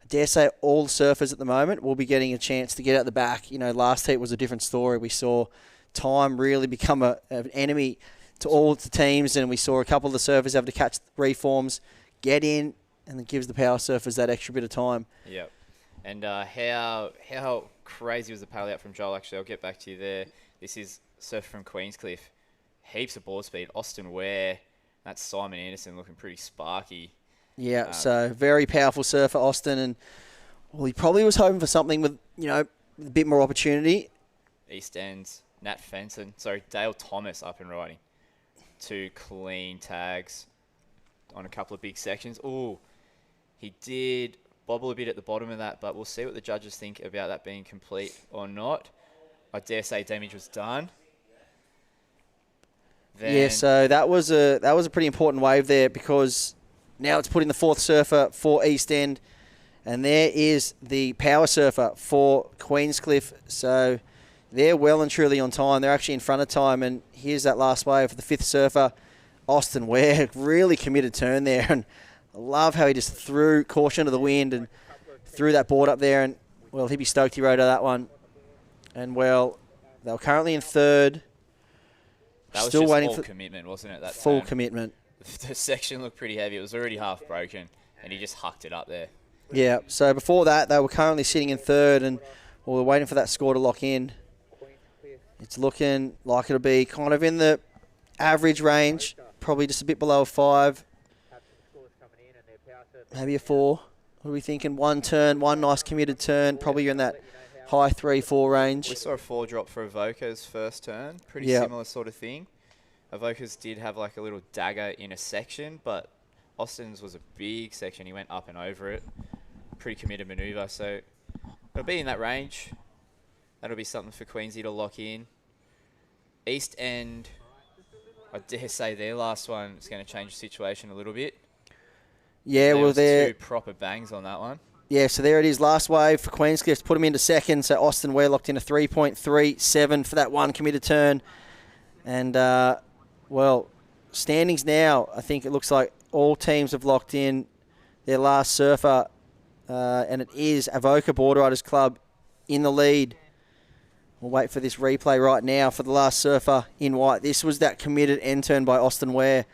dare say all the surfers at the moment will be getting a chance to get out the back. You know, last heat was a different story. We saw time really become an enemy to all the teams. And we saw a couple of the surfers have to catch reforms, get in, and it gives the power surfers that extra bit of time. Yep. And how crazy was the paddle out from Joel? Actually, I'll get back to you there. This is surfer from Queenscliff. Heaps of board speed. Austin Ware. That's Simon Anderson looking pretty sparky. Yeah, so very powerful surfer, Austin, and well, he probably was hoping for something with, a bit more opportunity. East End's Dale Thomas up and riding. 2 clean tags on a couple of big sections. Oh, he did bobble a bit at the bottom of that, but we'll see what the judges think about that being complete or not. I dare say damage was done. Yeah, so that was a pretty important wave there, because now it's putting the 4th surfer for East End, and there is the power surfer for Queenscliff. So they're well and truly on time. They're actually in front of time, and here's that last wave for the 5th surfer, Austin Ware. Really committed turn there, and I love how he just threw caution to the wind and threw that board up there, and, well, he'd be stoked he rode out that one. And, well, they were currently in 3rd. That was Still just waiting full for commitment, wasn't it? That full turn? commitment. The section looked pretty heavy. It was already half broken, and he just hucked it up there. Yeah, so before that, they were currently sitting in 3rd, and we're waiting for that score to lock in. It's looking like it'll be kind of in the average range, probably just a bit below a 5. Maybe a 4. What are we thinking? 1 turn, 1 nice committed turn, probably in that high 3-4 range. We saw a 4 drop for Avoca's first turn. Pretty similar sort of thing. Avoca's did have like a little dagger in a section, but Austin's was a big section. He went up and over it. Pretty committed manoeuvre. So it'll be in that range. That'll be something for Queensy to lock in. East End, I dare say their last one is going to change the situation a little bit. Yeah, well, they're 2 proper bangs on that one. Yeah, so there it is. Last wave for Queenscliff. Put them into 2nd. So Austin Ware locked in a 3.37 for that 1 committed turn. And, well, standings now, I think it looks like all teams have locked in their last surfer. And it is Avoca Boardriders Club in the lead. We'll wait for this replay right now for the last surfer in white. This was that committed end turn by Austin Ware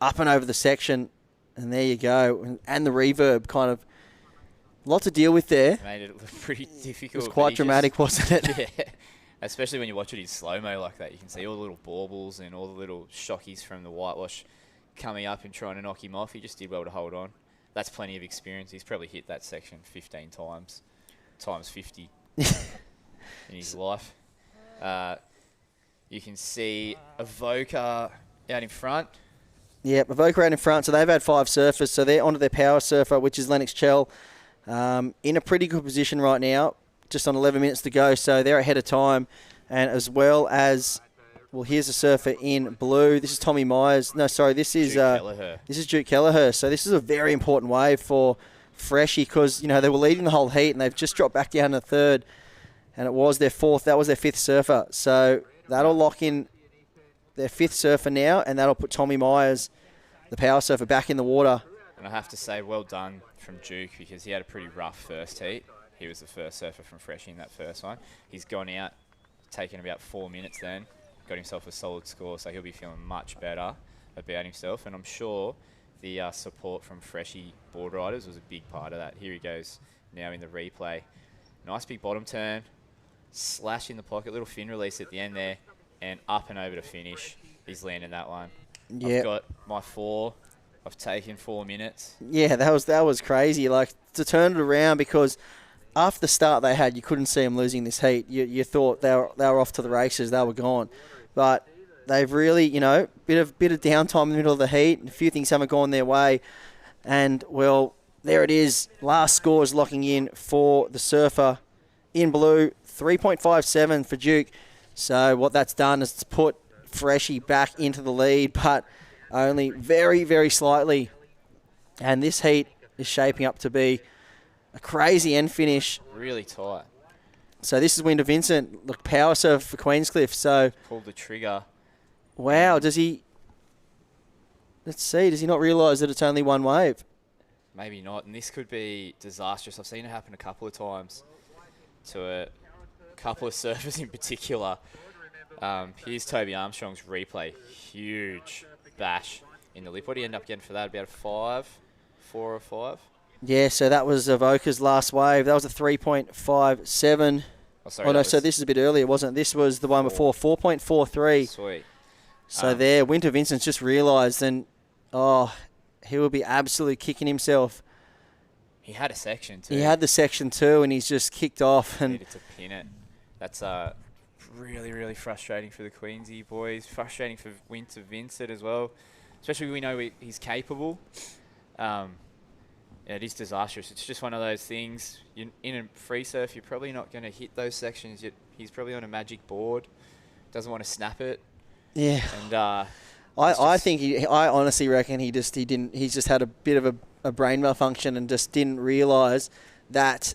up and over the section. And there you go. And the reverb kind of... A lot to deal with there. Made it look pretty difficult. It was quite dramatic, wasn't it? Yeah. Especially when you watch it in slow-mo like that. You can see all the little baubles and all the little shockies from the whitewash coming up and trying to knock him off. He just did well to hold on. That's plenty of experience. He's probably hit that section 15 times, times 50 in his life. You can see Avoca out in front. Yeah, Avoca out in front. So they've had 5 surfers. So they're onto their power surfer, which is Lennox Chell. In a pretty good position right now, just on 11 minutes to go, so they're ahead of time. And as well as, well, here's a surfer in blue. This is Tommy Myers. No, sorry, this is Duke Kelleher. So this is a very important wave for Freshie, because, they were leading the whole heat and they've just dropped back down to 3rd, and it was their 4th. That was their 5th surfer. So that'll lock in their 5th surfer now, and that'll put Tommy Myers, the power surfer, back in the water. And I have to say, well done from Duke, because he had a pretty rough first heat. He was the first surfer from Freshie in that first one. He's gone out, taken about 4 minutes then, got himself a solid score, so he'll be feeling much better about himself. And I'm sure the support from Freshie Boardriders was a big part of that. Here he goes now in the replay. Nice big bottom turn, slash in the pocket, little fin release at the end there, and up and over to finish. He's landing that one. Yep. I've got my 4. I've taken 4 minutes. Yeah, that was crazy. Like, to turn it around, because after the start they had, you couldn't see them losing this heat. You thought they were off to the races, they were gone. But they've really, bit of downtime in the middle of the heat. A few things haven't gone their way. And, well, there it is. Last scores locking in for the surfer in blue. 3.57 for Duke. So what that's done is it's put Freshie back into the lead, but only very, very slightly. And this heat is shaping up to be a crazy end finish. Really tight. So this is Winter Vincent. Look, power surf for Queenscliff. So pulled the trigger. Wow, does he... Let's see, does he not realise that it's only 1 wave? Maybe not, and this could be disastrous. I've seen it happen a couple of times to a couple of surfers in particular. Here's Toby Armstrong's replay. Huge bash in the lip. What did he end up getting for that? About a 4 or 5? Yeah, so that was Avoca's last wave. That was a 3.57. Oh, no, so this is a bit earlier, wasn't it? This was the one before, 4.43. Sweet. So there, Winter Vincent's just realised, and he will be absolutely kicking himself. He had a section too. He had the section too, and he's just kicked off. And needed to pin it. That's really, really frustrating for the Queensy boys. Frustrating for Winter Vincent as well. Especially we know he's capable. It is disastrous. It's just one of those things. In a free surf, you're probably not going to hit those sections. He's probably on a magic board. Doesn't want to snap it. Yeah. And I honestly reckon he didn't. He's just had a bit of a brain malfunction and just didn't realise that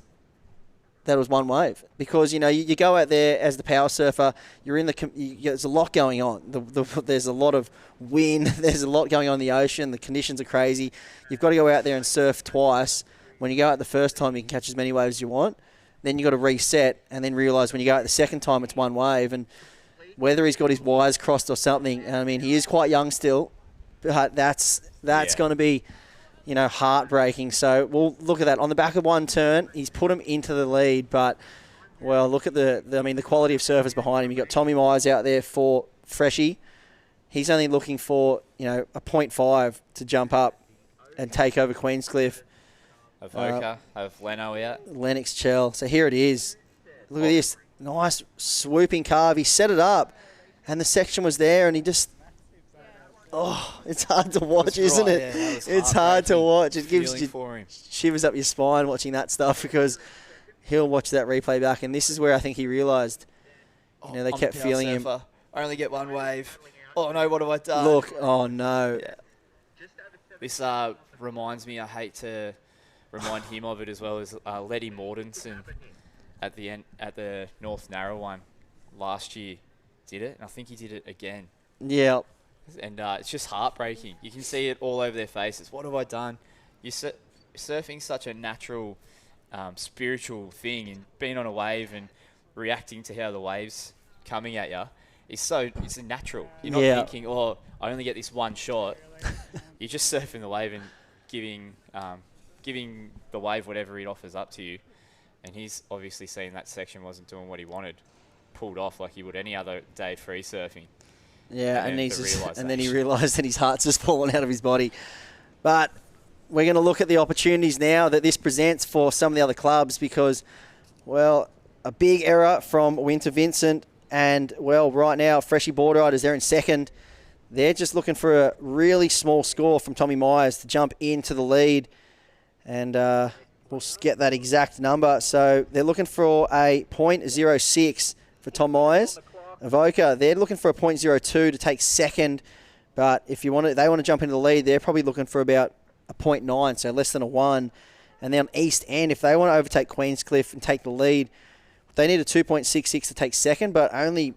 was one wave. Because you go out there as the power surfer. You're in there's a lot going on. There's a lot of wind. There's a lot going on in the ocean. The conditions are crazy. You've got to go out there and surf twice. When you go out the first time, you can catch as many waves as you want. Then you got to reset and then realise when you go out the second time, it's one wave. And whether he's got his wires crossed or something, I mean, he is quite young still, but that's going to be, heartbreaking. So we'll look at that. On the back of one turn, he's put him into the lead, but, well, look at the quality of surfers behind him. You've got Tommy Myers out there for Freshie. He's only looking for, a 0.5 to jump up and take over Queenscliff. Avoca, have Leno out. Lennox Chell. So here it is. Look at this. Nice swooping carve. He set it up, and the section was there, and he just... Oh, it's hard to watch, isn't it? Yeah, it's hard to watch. It gives you shivers up your spine watching that stuff because he'll watch that replay back, and this is where I think he realised, they kept feeling him. I only get one wave. Oh, no, what have I done? Look, oh, no. Yeah. This reminds me, I hate to remind him of it as well, as Letty Mortensen at the North Narrow one last year did it, and I think he did it again. Yeah. And it's just heartbreaking. You can see it all over their faces. What have I done? Surfing's such a natural, spiritual thing, and being on a wave and reacting to how the wave's coming at you it's a natural. You're not thinking, oh, I only get this one shot. You're just surfing the wave and giving the wave whatever it offers up to you. And he's obviously seen that section wasn't doing what he wanted, pulled off like he would any other day free surfing. Yeah, and then he realised that his heart's just fallen out of his body. But we're going to look at the opportunities now that this presents for some of the other clubs because, well, a big error from Winter Vincent and, well, right now, Freshie Boardriders, they're in second. They're just looking for a really small score from Tommy Myers to jump into the lead. And we'll get that exact number. So they're looking for a 0.06 for Tom Myers. Avoca, they're looking for a 0.02 to take second, but if they want to jump into the lead, they're probably looking for about a 0.9, so less than a 1. And then East End, if they want to overtake Queenscliff and take the lead, they need a 2.66 to take second, but only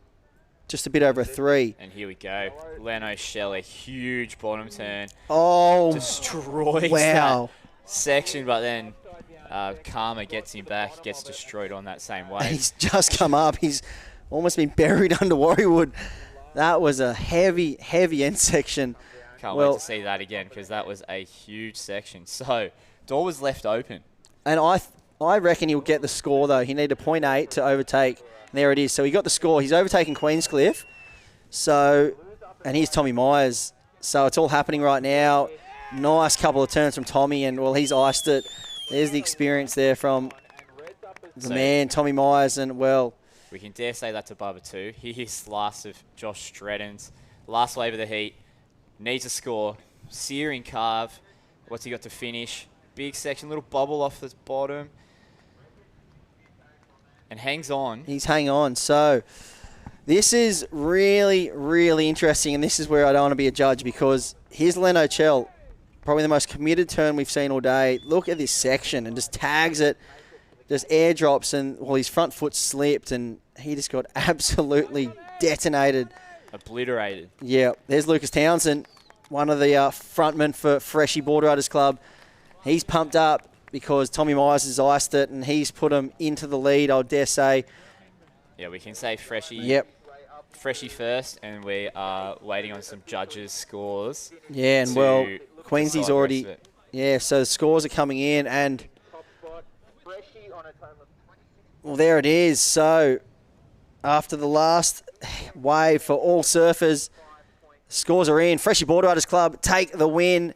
just a bit over a 3. And here we go. Leno Shell, a huge bottom turn. Oh, destroys that section, but then Karma gets him back, gets destroyed on that same wave. He's just come up. He's almost been buried under Warriewood. That was a heavy, heavy end section. Can't wait to see that again because that was a huge section. So, door was left open. And I reckon he'll get the score, though. He needed a 0.8 to overtake. And there it is. So he got the score. He's overtaking Queenscliff. So, and here's Tommy Myers. So it's all happening right now. Nice couple of turns from Tommy, and, well, he's iced it. There's the experience there from the man, Tommy Myers, and, well... We can dare say that's above a 2. Here's last of Josh Stretton's. Last wave of the heat. Needs a score. Searing carve. What's he got to finish? Big section. Little bubble off the bottom. And hangs on. He's hanging on. So this is really, really interesting. And this is where I don't want to be a judge because here's Leno Chell. Probably the most committed turn we've seen all day. Look at this section and just tags it. Just airdrops and, well, his front foot slipped and he just got absolutely detonated. Obliterated. Yeah. There's Lucas Townsend, one of the frontmen for Freshie Boardriders Club. He's pumped up because Tommy Myers has iced it and he's put him into the lead, I dare say. Yeah, we can say Freshie. Yep. Freshie first, and we are waiting on some judges' scores. Yeah, and, well, Queensy's already... Yeah, so the scores are coming in and... Well, there it is. So, after the last wave for all surfers, scores are in. Freshie Boardriders Club take the win.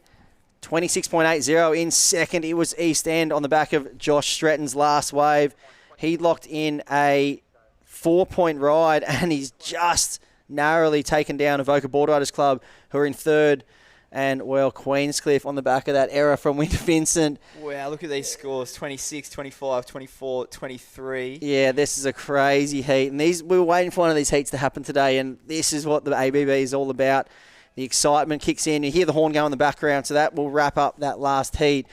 26.80 in second. It was East End on the back of Josh Stretton's last wave. He locked in a 4-point ride, and he's just narrowly taken down Avoca Boardriders Club, who are in third. And, well, Queenscliff on the back of that error from Winter Vincent. Wow, look at these scores, 26, 25, 24, 23. Yeah, this is a crazy heat. And we were waiting for one of these heats to happen today, and this is what the ABB is all about. The excitement kicks in. You hear the horn go in the background, so that will wrap up that last heat.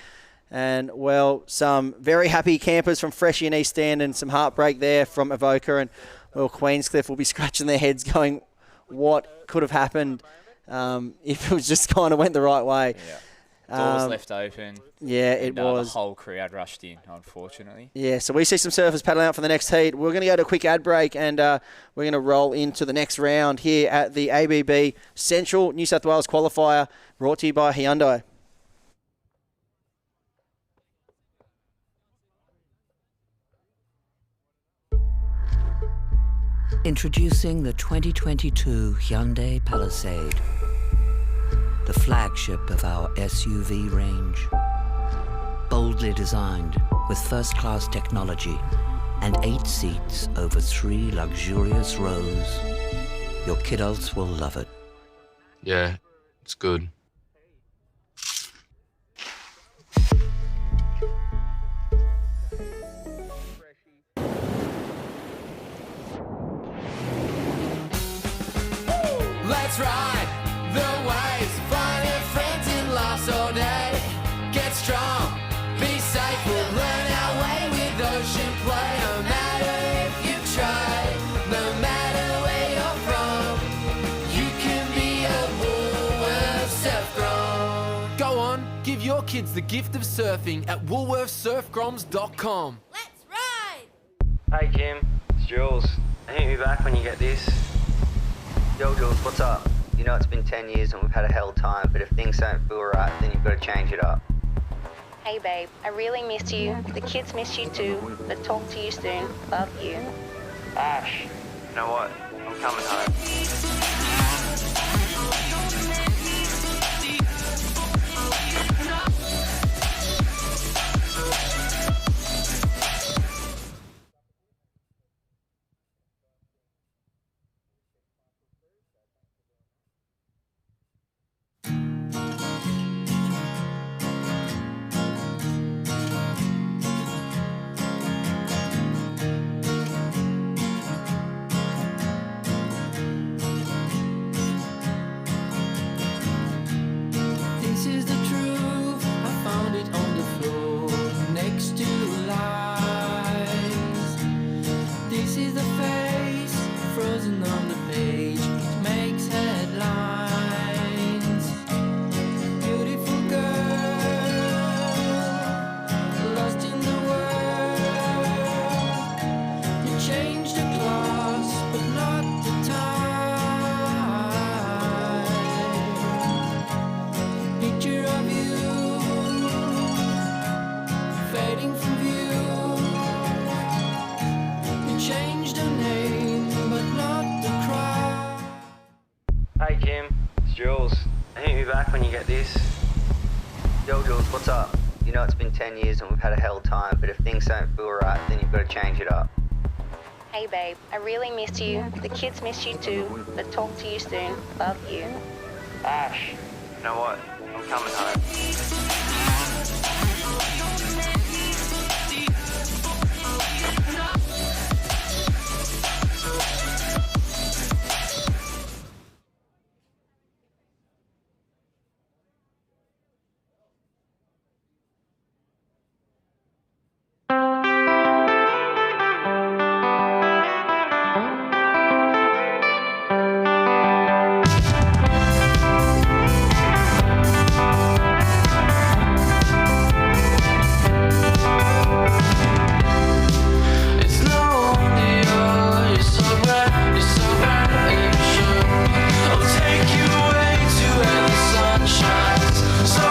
And, well, some very happy campers from Freshie and East End and some heartbreak there from Avoca. And, well, Queenscliff will be scratching their heads going, what could have happened if it was just kind of went the right way. Yeah. Door was left open. Yeah, it was. The whole crowd rushed in, unfortunately. Yeah, so we see some surfers paddling out for the next heat. We're going to go to a quick ad break, and we're going to roll into the next round here at the ABB Central New South Wales Qualifier, brought to you by Hyundai. Introducing the 2022 Hyundai Palisade, the flagship of our SUV range. Boldly designed with first-class technology and 8 seats over 3 luxurious rows, your kiddos will love it. Yeah, it's good. Let's ride the waves, find your friends in life's all day. Get strong, be safe, we'll learn our way with ocean play. No matter if you try, no matter where you're from, you can be a Woolworths surf grom. Go on, give your kids the gift of surfing at woolworthsurfgroms.com. Let's ride! Hey Kim, it's Jules. Hit me back when you get this. Yo Jules, what's up? You know it's been 10 years and we've had a hell time, but if things don't feel right, then you've got to change it up. Hey babe, I really missed you. The kids miss you too. But talk to you soon. Love you. Ash, you know what? I'm coming home. This is the truth, I found it on the floor next to lies. This is the face, frozen on the page, it makes headlines. Beautiful girl, lost in the world. You changed the class, but not the time. Picture of you fading from view. You changed the name, but not the crowd. Hey Kim, it's Jules. Hit me back when you get this. Yo Jules, what's up? You know it's been 10 years and we've had a hell time, but if things don't feel right, then you've got to change it up. Hey babe, I really missed you. The kids miss you too. But talk to you soon. Love you. Ash, you know what? I'm coming home. It's no wonder you're so bright, and sure I'll take you away to where the sun shines. So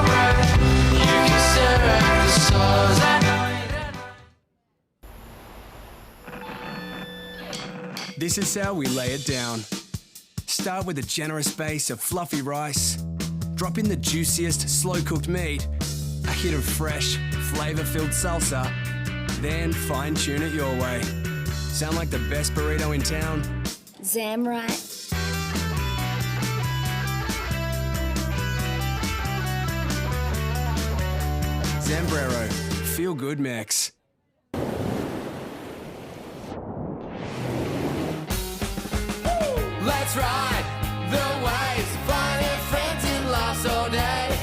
bright, you can stare at the stars at night. This is how we lay it down. Start with a generous base of fluffy rice. Drop in the juiciest slow-cooked meat, a hit of fresh, flavour-filled salsa, then fine-tune it your way. Sound like the best burrito in town? Zamrat. Zambrero, feel good mix. Let's ride the waves, finding friends and laughs all day.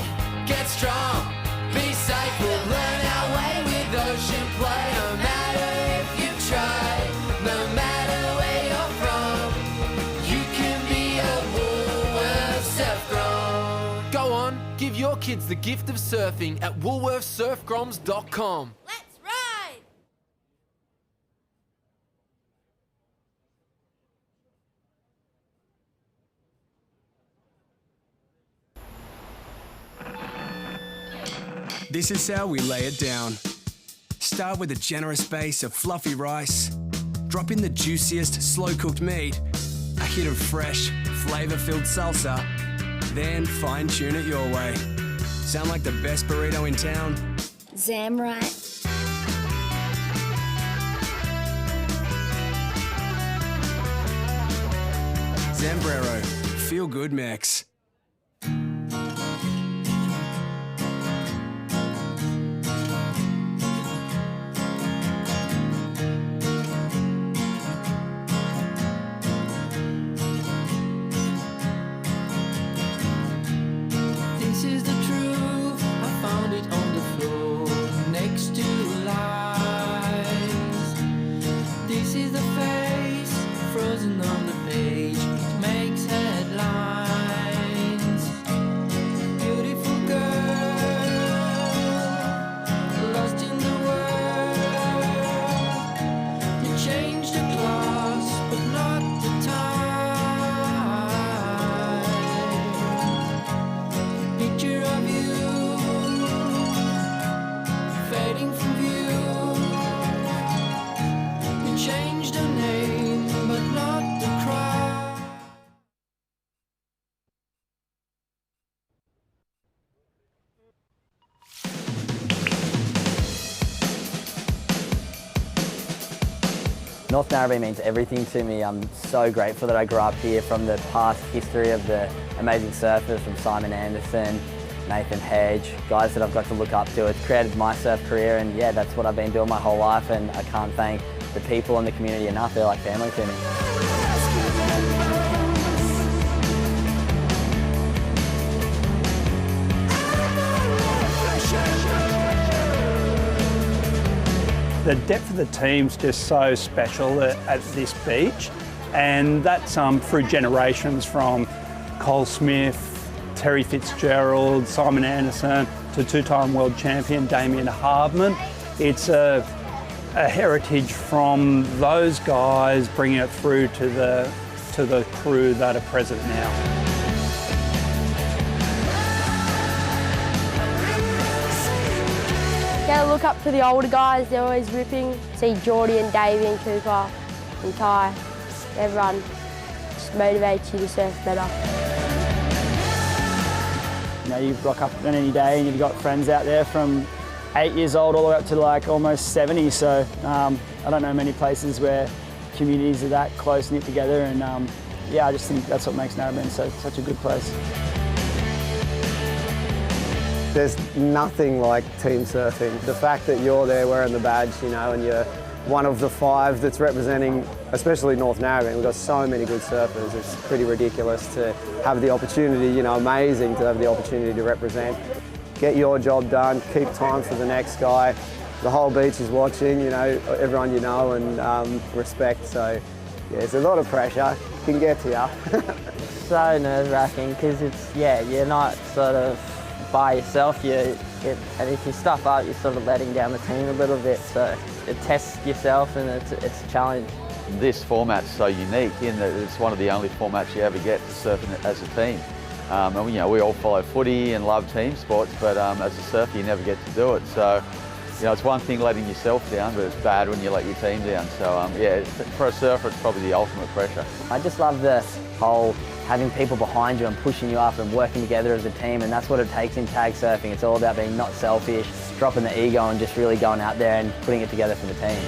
Get strong, be safe, we'll learn our way with ocean play. No matter if you try, no matter where you're from, you can be a Woolworths surf grom. Go on, give your kids the gift of surfing at woolworthsurfgroms.com. Let's ride! This is how we lay it down. Start with a generous base of fluffy rice. Drop in the juiciest slow-cooked meat, a hit of fresh, flavour-filled salsa, then fine-tune it your way. Sound like the best burrito in town? Zamrat. Zambrero, feel good mix. This is the truth, I found it on the floor next to lies. This is the face frozen on the page, it makes headlines. Beautiful girl, lost in the world. You changed the class, but not the time. Picture of you fading from view. You changed the name, but not the crowd. North Narrabeen means everything to me. I'm so grateful that I grew up here, from the past history of the amazing surfers from Simon Anderson, Nathan Hedge, guys that I've got to look up to. It's created my surf career, and yeah, that's what I've been doing my whole life, and I can't thank the people in the community enough. They're like family to me. The depth of the team's just so special at this beach, and that's through generations, from Cole Smith, Terry Fitzgerald, Simon Anderson, to two-time world champion Damien Hardman. It's a heritage from those guys, bringing it through to the crew that are present now. Gotta look up to the older guys, they're always ripping. See Geordie and Davey and Cooper and Ty, everyone just motivates you to surf better. You know, you rock up on any day and you've got friends out there from 8 years old all the way up to like almost 70, so I don't know many places where communities are that close knit together, and yeah, I just think that's what makes Narrabeen such a good place. There's nothing like team surfing. The fact that you're there wearing the badge, you know, and you're one of the 5 that's representing, especially North Narrabeen. We've got so many good surfers. It's pretty ridiculous to have the opportunity, you know, amazing to have the opportunity to represent. Get your job done, keep time for the next guy. The whole beach is watching, you know, everyone you know, and respect. So yeah, it's a lot of pressure. It can get to you. So nerve-wracking, because you're not sort of by yourself, and if you stuff up, you're sort of letting down the team a little bit, so it tests yourself, and it's a challenge. This format's so unique in that it's one of the only formats you ever get to surf as a team. And you know, we all follow footy and love team sports, but as a surfer you never get to do it. So You know, it's one thing letting yourself down, but it's bad when you let your team down. So, yeah, for a surfer, it's probably the ultimate pressure. I just love the whole having people behind you and pushing you up and working together as a team, and that's what it takes in tag surfing. It's all about being not selfish, dropping the ego and just really going out there and putting it together for the team.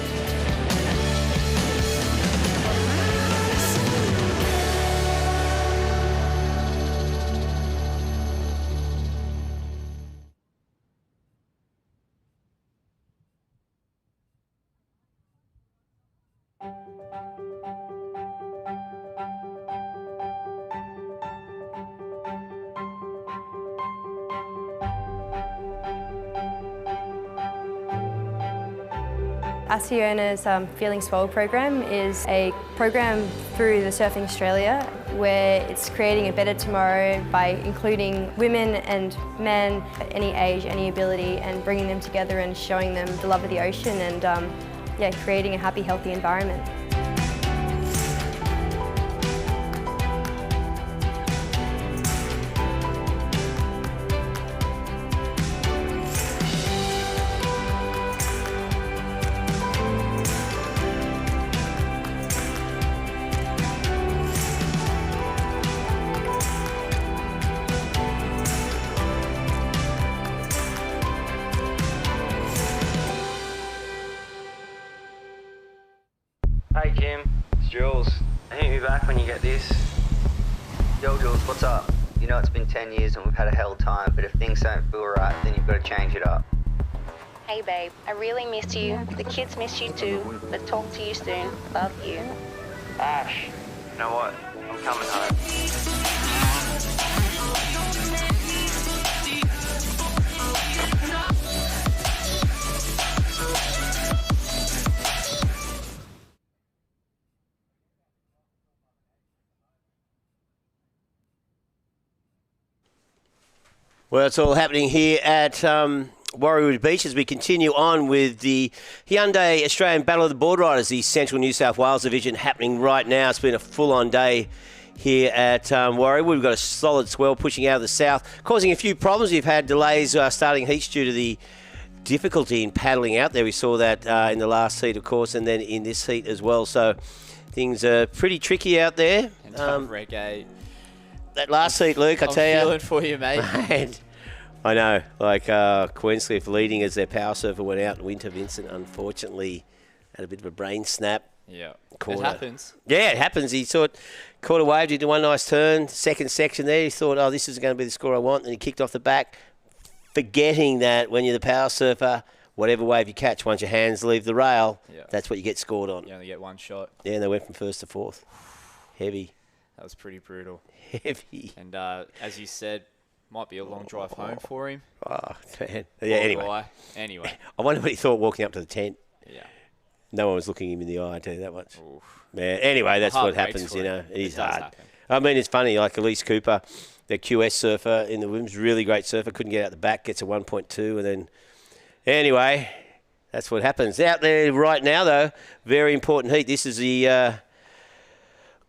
Asiona's Feeling Swell program is a program through the Surfing Australia where it's creating a better tomorrow by including women and men at any age, any ability, and bringing them together and showing them the love of the ocean and yeah, creating a happy, healthy environment. Hey Kim, it's Jules. Hit me back when you get this. Yo Jules, what's up? You know it's been 10 years and we've had a hell time, but if things don't feel right, then you've got to change it up. Hey babe, I really missed you. The kids miss you too, but talk to you soon. Love you. Ash, you know what? I'm coming home. Well, it's all happening here at Warriewood Beach as we continue on with the Hyundai Australian Battle of the Boardriders, the Central New South Wales division happening right now. It's been a full-on day here at Warriewood. We've got a solid swell pushing out of the south, causing a few problems. We've had delays starting heats due to the difficulty in paddling out there. We saw that in the last heat, of course, and then in this heat as well. So things are pretty tricky out there. And reggae. That last heat, Luke, I tell you. I'm feeling for you, mate. Mate, I know. Like Queenscliff leading as their power surfer went out. Winter Vincent, unfortunately, had a bit of a brain snap. Yeah, Caught it happens. Yeah, it happens. He caught a wave, did one nice turn, second section there. He thought, oh, this is going to be the score I want. And he kicked off the back, forgetting that when you're the power surfer, whatever wave you catch, once your hands leave the rail, that's what you get scored on. You only get one shot. Yeah, and they went from first to fourth. Heavy. That was pretty brutal. Heavy. And as you said, might be a long drive home for him. Oh, man. Yeah, anyway. Anyway. I wonder what he thought walking up to the tent. Yeah. No one was looking him in the eye, I tell you that much. Man, anyway, that's what happens, you know. It is hard. Happen. I mean, it's funny, like Elise Cooper, the QS surfer in the women's, really great surfer, couldn't get out the back, gets a 1.2, and then, anyway, that's what happens. Out there right now, though, very important heat. This is the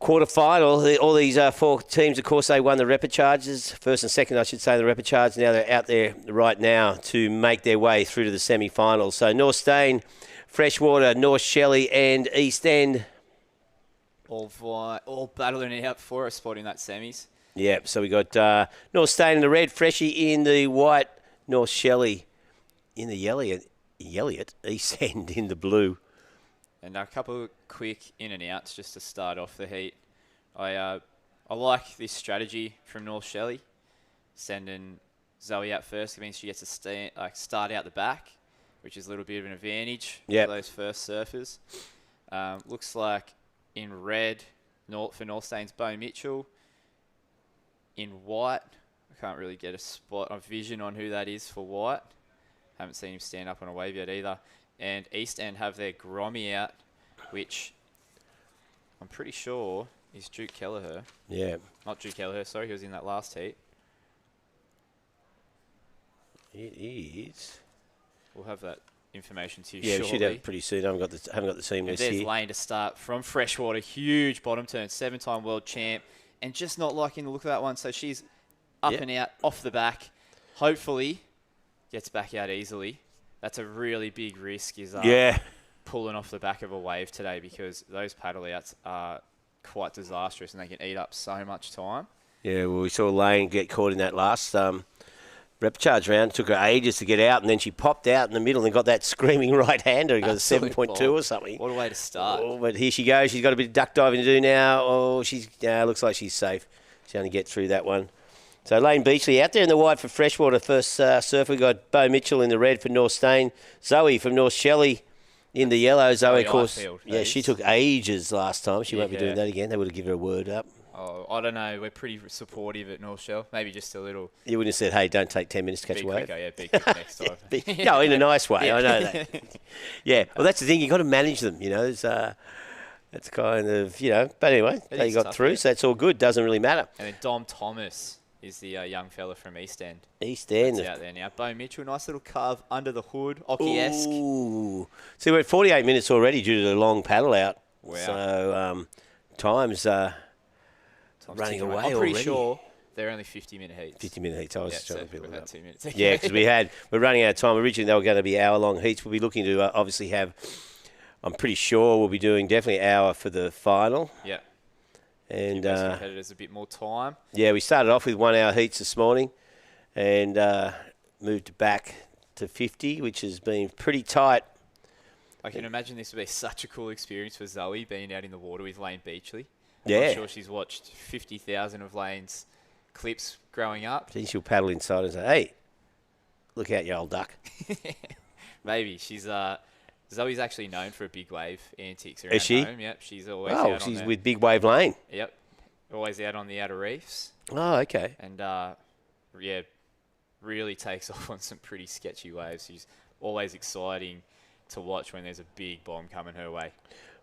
quarterfinal. All these four teams, of course, they won the repecharges. First and second, I should say, the repechage. Now they're out there right now to make their way through to the semi-finals. So North Stain, Freshwater, North Shelley and East End. All battling it out for a spot in that semis. Yeah, so we got North Stain in the red, Freshie in the white, North Shelley in the Elliot, East End in the blue. And a couple of quick in and outs just to start off the heat. I like this strategy from North Shelley, sending Zoe out first. It means she gets to start out the back, which is a little bit of an advantage for those first surfers. Looks like in red for North Stain's Bo Mitchell. In white, I can't really get a vision on who that is for white. Haven't seen him stand up on a wave yet either. And East End have their Grommy out, which I'm pretty sure is Duke Kelleher. Yeah. Not Duke Kelleher, sorry, he was in that last heat. It is. We'll have that information to you shortly. Yeah, we should have it pretty soon. I haven't got the team list here. There's Lane to start from Freshwater. Huge bottom turn, 7-time world champ. And just not liking the look of that one. So she's up and out, off the back. Hopefully gets back out easily. that's a really big risk is pulling off the back of a wave today, because those paddle outs are quite disastrous and they can eat up so much time. Yeah, well, we saw Lane get caught in that last repcharge round. It took her ages to get out, and then she popped out in the middle and got that screaming right-hander and got a 7.2 or something. What a way to start. Oh, but here she goes. She's got a bit of duck diving to do now. Oh, looks like she's safe. She only get through that one. So Lane Beachley out there in the white for Freshwater. First surfer, we got Bo Mitchell in the red for North Stain. Zoe from North Shelley in the yellow. Zoe, of course. Yeah, she took ages last time. She won't be doing that again. They would have given her a word up. Oh, I don't know. We're pretty supportive at North Shell. Maybe just a little. You wouldn't have said, hey, don't take 10 minutes to catch a wave. Quicker, be quick next time. No, in a nice way. I know that. Yeah, well, that's the thing. You've got to manage them, you know. That's kind of, you know. But anyway, they got through, so that's all good. Doesn't really matter. And then Dom Thomas is the young fella from East End. East End. That's out there now. Bo Mitchell, nice little carve under the hood. Occy-esque. Ooh. See, we're at 48 minutes already due to the long paddle out. Wow. So time's running away already. I'm pretty sure they're only 50-minute heats. 50-minute heats. I was trying to build we've it had up. 2 minutes. Yeah, because we're running out of time. Originally, they were going to be hour-long heats. We'll be looking to obviously have, I'm pretty sure we'll be doing definitely an hour for the final. Yeah. And give those competitors a bit more time. Yeah, we started off with 1 hour heats this morning and moved back to 50, which has been pretty tight. I can imagine this would be such a cool experience for Zoe, being out in the water with Lane Beachley. Yeah. I'm sure she's watched 50,000 of Lane's clips growing up. Then she'll paddle inside and say, hey, look out, you old duck. Maybe. Zoe's actually known for a big wave antics around Is she? home. Yep, she's always out on she's with Big Wave Lane. Yep, always out on the outer reefs. Oh, okay. And, really takes off on some pretty sketchy waves. She's always exciting to watch when there's a big bomb coming her way.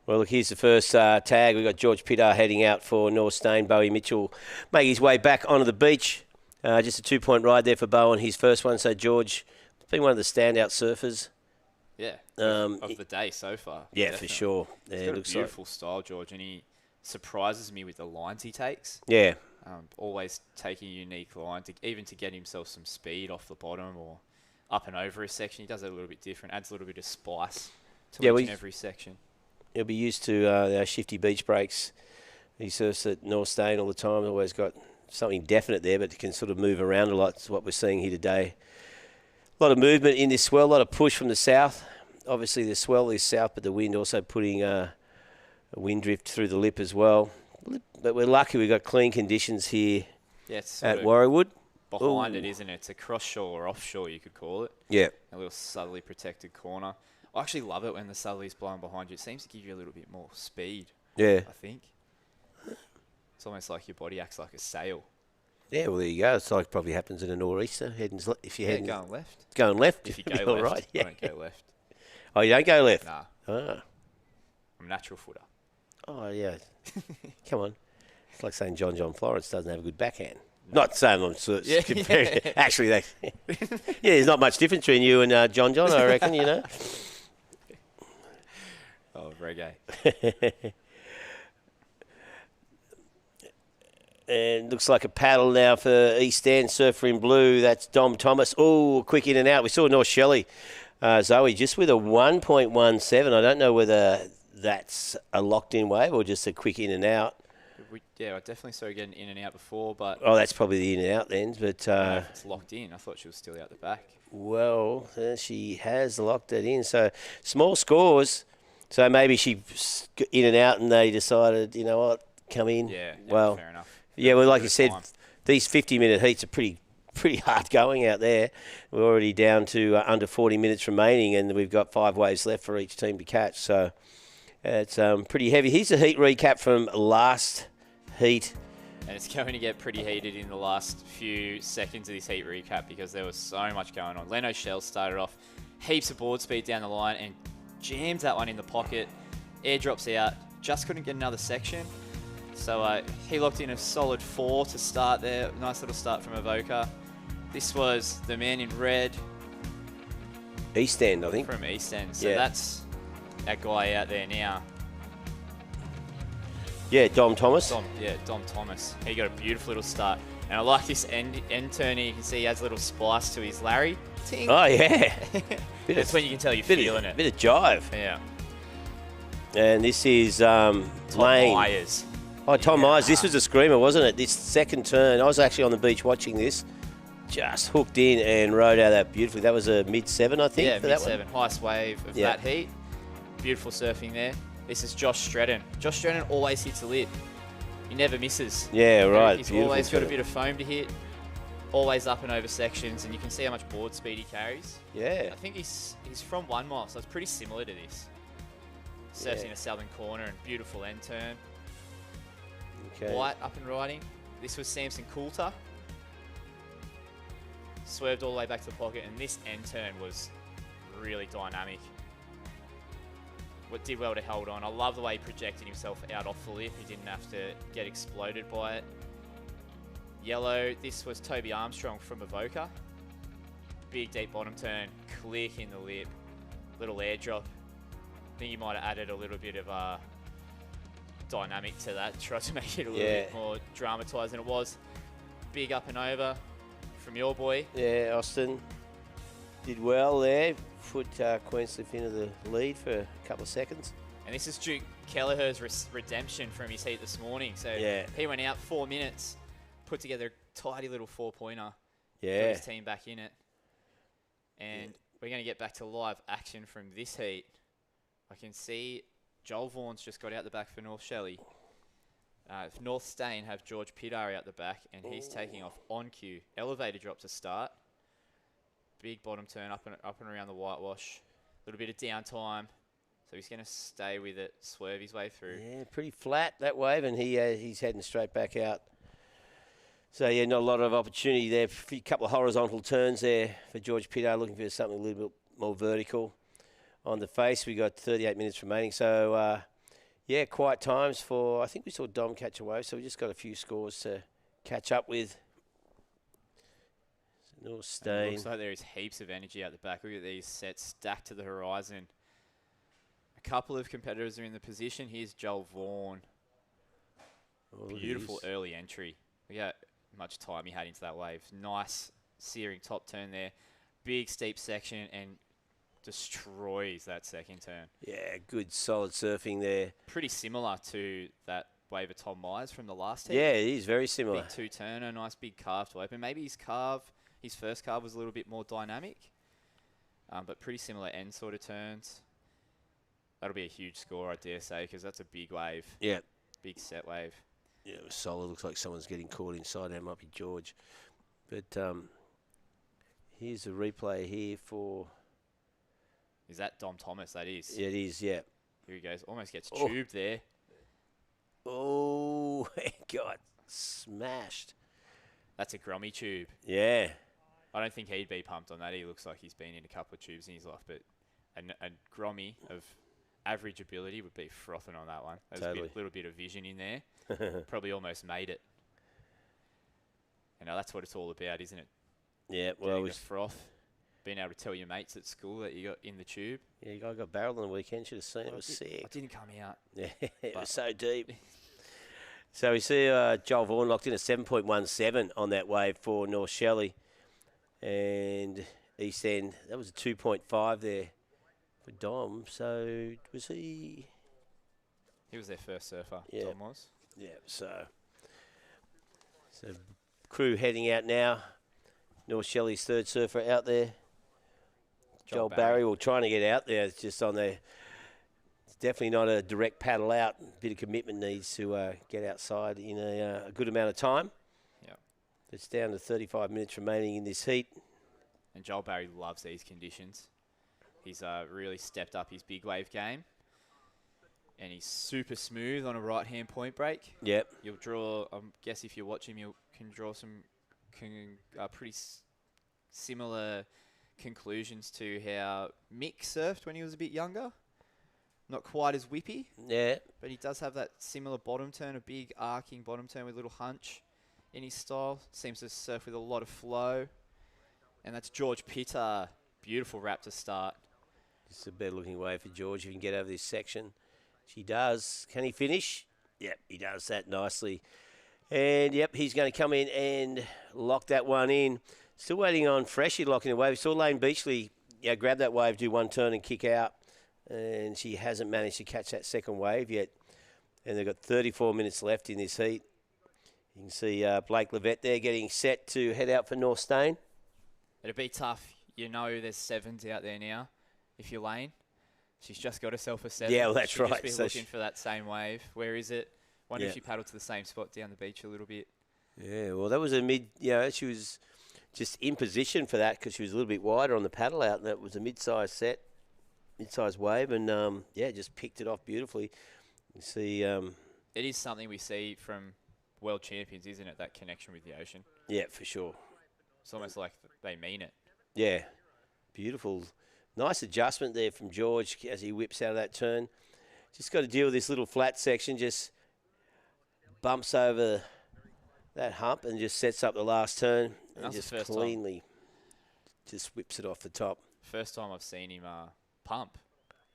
Well, look, here's the first tag. We've got George Pittard heading out for North Stain. Bowie Mitchell making his way back onto the beach. Just a 2-point ride there for Bo on his first one. So George has been one of the standout surfers. Yeah, of the day so far. Yeah, definitely. for sure. Yeah, He's got a beautiful style, George, and he surprises me with the lines he takes. Yeah. Always taking a unique line, even to get himself some speed off the bottom or up and over a section. He does it a little bit different, adds a little bit of spice to each and every section. He'll be used to our shifty beach breaks. He surfs at North Stain all the time. Always got something definite there, but can sort of move around a lot. That's what we're seeing here today. A lot of movement in this swell, a lot of push from the south. Obviously, the swell is south, but the wind also putting a wind drift through the lip as well. But we're lucky we've got clean conditions here at Warriewood. Behind it, isn't it? It's a cross-shore or offshore, you could call it. Yeah. A little subtly protected corner. I actually love it when the southerly's blowing behind you. It seems to give you a little bit more speed. Yeah. I think. It's almost like your body acts like a sail. Yeah, well, there you go. It's like probably happens in a nor'easter. If you're heading going left. Going left. If you go left, right. Yeah. I don't go left. Oh, you don't go left? Nah. Ah. I'm a natural footer. Oh, yeah. Come on. It's like saying John Florence doesn't have a good backhand. No. Not saying I'm comparing. Actually, there's not much difference between you and John, I reckon, you know. Oh, reggae. And looks like a paddle now for East End, surfer in blue. That's Dom Thomas. Oh, quick in and out. We saw North Shelley. Zoe just with a 1.17. I don't know whether that's a locked-in wave or just a quick in and out. I definitely saw her getting in and out before, but... Oh, that's probably the in and out then, but... if it's locked in. I thought she was still out the back. Well, she has locked it in. So, small scores. So, maybe she in and out and they decided, you know what, come in. Yeah, well, fair enough. Yeah, well, like you said, these 50-minute heats are pretty hard going out there. We're already down to under 40 minutes remaining, and we've got 5 waves left for each team to catch. So it's pretty heavy. Here's a heat recap from last heat. And it's going to get pretty heated in the last few seconds of this heat recap because there was so much going on. Leno Shell started off heaps of board speed down the line and jammed that one in the pocket. Air drops out, just couldn't get another section. So he locked in a solid 4 to start there. Nice little start from Avoca. This was the man in red. East End, I think. From East End. So that's that guy out there now. Yeah, Dom Thomas. Dom Thomas. He got a beautiful little start. And I like this end turn. You can see he adds a little spice to his Larry. Ting. Oh, yeah. That's when you can tell you're feeling it. Bit of jive. Yeah. And this is Lane. Myers. Oh, Tom Myers. This was a screamer, wasn't it? This second turn. I was actually on the beach watching this. Just hooked in and rode out that beautifully. That was a mid-7, I think, Yeah, for that one. mid-7. Highest wave of that heat. Beautiful surfing there. This is Josh Stretton. Josh Stretton always hits a lip. He never misses. Yeah, right. He's Beautiful always got a turn. bit of foam to hit. Always up and over sections, and you can see how much board speed he carries. Yeah. I think he's from 1 mile, so it's pretty similar to this. Surfs in a southern corner and beautiful end turn. Okay. White up and riding. This was Samson Coulter. Swerved all the way back to the pocket, and this end turn was really dynamic. What did well to hold on. I love the way he projected himself out off the lip. He didn't have to get exploded by it. Yellow, this was Toby Armstrong from Avoca. Big deep bottom turn, click in the lip, little airdrop. I think he might have added a little bit of dynamic to that, tried to make it a little bit more dramatised than it was. Big up and over from your boy. Yeah, Austin did well there. Put Queenscliff into the lead for a couple of seconds. And this is Duke Kelleher's redemption from his heat this morning. So he went out 4 minutes, put together a tidy little 4-pointer. Yeah. Got his team back in it. And we're going to get back to live action from this heat. I can see Joel Vaughan's just got out the back for North Shelley. North Stain have George Pidari out the back, and he's taking off on cue. Elevator drop to start. Big bottom turn up and around the whitewash. A little bit of downtime. So he's going to stay with it, swerve his way through. Yeah, pretty flat, that wave, and he's heading straight back out. So, yeah, not a lot of opportunity there. A couple of horizontal turns there for George Pidari, looking for something a little bit more vertical. On the face, we got 38 minutes remaining. So, yeah, quiet times for, I think we saw Dom catch a wave, so we just got a few scores to catch up with. North Stain. Looks like there is heaps of energy out the back. Look at these sets stacked to the horizon. A couple of competitors are in the position. Here's Joel Vaughan. Beautiful early entry. Look how much time he had into that wave. Nice searing top turn there. Big steep section and destroys that second turn. Yeah, good solid surfing there. Pretty similar to that wave of Tom Myers from the last heat. Yeah, it is very similar. Big two-turner, nice big carve to open. Maybe his first carve was a little bit more dynamic, but pretty similar end sort of turns. That'll be a huge score, I dare say, because that's a big wave. Yeah. Big set wave. Yeah, it was solid. Looks like someone's getting caught inside. That might be George. But here's a replay here for... Is that Dom Thomas? That is. Yeah, it is, yeah. Here he goes. Almost gets tubed there. Oh, he got smashed. That's a grommy tube. Yeah. I don't think he'd be pumped on that. He looks like he's been in a couple of tubes in his life, but a grommy of average ability would be frothing on that one. There's Totally. a little bit of vision in there. Probably almost made it. And that's what it's all about, isn't it? Yeah, well, Getting the froth. Being able to tell your mates at school that you got in the tube. Yeah, you got barreled on the weekend. Should have seen it. It was sick. I didn't come out. Yeah, it was so deep. So we see Joel Vaughan locked in a 7.17 on that wave for North Shelley. And East End, that was a 2.5 there for Dom. So was he... He was their first surfer, Yeah. Dom was. Yeah, so crew heading out now. North Shelley's third surfer out there. Joel Barry, well, trying to get out there. It's just on there. It's definitely not a direct paddle out. A bit of commitment needs to get outside in a good amount of time. Yeah. It's down to 35 minutes remaining in this heat. And Joel Barry loves these conditions. He's really stepped up his big wave game. And he's super smooth on a right-hand point break. Yep. You'll draw, I guess if you watch him, you can draw some pretty similar conclusions to how Mick surfed when he was a bit younger. Not quite as whippy. Yeah. But he does have that similar bottom turn, a big arcing bottom turn with a little hunch in his style. Seems to surf with a lot of flow. And that's George Pitter. Beautiful wrap to start. Just a better looking wave for George if he can get over this section. He does. Can he finish? Yep, he does that nicely. And, yep, he's going to come in and lock that one in. Still waiting on Freshy locking away. We saw Lane Beachley grab that wave, do one turn and kick out. And she hasn't managed to catch that second wave yet. And they've got 34 minutes left in this heat. You can see Blake Levette there getting set to head out for North Stain. It'll be tough. You know there's 7s out there now if you're Lane. She's just got herself a 7. Yeah, well, that's She'll right. Just be looking for that same wave. Where is it? Wonder if she paddled to the same spot down the beach a little bit. Yeah, well, that was a she was just in position for that because she was a little bit wider on the paddle out, and that was a mid-size set, mid-size wave, and, just picked it off beautifully. You see... it is something we see from world champions, isn't it, that connection with the ocean? Yeah, for sure. It's almost like they mean it. Yeah, beautiful. Nice adjustment there from George as he whips out of that turn. Just got to deal with this little flat section, just bumps over that hump and just sets up the last turn and just cleanly just whips it off the top. First time I've seen him pump.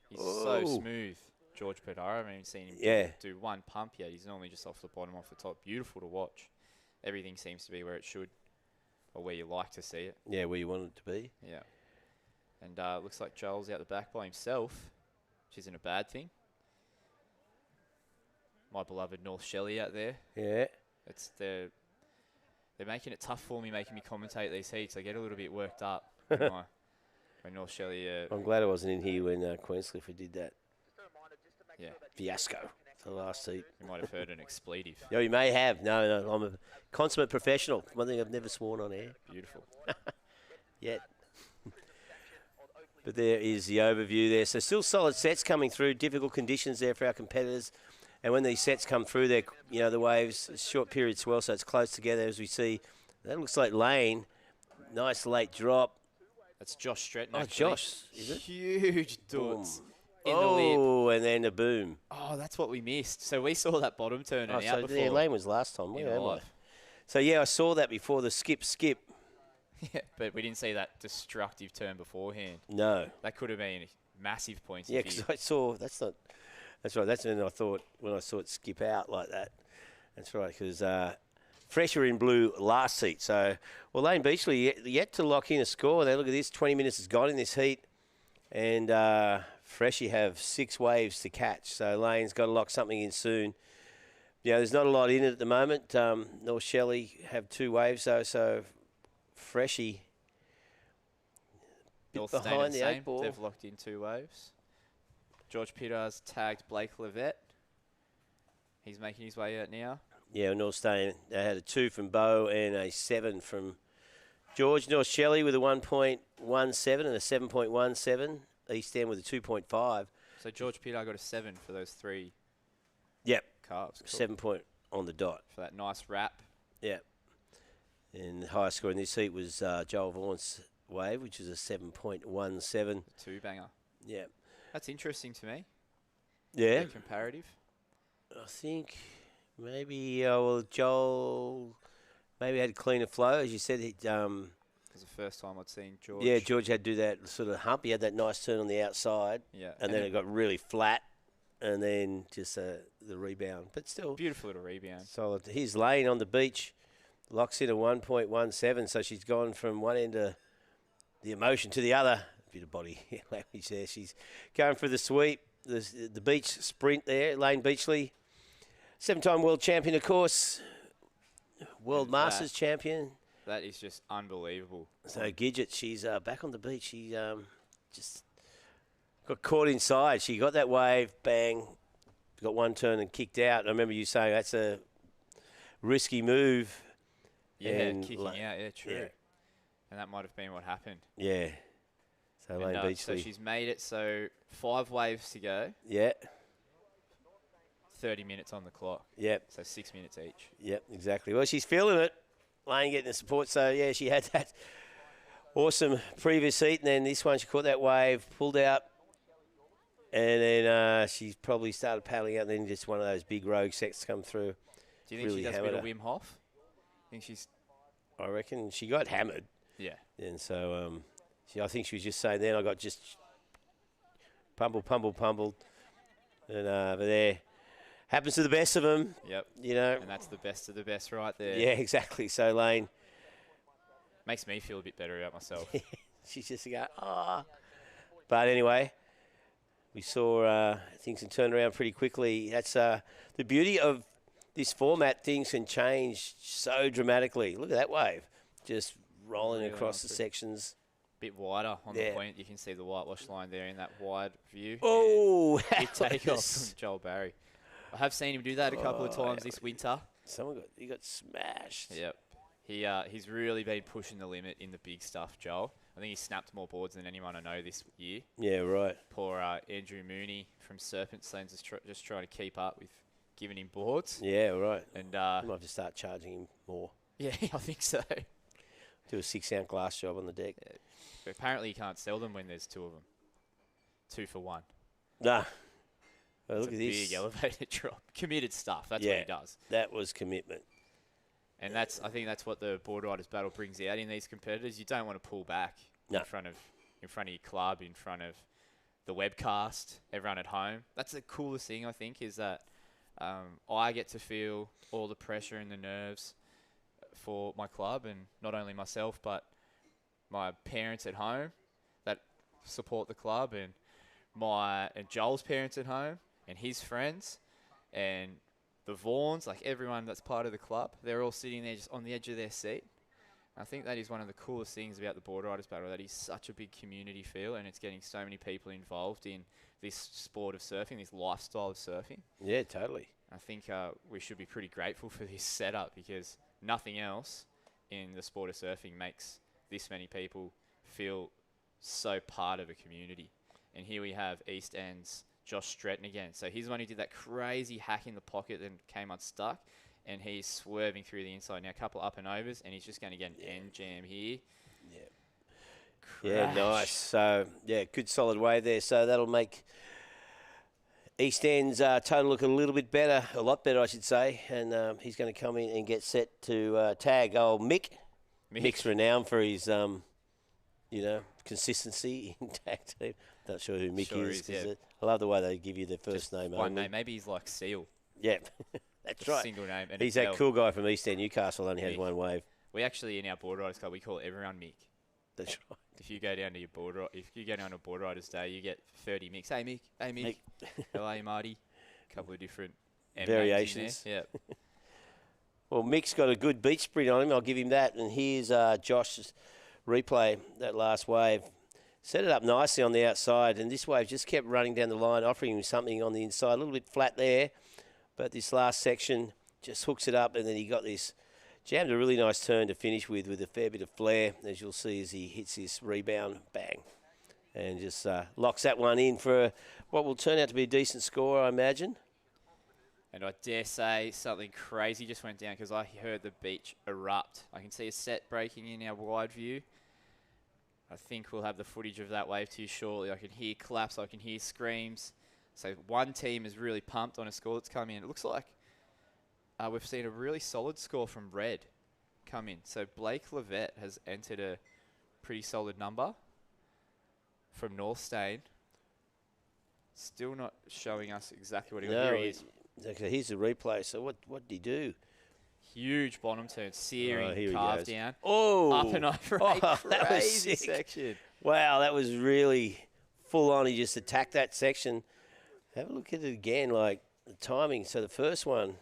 He's so smooth, George Pedaro. I haven't even seen him do one pump yet. He's normally just off the bottom, off the top. Beautiful to watch. Everything seems to be where it should, or where you like to see it. Yeah, where you want it to be. Yeah. And looks like Joel's out the back by himself, which isn't a bad thing. My beloved North Shelley out there. Yeah. They're making it tough for me, making me commentate these heats. I get a little bit worked up when North Shelley... I'm glad I wasn't in here when Queen Clifford did that. Yeah. Fiasco for the last heat. You might have heard an expletive. Yeah, you may have. No, I'm a consummate professional. One thing I've never sworn on air. Beautiful. Yet. But there is the overview there. So still solid sets coming through. Difficult conditions there for our competitors. And when these sets come through, they're, the waves, short period swell, so it's close together as we see. That looks like Lane. Nice late drop. That's Josh Stretton. Oh, Josh, is it? Huge dots in the lip. Oh, and then a boom. Oh, that's what we missed. So we saw that bottom turn out before. Yeah, Lane was last time. So, I saw that before the skip. Yeah, but we didn't see that destructive turn beforehand. No. That could have been massive points. Yeah, because I saw, that's right, that's when I thought, when I saw it skip out like that. That's right, because Fresher in blue last seat. So, Lane Beachley yet to lock in a score. There, look at this, 20 minutes has gone in this heat. And Freshy have 6 waves to catch. So, Lane's got to lock something in soon. There's not a lot in it at the moment. North Shelley have 2 waves, though, so Freshy North behind the 8 ball. They've locked in 2 waves. George Peters tagged Blake Levette. He's making his way out now. Yeah, North Stain, they had a 2 from Bo and a 7 from George. North Shelley with a 1.17 and a 7.17. East End with a 2.5. So George Peters got a 7 for those 3 calves. Cool. 7 point on the dot. For that nice wrap. Yep. And the highest score in this heat was Joel Vaughan's wave, which is a 7.17. 2-banger. Yeah. That's interesting to me. Yeah. Comparative. I think maybe, Joel maybe had a cleaner flow. As you said, it was the first time I'd seen George. Yeah, George had to do that sort of hump. He had that nice turn on the outside. Yeah. And then it got really flat. And then just the rebound. But still. Beautiful little rebound. Solid. Here's Lane on the beach. Locks in a 1.17. So she's gone from one end of the emotion to the other. Bit of body language there. She's going for the sweep. The beach sprint there. Lane Beachley. 7-time world champion, of course. World Masters champion. That is just unbelievable. So Gidget, she's back on the beach. She just got caught inside. She got that wave, bang, got one turn and kicked out. I remember you saying that's a risky move. Yeah, kicking out. Yeah, true. Yeah. And that might have been what happened. Yeah. So Lane Beachley. So she's made it. So 5 waves to go. Yeah. 30 minutes on the clock. Yep. So 6 minutes each. Yep, exactly. Well, she's feeling it. Lane getting the support. So, yeah, she had that awesome previous heat. And then this one, she caught that wave, pulled out. And then she probably started paddling out. And then just one of those big rogue sets come through. Do you think she does a bit of Wim Hof? I reckon she got hammered. Yeah. And so I think she was just saying then I got just pummeled. And but there. Happens to the best of them. Yep. You know. And that's the best of the best right there. Yeah, exactly. So Lane. Makes me feel a bit better about myself. She's just going, But anyway, we saw things can turn around pretty quickly. That's the beauty of this format. Things can change so dramatically. Look at that wave, just rolling Really across the nice. sections. Bit wider on Yeah. the point. You can see the whitewash line there in that wide view. Oh, big takeoff from Joel Barry. I have seen him do that a couple of times this winter. He got smashed. Yep. He's really been pushing the limit in the big stuff, Joel. I think he snapped more boards than anyone I know this year. Yeah, right. Poor Andrew Mooney from Serpent's Lanes is just trying to keep up with giving him boards. Yeah, right. And you might have to start charging him more. Yeah, I think so. Do a 6-ounce glass job on the deck. Yeah. But apparently you can't sell them when there's 2 of them. 2 for 1. Nah. Well, It's look a at this. big elevated drop. Committed stuff. That's Yeah, what he does. That was commitment. And I think that's what the Boardriders battle brings out in these competitors. You don't want to pull back in front of your club, in front of the webcast, everyone at home. That's the coolest thing, I think, is that I get to feel all the pressure and the nerves for my club, and not only myself, but my parents at home that support the club, and Joel's parents at home, and his friends, and the Vaughns, like everyone that's part of the club. They're all sitting there just on the edge of their seat. I think that is one of the coolest things about the Boardriders battle, that is such a big community feel, and it's getting so many people involved in this sport of surfing, this lifestyle of surfing. Yeah, totally. I think we should be pretty grateful for this setup, because nothing else in the sport of surfing makes this many people feel so part of a community. And here we have East End's Josh Stretton again. So he's the one who did that crazy hack in the pocket and came unstuck, and he's swerving through the inside. Now a couple up and overs, and he's just going to get an end jam here. Yeah. Yeah, nice. So, yeah, good solid wave there. So that'll make East End's total look a little bit better, a lot better, I should say. And he's going to come in and get set to tag old Mick. Mick's renowned for his, consistency in tag team. Not sure who Mick is. Yeah. I love the way they give you their first name. One name. Maybe he's like Seal. Yeah, that's right. Single name. And he's that cool guy from East End. Newcastle only has one wave. We actually, in our Boardriders club, we call everyone Mick. That's right. If you go down to your Boardriders day, you get 30 Micks. Hey Mick. Hey Mick. Hello Marty. A couple of different variations. Yeah. Well, Mick's got a good beach sprint on him. I'll give him that. And here's Josh's replay, that last wave. Set it up nicely on the outside, and this wave just kept running down the line, offering him something on the inside. A little bit flat there, but this last section just hooks it up, and then he got this, jammed a really nice turn to finish with a fair bit of flair, as you'll see as he hits this rebound, bang, and just locks that one in for what will turn out to be a decent score, I imagine. And I dare say something crazy just went down, because I heard the beach erupt. I can see a set breaking in our wide view. I think we'll have the footage of that wave to you shortly. I can hear claps, I can hear screams. So one team is really pumped on a score that's come in. It looks like we've seen a really solid score from Red come in. So Blake Levette has entered a pretty solid number from North Stain. Still not showing us exactly what he got. Here he is. Okay, here's the replay. So what did he do? Huge bottom turn, searing, here he carve goes. down. Oh! Up and over. That was Crazy sick. section. Wow, that was really full on. He just attacked that section. Have a look at it again, like the timing. So the first one,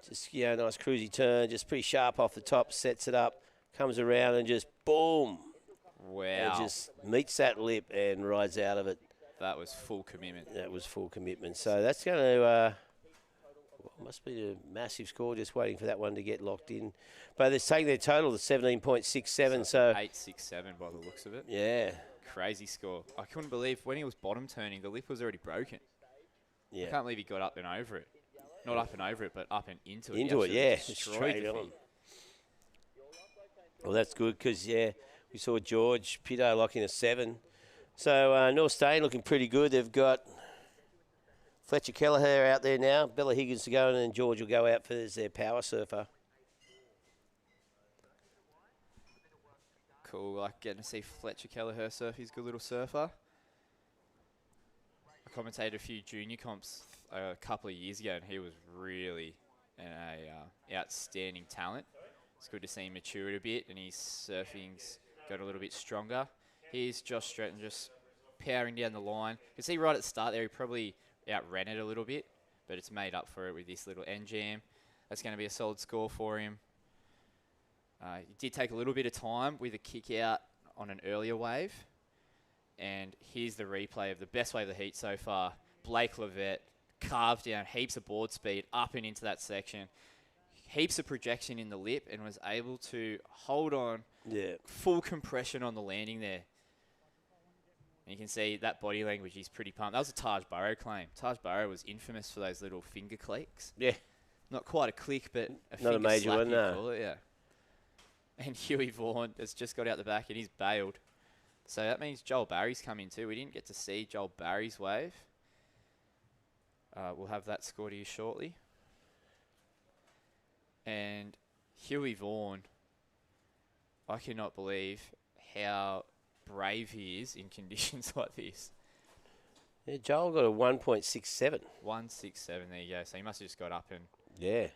just, nice cruisy turn, just pretty sharp off the top, sets it up, comes around and just boom. Wow. And just meets that lip and rides out of it. That was full commitment. That was full commitment. So that's going to... must be a massive score, just waiting for that one to get locked in. But they're taking their total to 17.67. So 8.67 by the looks of it. Yeah. Crazy score. I couldn't believe when he was bottom turning, the lip was already broken. Yeah. I can't believe he got up and over it. Not up and over it, but up and into it. Into it, He yeah. absolutely destroyed Straight the on. thing. Well, that's good because, we saw George Pitto locking a 7. So North Stain looking pretty good. They've got Fletcher Kelleher out there now. Bella Higgins to go, and then George will go out for their power surfer. Cool. Like getting to see Fletcher Kelleher surf. He's a good little surfer. I commentated a few junior comps a couple of years ago, and he was really an outstanding talent. It's good to see him mature a bit, and his surfing's got a little bit stronger. Here's Josh Stretton just powering down the line. You can see right at the start there, he probably outran it a little bit, but it's made up for it with this little end jam. That's going to be a solid score for him. He did take a little bit of time with a kick out on an earlier wave. And here's the replay of the best wave of the heat so far. Blake Levette carved down heaps of board speed up and into that section. Heaps of projection in the lip and was able to hold on full compression on the landing there. And you can see that body language, he's pretty pumped. That was a Taj Burrow claim. Taj Burrow was infamous for those little finger clicks. Yeah. Not quite a click, but not a major one, no. Call it, yeah. And Huey Vaughan has just got out the back and he's bailed. So that means Joel Barry's coming too. We didn't get to see Joel Barry's wave. We'll have that score to you shortly. And Huey Vaughan, I cannot believe how brave he is in conditions like this. Yeah, Joel got a 1.67. 1.67, there you go. So he must have just got up and it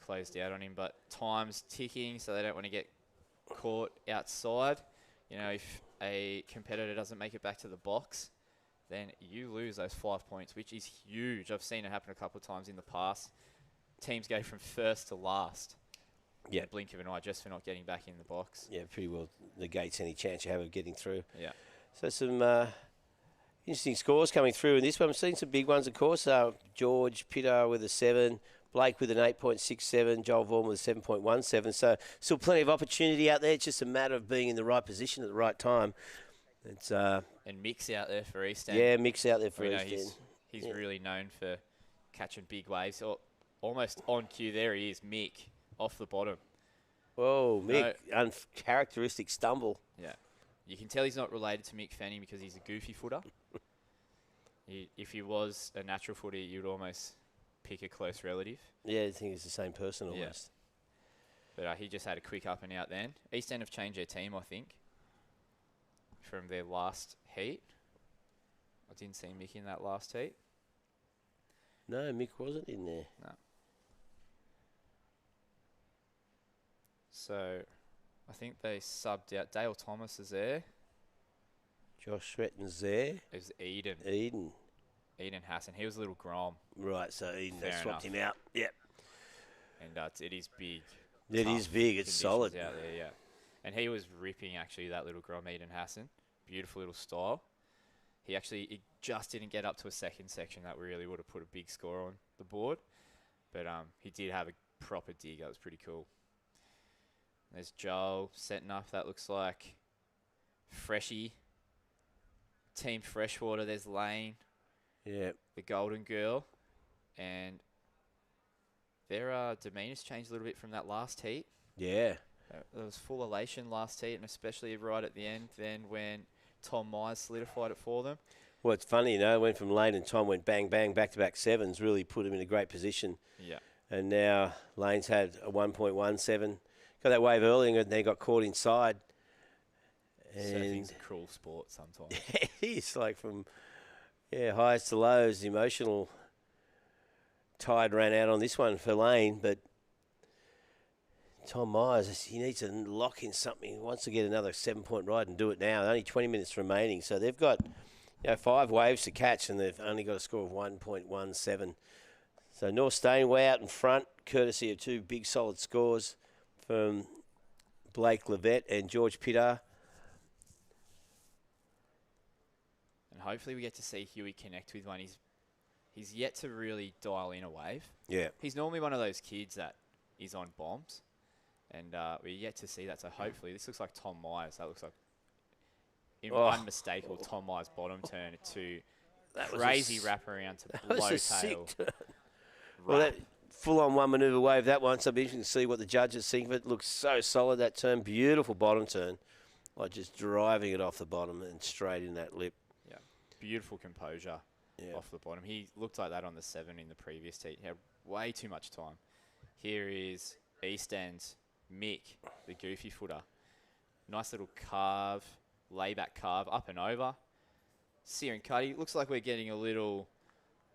closed out on him. But time's ticking, so they don't want to get caught outside. You know, if a competitor doesn't make it back to the box, then you lose those 5 points, which is huge. I've seen it happen a couple of times in the past. Teams go from first to last. Yeah. In the blink of an eye just for not getting back in the box. Yeah, pretty well negates any chance you have of getting through. Yeah. So some interesting scores coming through in this one. I've seen some big ones, of course. George Pitter with a 7, Blake with an 8.67, Joel Vaughan with a 7.17. So still plenty of opportunity out there. It's just a matter of being in the right position at the right time. It's and Mick's out there for East End. Yeah, Mick's out there for East End. He's really known for catching big waves. So almost on cue there he is, Mick, off the bottom. Whoa, Mick, uncharacteristic stumble. Yeah. You can tell he's not related to Mick Fanning because he's a goofy footer. If he was a natural footer, you'd almost pick a close relative. Yeah, I think it's the same person almost. Yeah. But he just had a quick up and out then. East End have changed their team, I think, from their last heat. I didn't see Mick in that last heat. No, Mick wasn't in there. No. So, I think they subbed out. Dale Thomas is there. Josh Stretton's there. It was Eden. Eden Hassan. He was a little grom. Right, so Eden, they swapped him out. Yep. And it is big. It is big. It's solid. Out there, yeah. And he was ripping, actually, that little grom, Eden Hassan. Beautiful little style. He just didn't get up to a second section that really would have put a big score on the board. But he did have a proper dig. That was pretty cool. There's Joel setting up. That looks like Freshie. Team Freshwater. There's Lane. Yeah. The Golden Girl. And their demeanour's changed a little bit from that last heat. Yeah. There was full elation last heat, and especially right at the end then when Tom Myers solidified it for them. Well, it's funny, went from Lane and Tom went bang, bang, back-to-back sevens, really put him in a great position. Yeah. And now Lane's had a 1.17. Got that wave earlier and then got caught inside. Surfing's a cruel sport sometimes. Yeah, it is, like from highs to lows, the emotional tide ran out on this one for Lane, but Tom Myers, he needs to lock in something. He wants to get another 7-point ride and do it now. Only 20 minutes remaining, so they've got 5 waves to catch, and they've only got a score of 1.17. So North Stain way out in front, courtesy of 2 big solid scores from Blake Levette and George Pitter. And hopefully we get to see Huey connect with one. He's yet to really dial in a wave. Yeah. He's normally one of those kids that is on bombs. And we're yet to see that. So hopefully, this looks like Tom Myers. That looks like unmistakable Tom Myers bottom turn to crazy wraparound to blow tail. Sick turn. Well, that full-on one manoeuvre wave, that one. So it'll be interesting to see what the judges think of it. Looks so solid, that turn. Beautiful bottom turn. Like just driving it off the bottom and straight in that lip. Yeah. Beautiful composure off the bottom. He looked like that on the 7 in the previous heat. He had way too much time. Here is East End's Mick, the goofy footer. Nice little carve, layback carve, up and over. Searing Cuddy. Looks like we're getting a little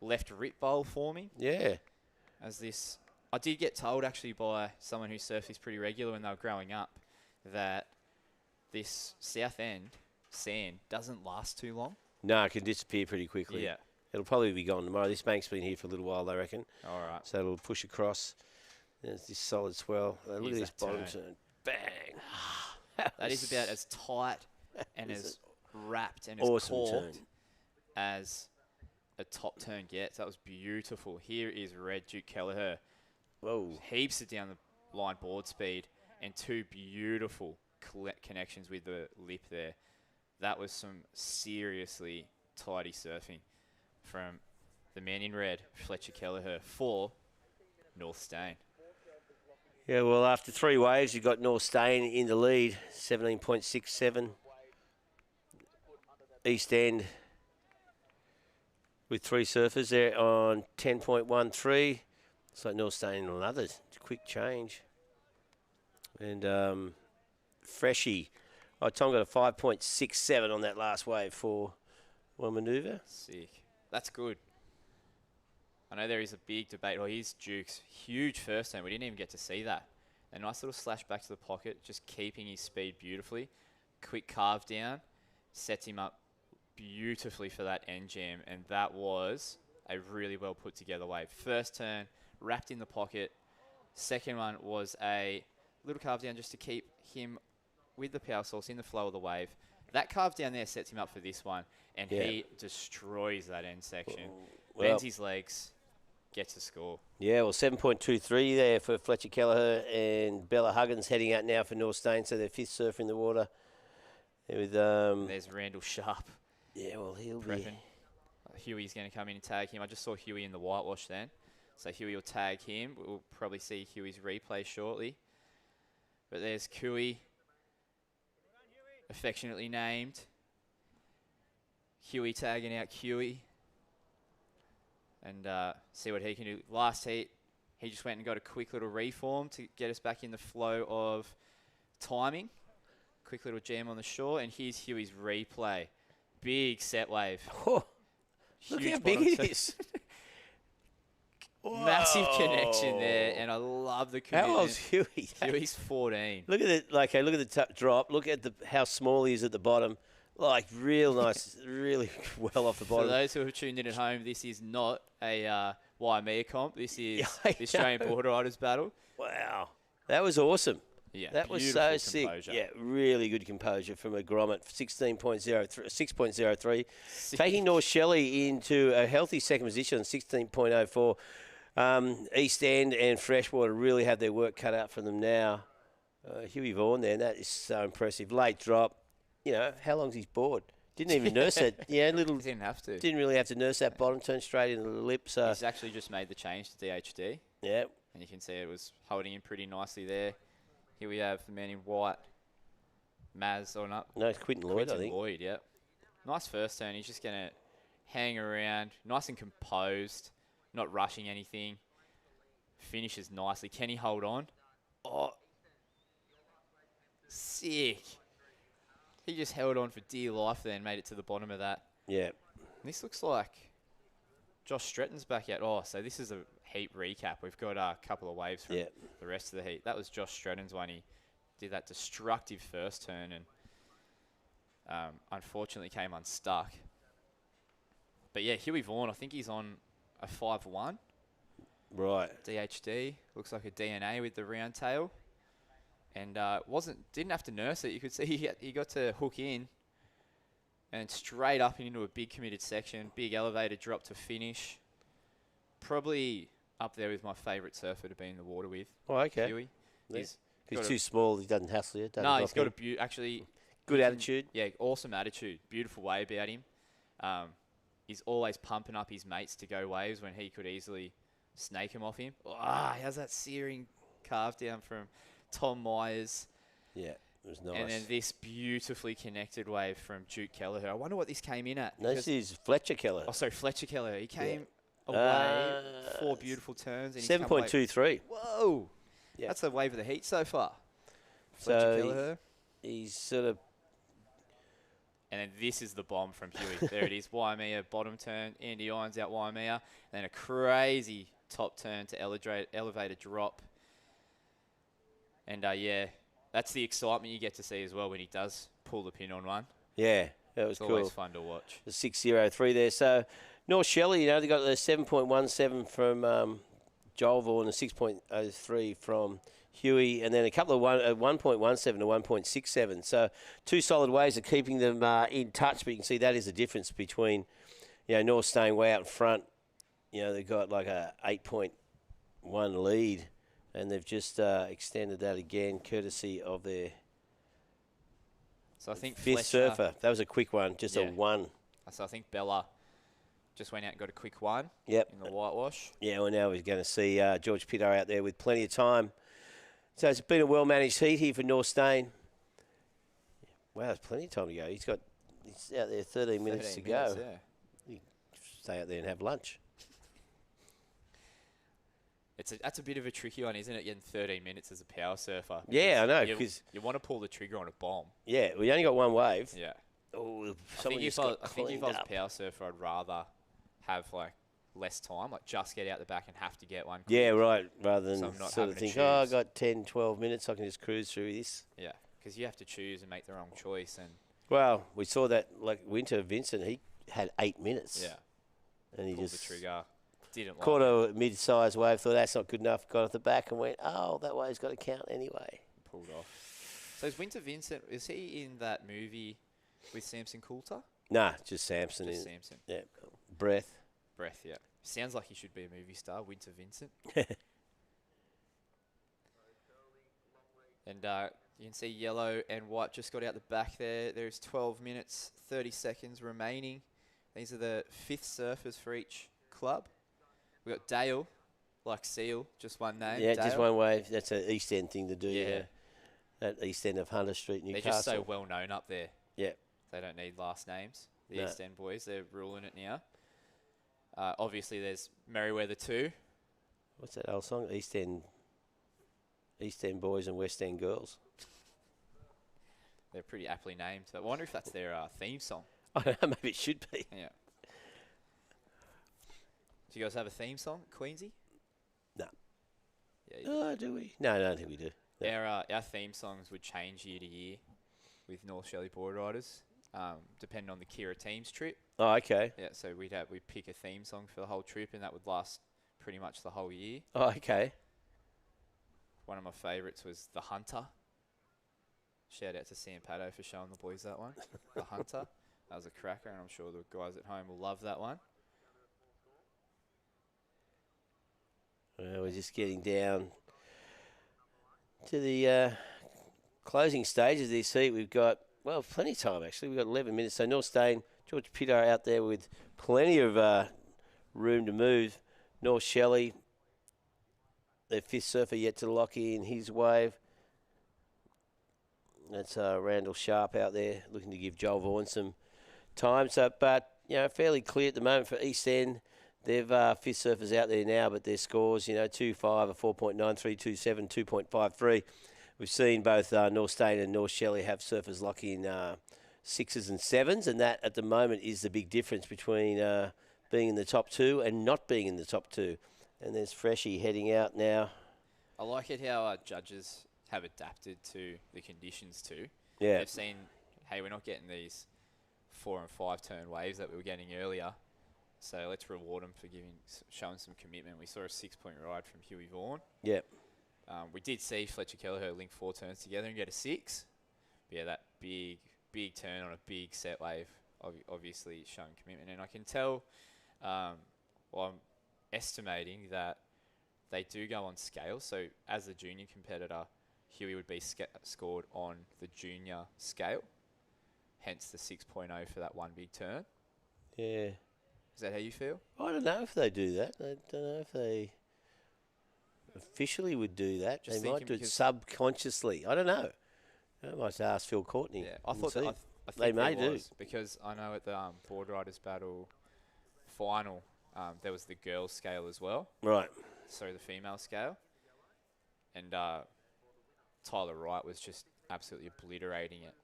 left rip bowl forming. Yeah. As this, I did get told actually by someone who surfed this pretty regular when they were growing up that this south end sand doesn't last too long. No, it can disappear pretty quickly. Yeah. It'll probably be gone tomorrow. This bank's been here for a little while, I reckon. All right. So it'll push across. There's this solid swell. Look at Here's this that bottom turn. turn. Bang. That is about as tight and as wrapped and awesome as turn. corked as a top turn gets. That was beautiful. Here is Red Duke Kelleher. Whoa. Heaps it down the line board speed and two beautiful connections with the lip there. That was some seriously tidy surfing from the man in red, Fletcher Kelleher, for North Stain. Yeah, well, after 3 waves, you've got North Stain in the lead, 17.67. East End with 3 surfers there on 10.13. It's like North Stain another quick change. And Freshie, Tom got a 5.67 on that last wave for one manoeuvre. Sick. That's good. I know there is a big debate. Well, here's Duke's huge first turn. We didn't even get to see that. A nice little slash back to the pocket, just keeping his speed beautifully. Quick carve down, sets him up beautifully for that end jam, and that was a really well put together wave. First turn, wrapped in the pocket. Second one was a little carve down just to keep him with the power source in the flow of the wave. That carve down there sets him up for this one, and he destroys that end section. Bends his legs, gets a score. Yeah, well, 7.23 there for Fletcher Kelleher, and Bella Huggins heading out now for North Stain, so their 5th surfer in the water. With There's Randall Sharp. Yeah, well, he'll prepping. be... Huey's going to come in and tag him. I just saw Huey in the whitewash then. So Huey will tag him. We'll probably see Huey's replay shortly. But there's Huey, affectionately named. Huey tagging out Huey. And see what he can do. Last heat, he just went and got a quick little reform to get us back in the flow of timing. Quick little jam on the shore. And here's Huey's replay. Big set wave. Oh, look how big it is. Massive connection there, and I love the commitment. How old's Huey? Huey's 14. Look at it. Like, look at the drop. Look at how small he is at the bottom. Like, real nice, really well off the bottom. For those who have tuned in at home, this is not a Waimea comp. This is the Australian Boardriders battle. Wow, that was awesome. Yeah, that was so composure. sick. Yeah, really good composure from a Grommet, 6.03, taking North Shelley into a healthy second position on 16.04. East End and Freshwater really have their work cut out for them now. Huey Vaughan there, and that is so impressive. Late drop. You know, how long's his board? Didn't even nurse it. Yeah, little. Didn't have to. Didn't really have to nurse that bottom turn straight into the lip. So he's actually just made the change to DHD. Yeah. And you can see it was holding him pretty nicely there. Here we have the man in white. Maz or not? No, it's Quinton Lloyd, I think. Lloyd, yep. Nice first turn. He's just going to hang around, nice and composed, not rushing anything. Finishes nicely. Can he hold on? Oh, sick. He just held on for dear life there and made it to the bottom of that. Yeah. This looks like Josh Stretton's back out. Oh, so this is a heat recap. We've got a couple of waves from the rest of the heat. That was Josh Stretton's one. He did that destructive first turn and unfortunately came unstuck. But yeah, Huey Vaughan, I think he's on a 5-1. Right. DHD. Looks like a DNA with the round tail. And didn't have to nurse it. You could see he got to hook in and straight up into a big committed section. Big elevator drop to finish. Probably up there with my favourite surfer to be in the water with. Oh, okay. Huey. He's too small. He doesn't hassle you. No, he's got actually good attitude. Yeah, awesome attitude. Beautiful way about him. He's always pumping up his mates to go waves when he could easily snake him off him. He has that searing carve down from Tom Myers. Yeah, it was nice. And then this beautifully connected wave from Duke Kelleher. I wonder what this came in at. No, this is Fletcher Kelleher. Oh, sorry, Fletcher Kelleher. He came away, 4 beautiful turns. 7.23. Whoa. Yeah. That's the wave of the heat so far. So Fletcher Kelleher. He's sort of... And then this is the bomb from Huey. There it is. Waimea, bottom turn. Andy Irons out Waimea. And then a crazy top turn to elevator drop. And yeah, that's the excitement you get to see as well when he does pull the pin on one. Yeah, that was It's cool. always fun to watch. The 6.03 there. So North Shelley, you know, they got the 7.17 from Joel Vaughan, the 6.03 from Huey, and then a couple of 1.17 to 1.67. So two solid ways of keeping them in touch. But you can see that is the difference between, you know, North staying way out in front. You know, they've got like a 8.1 lead, and they've just extended that again, courtesy of their So I think fifth surfer. That was a quick one, just a one. So I think Bella just went out and got a quick one. Yep. In the whitewash. Yeah, well, now we're going to see George Pitto out there with plenty of time. So it's been a well-managed heat here for North Stain. Wow, there's plenty of time to go. He's out there 13 minutes to go. Yeah. You can stay out there and have lunch. That's a bit of a tricky one, isn't it? Getting 13 minutes as a power surfer. Yeah, I know. Because you want to pull the trigger on a bomb. Yeah, we only got one wave. Yeah. Oh, I think if I was a up. power surfer, I'd rather have like less time, like just get out the back and have to get one. Yeah, quick. right. Rather than So I'm not sort of having to think, oh, I choose. got 10, 12 minutes, I can just cruise through this. Yeah, because you have to choose and make the wrong choice. And Well, we saw that, like, Winter Vincent, he had 8 minutes. yeah, And he pulled just the trigger. Didn't caught like a mid-sized wave, thought that's not good enough, got off the back and went, oh, that wave's got to count anyway. pulled off. So is Winter Vincent? Is he in that movie with Samson Coulter? Nah, just Samson. Just Samson. Yeah, Breath. Breath. Yeah. Sounds like he should be a movie star. Winter Vincent. And you can see yellow and white just got out the back there. There's 12 minutes, 30 seconds remaining. These are the fifth surfers for each club. We've got Dale, like Seal, just one name. Yeah, Dale. just one wave. That's an East End thing to do. Yeah. That East End of Hunter Street, Newcastle. They're just so well known up there. Yeah. They don't need last names. The No. East End boys, they're ruling it now. Obviously, there's Merriweather 2. What's that old song? East End boys and West End girls. They're pretty aptly named. I wonder if that's their theme song. I don't know, maybe it should be. Yeah. Do you guys have a theme song, Queensy? No. Yeah. Oh, do we? No, I don't think we do. No. Our theme songs would change year to year with North Shelley Boardriders, depending on the Kira team's trip. Oh, okay. Yeah, so we'd pick a theme song for the whole trip, and that would last pretty much the whole year. Oh, okay. One of my favourites was The Hunter. Shout out to Sam Paddo for showing the boys that one. The Hunter. That was a cracker, and I'm sure the guys at home will love that one. Well, we're just getting down to the closing stages of this heat. We've got, well, plenty of time, actually. We've got 11 minutes. So North Stain, George Pitto out there with plenty of room to move. North Shelley, their fifth surfer yet to lock in his wave. That's Randall Sharp out there looking to give Joel Vaughan some time. So, but, you know, fairly clear at the moment for East End. They've fifth surfers out there now, but their scores, you know, 2.5, a 4.93, 2.7, 2.53. We've seen both North Stain and North Shelley have surfers locking sixes and sevens, and that at the moment is the big difference between being in the top two and not being in the top two. And there's Freshie heading out now. I like it how our judges have adapted to the conditions too. Yeah. They've seen, hey, we're not getting these 4 and 5 turn waves that we were getting earlier. So let's reward them for showing some commitment. We saw a 6-point ride from Huey Vaughan. Yep. We did see Fletcher Kelleher link 4 turns together and get a 6. But yeah, that big turn on a big set wave, obviously showing commitment. And I can tell, I'm estimating that they do go on scale. So as a junior competitor, Huey would be scored on the junior scale, hence the 6.0 for that one big turn. Yeah. Is that how you feel? I don't know if they do that. I don't know if they officially would do that. Just they might thinking do it subconsciously. I don't know. I might ask Phil Courtney. Yeah, I thought that, I think they may there do. was, because I know at the Boardriders Battle final, there was the girls scale as well. Right. So the female scale. And Tyler Wright was just absolutely obliterating it.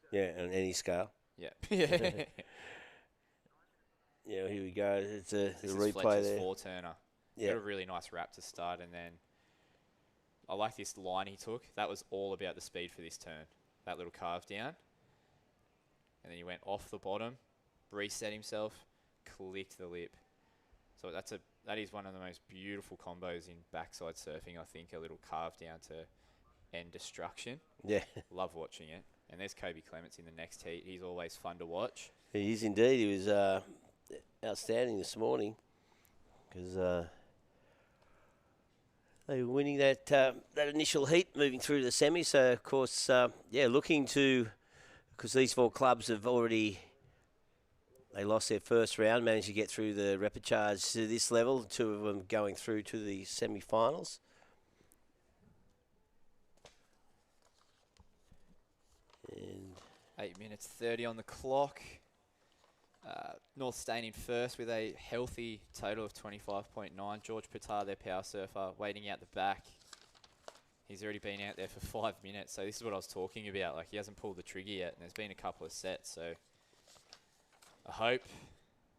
Yeah, on any scale. Yeah. Yeah, here we go. It's the This is replay Fletcher's there. 4-turner. Yeah. Got a really nice wrap to start, and then I like this line he took. That was all about the speed for this turn. That little carve down. and then he went off the bottom, reset himself, clicked the lip. So that is one of the most beautiful combos in backside surfing, I think, a little carve down to end destruction. Yeah. Love watching it. And there's Kobe Clements in the next heat. He's always fun to watch. He is indeed. He was outstanding this morning because they were winning that initial heat, moving through to the semi. So, of course, looking to, because these 4 clubs have already, they lost their first round, managed to get through the repechage to this level, 2 of them going through to the semi-finals. And 8 minutes 30 on the clock. North staying in first with a healthy total of 25.9. George Pitar, their power surfer, waiting out the back. He's already been out there for 5 minutes, so this is what I was talking about. Like, he hasn't pulled the trigger yet, and there's been a couple of sets, so I hope,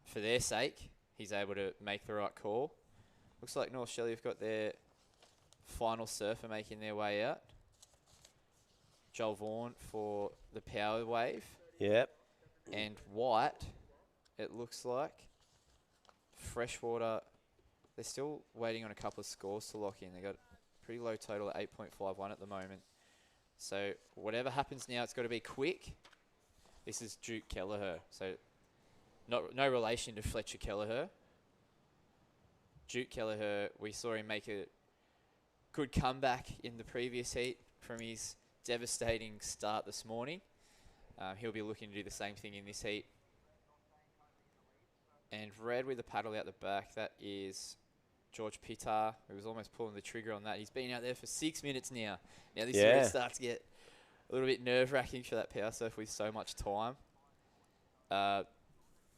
for their sake, he's able to make the right call. Looks like North Shelley have got their final surfer making their way out. Joel Vaughan for the power wave. Yep. And White, it looks like. Freshwater, they're still waiting on a couple of scores to lock in. They got a pretty low total at 8.51 at the moment. So whatever happens now, it's got to be quick. This is Duke Kelleher. So no relation to Fletcher Kelleher. Duke Kelleher, we saw him make a good comeback in the previous heat from his devastating start this morning. He'll be looking to do the same thing in this heat. And red with the paddle out the back, that is George Pitar, who was almost pulling the trigger on that. He's been out there for 6 minutes now. Now this is where it starts to get a little bit nerve-wracking for that power surf with so much time.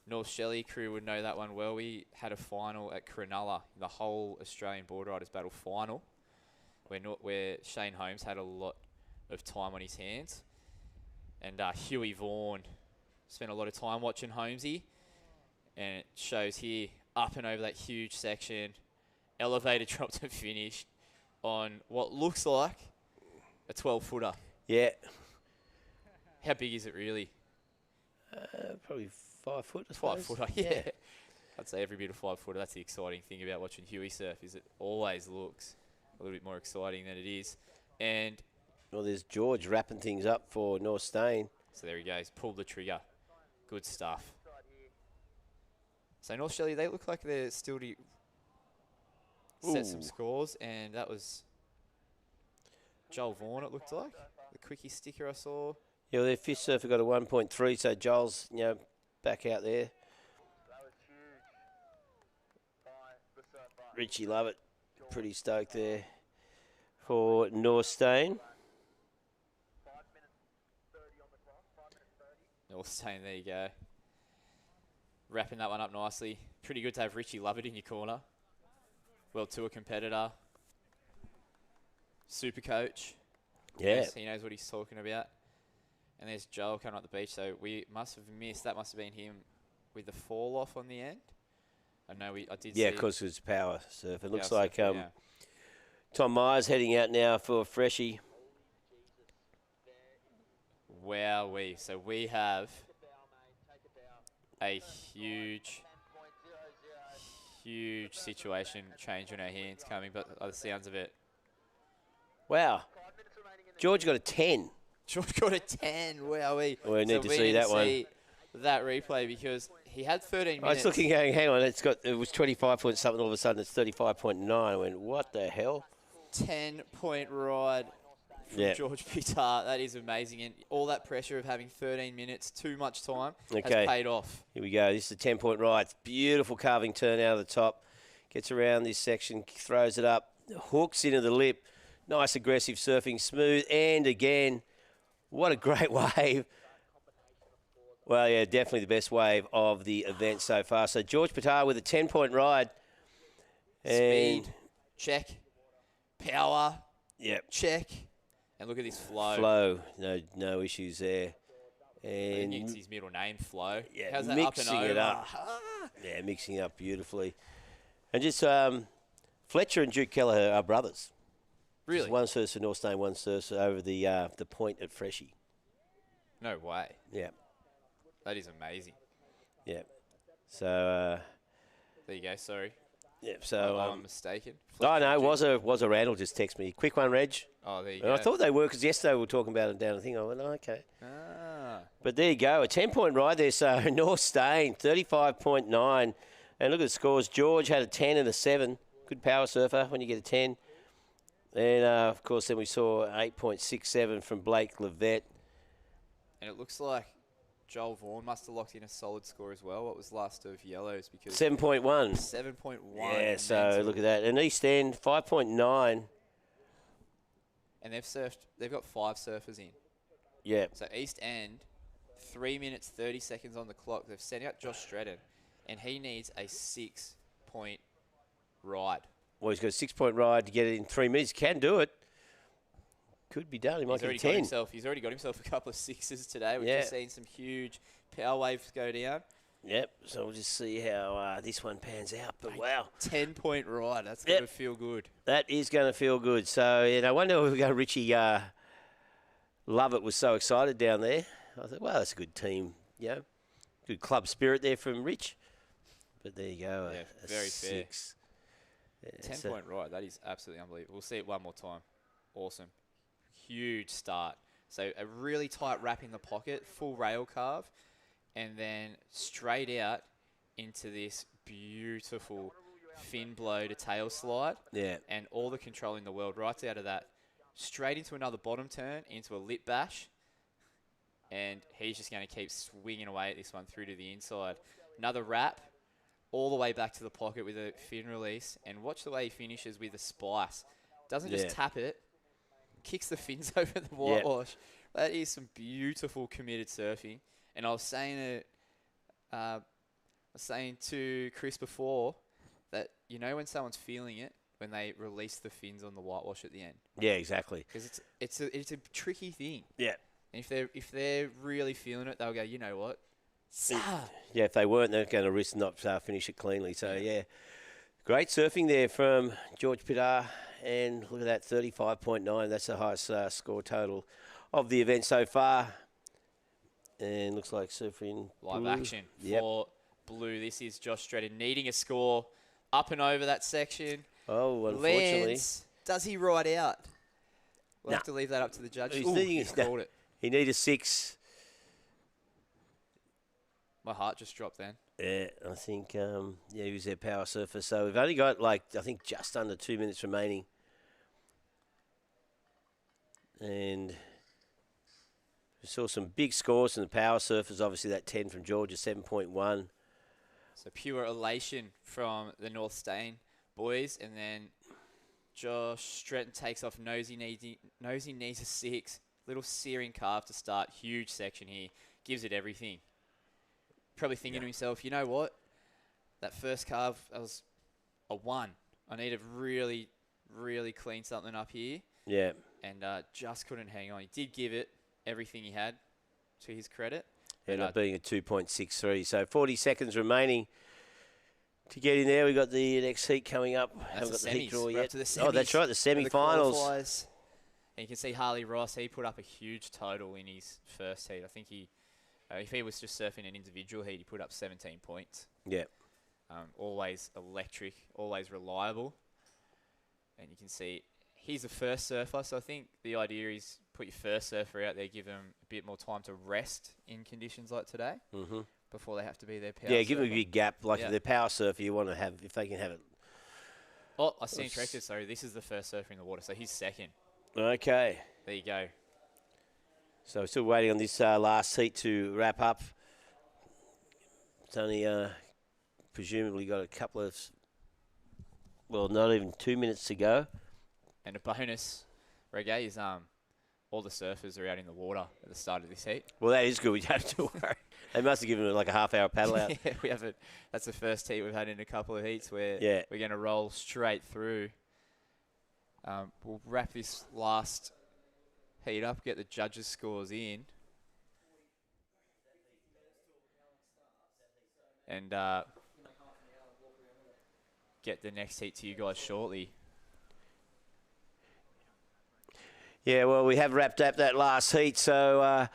North Shelley crew would know that one well. We had a final at Cronulla, the whole Australian Boardriders Battle final, where Shane Holmes had a lot of time on his hands. And Huey Vaughan spent a lot of time watching Holmesy. And it shows here, up and over that huge section, elevated drop to finish on what looks like a 12-footer. Yeah. How big is it really? Probably 5 foot, I 5 suppose. footer, yeah. I'd say every bit of 5 footer. That's the exciting thing about watching Huey surf, is it always looks a little bit more exciting than it is. And well, there's George wrapping things up for North Stain. So there he goes, pulled the trigger. Good stuff. So North Shelley, they look like they're still to set some scores, and that was Joel Vaughan, it looked like. The quickie sticker I saw. Yeah, well, their fifth surfer got a 1.3, so Joel's, back out there. Richie Lovett, pretty stoked there for North Stain. North Stain, there you go. Wrapping that one up nicely. Pretty good to have Richie Lovett in your corner. World Tour competitor. Super coach. Yeah. He knows what he's talking about. And there's Joel coming up the beach, so we must have missed. That must have been him with the fall off on the end. I know I did see. Yeah, because it was power surf. It looks Power like surf, yeah. Tom Myers heading out now for Freshie. Wowee. So we have a huge situation change on our hands coming, but by the sounds of it. Wow. George got a 10. George got a 10. Wowee. We need to see that one. That replay, because he had 13 minutes. I was looking, going, hang on, it was 25 point something, all of a sudden it's 35.9. I went, what the hell? 10-point ride from George Pitar. That is amazing. And all that pressure of having 13 minutes, too much time, has paid off. Here we go. This is a 10-point ride. It's beautiful carving turn out of the top. Gets around this section, throws it up, hooks into the lip. Nice aggressive surfing, smooth. And again, what a great wave. Well, yeah, definitely the best wave of the event so far. So George Pitar with a 10-point ride. And Speed, check. Power, check. And look at this flow. Flow, no issues there. And And it's his middle name, Flow. yeah, How's that mixing up and it over? up. Yeah, mixing it up beautifully. And just Fletcher and Duke Kelleher are brothers. Really? Just one surfer North Stain, one surfer over the point at Freshie. No way. Yeah. That is amazing. Yeah. So. There you go. Sorry. Yep. So I'm mistaken. Oh no, was a Randall just text me. Quick one, Reg. Oh, there you And go. I thought they were because yesterday we were talking about it down the thing. I went, oh, okay. Ah. But there you go, a 10-point ride there. So North Stain 35.9, and look at the scores. George had a 10 and a 7. Good power surfer when you get a 10. And of course, then we saw 8.67 from Blake Levette. And it looks like Joel Vaughan must have locked in a solid score as well. What was last of yellows? Because 7.1. 7.1. Yeah, so look at that. And East End 5.9. And they've got 5 surfers in. Yeah. So East End, 3 minutes 30 seconds on the clock. They've sent out Josh Stretton, and he needs a 6-point ride. Well, he's got a 6-point ride to get it in 3 minutes. Can do it. Could be done. He might get 10. He's already got himself a couple of 6s today. We've just seen some huge power waves go down. Yep. So we'll just see how this one pans out. But wow, 10-point ride. That's going to feel good. That is going to feel good. So I wonder if we go Richie Lovett was so excited down there. I thought, well, that's a good team. Good club spirit there from Rich. But there you go. A very 6. fair. 10-point ride. That is absolutely unbelievable. We'll see it one more time. Awesome. Huge start. So a really tight wrap in the pocket, full rail carve, and then straight out into this beautiful fin blow to tail slide. Yeah. And all the control in the world right out of that. Straight into another bottom turn, into a lip bash. And he's just going to keep swinging away at this one through to the inside. Another wrap, all the way back to the pocket with a fin release. And watch the way he finishes with a spice. Doesn't just tap it, kicks the fins over the whitewash. That is some beautiful committed surfing. And I was saying to Chris before that, you know, when someone's feeling it, when they release the fins on the whitewash at the end. Yeah, exactly. Because it's a tricky thing. Yeah. And if they're really feeling it, they'll go, you know what? Yeah, if they weren't, they're going to risk not finish it cleanly. So, great surfing there from George Pitar. And look at that, 35.9. That's the highest score total of the event so far. And looks like surfing live blue. Action for blue. This is Josh Stretton needing a score up and over that section. Oh, unfortunately. Lands. Does he ride out? We'll have to leave that up to the judges. He's called it. He needed a 6. My heart just dropped then. Yeah, I think, he was their power surfer. So we've only got, I think, just under 2 minutes remaining. And we saw some big scores from the power surfers. Obviously, that 10 from Georgia, 7.1. So pure elation from the North Stain boys. And then Josh Stretton takes off nosy knees a 6. Little searing carve to start. Huge section here. Gives it everything. Probably thinking to himself, you know what? That first carve, that was a 1. I need to really, really clean something up here. Yeah. And just couldn't hang on. He did give it everything he had, to his credit. Ended up being a 2.63. So 40 seconds remaining to get in there. We've got the next heat coming up. Haven't got the heat draw yet. To the semis, oh, that's right, the semi-finals. And you can see Harley Ross, he put up a huge total in his first heat. I think he, if he was just surfing an individual heat, he put up 17 points. Yeah. Always electric, always reliable. And you can see he's a first surfer, so I think the idea is put your first surfer out there, give them a bit more time to rest in conditions like today before they have to be their power surfer. Give them a big gap. If they're power surfer, you want to have, if they can have it. Oh, I stand corrected. Sorry, this is the first surfer in the water, so he's second. Okay. There you go. So we're still waiting on this last heat to wrap up. It's only presumably got a couple of, well, not even 2 minutes to go. And a bonus, Reggae, is all the surfers are out in the water at the start of this heat. Well, that is good. We don't have to worry. They must have given them a half-hour paddle out. Yeah, we have it. That's the first heat we've had in a couple of heats where we're going to roll straight through. We'll wrap this last heat up, get the judges' scores in. And get the next heat to you guys shortly. Yeah, well, we have wrapped up that last heat, so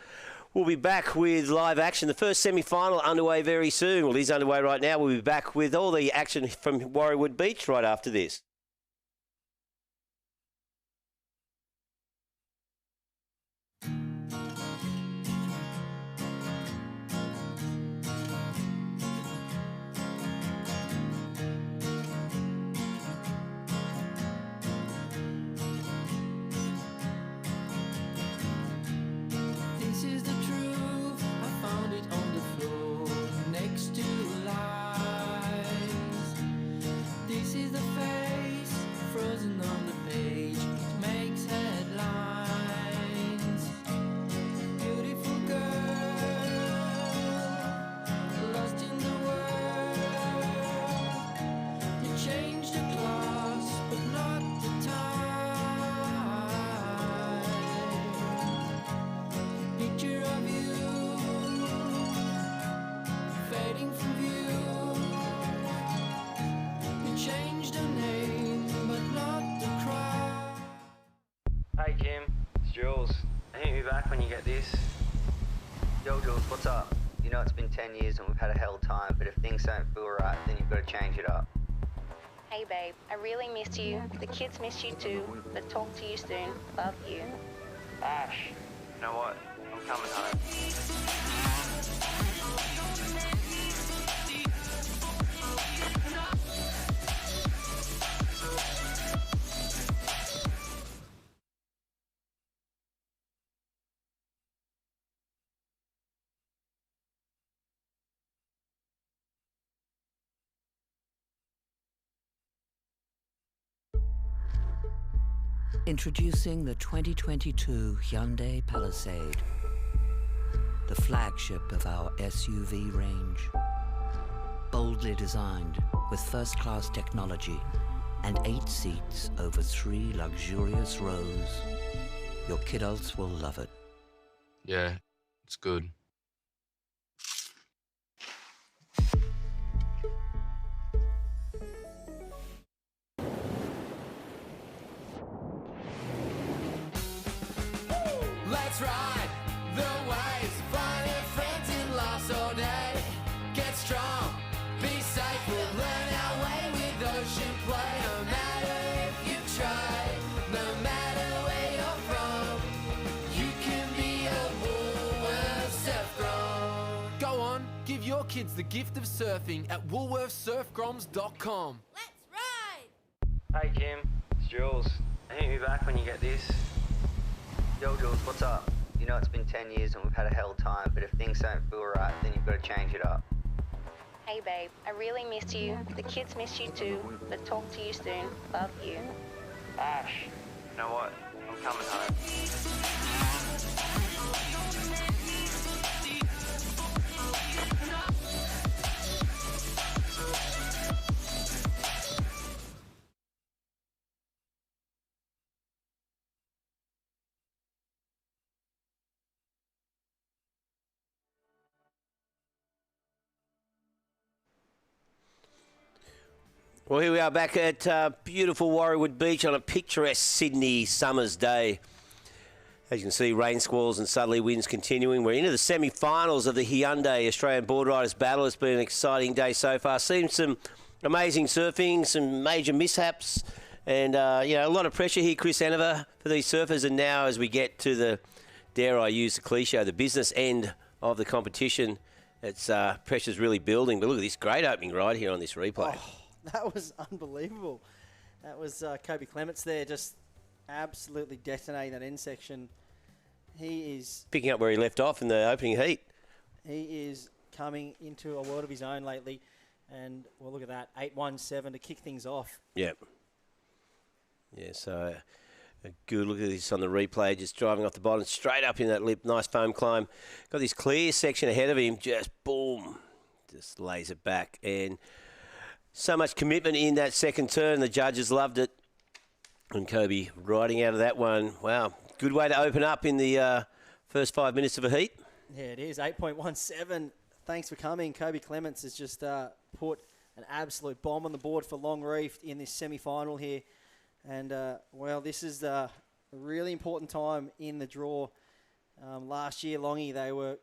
We'll be back with live action. The first semi-final underway very soon. Well, it is underway right now. We'll be back with all the action from Warriewood Beach right after this. This is the truth, I found it on the floor next to lies. This is the face, frozen on the page, it makes headlines. Beautiful girl, lost in the world. You changed the class, but not the time. Picture of you fading from view. You changed the name, but not the crowd. Hey Kim, it's Jules. Hit me back when you get this. Yo Jules, what's up? You know it's been 10 years and we've had a hell time, but if things don't feel right, then you've got to change it up. Hey babe, I really missed you. The kids miss you too, but talk to you soon. Love you. Ash, you know what? I'm coming home. Introducing the 2022 Hyundai Palisade, the flagship of our SUV range. Boldly designed with first-class technology and 8 seats over 3 luxurious rows, your kidults will love it. Yeah, it's good. Let's ride the waves, find your friends in lost all day. Get strong, be safe, we'll learn our way with ocean play. No matter if you try, no matter where you're from, you can be a Woolworths surf-grom. Go on, give your kids the gift of surfing at woolworthsurfgroms.com. Hey Kim, it's Jules. Hit me back when you get this. Yo Jules, what's up? You know it's been 10 years and we've had a hell time, but if things don't feel right, then you've got to change it up. Hey babe, I really missed you. The kids miss you too, but talk to you soon. Love you. Ash, you know what? I'm coming home. Well, here we are back at beautiful Warriewood Beach on a picturesque Sydney summer's day. As you can see, rain squalls and southerly winds continuing. We're into the semi-finals of the Hyundai Australian Boardriders battle. It's been an exciting day so far. Seen some amazing surfing, some major mishaps, and a lot of pressure here, Chris Enover, for these surfers. And now as we get to the, dare I use the cliche, the business end of the competition, it's pressure's really building. But look at this great opening right here on this replay. Oh. That was unbelievable. That was Kobe Clements there, just absolutely detonating that end section. He is picking up where he left off in the opening heat. He is coming into a world of his own lately. And, well, look at that, 8.17 to kick things off. Yep. Yeah, so a good look at this on the replay, just driving off the bottom, straight up in that lip, nice foam climb. Got this clear section ahead of him, just boom, just lays it back. And so much commitment in that second turn. The judges loved it. And Kobe riding out of that one. Wow, good way to open up in the first 5 minutes of a heat. Yeah, it is. 8.17. Thanks for coming. Kobe Clements has just put an absolute bomb on the board for Long Reef in this semi-final here. And, well, this is a really important time in the draw. Last year, Longy, they were,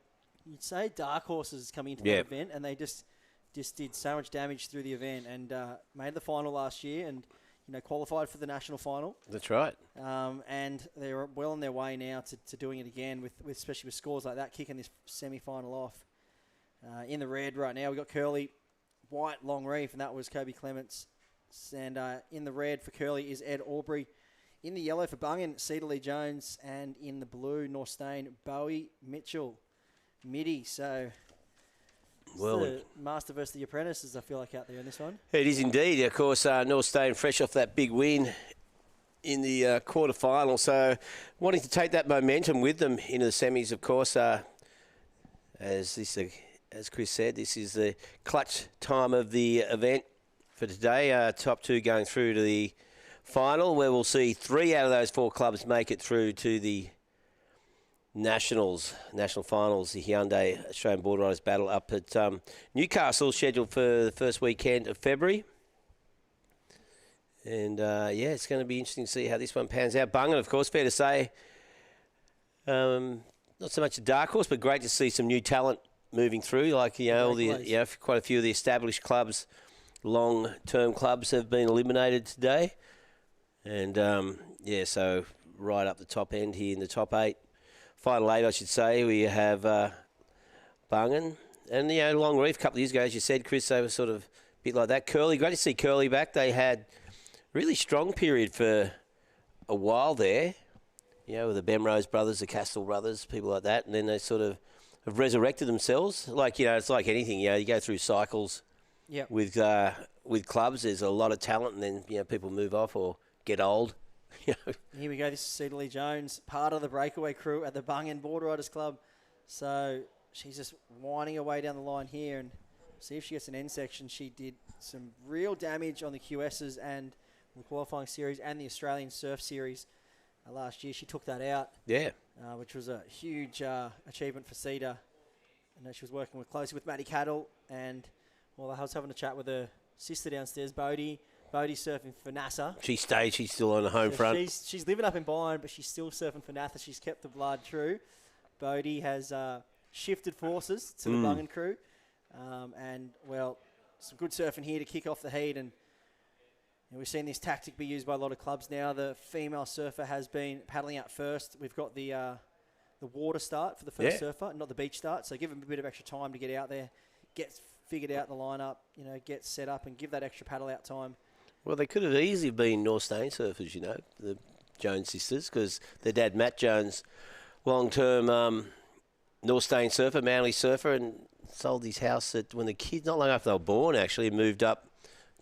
you'd say, dark horses coming into the event, and they just did so much damage through the event and made the final last year and, qualified for the national final. That's right. And they're well on their way now to doing it again, with especially with scores like that, kicking this semi-final off. In the red right now, we've got Curly, white, Long Reef, and that was Kobe Clements. And in the red for Curly is Ed Aubrey. In the yellow for Bungan, Cedar Lee Jones. And in the blue, North Stain, Bowie Mitchell. Midi, so well, the master versus the apprentices, I feel like, out there in this one. It is indeed. Of course, North Stain fresh off that big win in the quarter-final, so wanting to take that momentum with them into the semis, of course. As Chris said, this is the clutch time of the event for today. Top two going through to the final, where we'll see 3 out of those 4 clubs make it through to the national finals, the Hyundai Australian Boardriders battle up at Newcastle, scheduled for the first weekend of February. And, it's going to be interesting to see how this one pans out. Bungan, of course, fair to say, not so much a dark horse, but great to see some new talent moving through. Like, quite a few of the established clubs, long-term clubs have been eliminated today. And, so right up the top end here in the top 8. Final 8, I should say, we have Bungan. And, Long Reef, a couple of years ago, as you said, Chris, they were sort of a bit like that. Curly, great to see Curly back. They had really strong period for a while there, with the Bemrose brothers, the Castle brothers, people like that. And then they sort of have resurrected themselves. Like, it's like anything, you go through cycles with clubs. There's a lot of talent, and then, people move off or get old. Here we go. This is Cedar Lee Jones, part of the breakaway crew at the Bungan Boardriders Club. So she's just winding her way down the line here, and see if she gets an end section. She did some real damage on the QSs and the qualifying series and the Australian Surf Series last year. She took that out, which was a huge achievement for Cedar. And she was working closely with Matty Cattle, and I was having a chat with her sister downstairs, Bodie. Bodie's surfing for NASA. She's still on the home front. She's living up in Byron, but she's still surfing for NASA. She's kept the blood true. Bodie has shifted forces to the Bungan crew. Some good surfing here to kick off the heat. And we've seen this tactic be used by a lot of clubs now. The female surfer has been paddling out first. We've got the water start for the first surfer, not the beach start. So give them a bit of extra time to get out there, get figured out the lineup, get set up and give that extra paddle out time. Well, they could have easily been North Stain surfers, the Jones sisters, because their dad, Matt Jones, long-term North Stain surfer, Manly surfer, and sold his house when the kids, not long after they were born, actually, moved up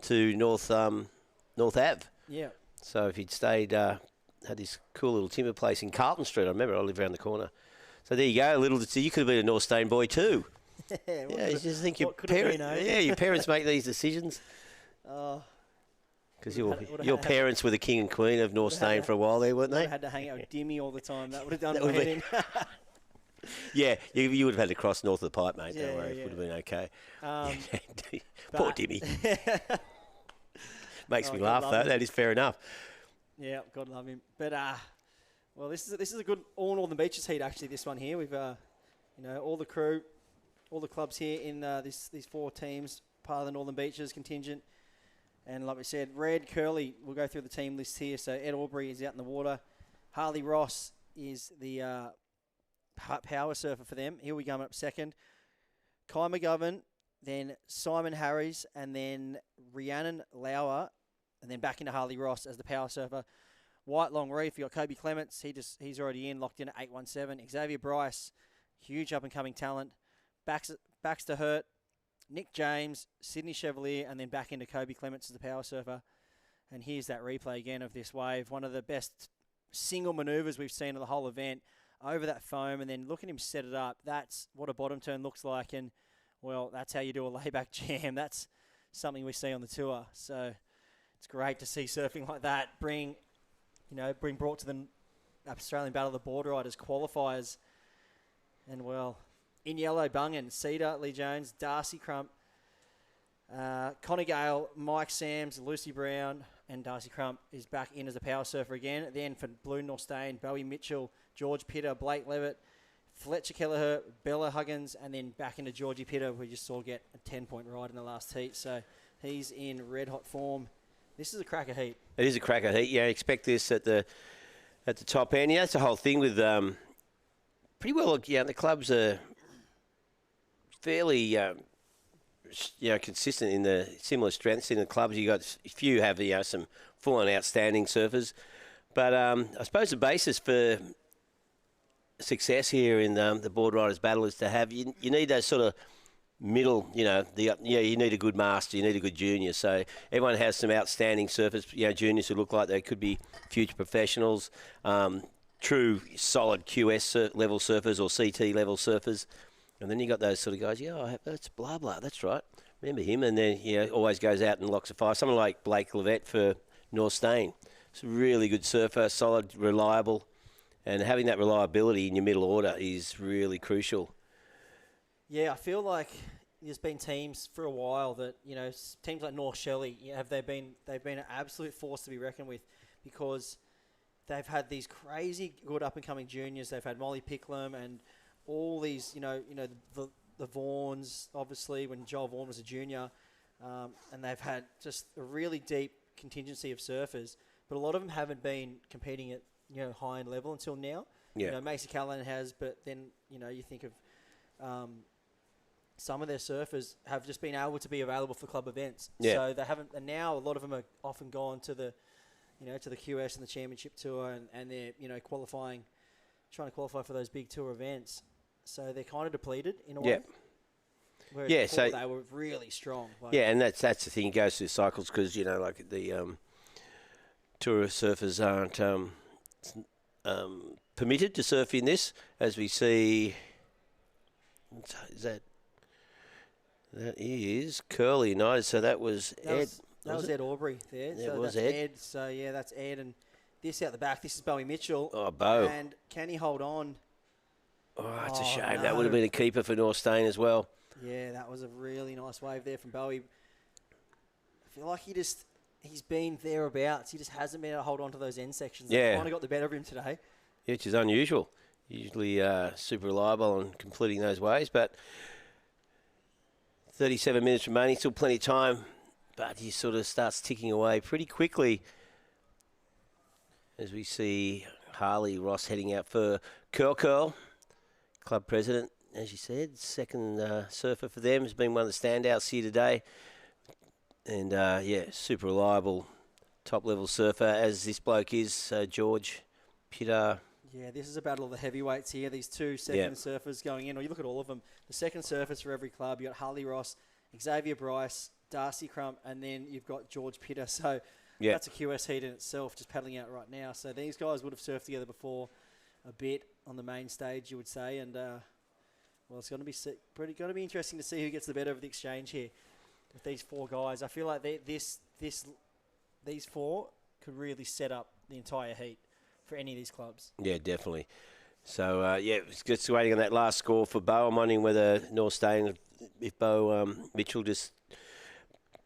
to North Ave. Yeah. So if he'd stayed, had this cool little timber place in Carlton Street, I remember, I live around the corner. So there you go, you could have been a North Stain boy too. You just think your parents make these decisions. Because your parents were the king and queen of North Stain for a while there, weren't they? I had to hang out with Dimmy all the time. That would have done my head in. Yeah, you would have had to cross north of the pipe, mate. Don't worry, it would have been okay. Poor Dimmy. Makes me laugh, though. That is fair enough. Yeah, God love him. But, this is a good all Northern Beaches heat, actually, this one here. We've, all the crew, all the clubs here in these 4 teams, part of the Northern Beaches contingent. And like we said, Red, Curly, we'll go through the team list here. So Ed Aubrey is out in the water. Harley Ross is the power surfer for them. He'll be coming up second. Kai McGovern, then Simon Harris, and then Rhiannon Lauer, and then back into Harley Ross as the power surfer. White Long Reef, you got Kobe Clements. He's already locked in at 817. Xavier Bryce, huge up-and-coming talent. Baxter Hurt. Nick James, Sydney Chevalier, and then back into Kobe Clements as the power surfer. And here's that replay again of this wave. One of the best single manoeuvres we've seen of the whole event. Over that foam, and then look at him set it up. That's what a bottom turn looks like. And, that's how you do a layback jam. That's something we see on the tour. So it's great to see surfing like that bring brought to the Australian Battle of the Boardriders qualifiers. And, in yellow, Bungan, Cedar, Lee Jones, Darcy Crump, Connie Gale, Mike Sams, Lucy Brown, and Darcy Crump is back in as a power surfer again. Then for blue North Stain, Bowie Mitchell, George Pitter, Blake Levitt, Fletcher Kelleher, Bella Huggins, and then back into Georgie Pitter, we just saw get a 10-point ride in the last heat. So he's in red-hot form. This is a cracker heat. It is a cracker heat. Yeah, expect this at the top end. Yeah, that's the whole thing with pretty well. Yeah, the clubs are fairly consistent in the similar strengths in the clubs. You got a few have some full-on outstanding surfers, but I suppose the basis for success here in the Boardriders battle is to have you need those sort of middle, you need a good master, you need a good junior. So everyone has some outstanding surfers, juniors who look like they could be future professionals, true solid QS level surfers or CT level surfers. And then you got those sort of guys, that's blah, blah, that's right. Remember him. And then, always goes out and locks a five. Someone like Blake Levette for North Stain. It's a really good surfer, solid, reliable. And having that reliability in your middle order is really crucial. Yeah, I feel like there's been teams for a while that, teams like North Shelley, they've been an absolute force to be reckoned with because they've had these crazy good up-and-coming juniors. They've had Molly Picklum and all these, the Vaughns, obviously, when Joel Vaughan was a junior. And they've had just a really deep contingency of surfers. But a lot of them haven't been competing at, high end level until now. Yeah. Macy Callahan has, but then, you think of some of their surfers have just been able to be available for club events. Yeah. So they haven't, and now a lot of them are often gone to the, to the QS and the Championship Tour and they're, trying to qualify for those big tour events. So they're kind of depleted in a way. Whereas before they were really strong. And that's the thing. It goes through cycles because, like the tour surfers aren't permitted to surf in this, as we see. That is Curly United. So that was Ed. That was Ed Aubrey there. Yeah, so it was that's Ed. So, that's Ed. And this out the back, this is Bowie Mitchell. Oh, Bo. And can he hold on? Oh, it's a shame. No. That would have been a keeper for North Stain as well. Yeah, that was a really nice wave there from Bowie. I feel like he's been thereabouts. He just hasn't been able to hold on to those end sections. Yeah. They kind of got the better of him today. Yeah, which is unusual. Usually super reliable on completing those waves, but 37 minutes remaining, still plenty of time, but he sort of starts ticking away pretty quickly as we see Harley Ross heading out for Curl, club president, as you said. Second surfer for them, has been one of the standouts here today. And, super reliable, top-level surfer, as this bloke is, George Pitter. Yeah, this is a battle of the heavyweights here. These two second surfers going in. Or you look at all of them. The second surfers for every club. You got Harley Ross, Xavier Bryce, Darcy Crump, and then you've got George Pitter. So that's a QS heat in itself, just paddling out right now. So these guys would have surfed together before a bit on the main stage, you would say. And it's going to be interesting to see who gets the better of the exchange here with these four guys. I feel like these four could really set up the entire heat for any of these clubs. Yeah, definitely. So, just waiting on that last score for Bo. I'm wondering whether North Stain, if Bo Mitchell just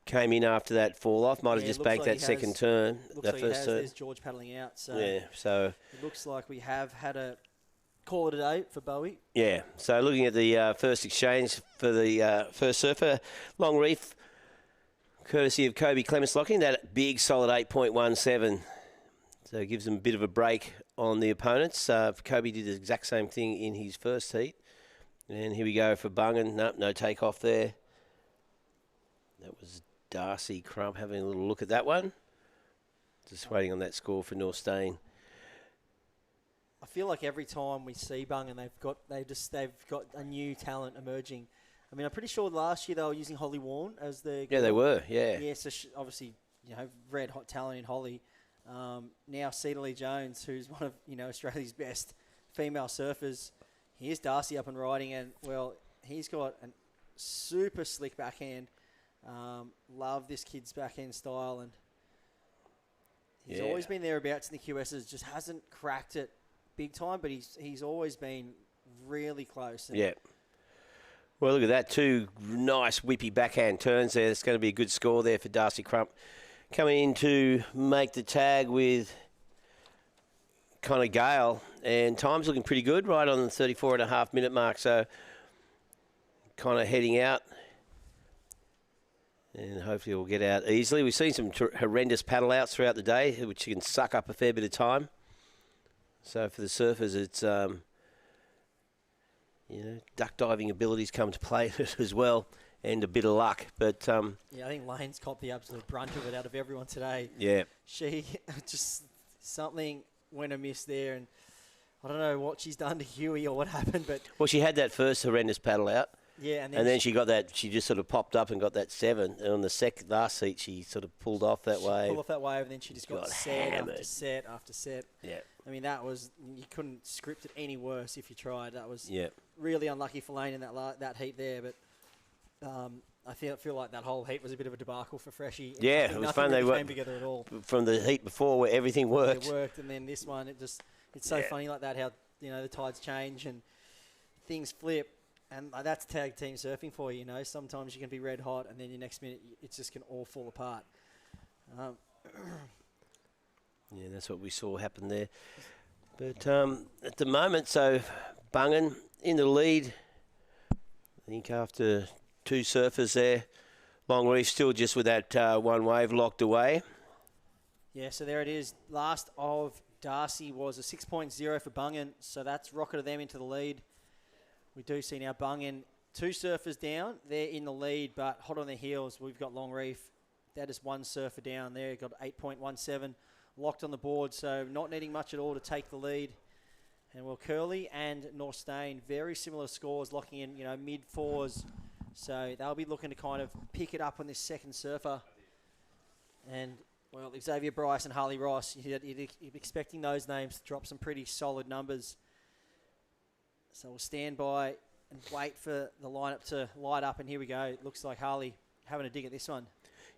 came in after that fall-off, might have just banked that second turn, that first turn. There's George paddling out. So so it looks like we have had a call it a day for Bowie. Yeah, so looking at the first exchange for the first surfer, Long Reef, courtesy of Kobe Clements locking, that big solid 8.17. So it gives them a bit of a break on the opponents. Kobe did the exact same thing in his first heat. And here we go for Bungan. No takeoff there. That was Darcy Crump having a little look at that one. Just waiting on that score for North Stain. I feel like every time we see Bungan, they've got a new talent emerging. I mean, I'm pretty sure last year they were using Holly Warren as the girl. Yeah, they were. Yeah. Yeah. So obviously, red hot talent in Holly. Now Cedar Lee Jones, who's one of Australia's best female surfers. Here's Darcy up and riding, and he's got a super slick backhand. Love this kid's backhand style, and he's always been thereabouts in the QSs. Just hasn't cracked it big time, but he's always been really close. Yeah. Well, look at that. Two nice whippy backhand turns there. It's going to be a good score there for Darcy Crump. Coming in to make the tag with kind of gale, and time's looking pretty good, right on the 34.5 minute mark. So kind of heading out, and hopefully we'll get out easily. We've seen some horrendous paddle outs throughout the day, which can suck up a fair bit of time. So for the surfers, it's duck diving abilities come to play as well, and a bit of luck. But yeah, I think Lane's caught the absolute brunt of it out of everyone today. Yeah, she just something went amiss there, and I don't know what she's done to Huey or what happened, but well, she had that first horrendous paddle out. Yeah, and then she got that. She just sort of popped up and got that 7, and on the last heat she sort of pulled off that wave. Pulled off that wave, and then she just got set hammered. after set after set. Yeah. I mean, you couldn't script it any worse if you tried. That was Yeah. really unlucky for Lane in that heat there, but I feel like that whole heat was a bit of a debacle for Freshie. Yeah, it was fun. Really They came together at all. from the heat before where everything worked. It worked, and then this one, it's so funny like that how the tides change and things flip. And that's tag team surfing for you, Sometimes you can be red hot, and then the next minute it just can all fall apart. Yeah, that's what we saw happen there. But at the moment, so Bungan in the lead. I think after 2 surfers there, Longreef still just with that one wave locked away. Yeah, so there it is. Last of Darcy was a 6.0 for Bungan, so that's rocketed them into the lead. We do see now Bungan, 2 surfers down. They're in the lead, but hot on their heels. We've got Longreef. That is 1 surfer down there. Got 8.17 locked on the board, so not needing much at all to take the lead. And Curly and Norstein, very similar scores, locking in, mid-4s. So they'll be looking to kind of pick it up on this second surfer. And, well, Xavier Bryce and Harley Ross, you'd be expecting those names to drop some pretty solid numbers. So we'll stand by and wait for the lineup to light up, and here we go. It looks like Harley having a dig at this one.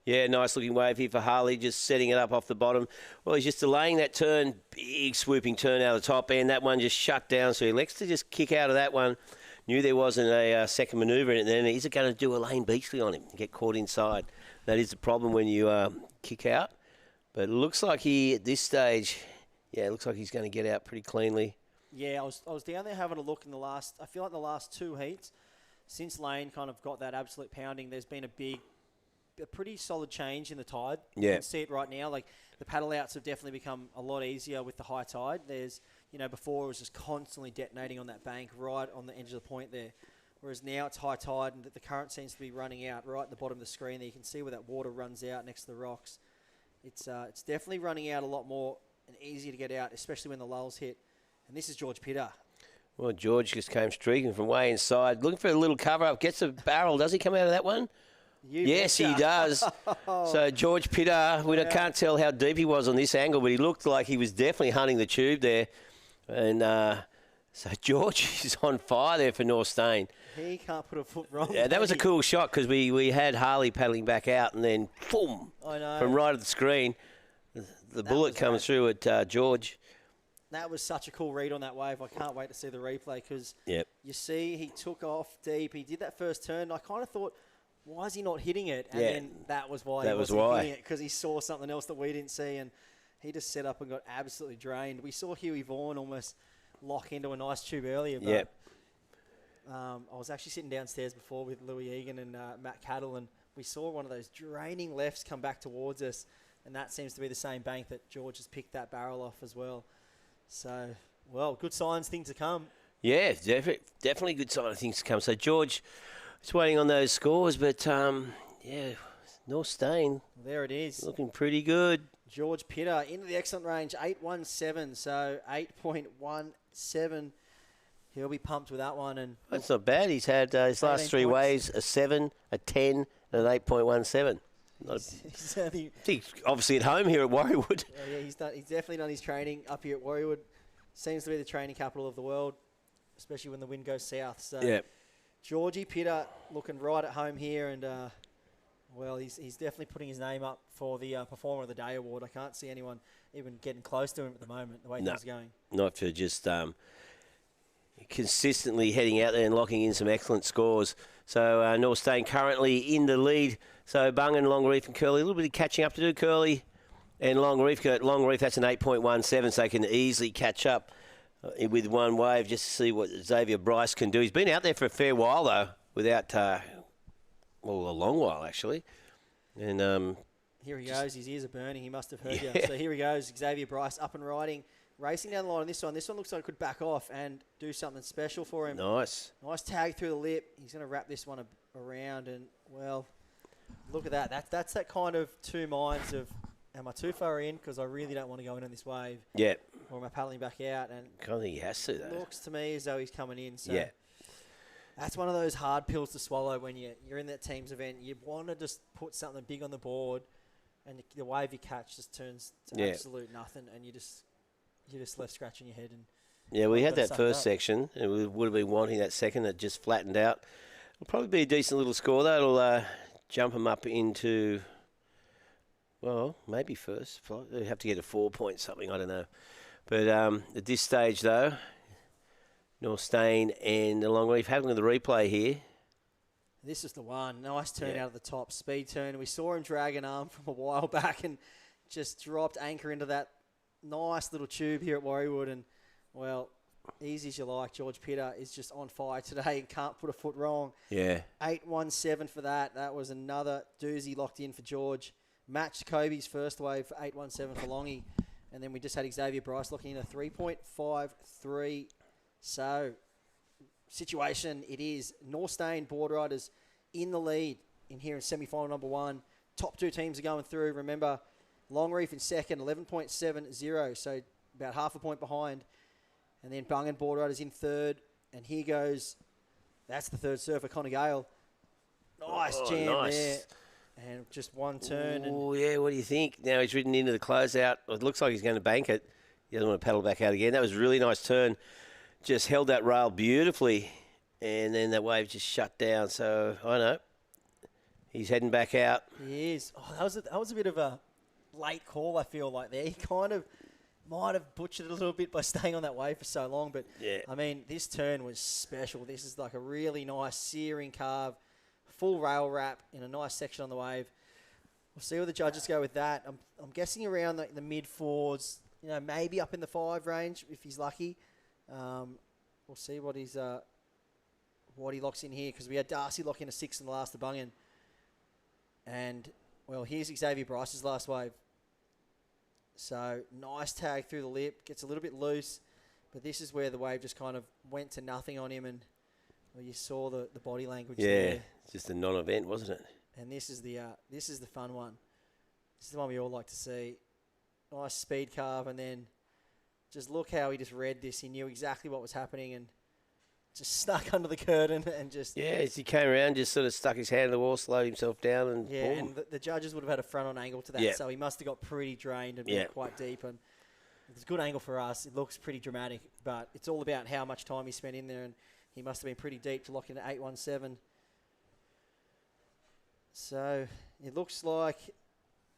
Yeah, nice looking wave here for Harley, just setting it up off the bottom. Well, he's just delaying that turn, big swooping turn out of the top end. That one just shut down, so he likes to just kick out of that one. Knew there wasn't a second manoeuvre in it then. He's going to do a Lane Beachley on him, get caught inside. That is the problem when you kick out. But it looks like at this stage, it looks like he's going to get out pretty cleanly. Yeah, I was down there having a look in I feel like the last 2 heats, since Lane kind of got that absolute pounding, there's been a pretty solid change in the tide. Yeah. You can see it right now. Like, the paddle outs have definitely become a lot easier with the high tide. There's, before it was just constantly detonating on that bank right on the edge of the point there. Whereas now it's high tide and the current seems to be running out right at the bottom of the screen there. You can see where that water runs out next to the rocks. It's definitely running out a lot more and easier to get out, especially when the lulls hit. And this is George Pitter. Well, George just came streaking from way inside, looking for a little cover-up, gets a barrel. Does he come out of that one? Yes, he does. So George Pitter, we can't tell how deep he was on this angle, but he looked like he was definitely hunting the tube there. And so George is on fire there for Norstein. He can't put a foot wrong. Yeah, that was a cool shot because we had Harley paddling back out and then, boom, from right at the screen, the bullet comes through at George. That was such a cool read on that wave. I can't wait to see the replay because you see he took off deep. He did that first turn. I kind of thought, why is he not hitting it? And then that was why he wasn't hitting it, because he saw something else that we didn't see, and he just set up and got absolutely drained. We saw Huey Vaughan almost lock into a nice tube earlier, but I was actually sitting downstairs before with Louis Egan and Matt Cattle, and we saw one of those draining lefts come back towards us, and that seems to be the same bank that George has picked that barrel off as well. So, well, good signs, things to come. Yeah, definitely good sign of things to come. So George is waiting on those scores, but Norstein. There it is. Looking pretty good. George Pitter into the excellent range, 8.17, so 8.17. He'll be pumped with that one. And that's not bad. He's had his last 3 waves, a 7, a 10, and an 8.17. He's obviously at home here at Warriewood. Yeah, he's definitely done his training up here at Warriewood. Seems to be the training capital of the world, especially when the wind goes south. So Georgie Pitter looking right at home here, and he's definitely putting his name up for the Performer of the Day award. I can't see anyone even getting close to him at the moment, the way things are going. Not for just consistently heading out there and locking in some excellent scores. So Norstein currently in the lead. So Bungan, Longreef and Curly, a little bit of catching up to do. Curly And Longreef, that's an 8.17, so they can easily catch up with one wave just to see what Xavier Bryce can do. He's been out there for a fair while, though, without, a long while, actually. And here he goes. His ears are burning. He must have heard you. So here he goes. Xavier Bryce up and riding, racing down the line on this one. This one looks like it could back off and do something special for him. Nice. Nice tag through the lip. He's going to wrap this one around, and, well, look at that. That's that kind of two minds of, am I too far in because I really don't want to go in on this wave? Yeah. Or am I paddling back out? And I don't think he has to, though. Looks to me as though he's coming in. So yeah. That's one of those hard pills to swallow when you're in that team's event. You want to just put something big on the board, and the wave you catch just turns to absolute nothing, and you're just left scratching your head. And yeah, we had that first section, and we would have been wanting that second that just flattened out. It'll probably be a decent little score, though. It'll jump them up into, well, maybe first. They have to get a 4 point something, I don't know. But at this stage, though, Norstein and the Longreef having the replay here. This is the one. Nice turn out of the top. Speed turn. We saw him drag an arm from a while back and just dropped anchor into that nice little tube here at Warriewood. And, well, easy as you like. George Pitter is just on fire today and can't put a foot wrong. Yeah. 8.17 for that. That was another doozy locked in for George. Matched Kobe's first wave for 8.17 for Longy. And then we just had Xavier Bryce locking in a 3.53. So, situation it is. Norstein Boardriders in the lead in here in semi-final number 1. Top 2 teams are going through. Remember, Longreef in second, 11.70. So, about half a point behind. And then Bungan Boardriders in third. And here goes, that's the third surfer, Connor Gale. Nice jam there. And just one turn. Oh, yeah, what do you think? Now he's ridden into the closeout. It looks like he's going to bank it. He doesn't want to paddle back out again. That was a really nice turn. Just held that rail beautifully. And then that wave just shut down. So, I know. He's heading back out. He is. Oh, that was a bit of a late call, I feel like there. He kind of might have butchered it a little bit by staying on that wave for so long. But, I mean, this turn was special. This is like a really nice searing carve. Full rail wrap in a nice section on the wave. We'll see where the judges go with that. I'm guessing around the mid-4s, maybe up in the 5 range if he's lucky. We'll see what he locks in here because we had Darcy lock in a 6 in the last of Bungan. And, well, here's Xavier Bryce's last wave. So, nice tag through the lip. Gets a little bit loose. But this is where the wave just kind of went to nothing on him and you saw the body language there. Yeah, just a non-event, wasn't it? And this is the fun one. This is the one we all like to see. Nice speed carve, and then just look how he just read this. He knew exactly what was happening and just snuck under the curtain and just... Yeah, as he came around, just sort of stuck his hand in the wall, slowed himself down and yeah, boom. and the judges would have had a front-on angle to that, so he must have got pretty drained and been quite deep. And it's a good angle for us. It looks pretty dramatic, but it's all about how much time he spent in there, and he must have been pretty deep to lock in at 8.17. So it looks like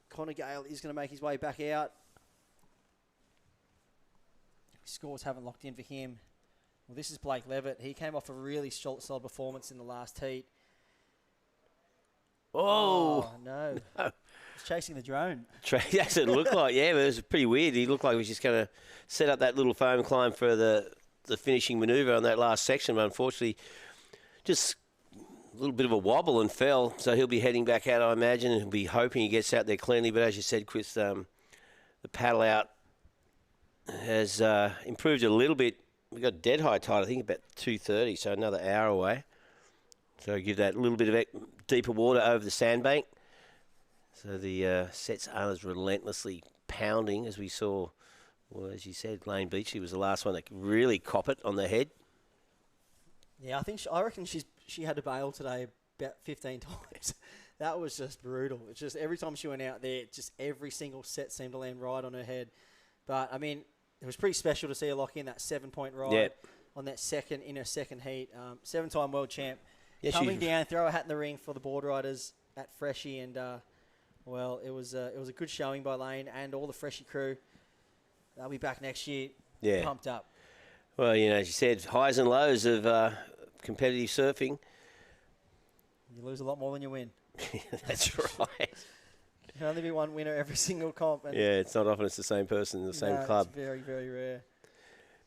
Connor Gale is going to make his way back out. Scores haven't locked in for him. Well, this is Blake Levitt. He came off a really solid performance in the last heat. Oh no. He's chasing the drone. That's what it looked like, yeah, but it was pretty weird. He looked like he was just going to set up that little foam climb for the finishing manoeuvre on that last section, but unfortunately just a little bit of a wobble and fell, so he'll be heading back out, I imagine, and he'll be hoping he gets out there cleanly. But as you said, Chris, the paddle out has improved a little bit. We've got dead high tide, I think, about 2:30, so another hour away. So give that little bit of deeper water over the sandbank. So the sets aren't as relentlessly pounding as we saw. Well, as you said, Lane Beachley was the last one that could really cop it on the head. Yeah, I reckon she had to bail today about 15 times. That was just brutal. It's just every time she went out there, just every single set seemed to land right on her head. But, I mean, it was pretty special to see her lock in that 7-point ride on that in her second heat. 7-time world champ. Yeah, coming down, throw a hat in the ring for the Boardriders at Freshie. And, well, it was a good showing by Lane and all the Freshie crew. They'll be back next year, pumped up. Well, as you said, highs and lows of competitive surfing. You lose a lot more than you win. That's right. can only be one winner every single comp. And Yeah, it's not often it's the same person in the same no, club. It's very, very rare.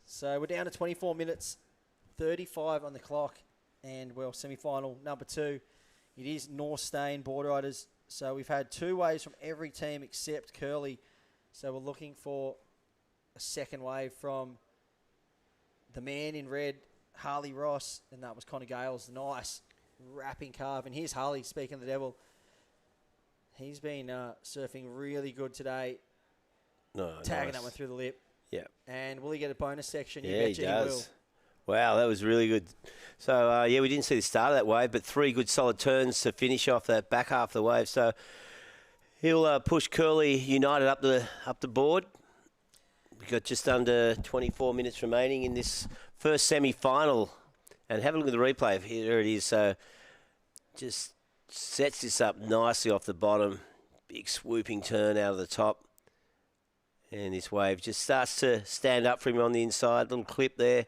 So we're down to 24 minutes, 35 on the clock, and well, semi-final number 2. It is North Stain Boardriders. So we've had 2 waves from every team except Curly. So we're looking for a second wave from the man in red, Harley Ross, and that was Connor Gale's nice wrapping carve. And here's Harley, speaking of the devil. He's been surfing really good today. Tagging that one through the lip. Yeah. And will he get a bonus section? Yeah, You he betcha does. Wow, that was really good. So, yeah, we didn't see the start of that wave, but 3 good solid turns to finish off that back half of the wave. So he'll push Curly United up the board. We've got just under 24 minutes remaining in this first semi-final. And have a look at the replay. Here it is. So just sets this up nicely off the bottom. Big swooping turn out of the top. And this wave just starts to stand up for him on the inside. Little clip there.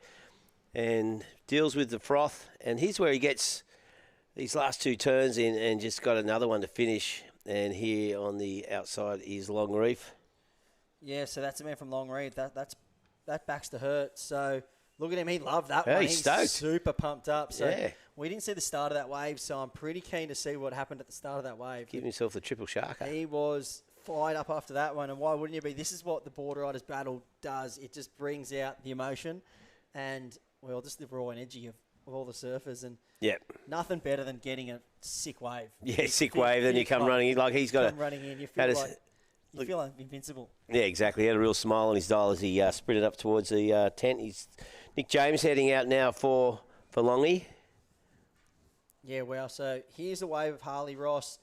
And deals with the froth. And here's where he gets these last 2 turns in and just got another one to finish. And here on the outside is Long Reef. Yeah, so that's the man from Long Reef. That backs to hurt. So look at him. He loved that Yeah, one. he's stoked. Super pumped up. So Yeah. we didn't see the start of that wave, so I'm pretty keen to see what happened at the start of that wave. Giving himself the triple shark. He was fired up after that one, and why wouldn't you be? This is what the Boardriders battle does. It just brings out the emotion and, well, just the raw energy of all the surfers. And Yep. nothing better than getting a sick wave. Yeah, sick wave. Then you come running in. Like he's got come running in. You feel like invincible. Yeah, exactly. He had a real smile on his dial as he sprinted up towards the tent. He's Nick James heading out now for Longy. Yeah, well, so here's a wave of Harley Ross.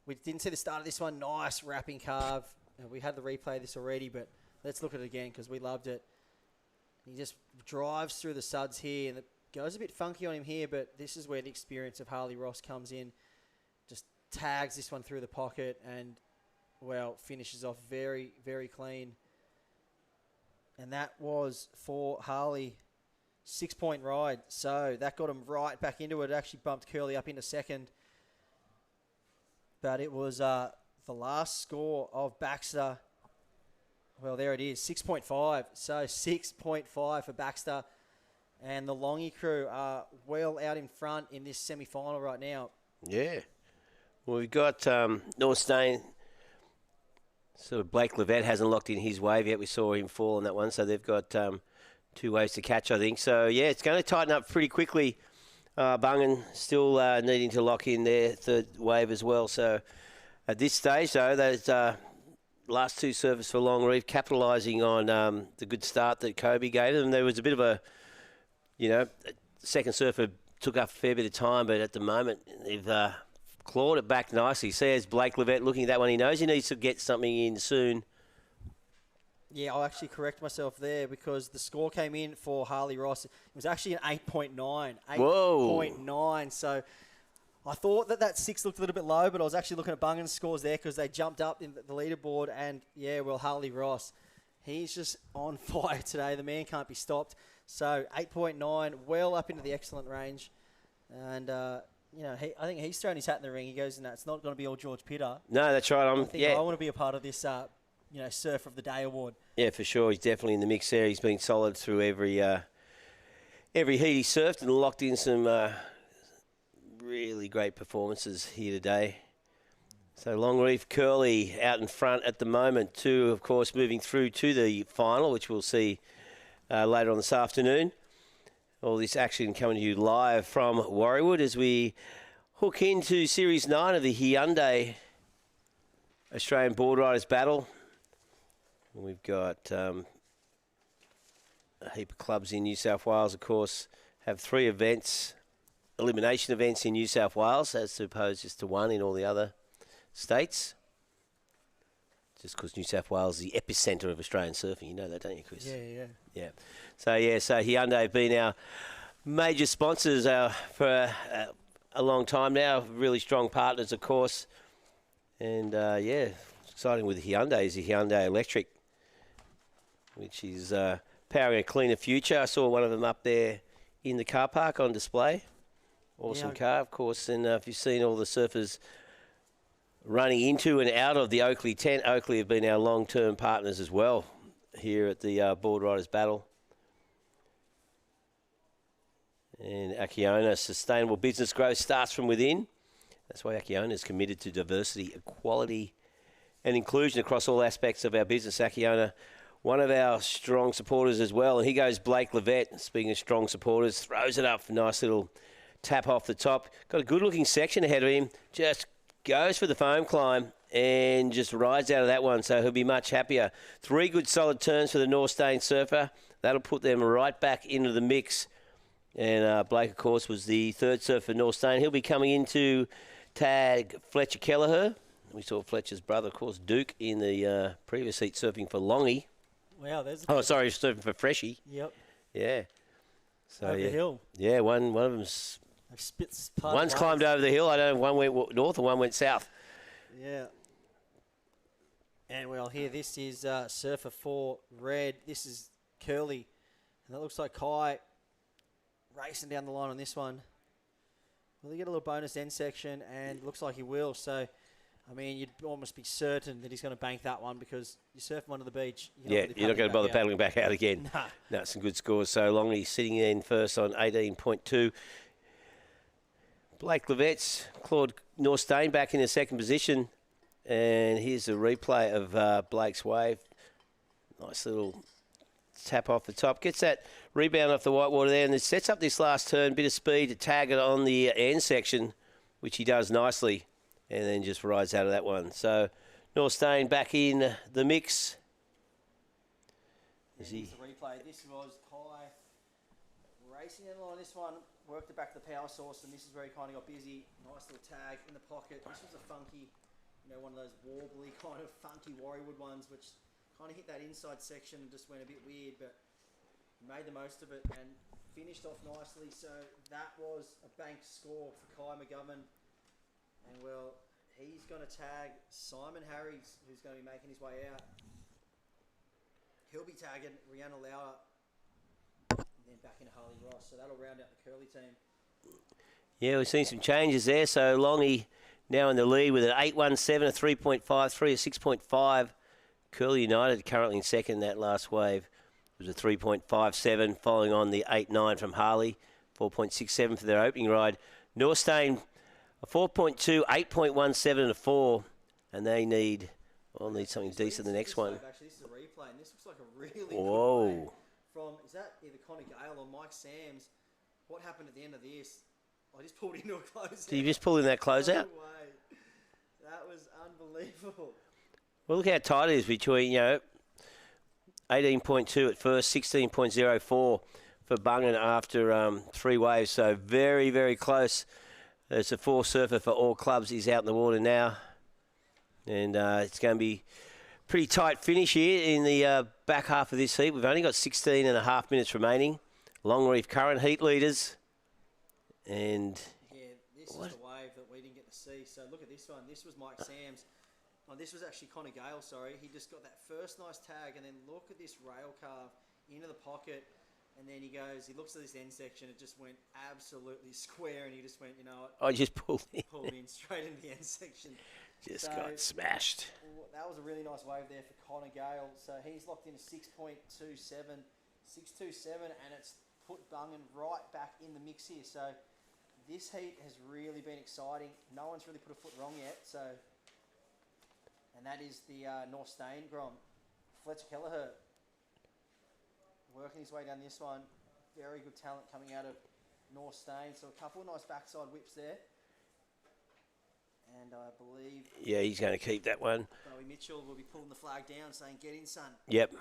We didn't see the start of this one. Nice wrapping carve. We had the replay of this already, but let's look at it again because we loved it. He just drives through the suds here, and it goes a bit funky on him here, but this is where the experience of Harley Ross comes in. Just tags this one through the pocket and, well, finishes off very, very clean. And that was for Harley. 6-point ride. So that got him right back into it. It actually bumped Curly up into second. But it was the last score of Baxter. Well, there it is, 6.5. So 6.5 for Baxter. And the Longy crew are well out in front in this semi-final right now. Yeah. Well, we've got North Stain. So Blake Levette hasn't locked in his wave yet. We saw him fall on that one. So they've got 2 waves to catch, I think. So, yeah, it's going to tighten up pretty quickly. Bungan still needing to lock in their third wave as well. So at this stage, though, those last 2 servers for Long Reef capitalising on the good start that Kobe gave them. There was a bit of a, second surfer took up a fair bit of time, but at the moment they've clawed it back nicely. Says Blake Levette looking at that one. He knows he needs to get something in soon. Yeah, I'll actually correct myself there because the score came in for Harley Ross. It was actually an 8.9. 8.9. So I thought that 6 looked a little bit low, but I was actually looking at Bungan's scores there because they jumped up in the leaderboard. And, yeah, well, Harley Ross, he's just on fire today. The man can't be stopped. So 8.9, well up into the excellent range. And, I think he's thrown his hat in the ring. He goes, no, it's not going to be all George Pitter. No, that's right. I think I want to be a part of this Surfer of the Day award. Yeah, for sure. He's definitely in the mix there. He's been solid through every heat he surfed and locked in some really great performances here today. So Long Reef Curly out in front at the moment. 2, of course, moving through to the final, which we'll see later on this afternoon. All this action coming to you live from Warriewood as we hook into Series 9 of the Hyundai Australian Boardriders Battle. We've got a heap of clubs in New South Wales, of course, have 3 events, elimination events in New South Wales, as opposed just to 1 in all the other states. Just because New South Wales is the epicentre of Australian surfing. You know that, don't you, Chris? Yeah. So Hyundai have been our major sponsors for a long time now. Really strong partners, of course. And, exciting with the Hyundai is the Hyundai Electric, which is powering a cleaner future. I saw one of them up there in the car park on display. Awesome car, of course. And if you've seen all the surfers running into and out of the Oakley tent. Oakley have been our long-term partners as well here at the Boardriders Battle. And Akiona, sustainable business growth starts from within. That's why Akiona is committed to diversity, equality and inclusion across all aspects of our business. Akiona, one of our strong supporters as well. And here goes Blake Levette, speaking of strong supporters, throws it up, nice little tap off the top. Got a good-looking section ahead of him, just goes for the foam climb and just rides out of that one, so he'll be much happier. 3 good solid turns for the North Stain surfer. That'll put them right back into the mix. And Blake, of course, was the 3rd surfer for North Stain. He'll be coming into tag Fletcher Kelleher. We saw Fletcher's brother, of course, Duke, in the previous heat surfing for Longy. Wow, there's... sorry, surfing for Freshie. Yep. Yeah. So, over the hill. Yeah, one of them's... One's climbed over the hill. I don't know if one went north or one went south. Yeah. And well, here, this is Surfer 4 Red. This is Curly. And that looks like Kai racing down the line on this one. Will he get a little bonus end section? And looks like he will. So, I mean, you'd almost be certain that he's going to bank that one because you surf him onto the beach. You're not going to bother paddling back out again. Nah. No, some good scores. So Longley sitting in first on 18.2. Blake Levette's clawed North Stain back in the 2nd position. And here's a replay of Blake's wave. Nice little tap off the top. Gets that rebound off the whitewater there and then sets up this last turn. Bit of speed to tag it on the end section, which he does nicely. And then just rides out of that one. So North Stain back in the mix. This is the replay. This was Kai racing in line. This one worked it back to the power source, and this is where he kind of got busy. Nice little tag in the pocket. This was a funky, one of those warbly kind of funky Warriewood ones, which kind of hit that inside section and just went a bit weird, but made the most of it and finished off nicely. So that was a banked score for Kai McGovern. And well, he's going to tag Simon Harries, who's going to be making his way out. He'll be tagging Rihanna Lauer and then back into Harley Ross. So that'll round out the Curly team. Yeah, we've seen some changes there. So Longy now in the lead with an 8.17, a 3.53, a 6.5. Curly United currently in second. That last wave was a 3.57, following on the 8.9 from Harley, 4.67 for their opening ride. North Stain, a 4.2, 8.17 and a 4, and they need something decent the next one. Actually, this is a replay, and this looks like a really Whoa. good wave from, is that either Connor Gale or Mike Sams? What happened at the end of this? I just pulled into a closeout. Did you just pull in that closeout? No way. That was unbelievable. Well, look how tight it is between, 18.2 at first, 16.04 for Bungan after 3 waves. So very, very close. It's a 4 surfer for all clubs. He's out in the water now. And it's going to be pretty tight finish here in the back half of this heat. We've only got 16 and a half minutes remaining. Longreef current heat leaders. And yeah, this is the wave that we didn't get to see. So look at this one. This was Mike Sams. Oh, this was actually Connor Gale, sorry. He just got that first nice tag, and then look at this rail carve into the pocket. And then he looks at this end section, it just went absolutely square, and he just went, you know what? I just pulled in. Pulled in straight into the end section. Just got smashed. That was a really nice wave there for Connor Gale. So he's locked in a 6.27, 6.27, and it's put Bungan right back in the mix here. So this heat has really been exciting. No one's really put a foot wrong yet, so... And that is the North Stain Grom. Fletcher Kelleher working his way down this one. Very good talent coming out of North Stain. So a couple of nice backside whips there. And I believe... Yeah, he's going to keep that one. Bowie Mitchell will be pulling the flag down saying, get in, son. Yep,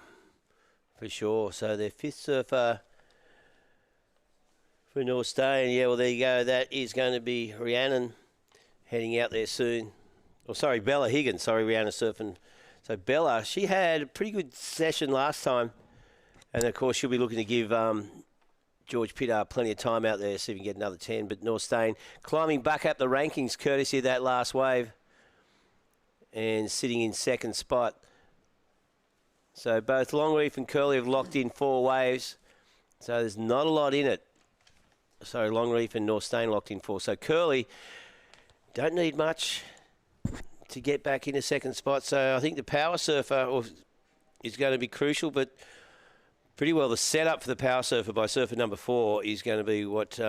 for sure. So their 5th surfer for North Stain. Yeah, well, there you go. That is going to be Rhiannon heading out there soon. Oh, sorry, Bella Higgins. Sorry, Rihanna surfing. So Bella, she had a pretty good session last time. And, of course, she'll be looking to give George Pittard plenty of time out there, see if he can get another 10. But North Stain climbing back up the rankings courtesy of that last wave and sitting in 2nd spot. So both Longreef and Curly have locked in 4 waves. So there's not a lot in it. So Longreef and North Stain locked in 4. So Curly don't need much to get back into second spot. So I think the power surfer is going to be crucial, but pretty well the setup for the power surfer by surfer number 4 is going to be what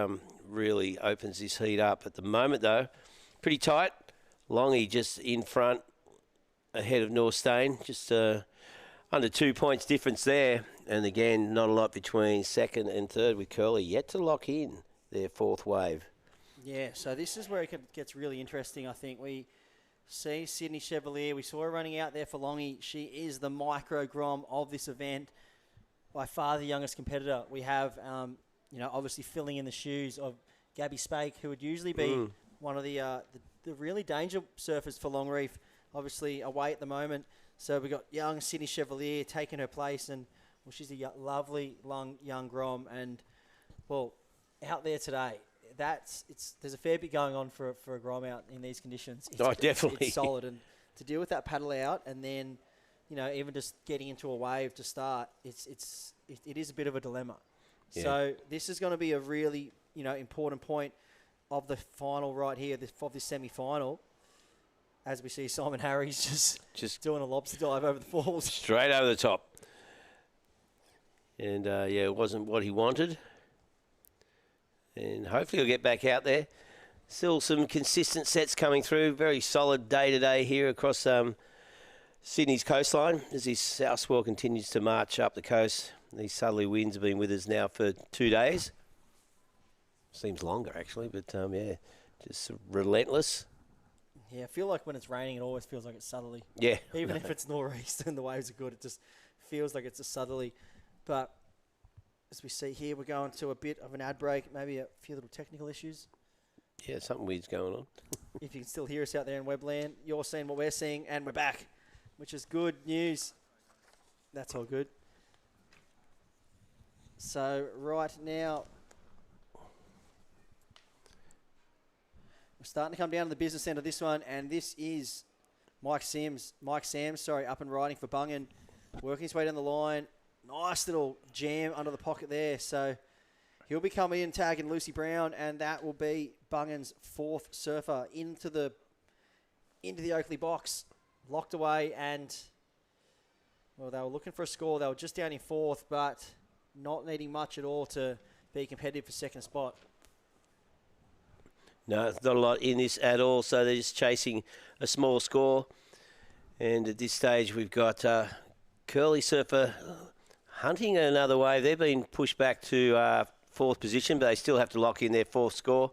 really opens this heat up. At the moment, though, pretty tight. Longy just in front ahead of Norstein, just under 2 points difference there. And again, not a lot between second and third with Curly yet to lock in their 4th wave. Yeah, so this is where it gets really interesting, I think. We see Sydney Chevalier. We saw her running out there for Longy. She is the micro grom of this event. By far the youngest competitor. We have, obviously filling in the shoes of Gabby Spake, who would usually be one of the really danger surfers for Longreef, obviously away at the moment. So we've got young Sydney Chevalier taking her place, and she's a lovely young grom. And, well, out there today, there's a fair bit going on for a grom out in these conditions. Definitely. It's solid, and to deal with that paddle out and then, even just getting into a wave to start, it is a bit of a dilemma. Yeah. So this is going to be a really important point of the final right here, of this semi-final, as we see Simon Harries just doing a lobster dive over the falls. Straight over the top. And, it wasn't what he wanted. And hopefully he'll get back out there. Still some consistent sets coming through. Very solid day today here across Sydney's coastline as this south swell continues to march up the coast. These southerly winds have been with us now for 2 days. Seems longer, actually, but, just relentless. Yeah, I feel like when it's raining, it always feels like it's southerly. Yeah. Even if it's nor'east and the waves are good, it just feels like it's a southerly. But as we see here, we're going to a bit of an ad break, maybe a few little technical issues. Yeah, something weird's going on. If you can still hear us out there in Webland, you're seeing what we're seeing, and we're back, which is good news. That's all good. So right now, we're starting to come down to the business end of this one, and this is Mike Sams, up and riding for Bungan, working his way down the line. Nice little jam under the pocket there. So he'll be coming in, tagging Lucy Brown, and that will be Bungan's 4th surfer into the Oakley box, locked away. And, well, they were looking for a score. They were just down in 4th, but not needing much at all to be competitive for second spot. No, not a lot in this at all. So they're just chasing a small score. And at this stage, we've got Curly Surfer hunting another wave. They've been pushed back to 4th position, but they still have to lock in their 4th score.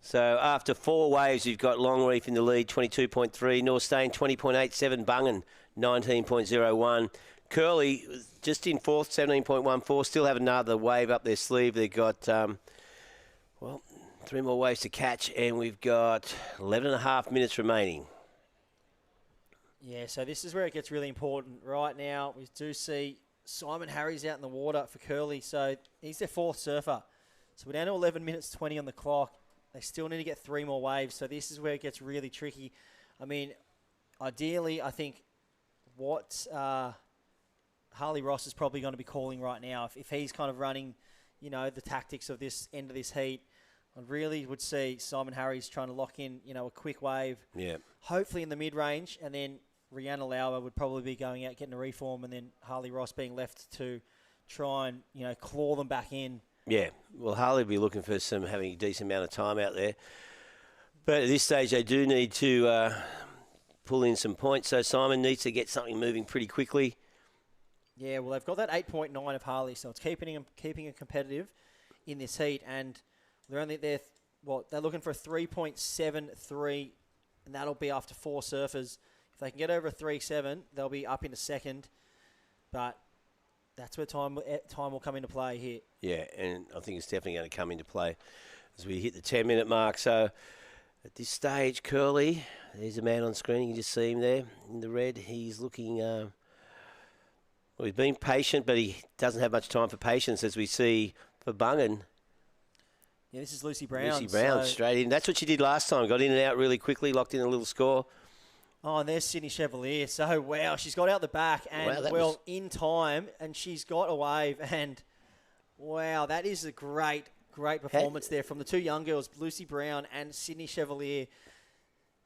So after 4 waves, you've got Longreef in the lead, 22.3. Norstein, 20.87. Bungan, 19.01. Curly, just in 4th, 17.14. Still have another wave up their sleeve. They've got, 3 more waves to catch, and we've got 11.5 minutes remaining. Yeah, so this is where it gets really important. Right now, we do see Simon Harries out in the water for Curly, so he's their 4th surfer. So we're down to 11 minutes 20 on the clock. They still need to get 3 more waves, so this is where it gets really tricky. I mean, ideally, I think what Harley Ross is probably going to be calling right now, if he's kind of running, the tactics of this end of this heat, I really would see Simon Harries trying to lock in, a quick wave. Yeah. Hopefully in the mid-range, and then Rihanna Lauer would probably be going out, getting a reform, and then Harley Ross being left to try and, claw them back in. Yeah, well, Harley will be looking for having a decent amount of time out there. But at this stage, they do need to pull in some points. So Simon needs to get something moving pretty quickly. Yeah, well, they've got that 8.9 of Harley, so it's keeping them competitive in this heat, and they're looking for a 3.73, and that'll be after 4 surfers. If they can get over a 3.7, they'll be up into second. But that's where time will come into play here. Yeah, and I think it's definitely going to come into play as we hit the 10-minute mark. So at this stage, Curly, there's a man on screen. You can just see him there in the red. He's looking... he's been patient, but he doesn't have much time for patience, as we see for Bungan. Yeah, this is Lucy Brown. Lucy Brown, straight in. That's what she did last time. Got in and out really quickly, locked in a little score. Oh, and there's Sydney Chevalier. So, wow, she's got out the back and, in time, and she's got a wave. And, wow, that is a great performance there from the 2 young girls, Lucy Brown and Sydney Chevalier.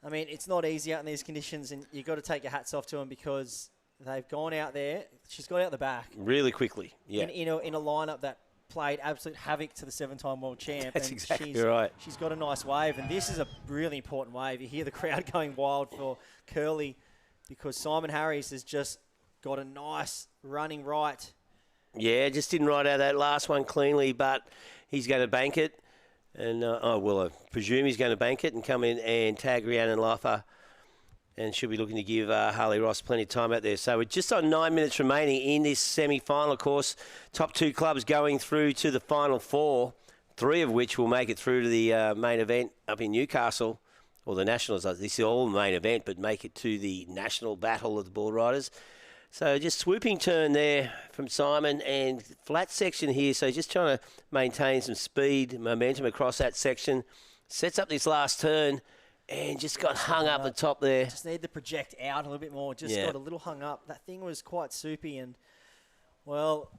I mean, it's not easy out in these conditions, and you've got to take your hats off to them because they've gone out there. She's got out the back. Really quickly, yeah. In a lineup that played absolute havoc to the 7-time world champ. That's and exactly she's, right. She's got a nice wave, and this is a really important wave. You hear the crowd going wild for Curly because Simon Harris has just got a nice running right. Yeah, just didn't ride out that last one cleanly, but he's going to bank it. And, I presume he's going to bank it and come in and tag Rhiannon Laffer, and she'll be looking to give Harley Ross plenty of time out there. So we're just on 9 minutes remaining in this semi-final. Of course, top 2 clubs going through to the final 4, 3 of which will make it through to the main event up in Newcastle, or the Nationals. This is all the main event, but make it to the national battle of the Boardriders. So just swooping turn there from Simon, and flat section here. So just trying to maintain some speed, momentum across that section. Sets up this last turn and just got hung up the top there. Just need to project out a little bit more. Just got a little hung up. That thing was quite soupy, and, well,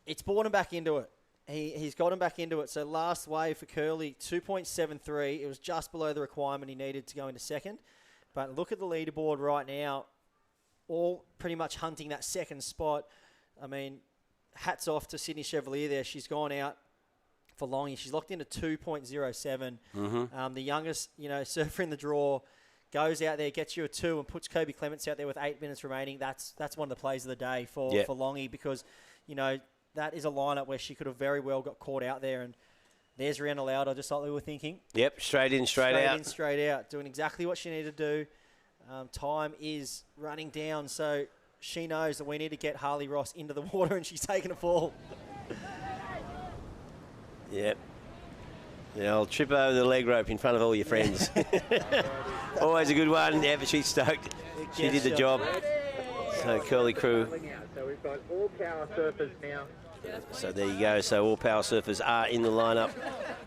it's brought him back into it. He's got him back into it. So last wave for Curly, 2.73. It was just below the requirement he needed to go into second. But look at the leaderboard right now. All pretty much hunting that second spot. I mean, hats off to Sydney Chevalier there. She's gone out for Longy. She's locked into 2.07. Mm-hmm. The youngest, surfer in the draw goes out there, gets you a 2 and puts Kobe Clements out there with 8 minutes remaining. That's one of the plays of the day for Longy because, that is a lineup where she could have very well got caught out there. And there's Rihanna Lauder, just like we were thinking. Yep, straight in, straight out. Straight in, straight out, doing exactly what she needed to do. Time is running down, so she knows that we need to get Harley Ross into the water, and she's taking a fall. Yep. I'll trip over the leg rope in front of all your friends. Always a good one. Yeah, but she's stoked. She did the job. So Curly Crew. So we've got all power surfers now. So there you go. So all power surfers are in the lineup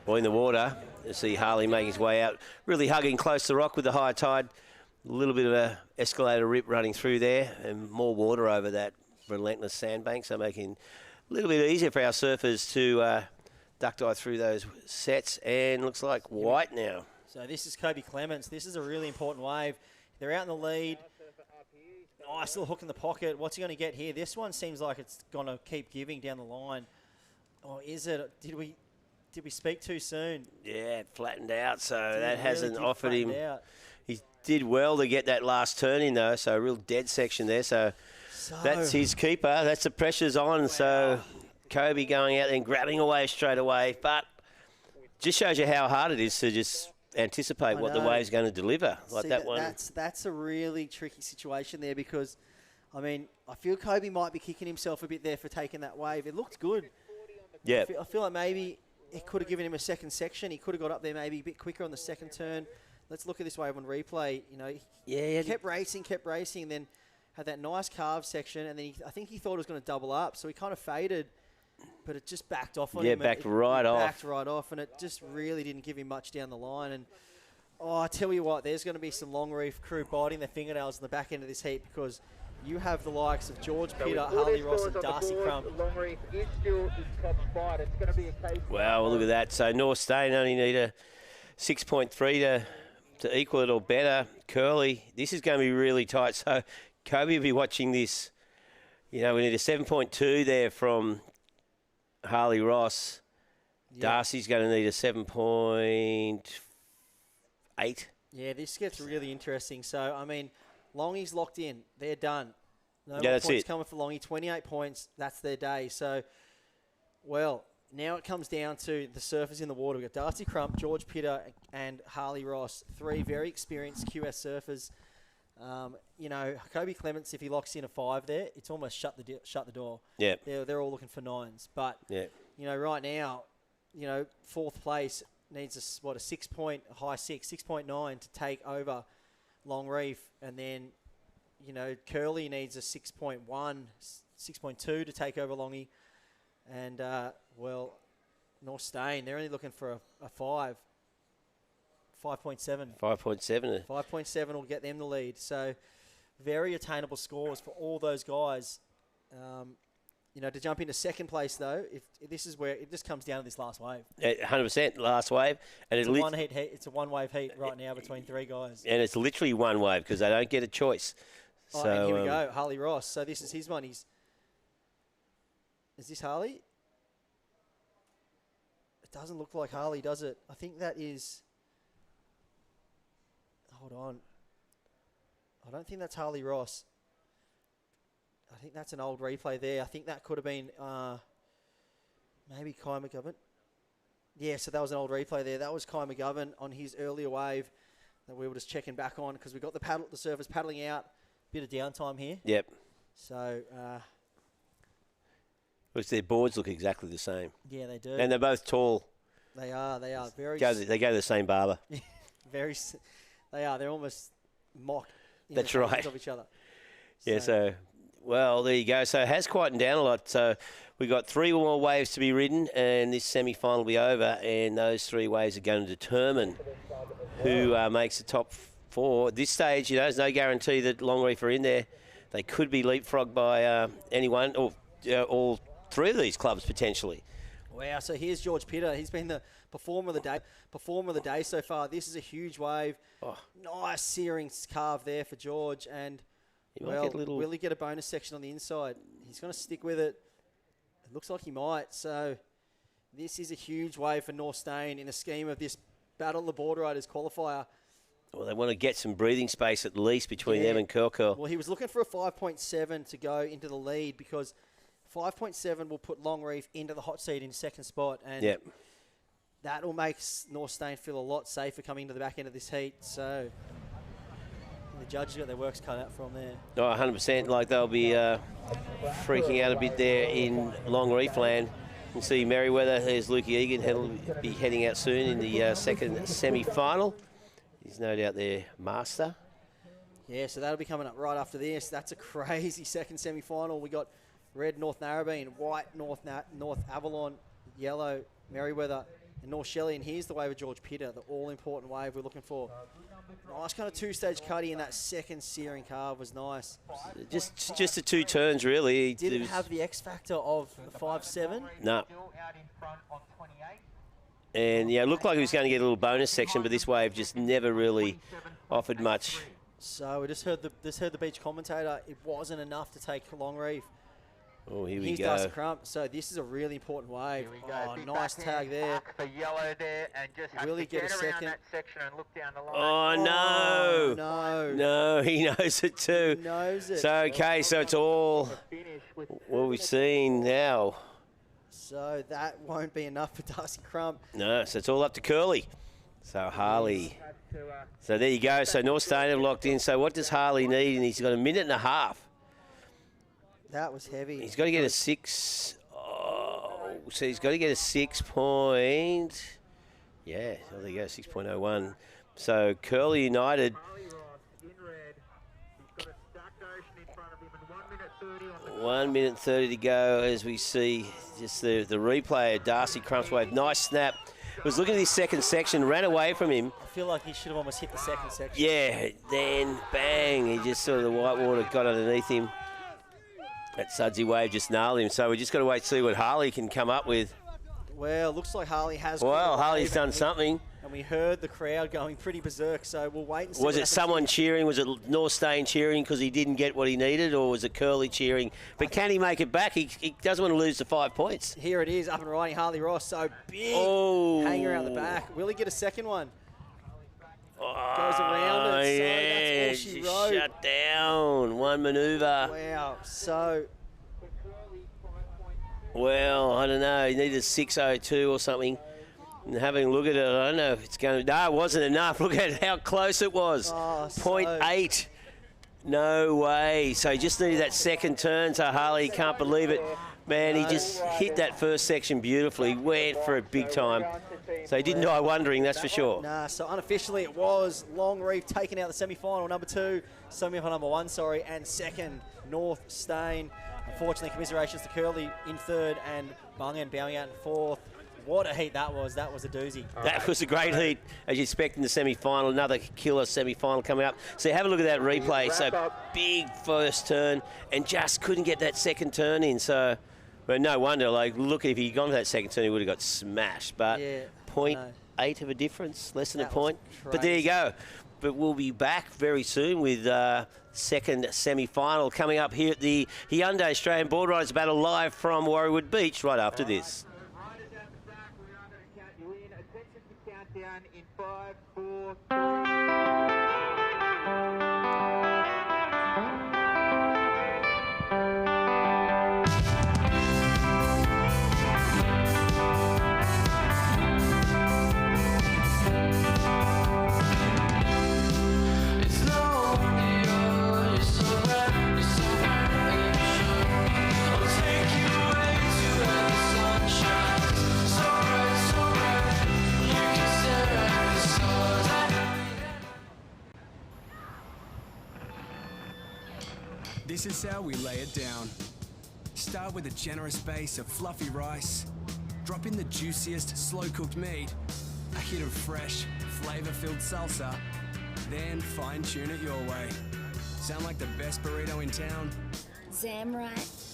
or in the water. You see Harley making his way out, really hugging close to the rock with the high tide. A little bit of a escalator rip running through there and more water over that relentless sandbank, so making a little bit easier for our surfers to duck dive through those sets. And looks like white now. So this is Kobe Clements. This is a really important wave. They're out in the lead. Nice little hook in the pocket. What's he going to get here? This one seems like it's going to keep giving down the line. Oh, is it? Did we speak too soon? Yeah, it flattened out, so that hasn't offered him. He did well to get that last turn in, though, so a real dead section there. So that's his keeper. That's the pressure's on. Wow. So Kobe going out there and grabbing away straight away. But just shows you how hard it is to just anticipate what the wave's going to deliver. Like that one. That's a really tricky situation there because, I mean, I feel Kobe might be kicking himself a bit there for taking that wave. It looked good. Yeah. I feel like maybe it could have given him a second section. He could have got up there maybe a bit quicker on the second turn. Let's look at this wave on replay. He kept racing, and then had that nice carve section, and then I think he thought it was going to double up, so he kind of faded, but it just backed off on him. Yeah, backed right off, and it just really didn't give him much down the line. And I tell you what, there's going to be some long reef crew biting their fingernails in the back end of this heat because you have the likes of George Peter, Harley Ross, and Darcy Crump. Long reef is still in top spot. It's going to be a case. Wow, well, look at that. So North Stain only need a 6.3 to equal it or better. Curly, this is going to be really tight. So Kobe will be watching this. We need a 7.2 there from Harley Ross. Yep. Darcy's going to need a 7.8. Yeah, this gets really interesting. So, I mean, Longy's locked in. They're done. No more that's points it. coming for Longy. 28 points. That's their day. So, well, now it comes down to the surfers in the water. We've got Darcy Crump, George Pitter, and Harley Ross. 3 very experienced QS surfers. Kobe Clements, if he locks in a 5 there, it's almost shut the door. Yeah. They're all looking for 9s. But, right now, fourth place needs a 6.9 to take over Long Reef. And then, Curly needs a 6.1, 6.2 to take over Longy. And, North Stain, they're only looking for a 5. 5.7. 5.7. 5.7 will get them the lead. So, very attainable scores for all those guys. to jump into second place though, if this is where it just comes down to this last wave. 100% last wave. And It's a one heat. It's a one-wave heat right now between 3 guys. And it's literally one wave because they don't get a choice. Oh, So and here we go, Harley Ross. So this is his one. Is this Harley? It doesn't look like Harley, does it? I think that is... Hold on. I don't think that's Harley Ross. I think that's an old replay there. I think that could have been maybe Kai McGovern. Yeah, so that was an old replay there. That was Kai McGovern on his earlier wave that we were just checking back on because we got the surfers paddling out. Bit of downtime here. Yep. So... Which their boards look exactly the same. Yeah, they do. And they're both tall. They are. Very... They go to the same barber. They are. They're almost mock. That's right. Of each other. Yeah, so, well, there you go. So it has quietened down a lot. So we've got 3 more waves to be ridden, and this semi-final will be over, and those 3 waves are going to determine who makes the top 4. At this stage, there's no guarantee that Long Reef are in there. They could be leapfrogged by anyone, or all 3 of these clubs potentially. Wow, so here's George Pitter. He's been the performer of the day so far. This is a huge wave. Oh. Nice searing carve there for George. And, will he get a bonus section on the inside? He's going to stick with it. It looks like he might. So this is a huge wave for North Stain in the scheme of this Battle of the Boardriders qualifier. Well, they want to get some breathing space at least between them and Curl. Well, he was looking for a 5.7 to go into the lead because 5.7 will put Long Reef into the hot seat in second spot. And that will make North Stain feel a lot safer coming to the back end of this heat. So the judges got their works cut out from there. Oh, 100%. Like they'll be freaking out a bit there in Long Reef land. You can see Merriweather. There's Lukey Egan. He'll be heading out soon in the second semi-final. He's no doubt their master. Yeah, so that'll be coming up right after this. That's a crazy second semi-final. We got red North Narrabeen, white North Avalon, yellow Merriweather, and North Shelley. And here's the wave of George Pitter, the all-important wave we're looking for. Nice kind of 2-stage cutty, and that second searing carve was nice. Just the 2 turns, really. Didn't have the X factor of 5.7. No. And it looked like he was going to get a little bonus section, but this wave just never really offered much. So we just heard the beach commentator. It wasn't enough to take Long Reef. Oh, here we Here's go. Darcy Crump. So this is a really important wave. Oh, nice tag there. For yellow there, and just Will he get a second? That section and look down the line. Oh, no. No, he knows it too. He knows it. So, okay, so it's all what we've seen now. So that won't be enough for Darcy Crump. No, so it's all up to Curly. So Harley. So there you go. So North Stain have locked in. So what does Harley need? And he's got a minute and a half. That was heavy. He's got to get a 6. Oh, so he's got to get a 6 point. Yeah, so there you go, 6.01. So Curly United. 1 minute 30 to go as we see just the replay of Darcy Crump's wave. Nice snap. Was looking at his second section, ran away from him. I feel like he should have almost hit the second section. Yeah, then bang, he just sort of the white water got underneath him. That sudsy wave just nailed him. So we just got to wait to see what Harley can come up with. Well, looks like Harley has. Well, Harley's done something. And we heard the crowd going pretty berserk, so we'll wait and see. Was it someone cheering? Was it North Stain cheering because he didn't get what he needed, or was it Curly cheering? But can he make it back? He doesn't want to lose the 5 points. Here it is, up and riding Harley Ross. So big hang around the back. Will he get a second one? Goes around it. So that's all she wrote. Shut down. One manoeuvre. Wow. So. Well, I don't know. He needed 6.02 or something. And having a look at it, I don't know if it's going to... No, it wasn't enough. Look at how close it was. Oh, 0.8. No way. So he just needed that second turn. So Harley can't believe it. Man, he just hit that first section beautifully. Went for it big time. So he didn't die wondering, that's for sure. Nah, so unofficially it was Long Reef taking out the semi-final number 2, semi-final number 1, and second, North Stain. Unfortunately, commiserations to Curly in third and Bungan bowing out in fourth. What a heat that was. That was a doozy. That was a great heat, as you expect in the semi-final. Another killer semi-final coming up. So have a look at that replay. So big first turn and just couldn't get that second turn in. So But no wonder, like, look, if he'd gone to that second turn, he would have got smashed. But Yeah, 0.8 of a difference, less than That a point. was But there you crazy. go. But we'll be back very soon with second semi-final coming up here at the Hyundai Australian Boardriders Battle live from Warriewood Beach right after this. Countdown in 5, 4, 3. It's no wonder you're so bright, you're so bright, and you should. I'll take you away to where the sun shines. So bright, you can stare at the stars. This is how we lay it down. Start with a generous base of fluffy rice. Drop in the juiciest slow-cooked meat, a hit of fresh, flavor-filled salsa, then fine-tune it your way. Sound like the best burrito in town? Zamrite.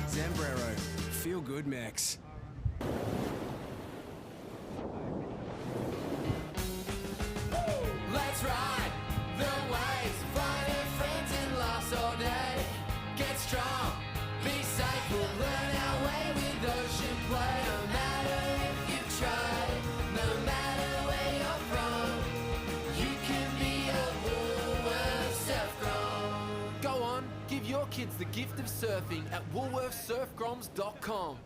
Zambrero, feel good mix. Let's ride the waves, finding friends and lost all day. Get strong, be safe, we'll learn our way with ocean play. No matter if you've tried, no matter where you're from, you can be a Woolworths surf grom. Go on, give your kids the gift of surfing at woolworthsurfgroms.com.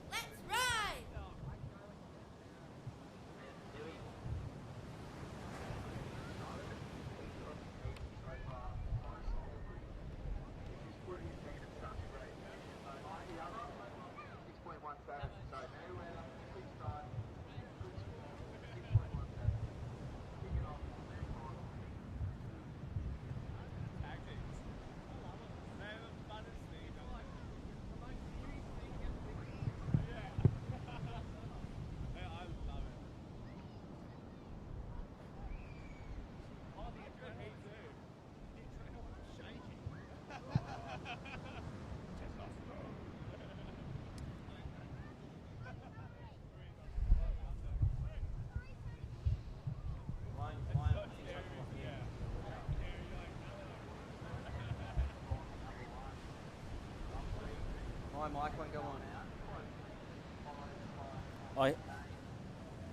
My mic won't go on.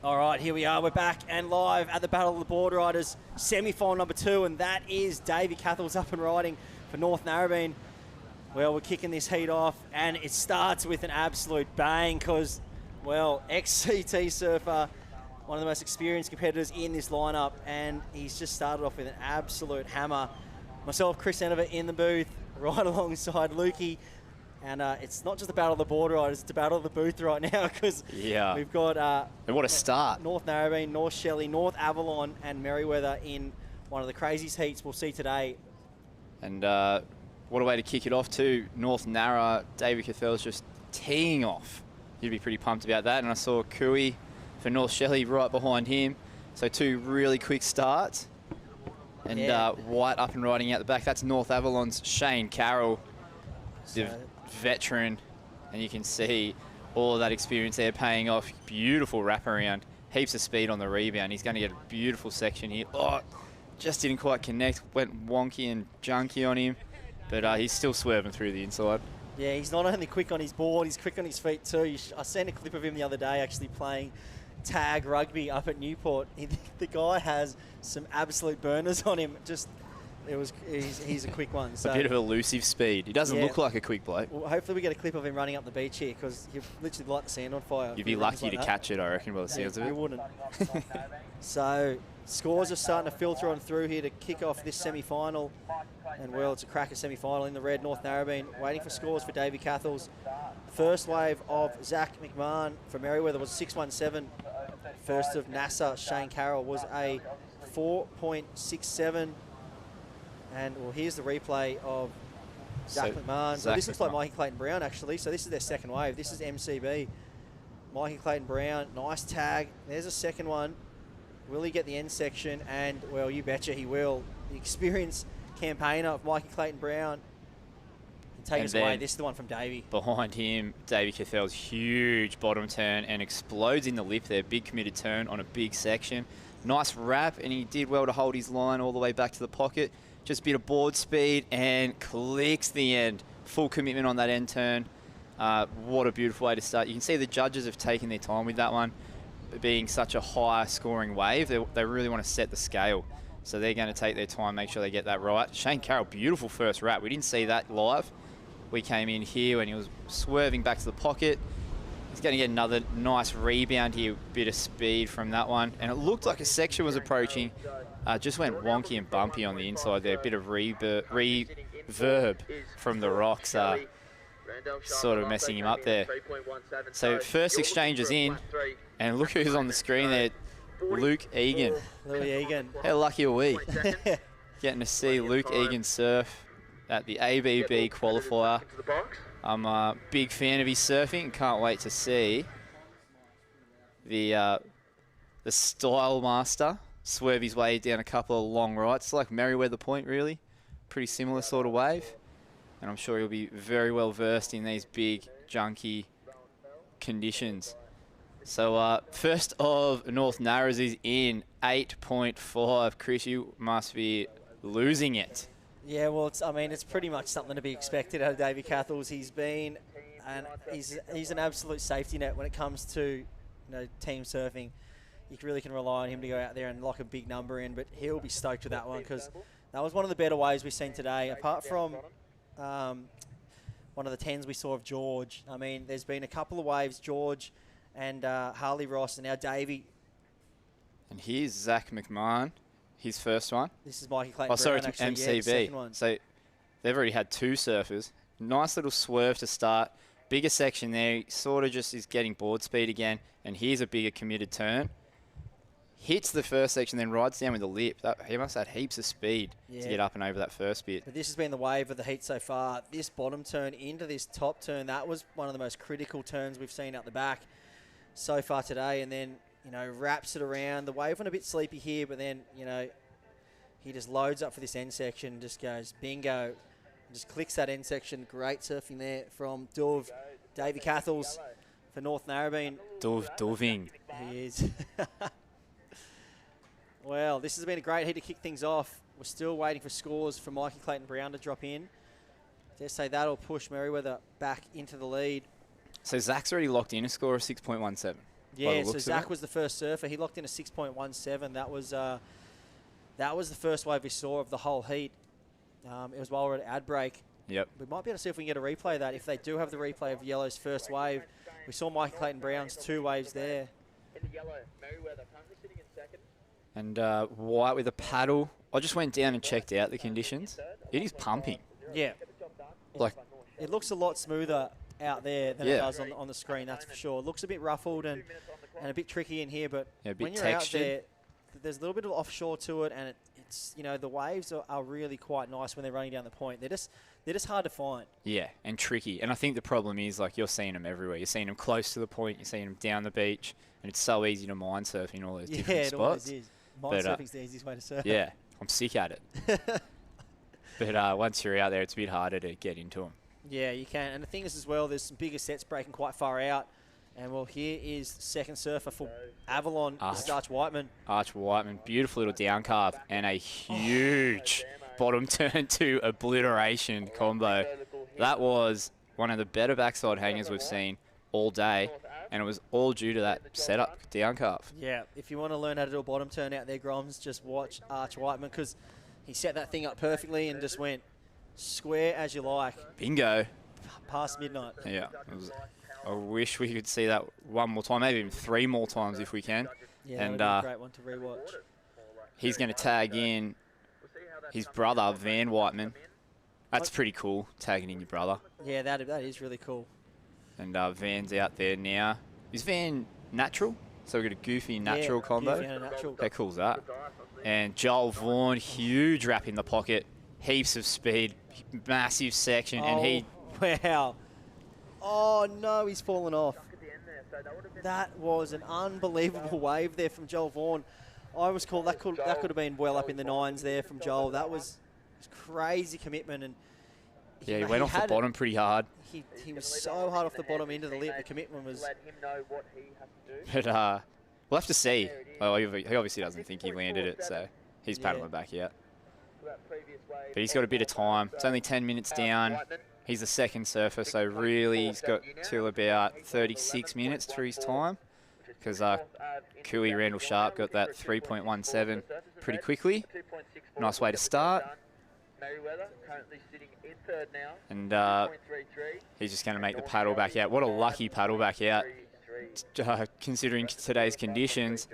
All right, here we are. We're back and live at the Battle of the Boardriders, semi-final number 2, and that is Davey Cathell's up and riding for North Narrabeen. Well, we're kicking this heat off, and it starts with an absolute bang because, well, ex-CT surfer, one of the most experienced competitors in this lineup, and he's just started off with an absolute hammer. Myself, Chris Enever in the booth, right alongside Lukey. And it's not just the Battle of the Boardriders, it's the Battle of the Booth right now because we've got and what a start. North Narrabeen, North Shelley, North Avalon and Merriweather in one of the craziest heats we'll see today. And what a way to kick it off too. North Narra, David Cathell's just teeing off. You'd be pretty pumped about that. And I saw Cooey for North Shelley right behind him. So 2 really quick starts. And White up and riding out the back. That's North Avalon's Shane Carroll, the veteran. And you can see all of that experience there paying off. Beautiful wraparound. Heaps of speed on the rebound. He's going to get a beautiful section here. Oh, just didn't quite connect. Went wonky and junky on him. But he's still swerving through the inside. Yeah, he's not only quick on his board, he's quick on his feet too. I sent a clip of him the other day actually playing tag rugby up at Newport. The guy has some absolute burners on him. He's a quick one. So a bit of elusive speed. He doesn't look like a quick bloke. Well, hopefully we get a clip of him running up the beach here because he'll literally light the sand on fire. You'd be lucky to catch it, I reckon, by the sounds of it. You wouldn't. So scores are starting to filter on through here to kick off this semi-final. And, well, it's a cracker semi-final in the red, North Narrabeen, waiting for scores for Davey Cathells. First wave of Zach McMahon from Merriweather was 6.17. First of NASA, Shane Carroll, was a 4.67. And, well, here's the replay of Zach McMahon. So this looks like Mikey Clayton Brown, actually. So this is their second wave. This is MCB. Mikey Clayton Brown, nice tag. There's a second one. Will he get the end section? And, well, you betcha he will. The experience campaigner of Mikey Clayton-Brown. Take And us away. then This is the one from Davey. Behind him, Davey Cathel's huge bottom turn and explodes in the lip there. Big committed turn on a big section. Nice wrap, and he did well to hold his line all the way back to the pocket. Just a bit of board speed and clicks the end. Full commitment on that end turn. What a beautiful way to start. You can see the judges have taken their time with that one. Being such a high scoring wave, they really want to set the scale. So they're going to take their time, make sure they get that right. Shane Carroll, beautiful first wrap. We didn't see that live. We came in here when he was swerving back to the pocket. He's going to get another nice rebound here, bit of speed from that one. And it looked like a section was approaching. Just went wonky and bumpy on the inside there. A bit of reverb from the rocks, sort of messing him up there. So first exchange is in, and look who's on the screen there. Luke Egan. Louis Egan. How lucky are we? Getting to see Luke Egan surf at the ABB qualifier. I'm a big fan of his surfing and can't wait to see the style master swerve his way down a couple of long rights, like Merriweather Point, really. Pretty similar sort of wave. And I'm sure he'll be very well versed in these big, junky conditions. So first of North Narrows is in 8.5. Chris, you must be losing it. Yeah, well, it's pretty much something to be expected out of Davey Cathels. He's been, and he's an absolute safety net when it comes to, team surfing. You really can rely on him to go out there and lock a big number in, but he'll be stoked with that one because that was one of the better waves we've seen today. Apart from one of the 10s we saw of George. There's been a couple of waves, George and Harley Ross, and now Davey. And here's Zach McMahon, his first one. This is Mikey Clayton. Oh, sorry, Brown, it's actually. MCB. Yeah, the second one. So they've already had two surfers. Nice little swerve to start. Bigger section there. He sort of just is getting board speed again. And here's a bigger committed turn. Hits the first section, then rides down with the lip. He must have had heaps of speed to get up and over that first bit. But this has been the wave of the heat so far. This bottom turn into this top turn, that was one of the most critical turns we've seen out the back so far today. And then, wraps it around. The wave went a bit sleepy here, but then, he just loads up for this end section and just goes bingo. Just clicks that end section. Great surfing there from Dove. Davey Cathels for North Narrabeen. Doving. He is. Well, this has been a great heat to kick things off. We're still waiting for scores for Mikey Clayton-Brown to drop in. Dare say that'll push Merriweather back into the lead. So Zach's already locked in a score of 6.17. Yeah, so Zach was the first surfer. He locked in a 6.17. That was the first wave we saw of the whole heat. It was while we were at ad break. Yep. We might be able to see if we can get a replay of that. If they do have the replay of Yellow's first wave, we saw Mikey Clayton-Brown's two waves there. In the yellow, Merriweather currently sitting in second. And White with a paddle. I just went down and checked out the conditions. It is pumping. Yeah. Like, it looks a lot smoother out there than it does on the screen, that's for sure. It looks a bit ruffled and a bit tricky in here, but when you're textured. out there, there's a little bit of offshore to it, and it's the waves are really quite nice when they're running down the point. They're just hard to find. Yeah, and tricky. And I think the problem is, you're seeing them everywhere. You're seeing them close to the point. You're seeing them down the beach. And it's so easy to mind surf in all those different spots. Yeah, it always is. Mind surfing's the easiest way to surf. Yeah, I'm sick at it. But once you're out there, it's a bit harder to get into them. Yeah, you can. And the thing is as well, there's some bigger sets breaking quite far out. And, well, here is second surfer for Avalon, Arch Whiteman. Arch Whiteman, beautiful little down carve and a huge bottom turn to obliteration combo. That was one of the better backside hangers we've seen all day, and it was all due to that setup down carve. Yeah, if you want to learn how to do a bottom turn out there, Groms, just watch Arch Whiteman because he set that thing up perfectly and just went square as you like. Bingo. Past midnight. Yeah. I wish we could see that one more time, maybe even 3 more times if we can. Yeah, and that would be a great one to rewatch. He's going to tag in his brother, Van Whiteman. That's pretty cool, tagging in your brother. Yeah, that is really cool. And Van's out there now. Is Van natural? So we've got a goofy natural combo. Goofy and a natural. How cool is that? And Joel Vaughan, huge wrap in the pocket, heaps of speed, massive section, and he... Wow. Oh, no, he's fallen off. That was an unbelievable wave there from Joel Vaughan. I was called, that could have been well up in the 9s there from Joel. That was It's crazy commitment, and Yeah, he went off the bottom pretty hard. He was so hard off the bottom into the lip. The commitment was. But we'll have to see. Well, he obviously doesn't think he landed it, so he's paddling back out. But he's got a bit of time. It's only 10 minutes down. He's the second surfer, so really he's got till about 36 minutes through his time. Because Cooey Randall Sharp got that 3.17 pretty quickly. Nice way to start. And he's just going to make the paddle back out. What a lucky paddle back out. Considering today's conditions,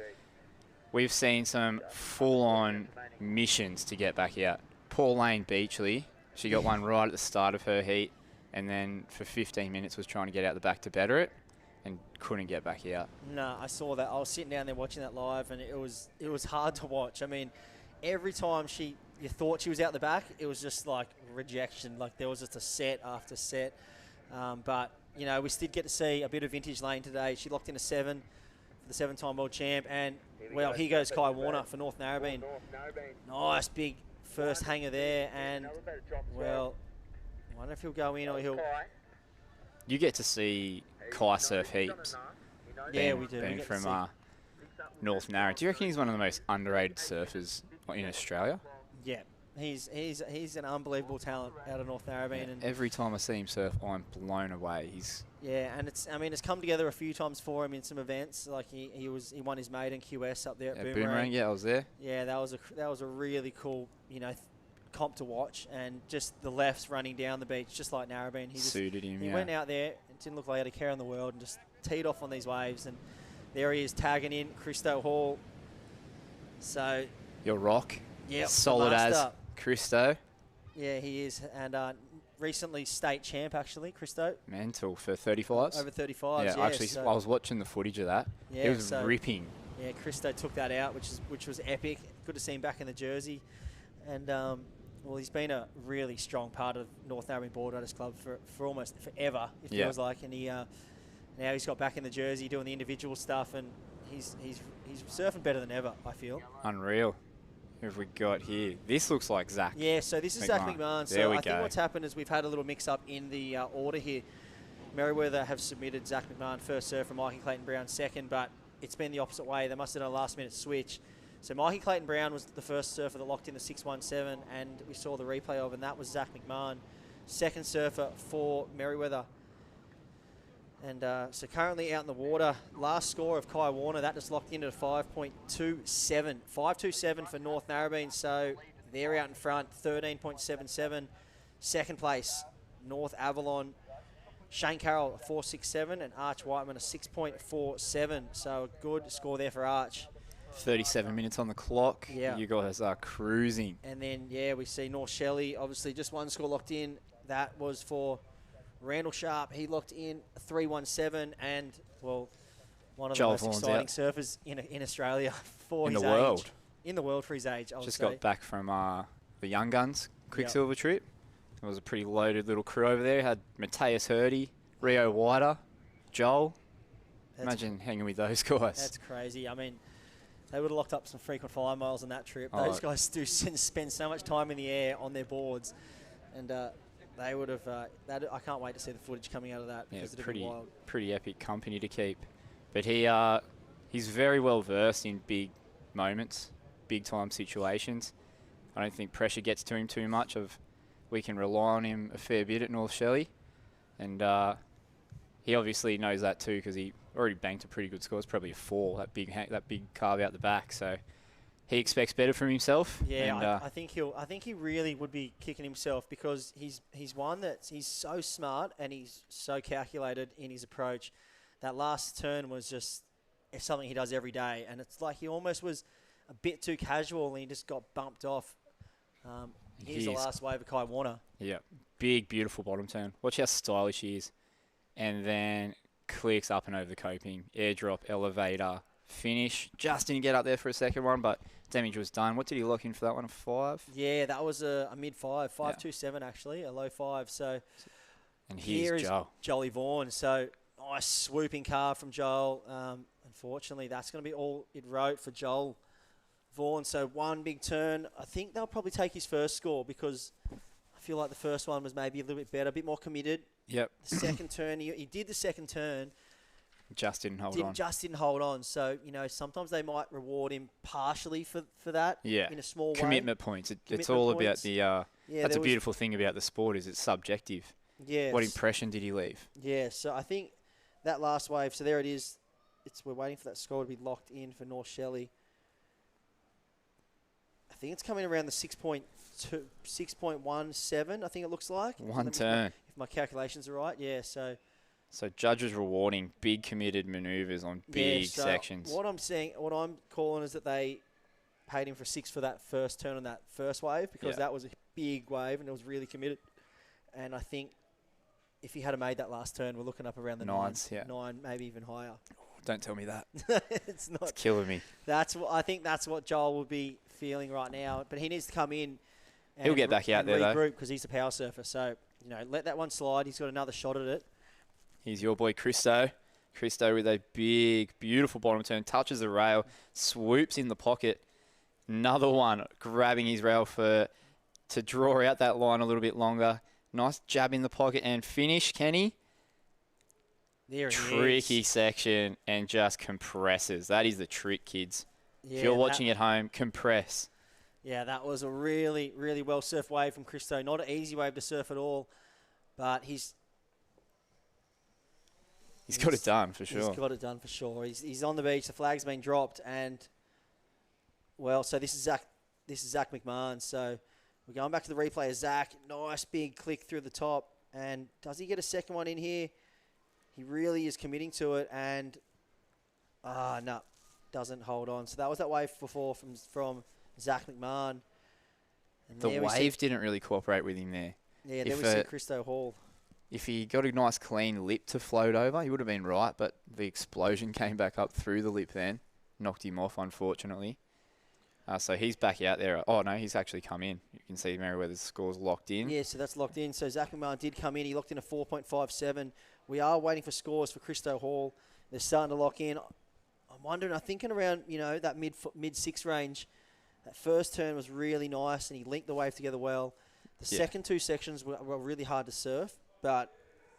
we've seen some full-on missions to get back out. Poor Lane Beachley, she got one right at the start of her heat, and then for 15 minutes was trying to get out the back to better it, and couldn't get back out. No, I saw that. I was sitting down there watching that live, and it was hard to watch. I mean, every time you thought she was out the back, it was just like rejection. Like there was just a set after set. But you know, we did get to see a bit of vintage Lane today. She locked in a 7 for the 7-time world champ, and well, here goes Kai Warner for North Narrabeen. Nice big first hanger there, and well, I wonder if he'll go in or he'll. You get to see Kai surf heaps. Yeah, we do. Being from North Narra. Do you reckon he's one of the most underrated surfers in Australia? Yeah, he's an unbelievable talent out of North Narrabeen. Yeah, and every time I see him surf, I'm blown away. He's and it's come together a few times for him in some events. Like he won his maiden QS up there at Boomerang. Yeah, I was there. Yeah, that was a really cool comp to watch, and just the lefts running down the beach just like Narrabeen. He suited him. He went out there. It didn't look like he had a care in the world, and just teed off on these waves. And there he is tagging in Christo Hall. So your rock. Yeah, solid as Christo. Yeah, he is, and recently state champ actually, Christo. Mental for 35s. Over 35s. Yeah, actually, so I was watching the footage of that. Yeah, it was ripping. Yeah, Christo took that out, which was epic. Good to see him back in the jersey, and well, he's been a really strong part of North Narrabeen Boardriders Club for almost forever. It feels like, and now he's got back in the jersey doing the individual stuff, and he's surfing better than ever. I feel. Unreal. Who have we got here? This looks like Zach. Yeah, so this is Zach McMahon. So I think what's happened is we've had a little mix-up in the order here. Merriweather have submitted Zach McMahon first surfer, Mikey Clayton Brown second, but it's been the opposite way. They must have done a last-minute switch. So Mikey Clayton Brown was the first surfer that locked in the 617, and we saw the replay of, and that was Zach McMahon, second surfer for Merriweather. And so currently out in the water, last score of Kai Warner, that just locked into 5.27. 5.27 for North Narrabeen, so they're out in front, 13.77. Second place, North Avalon. Shane Carroll, a 4.67, and Arch Whiteman, a 6.47. So a good score there for Arch. 37 minutes on the clock. Yeah. You guys are cruising. And then, yeah, we see North Shelley, obviously just one score locked in. That was for Randall Sharp. He locked in a 3.17, and, well, one of Joel the most Vaughan's exciting surfers in Australia for in his the age. world. In the world for his age, I would Just say. got back from the Young Guns Quicksilver trip. It was a pretty loaded little crew over there. Had Mateus Hurdy, Rio Whiter, Joel. Imagine hanging with those guys. That's crazy. I mean, they would have locked up some frequent fly miles on that trip. Those guys do spend so much time in the air on their boards, and they would have. I can't wait to see the footage coming out of that. Yeah, because it'd be wild. pretty epic company to keep. But he's very well versed in big moments, big time situations. I don't think pressure gets to him too much. We can rely on him a fair bit at North Shelley, and he obviously knows that too because he already banked a pretty good score. It's probably a 4. That big carve out the back. So he expects better from himself. Yeah, and, I think he really would be kicking himself because he's one that he's so smart and he's so calculated in his approach. That last turn was just something he does every day, and it's like he almost was a bit too casual and he just got bumped off. Here's the last wave of Kai Warner. Yeah, big, beautiful bottom turn. Watch how stylish he is. And then clicks up and over the coping. Airdrop, elevator, finish. Just didn't get up there for a second one, but damage was done. What did he lock in for that one? A 5? Yeah, that was a mid-5. 5.27 actually, a low 5. So and here's Joel. Jolly Vaughan. So nice swooping carve from Joel. Unfortunately, that's going to be all it wrote for Joel Vaughan. So one big turn. I think they'll probably take his first score because I feel like the first one was maybe a little bit better, a bit more committed. Yep. The second turn, he did the second turn. Just didn't hold on. Just didn't hold on. So, sometimes they might reward him partially for that in a small way. Commitment points. It's all about the... that's a beautiful thing about the sport is it's subjective. Yes. What impression did he leave? Yeah, so I think that last wave, so there it is. We're waiting for that score to be locked in for North Shelley. I think it's coming around the 6.17, I think it looks like. One turn. If my calculations are right, yeah, so... So judges rewarding big committed manoeuvres on big sections. What I'm calling is that they paid him for 6 for that first turn on that first wave because that was a big wave and it was really committed. And I think if he had made that last turn, we're looking up around the 9, maybe even higher. Don't tell me that. It's not. It's killing me. I think that's what Joel will be feeling right now. But he needs to come in. And He'll get back out there though. Regroup because he's a power surfer. So let that one slide. He's got another shot at it. Here's your boy Christo. Christo with a big, beautiful bottom turn, touches the rail, swoops in the pocket. Another one grabbing his rail to draw out that line a little bit longer. Nice jab in the pocket and finish, Kenny. There it is. Tricky section and just compresses. That is the trick, kids. Yeah, if you're watching at home, compress. Yeah, that was a really, really well surfed wave from Christo. Not an easy wave to surf at all, but he's got it done for sure. He's got it done for sure. He's on the beach. The flag's been dropped, and so this is Zach McMahon. So we're going back to the replay of Zach. Nice big click through the top, and does he get a second one in here? He really is committing to it, and no, doesn't hold on. So that was that wave before from Zach McMahon. And the wave didn't really cooperate with him there. Yeah, there we see Christo Hall. If he got a nice clean lip to float over, he would have been right, but the explosion came back up through the lip then. Knocked him off, unfortunately. So he's back out there. Oh, no, he's actually come in. You can see Merriweather's score's locked in. Yeah, so that's locked in. So Zach McMahon did come in. He locked in a 4.57. We are waiting for scores for Christo Hall. They're starting to lock in. I'm wondering, I'm thinking around, that mid-6 range. That first turn was really nice, and he linked the wave together well. The second two sections were really hard to surf. But,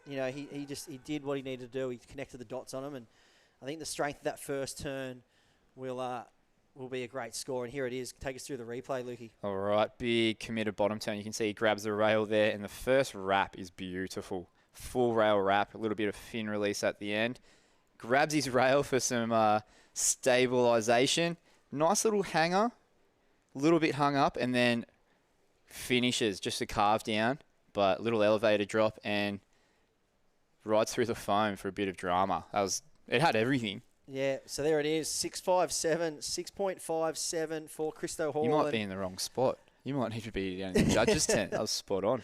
he did what he needed to do. He connected the dots on him, and I think the strength of that first turn will be a great score. And here it is. Take us through the replay, Lukey. All right, big committed bottom turn. You can see he grabs the rail there, and the first wrap is beautiful. Full rail wrap, a little bit of fin release at the end. Grabs his rail for some stabilization. Nice little hanger, a little bit hung up, and then finishes just a carve down. But little elevator drop and rides through the foam for a bit of drama. It had everything. Yeah, so there it is, 6.57 for Christo Hall. You might be in the wrong spot. You might need to be down in the judges' tent. That was spot on.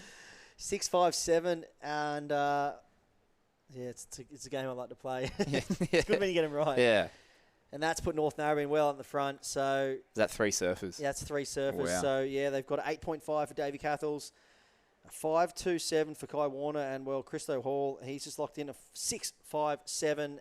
6.57, and it's a game I like to play. It's good when you get them right. Yeah. And that's put North Narrabeen well at the front. So is that 3 surfers? Yeah, that's 3 surfers. Wow. So yeah, they've got an 8.5 for Davey Cathels. 5.27 for Kai Warner, and Christo Hall, he's just locked in a 6.57,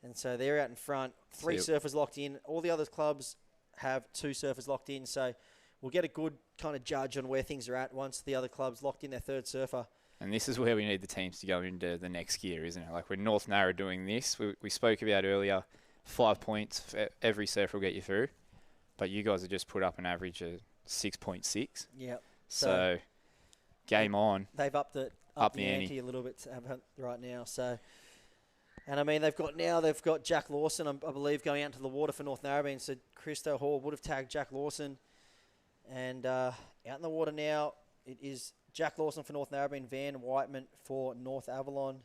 and so they're out in front. 3 surfers locked in. All the other clubs have 2 surfers locked in, so we'll get a good kind of judge on where things are at once the other clubs locked in their 3rd surfer. And this is where we need the teams to go into the next gear, isn't it? Like when North Narra doing this, we spoke about earlier, 5 points for every surfer will get you through, but you guys have just put up an average of 6.6. Yep. So game on. They've upped the ante a little bit right now. So, and I mean they've got Jack Lawson, I believe, going out into the water for North Narrabeen. So Christo Hall would have tagged Jack Lawson, and out in the water now it is Jack Lawson for North Narrabeen, Van Whiteman for North Avalon,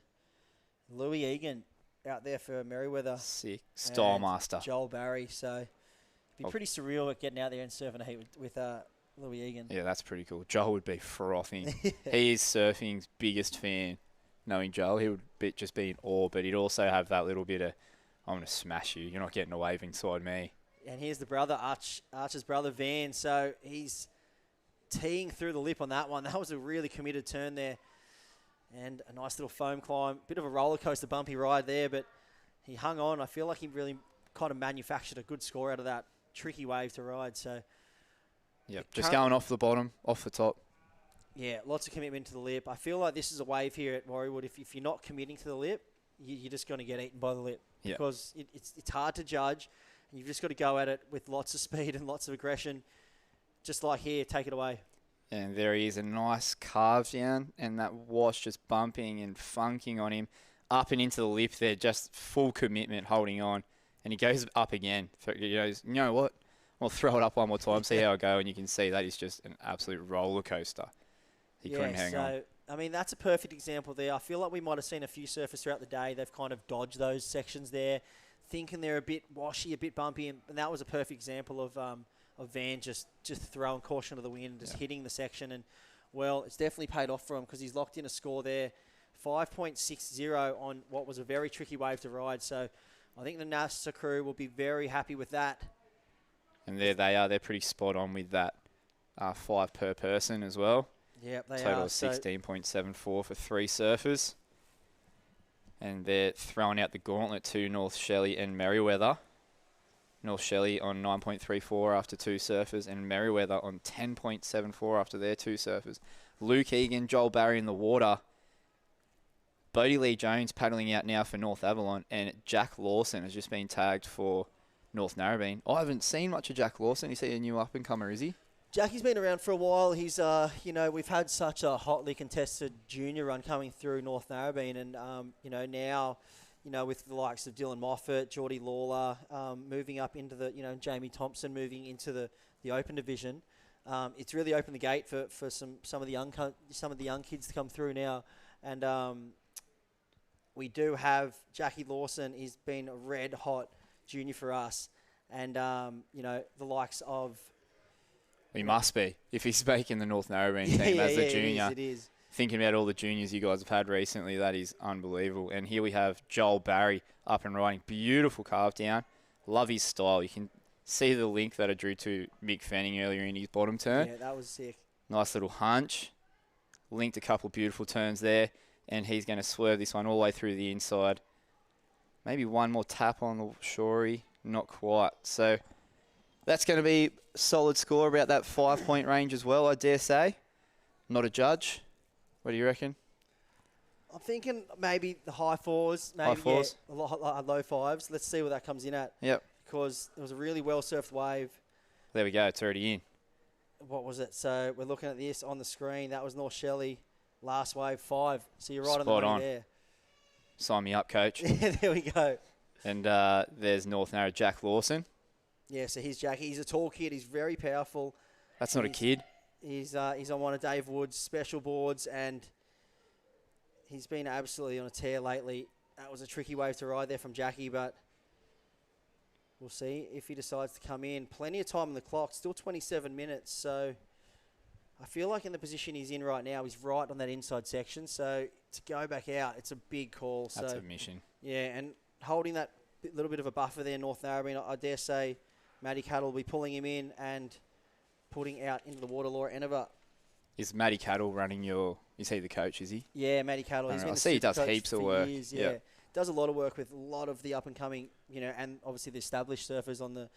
Louis Egan out there for Merriweather. Sick. Style master. Joel Barry. So it'd be pretty surreal getting out there and surfing a heat with Louis Egan. Yeah, that's pretty cool. Joel would be frothing. He is surfing's biggest fan. Knowing Joel, he would just be in awe, but he'd also have that little bit of, I'm going to smash you. You're not getting a wave inside me. And here's the brother, Archer's brother, Van. So he's teeing through the lip on that one. That was a really committed turn there. And a nice little foam climb. Bit of a roller coaster bumpy ride there, but he hung on. I feel like he really kind of manufactured a good score out of that tricky wave to ride. So, Yep, just going off the bottom, off the top. yeah, lots of commitment to the lip. I feel like this is a wave here at Warriewood. If you're not committing to the lip, you're just going to get eaten by the lip Yep. because it's hard to judge. And you've just got to go at it with lots of speed and lots of aggression. Just like here, take it away. And there he is, a nice carve down, and that wash just bumping and funking on him. Up and into the lip there, just full commitment, holding on. And he goes up again. He goes, you know what? I'll throw it up one more time, see how I go. And you can see that is just an absolute roller coaster. He couldn't hang on. I mean, that's a perfect example there. I feel like we might have seen a few surfers throughout the day. They've kind of dodged those sections there, thinking they're a bit washy, a bit bumpy. And that was a perfect example of Van just throwing caution to the wind, just hitting the section. And, well, it's definitely paid off for him because he's locked in a score there, 5.60 on what was a very tricky wave to ride. So I think the NASA crew will be very happy with that. And there they are. They're pretty spot on with that 5 per person as well. Yep, they Total are. of 16.74 for 3 surfers. And they're throwing out the gauntlet to North Shelley and Merriweather. North Shelley on 9.34 after 2 surfers, and Merriweather on 10.74 after their 2 surfers. Luke Egan, Joel Barry in the water. Bodie Lee Jones paddling out now for North Avalon, and Jack Lawson has just been tagged for North Narrabeen. I haven't seen much of Jack Lawson. Is he a new up-and-comer, is he? Jackie's been around for a while. He's, we've had such a hotly contested junior run coming through North Narrabeen, and, now, with the likes of Dylan Moffat, Geordie Lawler, moving up into the, Jamie Thompson moving into the open division. It's really opened the gate for some of the young kids to come through now, and we do have Jackie Lawson. He's been a red hot junior for us, and the likes of. He must be if he's making the North Narrabeen team as a junior. It is. Thinking about all the juniors you guys have had recently, that is unbelievable. And here we have Joel Barry up and riding. Beautiful carve down. Love his style. You can see the link that I drew to Mick Fanning earlier in his bottom turn. Yeah, that was sick. Nice little hunch. Linked a couple of beautiful turns there. And he's going to swerve this one all the way through the inside. Maybe one more tap on the shorey. Not quite. So that's going to be a solid score, about that 5-point range as well, I dare say. Not a judge. What do you reckon? I'm thinking maybe the high 4s, maybe High 4s? Yeah, low 5s. Let's see what that comes in at. Yep. Because it was a really well-surfed wave. There we go. It's already in. What was it? So we're looking at this on the screen. That was North Shelley. Last wave, 5. So you're right on the money there. Sign me up, coach. There we go. And there's North Narra Jack Lawson. Yeah, so here's Jackie. He's a tall kid. He's very powerful. That's not a kid. He's on one of Dave Wood's special boards, and he's been absolutely on a tear lately. That was a tricky wave to ride there from Jackie, but we'll see if he decides to come in. Plenty of time on the clock, still 27 minutes, so I feel like in the position he's in right now, he's right on that inside section, so to go back out, it's a big call. That's so, a mission. Yeah, and holding that little bit of a buffer there, North Narrabeen, I dare say Matty Cattle will be pulling him in and putting out into the water law Enova. Is Matty Cattle running is he the coach, is he? Yeah, Matty Cattle. I see he does heaps of work. Years, yeah. Does a lot of work with a lot of the up-and-coming, and obviously the established surfers on the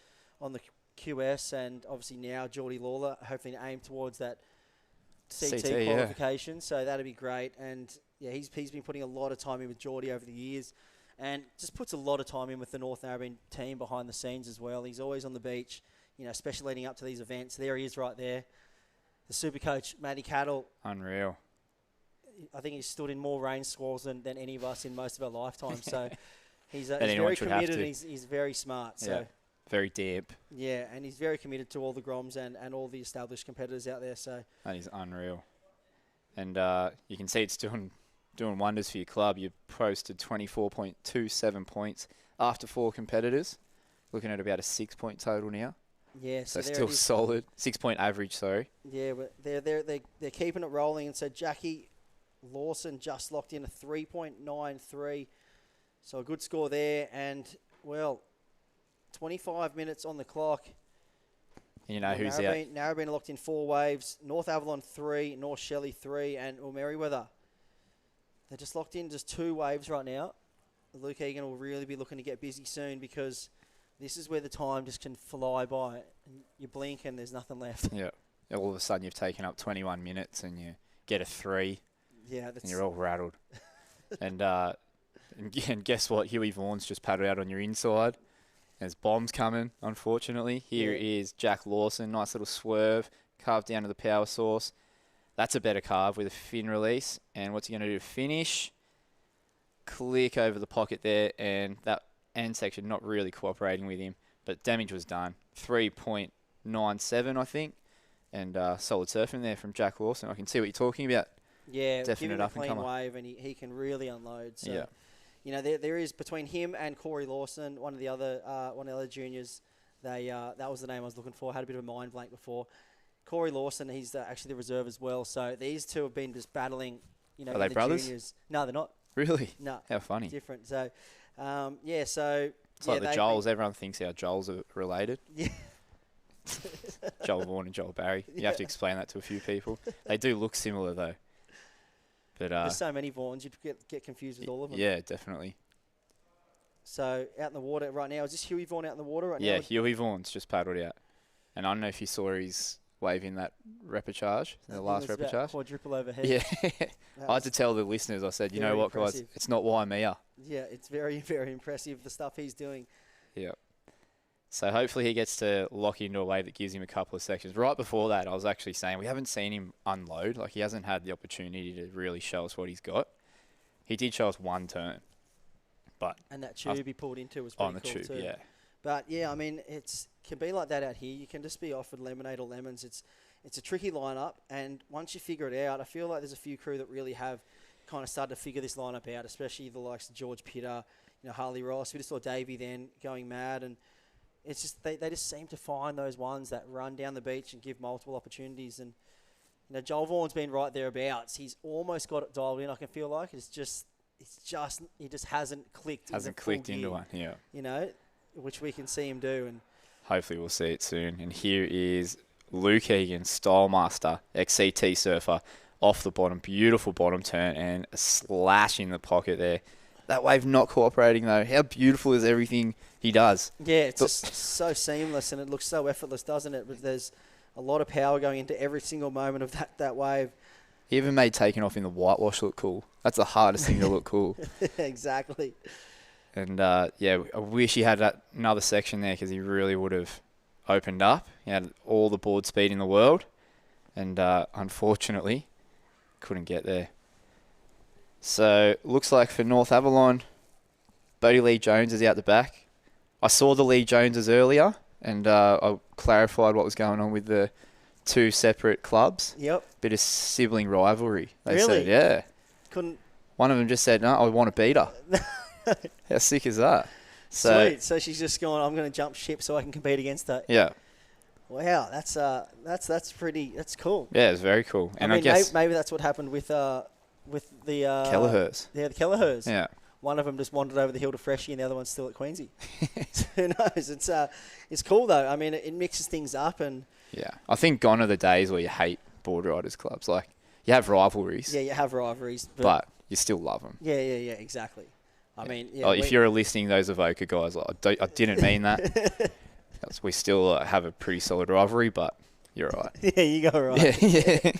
QS, and obviously now Geordie Lawler, hopefully aim towards that CT qualification. Yeah. So that'd be great. And yeah, he's been putting a lot of time in with Geordie over the years, and just puts a lot of time in with the North Narrabeen team behind the scenes as well. He's always on the beach, especially leading up to these events. There he is right there. The super coach, Matty Cattle. Unreal. I think he's stood in more rain squalls than any of us in most of our lifetime. So he's very committed and he's very smart. So yeah, very damp. Yeah, and he's very committed to all the Groms and all the established competitors out there. So that is unreal. And you can see it's doing wonders for your club. You posted 24.27 points after 4 competitors. Looking at about a 6-point total now. Yeah, so still solid. 6-point average, sorry. Yeah, but they're keeping it rolling. And so Jackie Lawson just locked in a 3.93. So a good score there. And, 25 minutes on the clock. You know who's out. Narrabeen locked in 4 waves. North Avalon 3, North Shelley 3, and Merriweather. They're just locked in just 2 waves right now. Luke Egan will really be looking to get busy soon because this is where the time just can fly by. And you blink and there's nothing left. Yeah. All of a sudden you've taken up 21 minutes and you get a 3. Yeah, that's and you're all rattled. and guess what? Huey Vaughan's just paddled out on your inside. There's bombs coming, unfortunately. Here is Jack Lawson. Nice little swerve. Carved down to the power source. That's a better carve with a fin release. And what's he going to do to finish? Click over the pocket there. And that end section not really cooperating with him. But damage was done. 3.97, I think. And solid surfing there from Jack Lawson. I can see what you're talking about. Yeah, Definite give him up a and clean comer. wave and he can really unload. So, Yeah. you know, there is between him and Corey Lawson, one of the other juniors. That was the name I was looking for. Had a bit of a mind blank before. Corey Lawson, he's actually the reserve as well. So these two have been just battling. You know, Are they the brothers? Juniors. No, they're not. Really? No. How funny. Different. So, yeah. So It's like the Joels. Everyone thinks our Joels are related. Yeah. Joel Vaughan and Joel Barry. You have to explain that to a few people. They do look similar though. But There's so many Vaughans, you'd get confused with all of them. Yeah, definitely. So out in the water right now. Is this Huey Vaughan out in the water right now? Yeah, Huey Vaughan's just paddled out. And I don't know if you saw his wave in that repechage, the last it was about repechage. quadruple overhead. Yeah. I had to tell the listeners, I said, you know very what, guys, impressive. it's not Waimea. Yeah, it's very, very impressive, the stuff he's doing. Yeah. So hopefully he gets to lock into a wave that gives him a couple of sections. Right before that, I was actually saying we haven't seen him unload. Like, he hasn't had the opportunity to really show us what he's got. He did show us one turn. And that tube he pulled into was pretty on the cool tube, too. yeah. But yeah, I mean, it can be like that out here. You can just be offered lemonade or lemons. It's a tricky lineup, and once you figure it out, I feel like there's a few crew that really have kind of started to figure this lineup out, especially the likes of George Pitter, Harley Ross. We just saw Davey then going mad, and it's just they just seem to find those ones that run down the beach and give multiple opportunities. And Joel Vaughan's been right thereabouts. He's almost got it dialed in. I can feel like he just hasn't clicked. Hasn't clicked into one, yeah. Which we can see him do. And hopefully we'll see it soon. And here is Luke Egan, Stylemaster, XCT surfer, off the bottom. Beautiful bottom turn and a slash in the pocket there. That wave not cooperating though. How beautiful is everything he does? Yeah, it's just so seamless and it looks so effortless, doesn't it? But there's a lot of power going into every single moment of that wave. He even made taking off in the whitewash look cool. That's the hardest thing to look cool. Exactly. And yeah, I wish he had that another section there because he really would have opened up. He had all the board speed in the world, and unfortunately, couldn't get there. So looks like for North Avalon, Bodie Lee Jones is out the back. I saw the Lee Joneses earlier, and I clarified what was going on with the two separate clubs. Yep. Bit of sibling rivalry. They Really? said, yeah. Couldn't. One of them just said, no, I want to beat her. How sick is that? So, Sweet. So she's just going, I'm going to jump ship so I can compete against her. Yeah. Wow, that's cool. Yeah, it's very cool. And I mean, guess maybe that's what happened with the Kelleher's. Yeah, the Kelleher's. Yeah. One of them just wandered over the hill to Freshie, and the other one's still at Queensy. Who knows? It's cool though. I mean, it mixes things up, and yeah, I think gone are the days where you hate Boardriders clubs. Like, you have rivalries. Yeah, you have rivalries, but you still love them. Yeah, exactly. I mean, yeah. Oh, if you're listening, those Avoca guys, like, I didn't mean that. We still have a pretty solid rivalry, but you're right. Yeah, you go right. Yeah.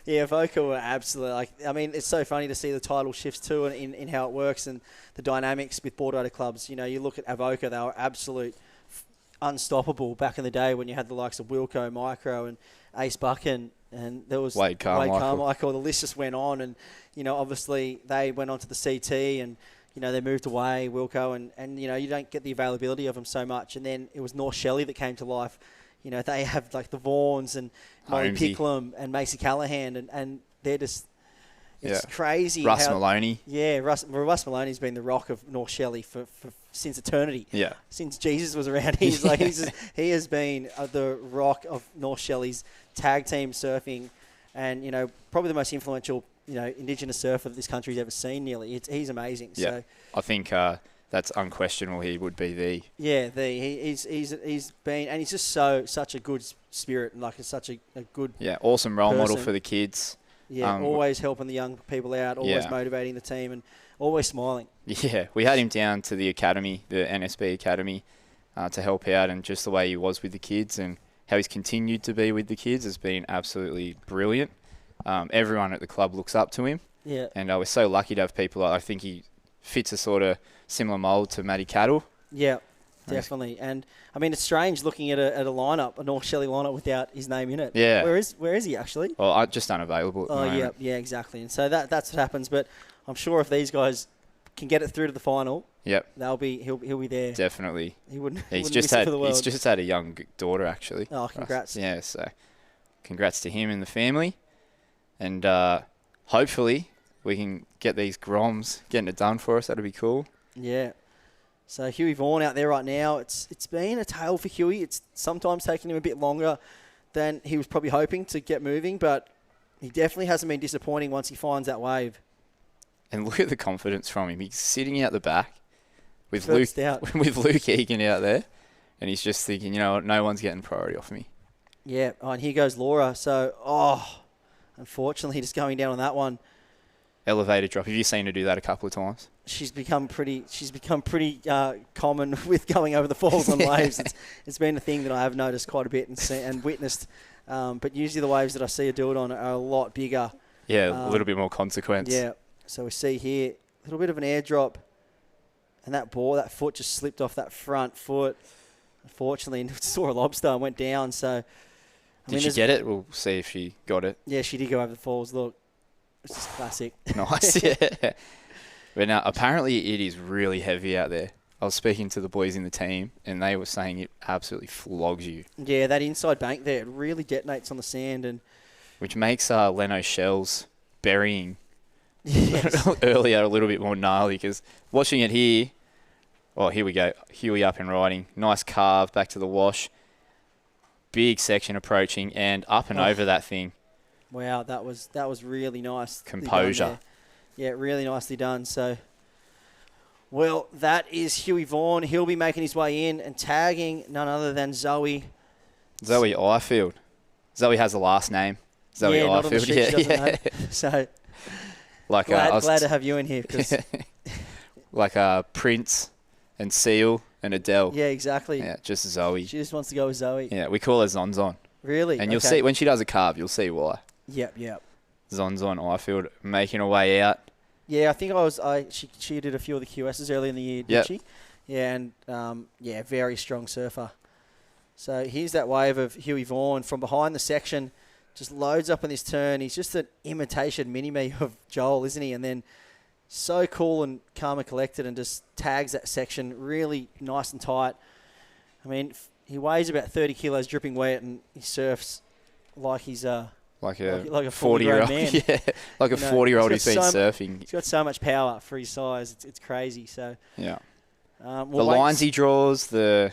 Yeah, Avoca were absolutely I mean, it's so funny to see the title shifts too, and in how it works and the dynamics with Boardrider clubs. You look at Avoca; they were absolute unstoppable back in the day when you had the likes of Wilco, Micro, and Ace Buchan, and there was Wade Carmichael. The list just went on, and obviously they went on to the CT, and they moved away, Wilco, and you don't get the availability of them so much. And then it was North Shelley that came to life. They have like the Vaughans and Molly Holmesy. Picklum and Macy Callahan, and they're just, it's Yeah. crazy. Russ Maloney. Yeah, Russ Maloney's been the rock of North Shelley for since eternity. Yeah. Since Jesus was around, he has been the rock of North Shelley's tag team surfing, and probably the most influential Indigenous surfer that this country's ever seen. Nearly, he's amazing. Yeah, So, I think that's unquestionable. He would be the. yeah, he's been, and he's just such a good spirit, and such a good awesome role model person. for the kids. Yeah, always helping the young people out, always motivating the team, and always smiling. Yeah, we had him down to the academy, the NSB academy, to help out, and just the way he was with the kids and how he's continued to be with the kids has been absolutely brilliant. Everyone at the club looks up to him. Yeah. And we're so lucky to have people. I think he fits a sort of similar mould to Matty Cattle. Yeah, definitely. And I mean, it's strange looking at a lineup, a North Shelley lineup without his name in it. Yeah. Where is he actually? Well, I'm just unavailable. At the moment. Yeah, exactly. And so that's what happens. But I'm sure if these guys can get it through to the final, Yep. he'll be there. Definitely. He wouldn't. He's wouldn't just miss it had for the world. he's just had a young daughter actually. Oh, congrats. Yeah. So, congrats to him and the family, and hopefully we can get these Groms getting it done for us. That'd be cool. Yeah. So Huey Vaughan out there right now. It's been a tale for Huey. It's sometimes taken him a bit longer than he was probably hoping to get moving, but he definitely hasn't been disappointing once he finds that wave. And look at the confidence from him. He's sitting out the back with First Luke out. with Luke Egan out there, and he's just thinking, you know what, no one's getting priority off me. Yeah. Oh, and here goes Laura. So, unfortunately, just going down on that one. Elevator drop. Have you seen her do that a couple of times? She's become pretty common with going over the falls on waves. It's been a thing that I have noticed quite a bit and witnessed. But usually the waves that I see her do it on are a lot bigger. Yeah, a little bit more consequence. Yeah. So we see here a little bit of an airdrop, and that foot just slipped off that front foot. Unfortunately, and saw a lobster and went down. So, Did she get it? We'll see if she got it. Yeah, she did go over the falls. Look, it's just classic. Nice, yeah. But now, apparently it is really heavy out there. I was speaking to the boys in the team, and they were saying it absolutely flogs you. Yeah, that inside bank there, it really detonates on the sand. And which makes Leno Shells burying yes. earlier a little bit more gnarly, because watching it here, here we go, Huey up and riding. Nice carve back to the wash. Big section approaching and up and over that thing. Wow, that was really nice. Composure. Yeah, really nicely done. So, well, that is Huey Vaughan. He'll be making his way in and tagging none other than Zoe. Zoe Ifield. Zoe has a last name. Zoe yeah, not on the Ifield. sheet, she doesn't know. So, like glad to have you in here. Cause like Prince and Seal and Adele. Yeah, exactly. Yeah, just Zoe. She just wants to go with Zoe. Yeah, we call her Zonzon. Really? And you'll see, when she does a carve, you'll see why. Yep. Zonzon Ifield making her way out. Yeah, I think she did a few of the QSs early in the year, did she? Yeah, and very strong surfer. So here's that wave of Huey Vaughan from behind the section, just loads up on this turn. He's just an imitation mini-me of Joel, isn't he? And then so cool and calm and collected and just tags that section really nice and tight. I mean, he weighs about 30 kilos dripping wet and he surfs like he's like a 40-year-old man. Yeah, like a 40-year-old who's been surfing. He's got so much power for his size. It's crazy. So yeah, the lines he draws, the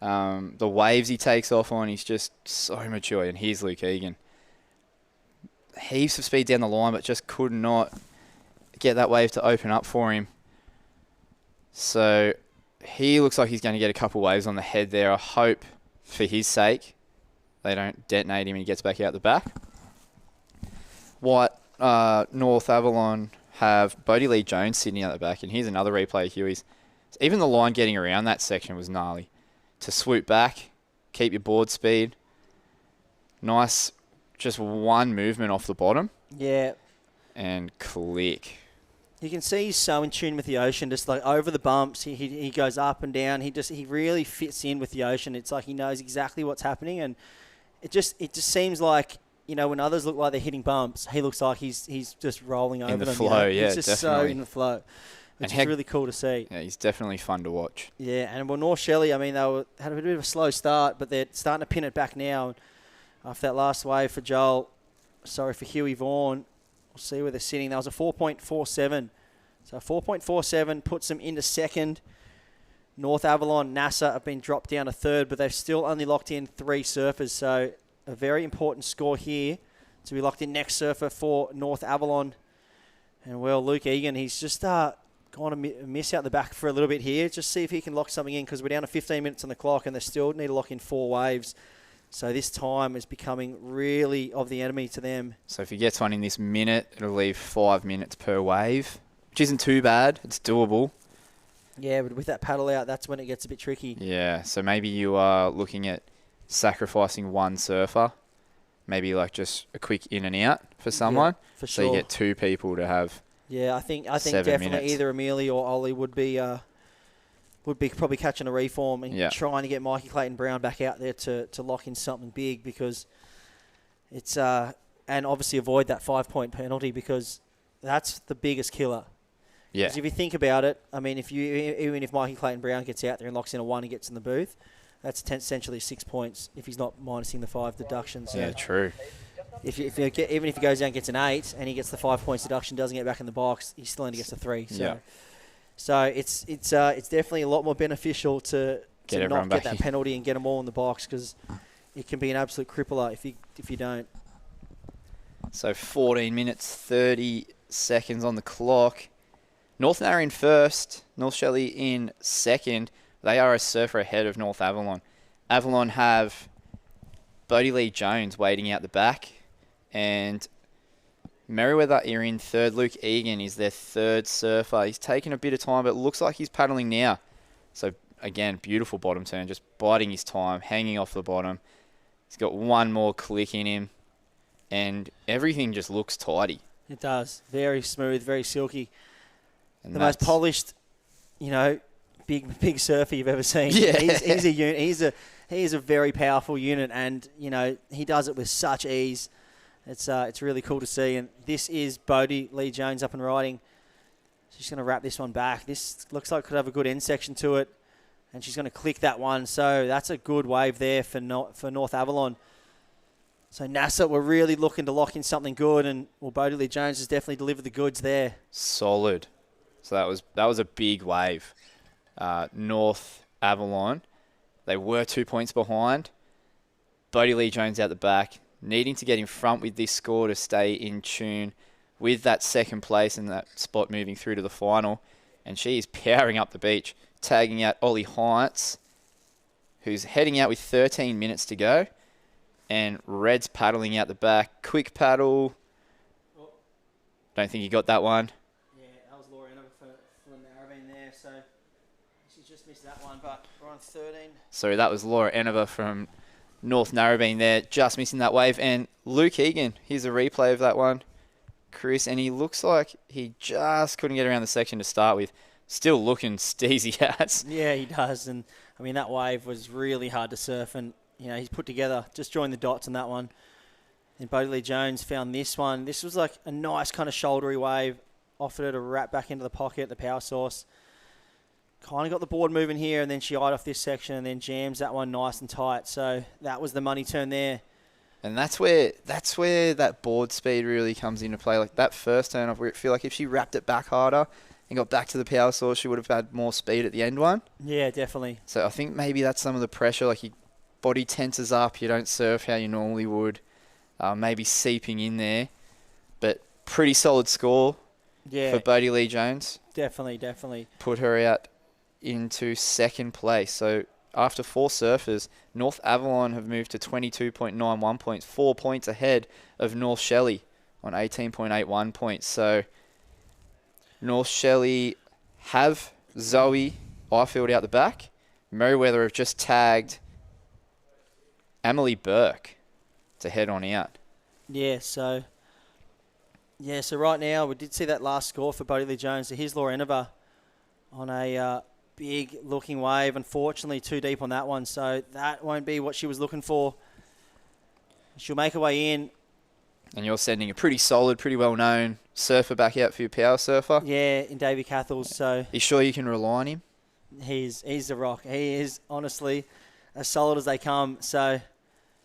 waves he takes off on, he's just so mature. And here's Luke Egan. Heaps of speed down the line, but just could not get that wave to open up for him. So he looks like he's going to get a couple waves on the head there. I hope for his sake they don't detonate him and he gets back out the back. North Avalon have Bodie Lee Jones sitting out the back, and here's another replay of Huey's. Even the line getting around that section was gnarly. To swoop back, keep your board speed. Nice, just one movement off the bottom. Yeah. And click. You can see he's so in tune with the ocean, just like over the bumps. He goes up and down. He really fits in with the ocean. It's like he knows exactly what's happening, and it just seems like, you know, when others look like they're hitting bumps, he looks like he's just rolling over them. In the flow, yeah, he's just definitely. so in the flow, which is really cool to see. Yeah, he's definitely fun to watch. Yeah, and North Shelley, I mean, had a bit of a slow start, but they're starting to pin it back now. After that last wave for Huey Vaughan, we'll see where they're sitting. That was a 4.47. So 4.47 puts them into second. North Avalon, NASA have been dropped down to third, but they've still only locked in 3 surfers. So a very important score here to be locked in next surfer for North Avalon. And, well, Luke Egan, he's just gone to miss out the back for a little bit here. Just see if he can lock something in, because we're down to 15 minutes on the clock and they still need to lock in 4 waves. So this time is becoming really of the enemy to them. So if he gets one in this minute, it'll leave 5 minutes per wave, which isn't too bad. It's doable. Yeah, but with that paddle out, that's when it gets a bit tricky. Yeah, so maybe you are looking at sacrificing one surfer, maybe like just a quick in and out for someone. for So you sure. get two people to have. Yeah, I think 7 definitely minutes. either Amelia or Ollie would be probably catching a reform and Yeah. trying to get Mikey Clayton-Brown back out there to lock in something big, because it's and obviously avoid that 5-point penalty, because that's the biggest killer. Yeah. Because if you think about it, I mean, even if Mikey Clayton-Brown gets out there and locks in a 1 and gets in the booth, that's essentially 6 points if he's not minusing the 5 deductions. So Yeah, true. even if he goes down and gets an 8 and he gets the 5 points deduction, doesn't get back in the box, he still only gets a 3. So, Yeah. so it's definitely a lot more beneficial to Get not everyone get back that in. penalty and get them all in the box, because it can be an absolute crippler if you don't. So 14 minutes, 30 seconds on the clock. North Narrabeen first, North Shelley in second. They are a surfer ahead of North Avalon. Avalon have Bodie Lee Jones waiting out the back, and Merriweather are in third. Luke Egan is their third surfer. He's taken a bit of time, but it looks like he's paddling now. So again, beautiful bottom turn, just biding his time, hanging off the bottom. He's got one more click in him, and everything just looks tidy. It does. Very smooth, very silky. And The most that's- polished, big surfer you've ever seen. Yeah. He's a unit. He's a very powerful unit, and he does it with such ease. It's really cool to see. And this is Bodie Lee Jones up and riding. She's going to wrap this one back. This looks like it could have a good end section to it, and she's going to click that one. So that's a good wave there for North Avalon. So NASA, we're really looking to lock in something good, and Bodie Lee Jones has definitely delivered the goods there. Solid. So that was a big wave. North Avalon, they were 2 points behind. Bodie Lee Jones out the back, needing to get in front with this score to stay in tune with that second place and that spot moving through to the final. And she is powering up the beach, tagging out Ollie Heintz, who's heading out with 13 minutes to go. And Red's paddling out the back. Quick paddle. Don't think he got that one. Yeah, that was Laura Enner for Narrabeen there, so she's just missed that one, but we're on 13. So that was Laura Enner from North Narrabeen there, just missing that wave. And Luke Egan, here's a replay of that one, Chris, and he looks like he just couldn't get around the section to start with. Still looking steezy ass. Yeah, he does, and I mean that wave was really hard to surf, and he's put together, just joined the dots on that one. And Bodie Lee Jones found this one. This was like a nice kind of shouldery wave, offered her to wrap back into the pocket, the power source. Kind of got the board moving here, and then she eyed off this section and then jams that one nice and tight. So that was the money turn there. And that's where that board speed really comes into play. Like that first turn off, where it feel like if she wrapped it back harder and got back to the power source, she would have had more speed at the end one. Yeah, definitely. So I think maybe that's some of the pressure. Like your body tenses up, you don't surf how you normally would. Maybe seeping in there, but pretty solid score for Bodie Lee Jones. Definitely. Put her out into second place. So after 4 surfers, North Avalon have moved to 22.91 points, 4 points ahead of North Shelley on 18.81 points. So North Shelley have Zoe Ifield out the back. Merriweather have just tagged Emily Burke to head on out. So right now we did see that last score for Bodie Lee Jones. So here's Laura Enner on a big looking wave. Unfortunately, too deep on that one, so that won't be what she was looking for. She'll make her way in. And you're sending a pretty solid, pretty well-known surfer back out for your power surfer. Yeah, in Davey Cathles. So you sure you can rely on him? He's the rock. He is honestly as solid as they come. So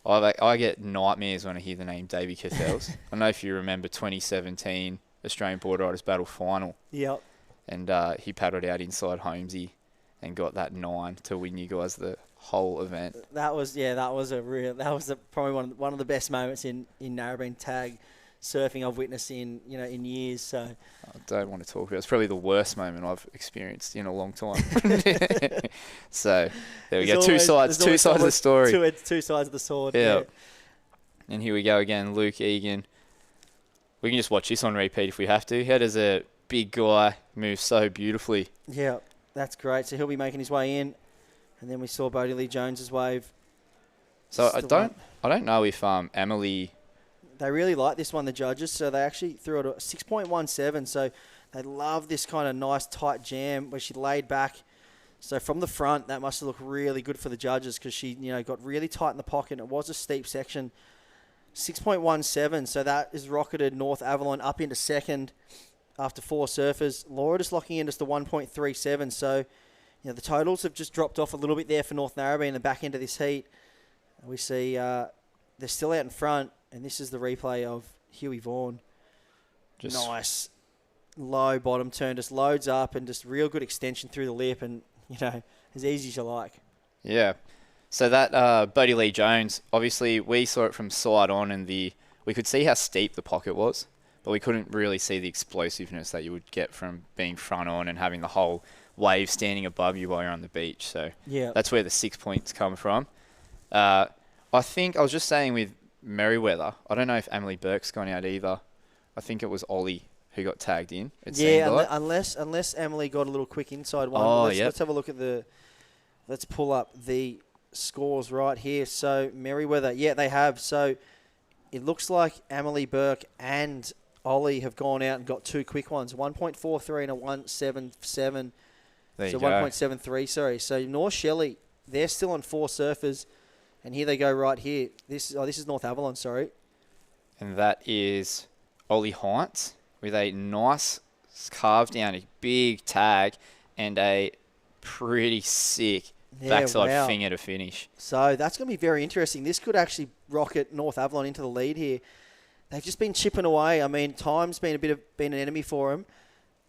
I get nightmares when I hear the name Davey Cathels. I don't know if you remember 2017 Australian Boardriders Battle Final. Yep. And he paddled out inside Holmesy and got that 9 to win you guys the whole event. That was probably one of the best moments in Narrabeen tag surfing I've witnessed in years. So I don't want to talk about it. It's probably the worst moment I've experienced in a long time. So there we go. Two sides of the story. Two sides of the sword. Yeah. And here we go again, Luke Egan. We can just watch this on repeat if we have to. How does a big guy move so beautifully? Yeah. That's great. So he'll be making his way in. And then we saw Bodie Lee Jones's wave. So I don't know if Emily. They really like this one, the judges. So they actually threw it at 6.17. So they love this kind of nice tight jam where she laid back. So from the front, that must have looked really good for the judges because she, got really tight in the pocket. It was a steep section. 6.17. So that is rocketed North Avalon up into second after 4 surfers. Laura just locking in just the 1.37. So, the totals have just dropped off a little bit there for North Narrabeen in the back end of this heat. We see they're still out in front, and this is the replay of Huey Vaughan. Nice low bottom turn, just loads up and just real good extension through the lip and, as easy as you like. Yeah. So that Bodie Lee Jones, obviously we saw it from side on and we could see how steep the pocket was, but we couldn't really see the explosiveness that you would get from being front on and having the whole wave standing above you while you're on the beach. So that's where the 6 points come from. I think I was just saying with Merriweather, I don't know if Emily Burke's gone out either. I think it was Ollie who got tagged in. Unless Emily got a little quick inside one. Let's have a look at let's pull up the scores right here. So Merriweather, they have. So it looks like Emily Burke and Ollie have gone out and got 2 quick ones, 1.43 and a 1.77. So 1.73, sorry. So North Shelley, they're still on 4 surfers, and here they go right here. This is North Avalon, sorry. And that is Ollie Heinz with a nice carve down, a big tag, and a pretty sick backside finger to finish. So that's going to be very interesting. This could actually rocket North Avalon into the lead here. They've just been chipping away. I mean, time's been been an enemy for them,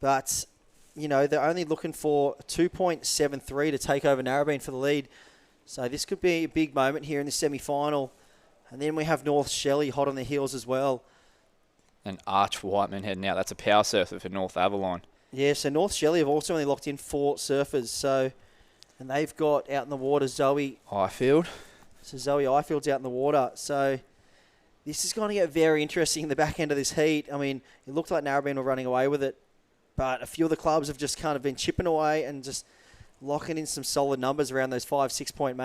but they're only looking for 2.73 to take over Narrabeen for the lead. So this could be a big moment here in the semi-final. And then we have North Shelley hot on the heels as well. And Arch Whiteman heading out. That's a power surfer for North Avalon. Yeah, so North Shelley have also only locked in 4 surfers. And they've got out in the water Zoe Ifield. So Zoe Ifield's out in the water. So this is going to get very interesting in the back end of this heat. I mean, it looked like Narrabeen were running away with it. But a few of the clubs have just kind of been chipping away and just locking in some solid numbers around those 5-6 point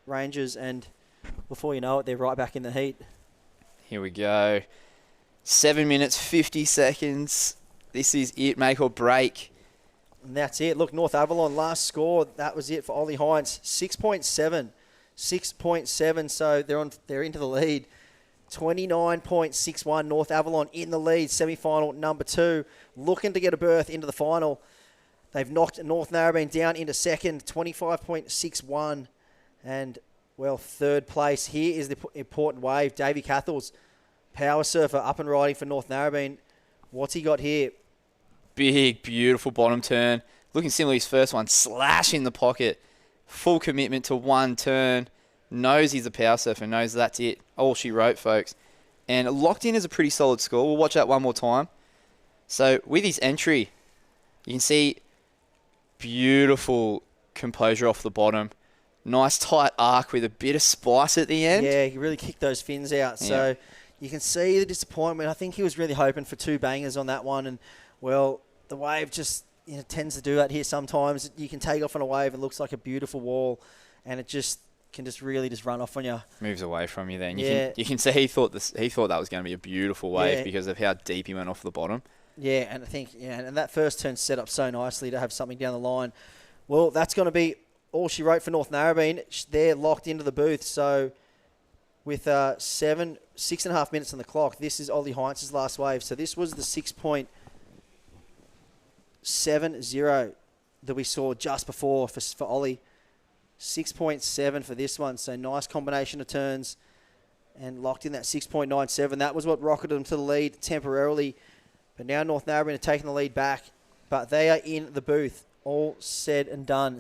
ranges. And before you know it, they're right back in the heat. Here we go. 7 minutes, 50 seconds. This is it, make or break. And that's it. Look, North Avalon, last score, that was it for Ollie Heinz. 6.7. 6.7, so they're into the lead. 29.61, North Avalon in the lead, semi-final number 2, looking to get a berth into the final. They've knocked North Narrabeen down into second, 25.61, and, third place. Here is the important wave. Davey Cathell's power surfer up and riding for North Narrabeen. What's he got here? Big, beautiful bottom turn. Looking similar to his first one, slash in the pocket. Full commitment to one turn. Knows he's a power surfer, knows that's it. All she wrote, folks. And locked in is a pretty solid score. We'll watch that one more time. So with his entry, you can see beautiful composure off the bottom. Nice tight arc with a bit of spice at the end. Yeah, he really kicked those fins out. So you can see the disappointment. I think he was really hoping for 2 bangers on that one. And, the wave just tends to do that here sometimes. You can take off on a wave and it looks like a beautiful wall. And it just can really run off on you. Moves away from you then. You can see he thought that was going to be a beautiful wave because of how deep he went off the bottom. Yeah, and I think and that first turn set up so nicely to have something down the line. Well, that's going to be all she wrote for North Narrabeen. They're locked into the booth. So with 6.5 minutes on the clock, this is Ollie Heinz's last wave. So this was the 6.70 that we saw just before for Ollie. 6.7 for this one, so nice combination of turns and locked in that 6.97. That was what rocketed them to the lead temporarily, but now North Narrabeen are taking the lead back, but they are in the booth, all said and done.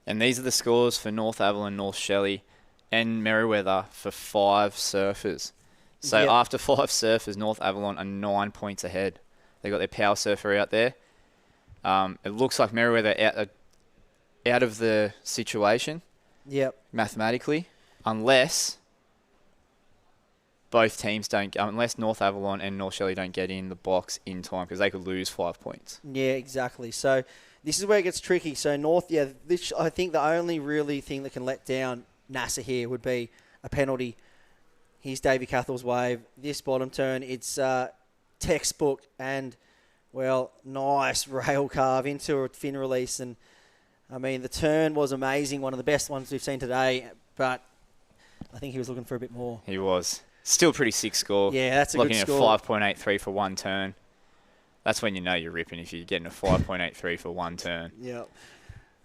And these are the scores for North Avalon, North Shelley and Merriweather for 5 surfers. So after 5 surfers, North Avalon are 9 points ahead. They got their power surfer out there. It looks like Merriweather out of the situation. Yep. Mathematically, unless both teams don't, unless North Avalon and North Shelley don't get in the box in time, because they could lose 5 points. Yeah, exactly. So this is where it gets tricky. So North, I think the only really thing that can let down NASA here would be a penalty. Here's Davey Cathal's wave. This bottom turn, it's textbook and, well, nice rail carve into a fin release. And, I mean, the turn was amazing, one of the best ones we've seen today, but I think he was looking for a bit more. He was. Still pretty sick score. Yeah, that's a Looking good score. Looking at 5.83 for one turn. That's when you know you're ripping, if you're getting a 5.83 for one turn. Yep.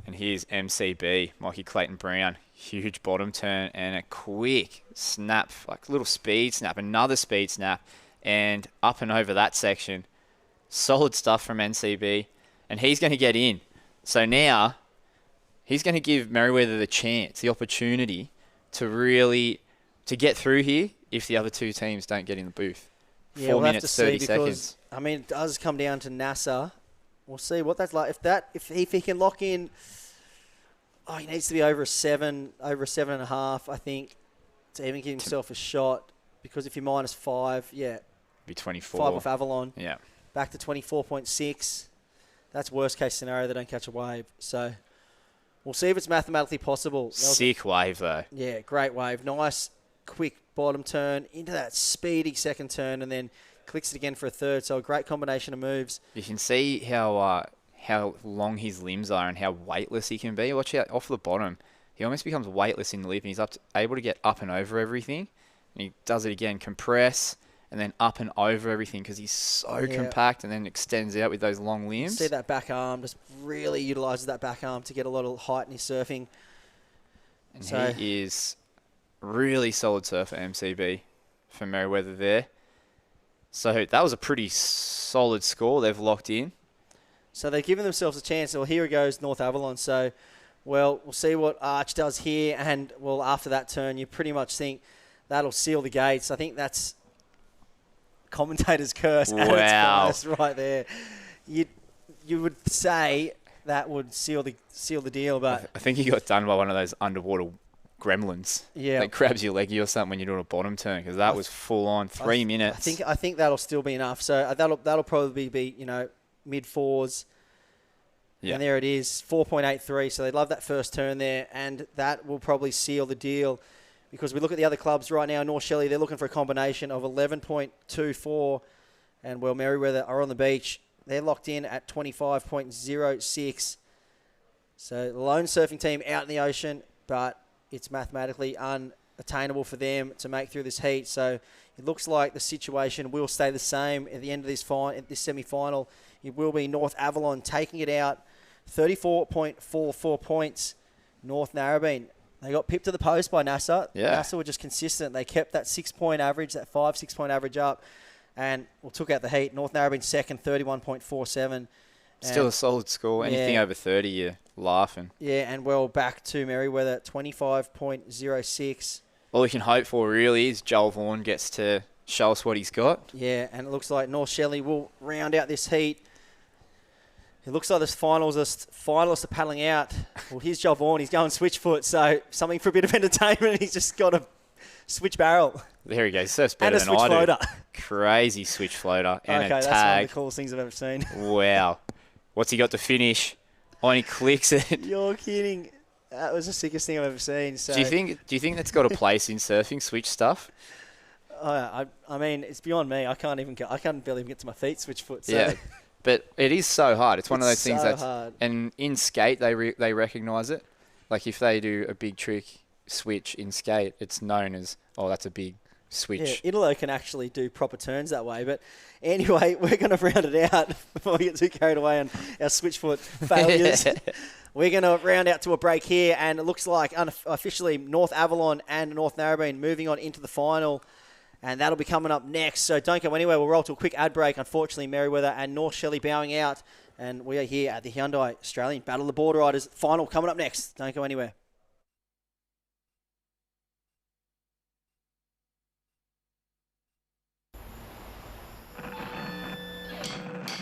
And here's MCB, Mikey Clayton Brown. Huge bottom turn and a quick snap, like little speed snap, another speed snap, and up and over that section. Solid stuff from NCB. And he's going to get in. So now he's going to give Merriweather the chance, the opportunity to get through here if the other two teams don't get in the booth. Yeah, 4 we'll minutes, have to 30 see seconds. I mean, it does come down to NASA. We'll see what that's like. If he can lock in, he needs to be over a 7.5, I think, to even give himself a shot. Because if you're -5, be 24. 5 off Avalon. Yeah. Back to 24.6. That's worst case scenario. They don't catch a wave. So we'll see if it's mathematically possible. Sick wave though. Yeah, great wave. Nice, quick bottom turn into that speedy second turn, and then clicks it again for a third. So a great combination of moves. You can see how long his limbs are and how weightless he can be. Watch out, off the bottom. He almost becomes weightless in the lip, and he's able to get up and over everything. And he does it again, compress, and then up and over everything because he's so compact, and then extends out with those long limbs. See that back arm, just really utilises that back arm to get a lot of height in his surfing. And he is really solid surfer, MCB, for Merriweather there. So that was a pretty solid score they've locked in. So they've given themselves a chance. Well, here goes North Avalon. So, well, we'll see what Arch does here. And, well, after that turn, you pretty much think that'll seal the gates. I think that's commentator's curse at its finest right there. You would say that would seal the deal, but I think he got done by one of those underwater gremlins. Yeah, that grabs your leggy or something when you're doing a bottom turn, because that was full on 3 minutes. I think that'll still be enough. So that'll probably be mid fours. Yeah. And there it is, 4.83. So they love that first turn there, and that will probably seal the deal. Because we look at the other clubs right now, North Shelley, they're looking for a combination of 11.24, and, well, Merriweather are on the beach. They're locked in at 25.06. So the lone surfing team out in the ocean, but it's mathematically unattainable for them to make through this heat. So it looks like the situation will stay the same at the end of this semi-final. It will be North Avalon taking it out, 34.44 points. North Narrabeen, they got pipped to the post by NASA. Yeah. NASA were just consistent. They kept that 6-point average, that 6-point average up, and took out the heat. North Narrabeen second, 31.47. Still a solid score. Anything over 30, you're laughing. Yeah, and, well, back to Merriweather at 25.06. All we can hope for really is Joel Vaughan gets to show us what he's got. Yeah, and it looks like North Shelley will round out this heat. It looks like the finalists are paddling out. Well, here's Joel Vaughan. He's going switch foot, so something for a bit of entertainment. He's just got a switch barrel. There he goes. Surfs better than I do. And a switch floater. Crazy switch floater and a tag. That's one of the coolest things I've ever seen. Wow. What's he got to finish? Oh, and he clicks it. You're kidding. That was the sickest thing I've ever seen. So. Do you think that's got a place in surfing, switch stuff? I mean, it's beyond me. I can't barely even get to my feet switch foot. So. Yeah. But it is so hard. It's one of those things that's hard. And in skate they recognise it. Like if they do a big trick switch in skate, it's known as, that's a big switch. Yeah, Italo can actually do proper turns that way. But anyway, we're going to round it out before we get too carried away on our switch foot failures. We're going to round out to a break here, and it looks like officially North Avalon and North Narrabeen moving on into the final. And that'll be coming up next. So don't go anywhere. We'll roll to a quick ad break. Unfortunately, Merriweather and North Shelley bowing out. And we are here at the Hyundai Australian Battle of the Boardriders final coming up next. Don't go anywhere.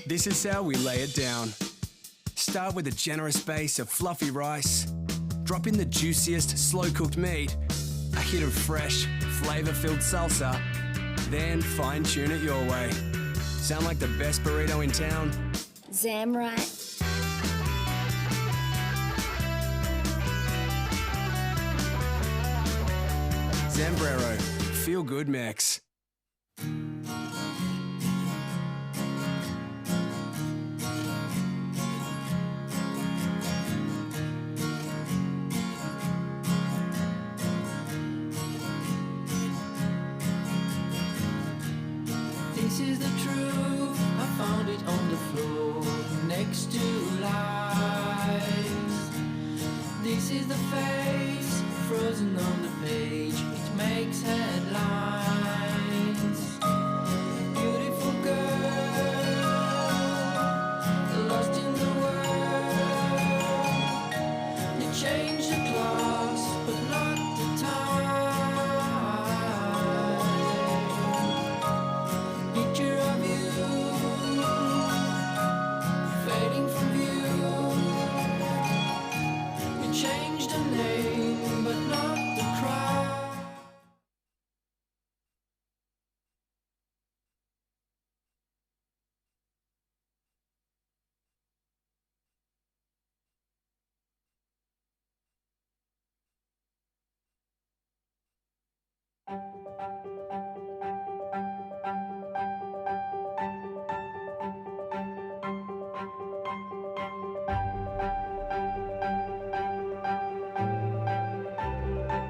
This is how we lay it down. Start with a generous base of fluffy rice. Drop in the juiciest slow-cooked meat, a hit of fresh, flavour-filled salsa, then fine-tune it your way. Sound like the best burrito in town? Zamrat. Zambrero. Feel good mix. This is the truth, I found it on the floor next to lies. This is the face, frozen on the page, it makes headlines. Beautiful girl, lost in the world. You change the clocks, but not the time. Picture of you fading from view. You changed the name, but not the crowd.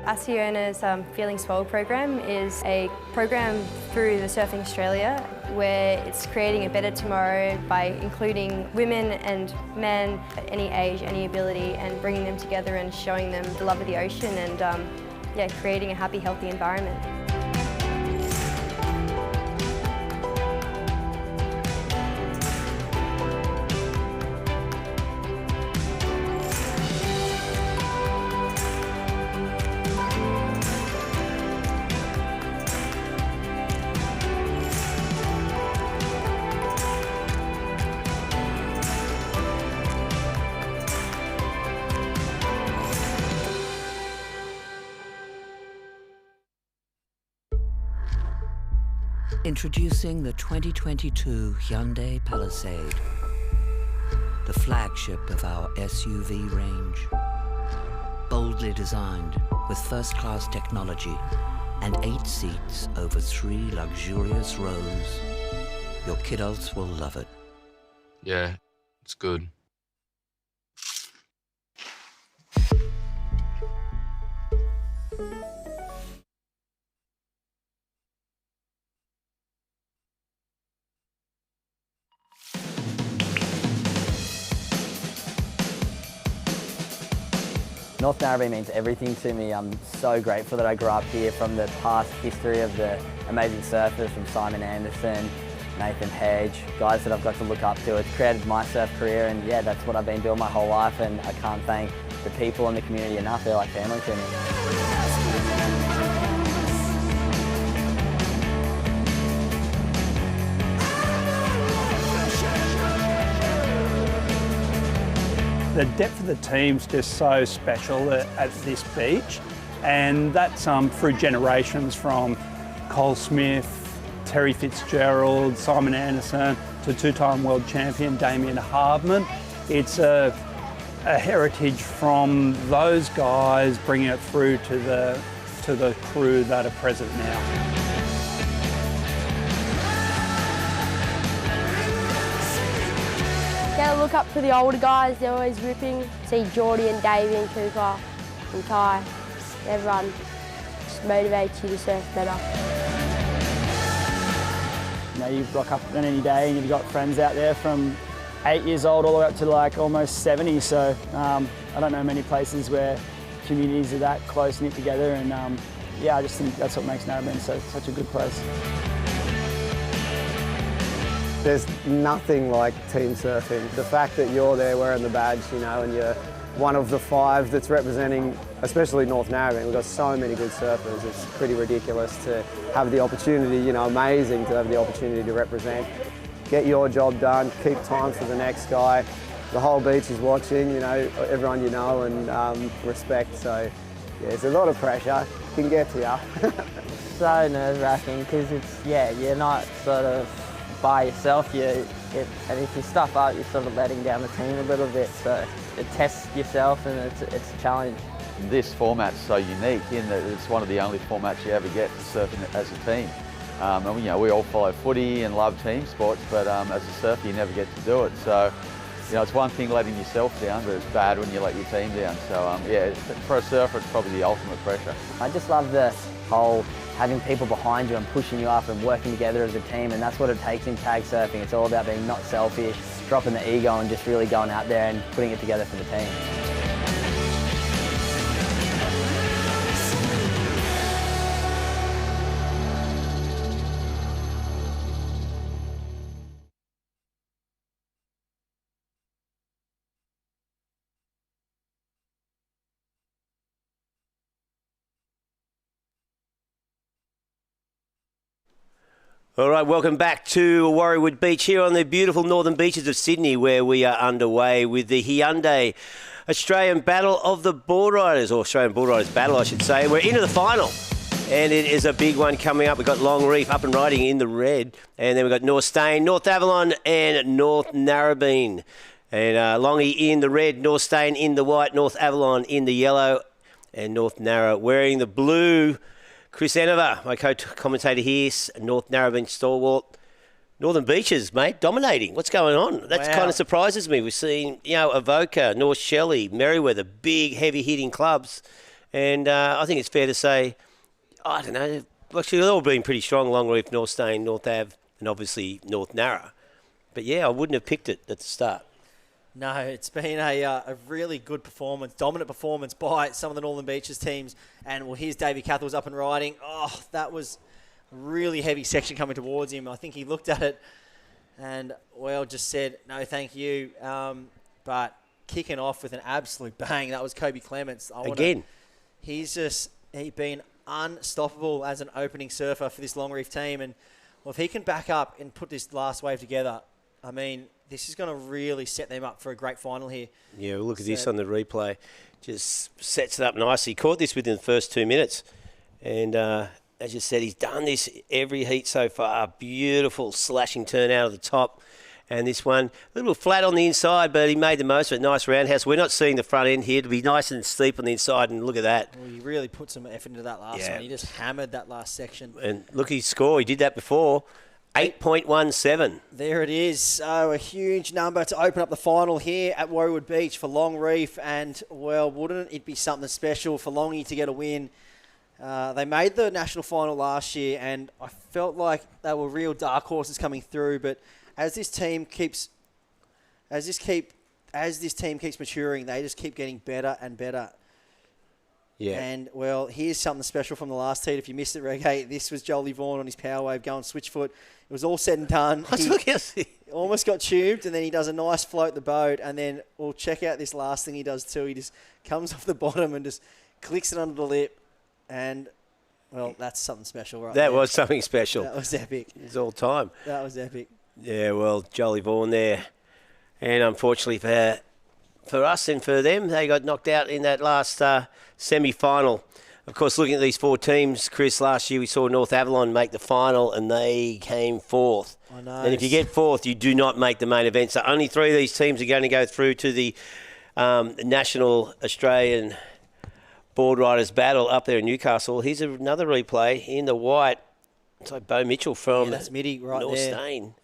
Asiona's Feeling Swell program is a program through the Surfing Australia where it's creating a better tomorrow by including women and men at any age, any ability, and bringing them together and showing them the love of the ocean and yeah, creating a happy, healthy environment. Introducing the 2022 Hyundai Palisade, the flagship of our SUV range. Boldly designed with first-class technology and 8 seats over 3 luxurious rows. Your kiddos will love it. Yeah, it's good. North Narrabeen means everything to me. I'm so grateful that I grew up here, from the past history of the amazing surfers from Simon Anderson, Nathan Hedge, guys that I've got to look up to. It's created my surf career, and yeah, that's what I've been doing my whole life, and I can't thank the people in the community enough. They're like family to me. The depth of the team's just so special at this beach, and that's through generations from Cole Smith, Terry Fitzgerald, Simon Anderson, to two-time world champion Damien Hardman. It's a heritage from those guys, bringing it through to the crew that are present now. Yeah, look up to the older guys, they're always ripping. See Geordie and Davey and Cooper and Ty, everyone just motivates you to surf better. You know, you rock up on any day and you've got friends out there from 8 years old all the way up to like almost 70, so I don't know many places where communities are that close-knit together, and yeah, I just think that's what makes Narrabeen such a good place. There's nothing like team surfing. The fact that you're there wearing the badge, you know, and you're one of the 5 that's representing, especially North Narrabeen. We've got so many good surfers. It's pretty ridiculous to have the opportunity, you know, amazing to have the opportunity to represent. Get your job done, keep time for the next guy. The whole beach is watching, you know, everyone you know, and respect. So, yeah, it's a lot of pressure. It can get to you. so nerve-wracking because you're not sort of by yourself. And if you stuff up, you're sort of letting down the team a little bit. So it tests yourself, and it's a challenge. This format's so unique in that it's one of the only formats you ever get to surf as a team. And we all follow footy and love team sports, but as a surfer, you never get to do it. So, it's one thing letting yourself down, but it's bad when you let your team down. So, for a surfer, it's probably the ultimate pressure. I just love the whole having people behind you and pushing you up and working together as a team, and that's what it takes in tag surfing. It's all about being not selfish, dropping the ego and just really going out there and putting it together for the team. All right, welcome back to Warriewood Beach here on the beautiful northern beaches of Sydney, where we are underway with the Hyundai Australian Battle of the Boardriders, or Australian Boardriders Battle, I should say. We're into the final, and it is a big one coming up. We've got Longreef up and riding in the red, and then we've got North Stain, North Avalon, and North Narrabeen. And Longie in the red, North Stain in the white, North Avalon in the yellow, and North Narra wearing the blue. Chris Enover, my co-commentator here, North Narrabeen stalwart. Northern Beaches, mate, dominating. What's going on? That kind of surprises me. We've seen, Avoca, North Shelley, Merriweather, big, heavy-hitting clubs. And I think it's fair to say, I don't know, actually they've all been pretty strong, Longreef, North Stain, North Ave, and obviously North Narra. But, I wouldn't have picked it at the start. No, it's been a really good performance, dominant performance by some of the Northern Beaches teams. And, here's Davey Cathell's up and riding. Oh, that was a really heavy section coming towards him. I think he looked at it and, just said, no, thank you. But kicking off with an absolute bang, that was Kobe Clements. He's been unstoppable as an opening surfer for this Longreef team. And, if he can back up and put this last wave together, this is going to really set them up for a great final here. Yeah, we'll look at this on the replay. Just sets it up nicely. He caught this within the first 2 minutes. And as you said, he's done this every heat so far. Beautiful slashing turn out of the top. And this one, a little flat on the inside, but he made the most of it. Nice roundhouse. We're not seeing the front end here. It'll be nice and steep on the inside, and look at that. Well, he really put some effort into that last one. He just hammered that last section. And look at his score. He did that before. 8.17. There it is. So a huge number to open up the final here at Warriewood Beach for Longreef. And, wouldn't it be something special for Longie to get a win? They made the national final last year, and I felt like they were real dark horses coming through. But as this team keeps maturing, they just keep getting better and better. Yeah. And, here's something special from the last heat. If you missed it, Reggae, this was Jolie Vaughan on his power wave going switchfoot. It was all said and done. He almost got tubed, and then he does a nice float the boat, and then we'll check out this last thing he does too. He just comes off the bottom and just clicks it under the lip, and, that's something special right there. That was something special. That was epic. It's all time. That was epic. Yeah, Jolie Vaughan there. And unfortunately for us and for them, they got knocked out in that last semi-final. Of course, looking at these four teams, Chris, last year we saw North Avalon make the final and they came fourth. I know. And if you get fourth, you do not make the main event. So only three of these teams are going to go through to the National Australian Boardriders Battle up there in Newcastle. Here's another replay in the white. It's like Bo Mitchell from that's Mitty right North there. Stain.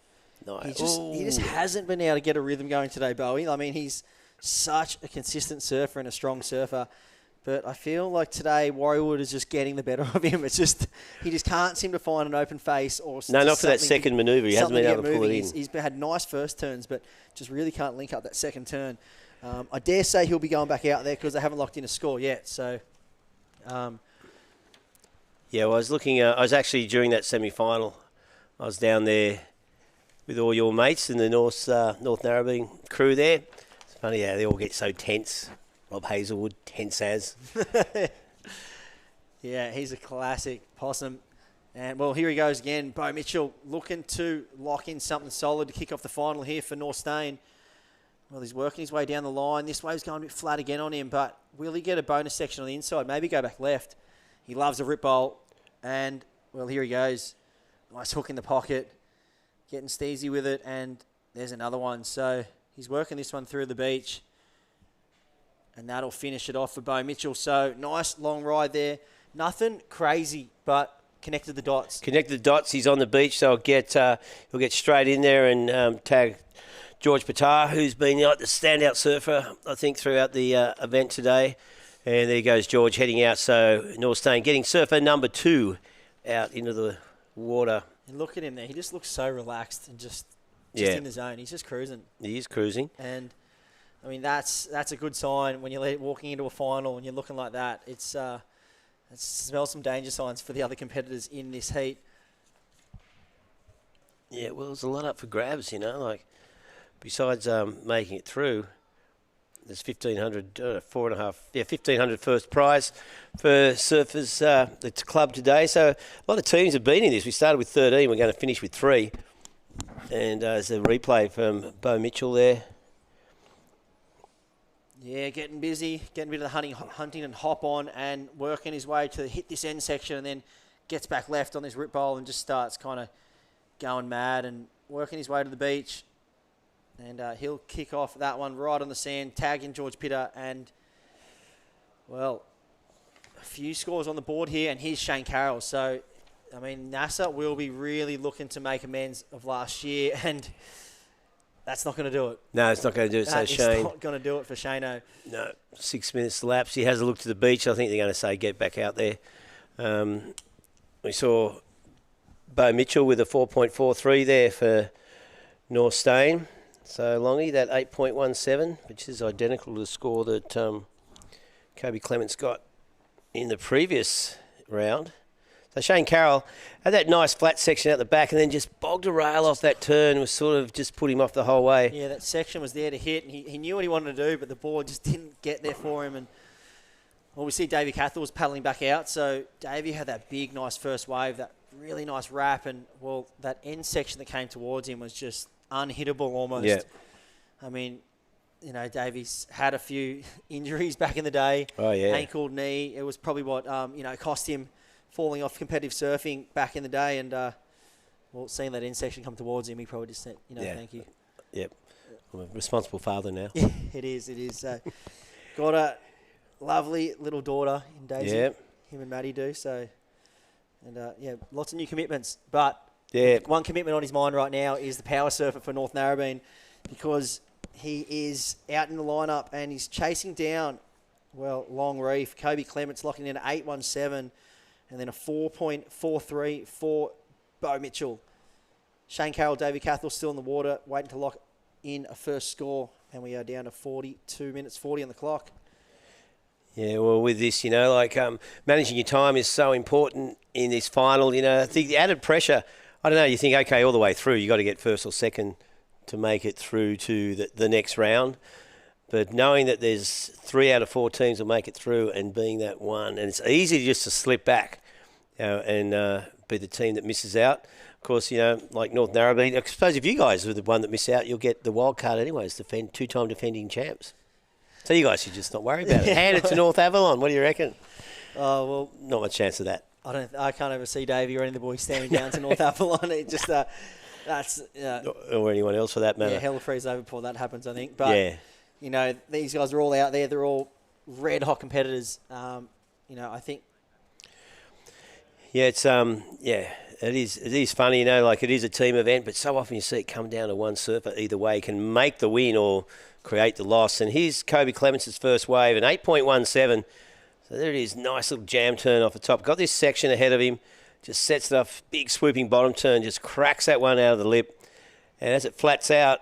Nice. He just hasn't been able to get a rhythm going today, Bowie. He's such a consistent surfer and a strong surfer. But I feel like today Warriewood is just getting the better of him. It's just he just can't seem to find an open face or not for that second manoeuvre. He hasn't been able to pull it in. He's had nice first turns, but just really can't link up that second turn. I dare say he'll be going back out there because they haven't locked in a score yet. So, I was looking. I was actually during that semi-final. I was down there with all your mates in the North Narrabeen crew there. It's funny how they all get so tense. Rob Hazelwood, tense as. Yeah, he's a classic possum. And, here he goes again. Bo Mitchell looking to lock in something solid to kick off the final here for North Stain. He's working his way down the line. This wave's going a bit flat again on him, but will he get a bonus section on the inside? Maybe go back left. He loves a rip bowl. And, well, here he goes. Nice hook in the pocket, getting steezy with it, and there's another one. So he's working this one through the beach, and that'll finish it off for Bo Mitchell. So nice long ride there. Nothing crazy, but connected the dots. Connected the dots. He's on the beach, so he'll get straight in there and tag George Patar, who's been like the standout surfer, I think, throughout the event today. And there goes George heading out. So Norstein getting surfer number 2 out into the water. And look at him there. He just looks so relaxed and just in the zone. He's just cruising. He is cruising. And, I mean, that's a good sign when you're walking into a final and you're looking like that. It smells some danger signs for the other competitors in this heat. Yeah, well, there's a lot up for grabs, like besides making it through. There's 1,500, 1,500 first prize for surfers the club today. So a lot of teams have been in this. We started with 13. We're going to finish with 3. And there's a replay from Bo Mitchell there. Yeah, getting busy, getting a bit of the hunting and hop on and working his way to hit this end section, and then gets back left on this rip bowl and just starts kind of going mad and working his way to the beach. And he'll kick off that one right on the sand, tagging George Pitter. And, well, a few scores on the board here. And here's Shane Carroll. So, I mean, NASA will be really looking to make amends of last year. And that's not going to do it. No, it's not going to do it. So Shane. It's not going to do it for Shane-O. No, 6 minutes elapsed. He has a look to the beach. I think they're going to say get back out there. We saw Bo Mitchell with a 4.43 there for Norstein. So Longy, that 8.17, which is identical to the score that Kobe Clements got in the previous round. So Shane Carroll had that nice flat section out the back and then just bogged a rail off that turn, was sort of just put him off the whole way. Yeah, that section was there to hit, and he knew what he wanted to do, but the board just didn't get there for him. And well, we see Davey Cathell was paddling back out, so Davey had that big, nice first wave, that really nice wrap, and well, that end section that came towards him was just unhittable almost. Yeah. I mean, Davey's had a few injuries back in the day. Oh, yeah. Ankle, knee. It was probably what, cost him falling off competitive surfing back in the day. And, seeing that end section come towards him, he probably just said, thank you. Yep. I'm a responsible father now. Yeah, it is. So, got a lovely little daughter in Daisy. Yep. Him and Maddie do. So, and, lots of new commitments. But yeah, one commitment on his mind right now is the power surfer for North Narrabeen, because he is out in the lineup and he's chasing down, Long Reef. Kobe Clements locking in at 8.17 and then a 4.43 for Bo Mitchell. Shane Carroll, Davey Cathell still in the water, waiting to lock in a first score, and we are down to 42 minutes 40 on the clock. Yeah, well, with this, managing your time is so important in this final. I think the added pressure, I don't know, you think, okay, all the way through, you got to get first or second to make it through to the next round. But knowing that there's 3 out of 4 teams will make it through and being that one, and it's easy just to slip back and be the team that misses out. Of course, like North Narrabeen, I suppose if you guys are the one that miss out, you'll get the wild card anyways, two-time defending champs. So you guys should just not worry about it. Hand it to North Avalon. What do you reckon? Oh, well, not much chance of that. I can't ever see Davey or any of the boys standing down to North Avalon. It just that's or anyone else for that matter. Yeah, hell freeze over before that happens, I think. But these guys are all out there. They're all red hot competitors. I think. Yeah, it's it is funny, it is a team event, but so often you see it come down to one surfer either way can make the win or create the loss. And here's Kobe Clements' first wave, an 8.17. So there it is, nice little jam turn off the top. Got this section ahead of him, just sets it off, big swooping bottom turn, just cracks that one out of the lip. And as it flats out,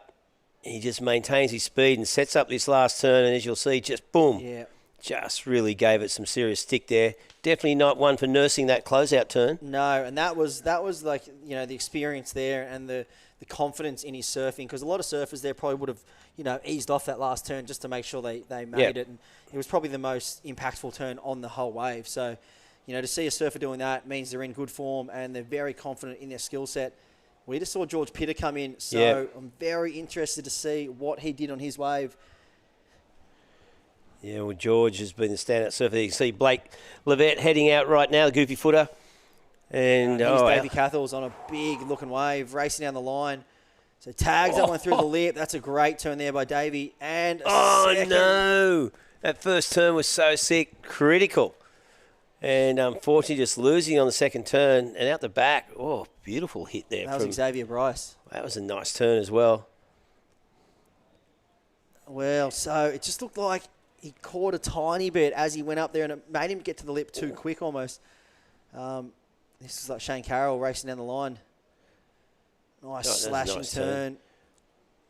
he just maintains his speed and sets up this last turn. And as you'll see, just boom, just really gave it some serious stick there. Definitely not one for nursing that closeout turn. No, and that was like, the experience there and the confidence in his surfing, because a lot of surfers there probably would have, eased off that last turn just to make sure they made it. And it was probably the most impactful turn on the whole wave. So, to see a surfer doing that means they're in good form and they're very confident in their skill set. We just saw George Pitter come in, so I'm very interested to see what he did on his wave. Yeah, well, George has been the standout surfer. You can see Blake Levette heading out right now, the goofy footer. And Here's Davey Cathell's on a big looking wave, racing down the line. So tags that one through the lip. That's a great turn there by Davey. And second. No. That first turn was so sick, critical. And unfortunately just losing on the second turn and out the back. Oh, beautiful hit there. That was Xavier Bryce. That was a nice turn as well. Well, so it just looked like he caught a tiny bit as he went up there and it made him get to the lip too quick almost. This is like Shane Carroll racing down the line. Nice slashing nice turn.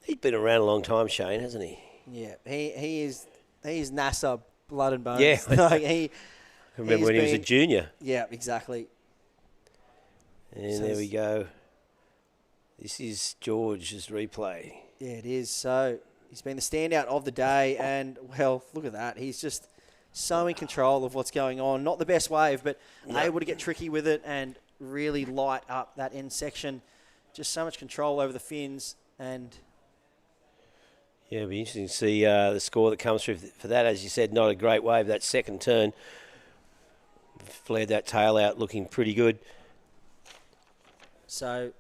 He's been around a long time, Shane, hasn't he? Yeah, he is NASA blood and bones. Yeah. Like I remember when he was a junior. Yeah, exactly. And So there we go. This is George's replay. Yeah, it is. So he's been the standout of the day, and, well, look at that. He's just so in control of what's going on. Not the best wave, but able to get tricky with it and really light up that end section. Just so much control over the fins. And yeah, it'll be interesting to see the score that comes through for that. As you said, not a great wave. That second turn flared that tail out looking pretty good. so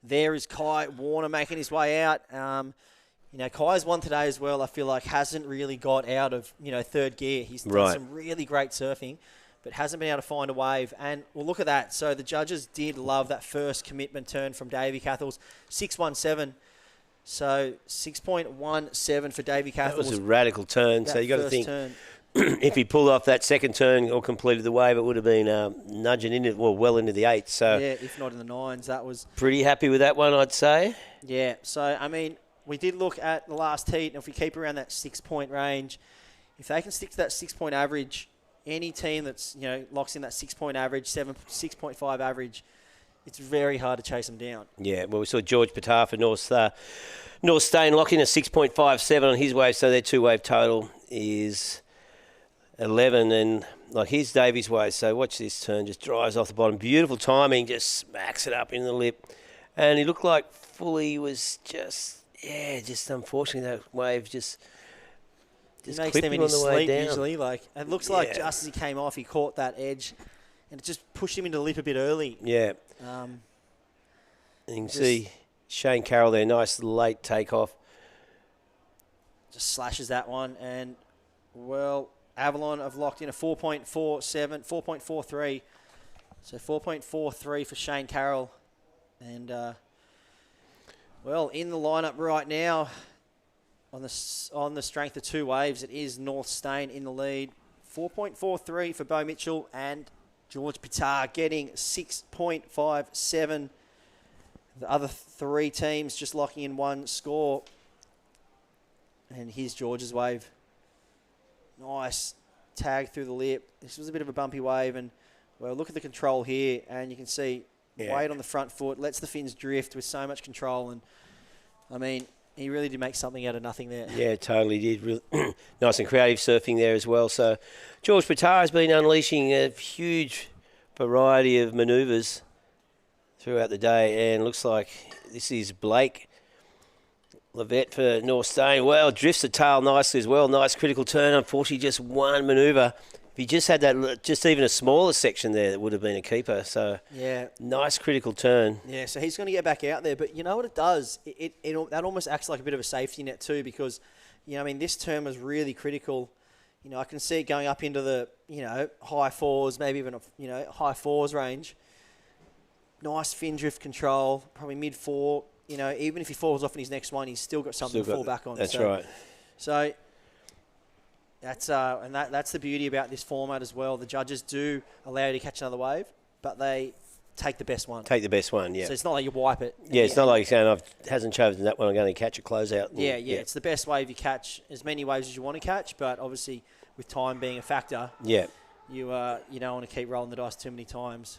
there is Kai Warner making his way out. Kai's won today as well, I feel like, hasn't really got out of, third gear. He's done some really great surfing, but hasn't been able to find a wave. And, well, look at that. So the judges did love that first commitment turn from Davey Cathell's, 6.17. So 6.17 for Davey Cathell. That was a radical turn, so you got to think if he pulled off that second turn or completed the wave, it would have been nudging into, well into the 8s. So yeah, if not in the 9s, that was pretty happy with that one, I'd say. Yeah, so, I mean, we did look at the last heat, and if we keep around that 6-point range, if they can stick to that 6-point average, any team that's, locks in that 6-point average, 6.5 average, it's very hard to chase them down. Yeah, well, we saw George Patar for North Stain lock in a 6.57 on his wave, so their two-wave total is 11, and like here's Davies' wave, so watch this turn, just drives off the bottom. Beautiful timing, just smacks it up in the lip. And he looked like fully was just unfortunately that wave just makes clipped them him in on his the way sleep down. usually. Like, it looks like just as he came off, he caught that edge, and it just pushed him into the lip a bit early. Yeah. And you can see Shane Carroll there, nice late takeoff. Just slashes that one, and, well, Avalon have locked in a 4.43. So 4.43 for Shane Carroll. And, well, in the lineup right now, on the strength of two waves, it is North Stain in the lead. 4.43 for Bo Mitchell and George Patar getting 6.57. The other three teams just locking in one score. And here's George's wave. Nice tag through the lip. This was a bit of a bumpy wave, and, well, look at the control here, and you can see weight on the front foot, lets the fins drift with so much control, and, I mean, he really did make something out of nothing there. Yeah, totally did. Really nice and creative surfing there as well. So George Patar has been unleashing a huge variety of manoeuvres throughout the day, and looks like this is Blake Levette for North Stain. Well, drifts the tail nicely as well. Nice critical turn. Unfortunately, just one manoeuvre. If he just had that, just even a smaller section there, that would have been a keeper. So yeah, nice critical turn. Yeah, so he's going to get back out there. But you know what it does? That almost acts like a bit of a safety net too, because, this turn was really critical. I can see it going up into the, high 4s, maybe even high 4s range. Nice fin drift control, probably mid 4. Even if he falls off in his next one, he's still got something to fall back on. That's right. So that's the beauty about this format as well. The judges do allow you to catch another wave, but they take the best one. Take the best one, yeah. So it's not like you wipe it. Yeah, it's not like you're saying, hasn't chosen that one, I'm going to catch a closeout. Yeah. It's the best wave you catch, as many waves as you want to catch, but obviously with time being a factor, you don't want to keep rolling the dice too many times.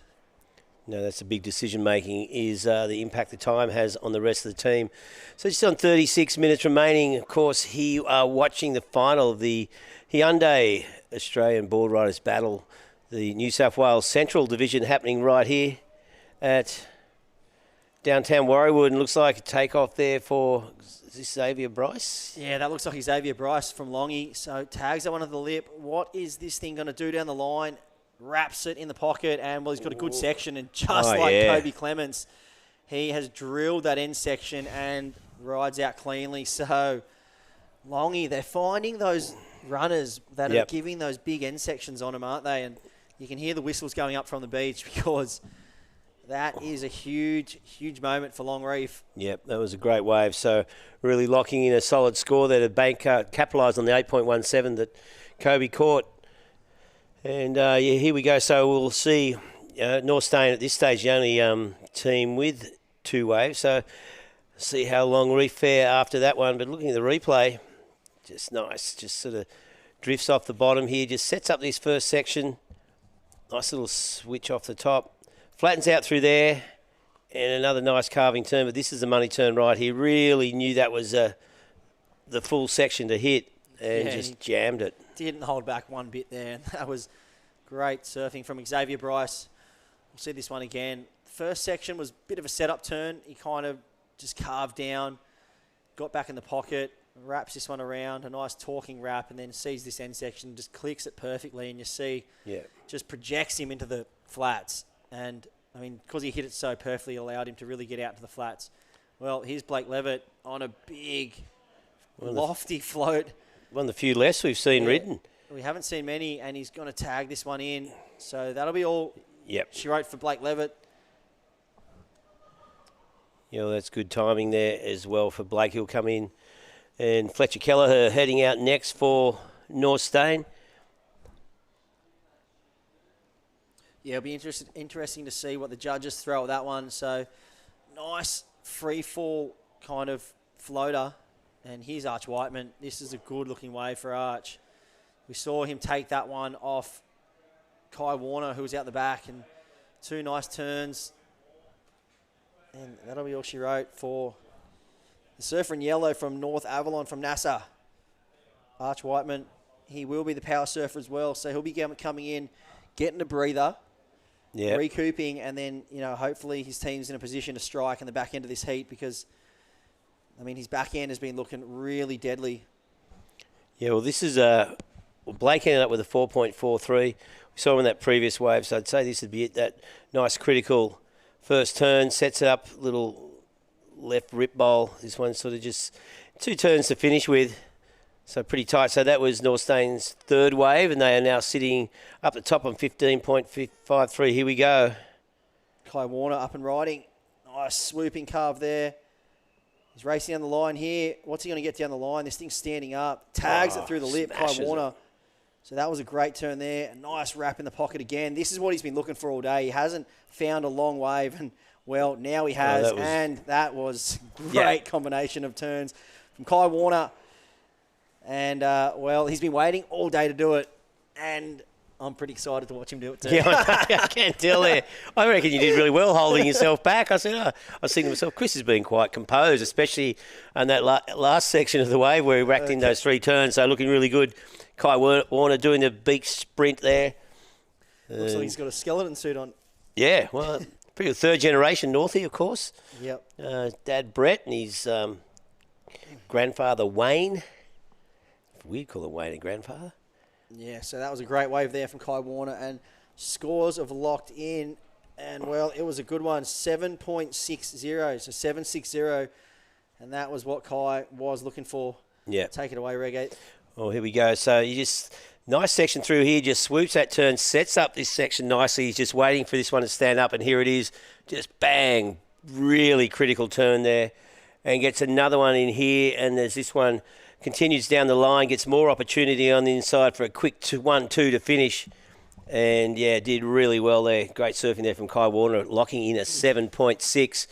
No, that's the big decision-making, is the impact the time has on the rest of the team. So just on 36 minutes remaining, of course, you are watching the final of the Hyundai Australian Boardriders Battle, the New South Wales Central Division, happening right here at downtown Warriewood, and looks like a takeoff there for, is this Xavier Bryce? Yeah, that looks like Xavier Bryce from Longy. So tags that one at the lip. What is this thing going to do down the line? wraps it in the pocket, and, well, he's got a good section, and just Kobe Clements, he has drilled that end section and rides out cleanly. So, Longy, they're finding those runners that are giving those big end sections on them, aren't they? And you can hear the whistles going up from the beach because that is a huge, huge moment for Long Reef. Yep, that was a great wave. So really locking in a solid score there to bank, capitalised on the 8.17 that Kobe caught. And, here we go. So we'll see North Stain at this stage, the only team with 2 waves. So see how Long Reef fare after that one. But looking at the replay, just nice. Just sort of drifts off the bottom here. Just sets up this first section. Nice little switch off the top. Flattens out through there. And another nice carving turn. But this is the money turn right here. Really knew that was the full section to hit. And just jammed it. Didn't hold back one bit there. That was great surfing from Xavier Bryce. We'll see this one again. First section was a bit of a setup turn. He kind of just carved down, got back in the pocket, wraps this one around, a nice talking wrap, and then sees this end section, just clicks it perfectly, and you see just projects him into the flats. And, I mean, because he hit it so perfectly, allowed him to really get out to the flats. Well, here's Blake Levitt on a big, lofty float. One of the few less we've seen ridden. We haven't seen many, and he's going to tag this one in. So that'll be all she wrote for Blake Levitt. Yeah, well, that's good timing there as well for Blake. He'll come in. And Fletcher Kelleher heading out next for North Stain. Yeah, it'll be interesting to see what the judges throw at that one. So nice free fall kind of floater. And here's Arch Whiteman. This is a good-looking wave for Arch. We saw him take that one off Kai Warner, who was out the back, and 2 nice turns. And that'll be all she wrote for the surfer in yellow from North Avalon from NASA. Arch Whiteman, he will be the power surfer as well, so he'll be coming in, getting a breather, recouping, and then, hopefully his team's in a position to strike in the back end of this heat because, I mean, his back end has been looking really deadly. Yeah, well, this is Blake ended up with a 4.43. We saw him in that previous wave, so I'd say this would be it. That nice critical first turn, sets it up, little left rip bowl. This one sort of just 2 turns to finish with, so pretty tight. So that was North Stain's 3rd wave, and they are now sitting up the top on 15.53. Here we go. Kai Warner up and riding. Nice swooping carve there. He's racing down the line here. What's he going to get down the line? This thing's standing up. Tags it through the lip, Kai Warner. So that was a great turn there. A nice wrap in the pocket again. This is what he's been looking for all day. He hasn't found a long wave, and, well, now he has. That was great combination of turns from Kai Warner. And, well, he's been waiting all day to do it. And I'm pretty excited to watch him do it too. Yeah, I can't tell there. I reckon you did really well holding yourself back. I said, I was thinking to myself, Chris has been quite composed, especially on that last section of the wave where he racked in those 3 turns. So looking really good. Kai Warner doing the big sprint there. Looks like he's got a skeleton suit on. Yeah, well, pretty good 3rd generation Northie, of course. Yep. Dad Brett and his grandfather Wayne. We'd call him Wayne a grandfather. Yeah, so that was a great wave there from Kai Warner, and scores have locked in, and, well, it was a good one, 7.60, so 7.60, and that was what Kai was looking for. Yeah. Take it away, Regate. Well, here we go. So you just, nice section through here, just swoops that turn, sets up this section nicely. He's just waiting for this one to stand up, and here it is. Just bang, really critical turn there, and gets another one in here, and there's this one. Continues down the line, gets more opportunity on the inside for a quick 1-2 to finish. And, yeah, did really well there. Great surfing there from Kai Warner, locking in a 7.6.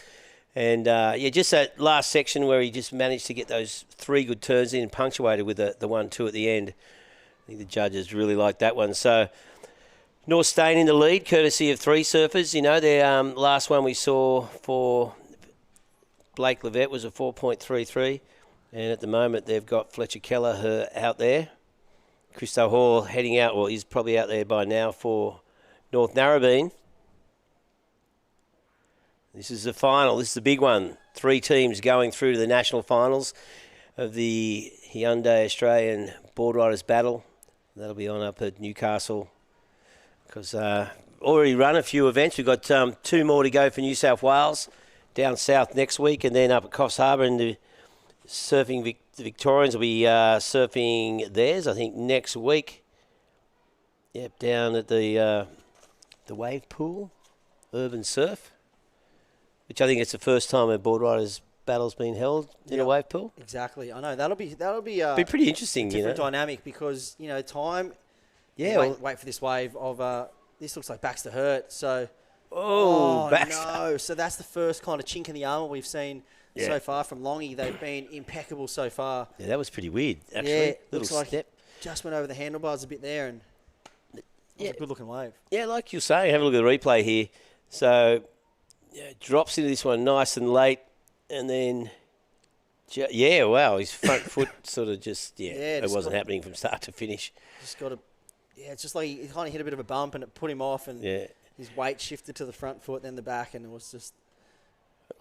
And, just that last section where he just managed to get those 3 good turns in, punctuated with the 1-2 at the end. I think the judges really liked that one. So, North Stain in the lead, courtesy of 3 surfers. Their last one we saw for Blake Levitt was a 4.33. And at the moment, they've got Fletcher Kelleher out there. Christo Hall heading out, well, he's probably out there by now for North Narrabeen. This is the final. This is the big one. 3 teams going through to the national finals of the Hyundai Australian Boardriders Battle. That'll be on up at Newcastle because already run a few events. We've got 2 more to go for New South Wales, down south next week, and then up at Coffs Harbour, and the surfing the Victorians will be surfing theirs, I think, next week. Yep, down at the wave pool, Urban Surf, which I think it's the first time a Boardriders battle's been held in a wave pool. Exactly. I know that'll be be pretty interesting. Different dynamic because time. Yeah. Wait for this wave of this looks like backs to hurt. So. Backs. No! So that's the first kind of chink in the armour we've seen so far from Longy. They've been impeccable so far. Yeah, that was pretty weird. Actually, yeah, little looks like step. Just went over the handlebars a bit there, and it was a good looking wave. Yeah, like you're saying, have a look at the replay here. So, drops into this one nice and late, and then, wow, his front foot sort of it wasn't happening from start to finish. Just got to, it's just like he kind of hit a bit of a bump, and it put him off, and his weight shifted to the front foot, then the back, and it was just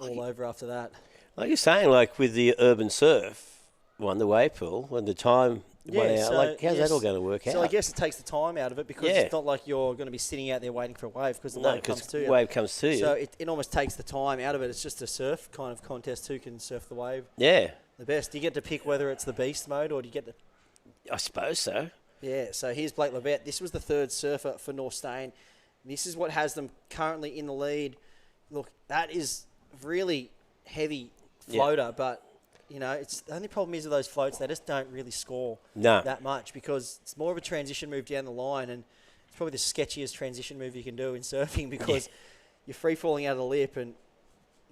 all over after that. Like you're saying, like with the Urban Surf one, the wave pool, when the time went out, how's that all going to work out? So I guess it takes the time out of it because it's not like you're going to be sitting out there waiting for a wave because the wave comes to you. Wave comes to you. So it almost takes the time out of it. It's just a surf kind of contest. Who can surf the wave? Yeah. The best. Do you get to pick whether it's the beast mode or do you get to... I suppose so. Yeah, so here's Blake Levette. This was the third surfer for North Stain. This is what has them currently in the lead. Look, that is really heavy floater, but... it's the only problem is with those floats, they just don't really score that much because it's more of a transition move down the line, and it's probably the sketchiest transition move you can do in surfing because you're free falling out of the lip and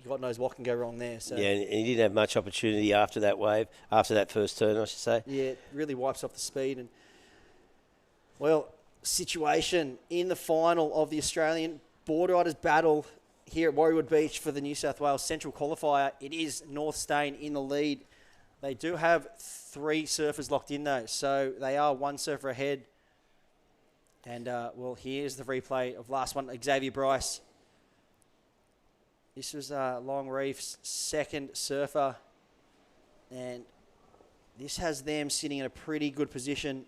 God knows what can go wrong there. So yeah, and he didn't have much opportunity after that wave, after that first turn, I should say. Yeah, it really wipes off the speed. And situation in the final of the Australian Boardriders battle here at Warriewood Beach for the New South Wales Central Qualifier. It is North Stain in the lead. They do have 3 surfers locked in though, so they are 1 surfer ahead. And here's the replay of last one, Xavier Bryce. This was Long Reef's second surfer, and this has them sitting in a pretty good position.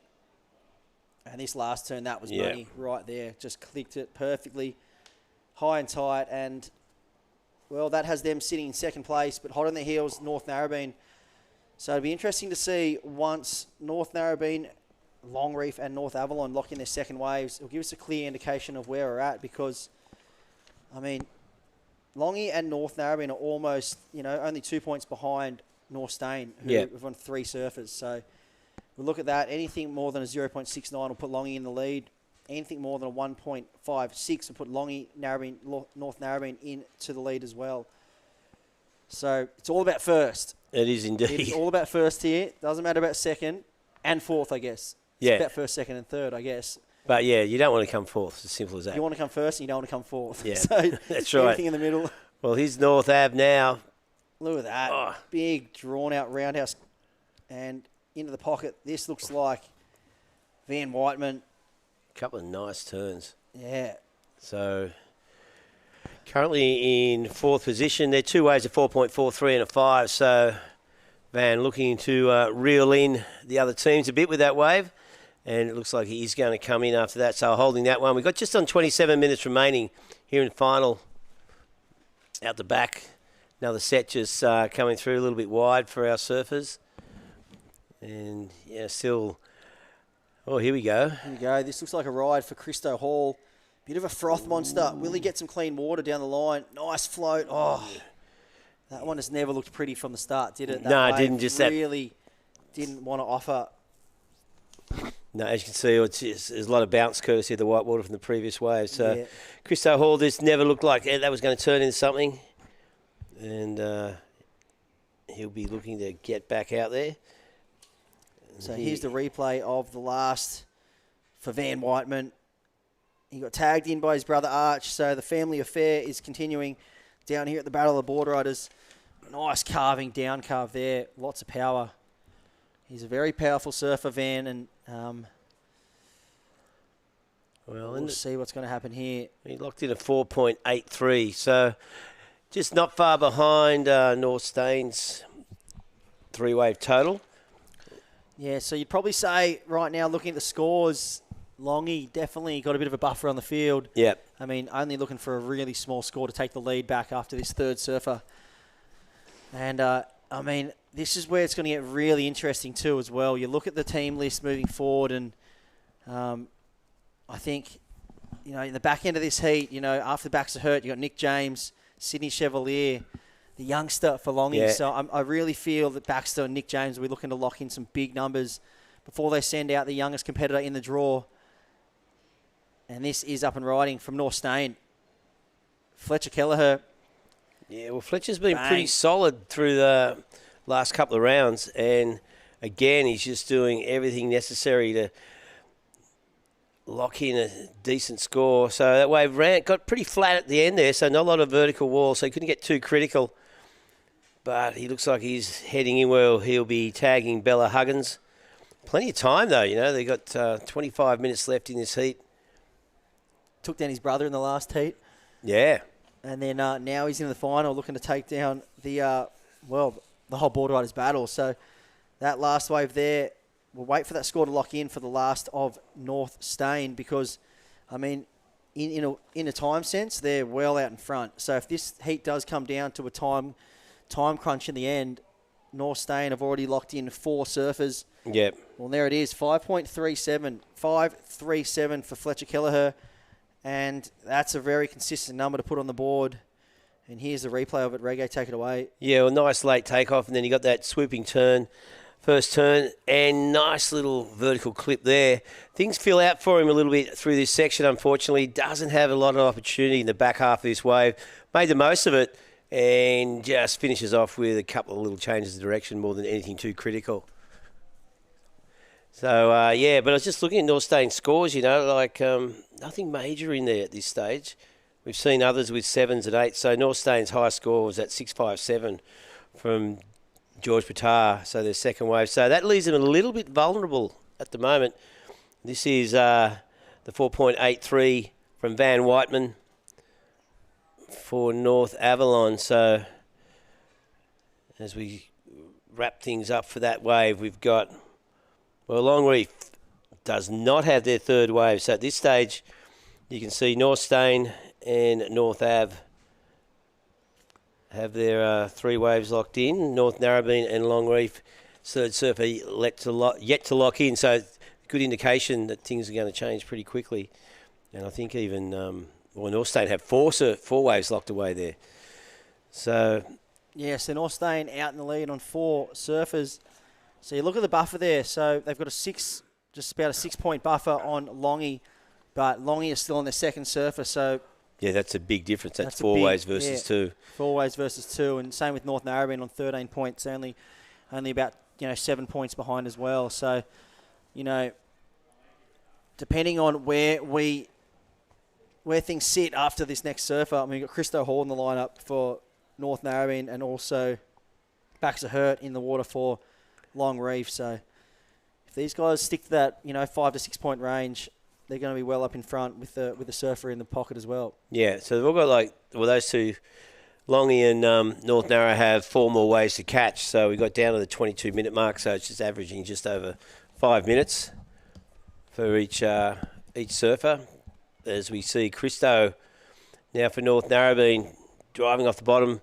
And this last turn, that was money right there. Just clicked it perfectly. High and tight, and that has them sitting in second place, but hot on their heels, North Narrabeen. So it'll be interesting to see once North Narrabeen, Long Reef, and North Avalon lock in their second waves. It'll give us a clear indication of where we're at because, Longy and North Narrabeen are almost, only 2 points behind North Stain, who have won 3 surfers. So we'll look at that. Anything more than a 0.69 will put Longy in the lead. Anything more than a 1.56 will put Longy, North Narrabeen into the lead as well. So it's all about first. It is indeed. It's all about first here. Doesn't matter about second and fourth, I guess. It's about first, second, and third, I guess. But you don't want to come fourth. It's as simple as that. You want to come first and you don't want to come fourth. Yeah, so that's right. Anything in the middle. Well, here's North Ave now. Look at that. Big, drawn-out roundhouse and into the pocket. This looks like Van Whiteman. Couple of nice turns. Yeah. So currently in 4th position. They're 2 waves, a 4.43 and a 5. So Van looking to reel in the other teams a bit with that wave. And it looks like he's going to come in after that. So holding that one. We've got just on 27 minutes remaining here in the final. Out the back. Another set just coming through a little bit wide for our surfers. And still... Oh, here we go. Here we go. This looks like a ride for Christo Hall. Bit of a froth monster. Will he get some clean water down the line? Nice float. Oh, that one has never looked pretty from the start, did it? No, it didn't. Just really didn't want to offer. No, as you can see, there's a lot of bounce courtesy of the white water from the previous wave. So Christo Hall, this never looked like that was going to turn into something. And he'll be looking to get back out there. So here's the replay of the last for Van Whiteman. He got tagged in by his brother Arch, so the family affair is continuing down here at the Battle of the Boardriders. Nice carving, down carve there, lots of power. He's a very powerful surfer, Van, and we'll see what's going to happen here. He locked in a 4.83, so just not far behind North Stain's 3-wave total. Yeah, so you'd probably say right now, looking at the scores, Longy definitely got a bit of a buffer on the field. Yep. I mean, only looking for a really small score to take the lead back after this third surfer. And, I mean, this is where it's going to get really interesting too as well. You look at the team list moving forward, and I think, you know, in the back end of this heat, you know, after the backs are hurt, you got Nick James, Sydney Chevalier, the youngster for Longy. Yeah. So I really feel that Baxter and Nick James will be looking to lock in some big numbers before they send out the youngest competitor in the draw. And this is up and riding from North Stain. Fletcher Kelleher. Yeah, well, Fletcher's been pretty solid through the last couple of rounds. And, again, he's just doing everything necessary to lock in a decent score. So that wave got pretty flat at the end there, so not a lot of vertical wall, so he couldn't get too critical. But he looks like he's heading in where he'll be tagging Bella Huggins. Plenty of time, though, you know. They've got 25 minutes left in this heat. Took down his brother in the last heat. Yeah. And then now he's in the final looking to take down the whole Boardriders battle. So that last wave there, we'll wait for that score to lock in for the last of North Stain because, I mean, in a time sense, they're well out in front. So if this heat does come down to a time crunch in the end, North Stain have already locked in 4 surfers. Yep. Well, there it is, 5.37. 5.37 for Fletcher Kelleher. And that's a very consistent number to put on the board. And here's the replay of it. Reggae, take it away. Yeah, well, nice late takeoff, and then you got that swooping turn. First turn, and nice little vertical clip there. Things feel out for him a little bit through this section, unfortunately. Doesn't have a lot of opportunity in the back half of this wave. Made the most of it, and just finishes off with a couple of little changes of direction more than anything too critical. So, yeah, but I was just looking at North Stain's scores, you know, like nothing major in there at this stage. We've seen others with 7s and 8s. So North Stain's high score was at 6.57 from George Patar, so their second wave. So that leaves them a little bit vulnerable at the moment. This is the 4.83 from Van Whiteman for North Avalon. So as we wrap things up for that wave, we've got, well, Longreef does not have their third wave. So at this stage, you can see North Stain and North Ave have their 3 waves locked in. North Narrabeen and Longreef, third surfer yet to lock in. So good indication that things are going to change pretty quickly. And I think even North Stain have 4 waves locked away there. So yes, so North Stain out in the lead on 4 surfers. So you look at the buffer there. So they've got just about a 6-point buffer on Longy, but Longy is still on their second surfer. So yeah, that's a big difference. That's 4 waves versus 2. 4 waves versus 2, and same with North Narrabeen on 13 points, only about 7 points behind as well. So, depending on where things sit after this next surfer, I mean, we've got Christo Hall in the lineup for North Narrabeen, and also Baxter Hurt in the water for Longreef. So, if these guys stick to that 5 to 6 point range, they're going to be well up in front with the surfer in the pocket as well. Yeah, so they've all got those two, Longy and North Narra, have 4 more waves to catch. So we got down to the 22-minute mark, so it's just averaging just over 5 minutes for each surfer. As we see Christo now for North Narrabeen driving off the bottom.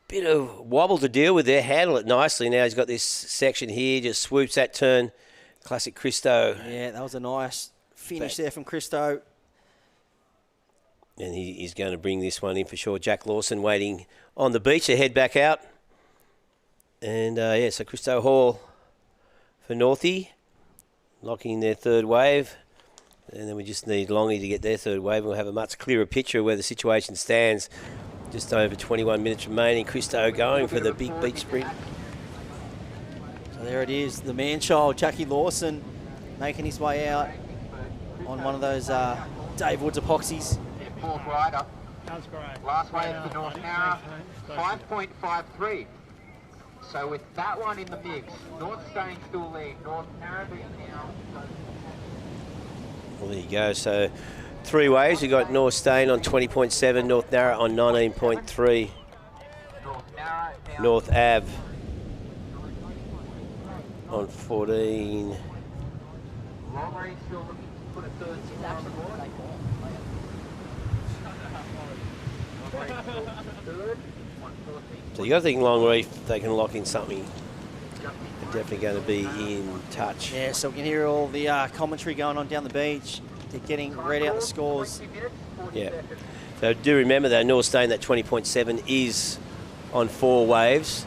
Bit of wobble to deal with there, handle it nicely. Now he's got this section here, just swoops that turn. Classic Christo. Yeah, that was a nice finish there from Christo. And he's going to bring this one in for sure. Jack Lawson waiting on the beach to head back out. And, so Christo Hall for Northie, locking their third wave. And then we just need Longy to get their third wave. We'll have a much clearer picture of where the situation stands. Just over 21 minutes remaining. Christo going for the big beach sprint. So there it is, the man-child, Jackie Lawson, making his way out on one of those Dave Woods epoxies. Fourth rider. That's great. Last wave for North Narra, 5.53. So with that one in the mix, North Stain still lead. North Narrabeen now. Well, there you go. So 3 waves. We've got North Stain on 20.7, North Narra on 19.3, North Ave on 14. put a third score on the board. Third, 114. So you got to think Long Reef, they can lock in something. They're definitely going to be in touch. Yeah, so we can hear all the commentary going on down the beach. They're getting read out the scores. Yeah. So do remember though, North Stain, that 20.7 is on 4 waves.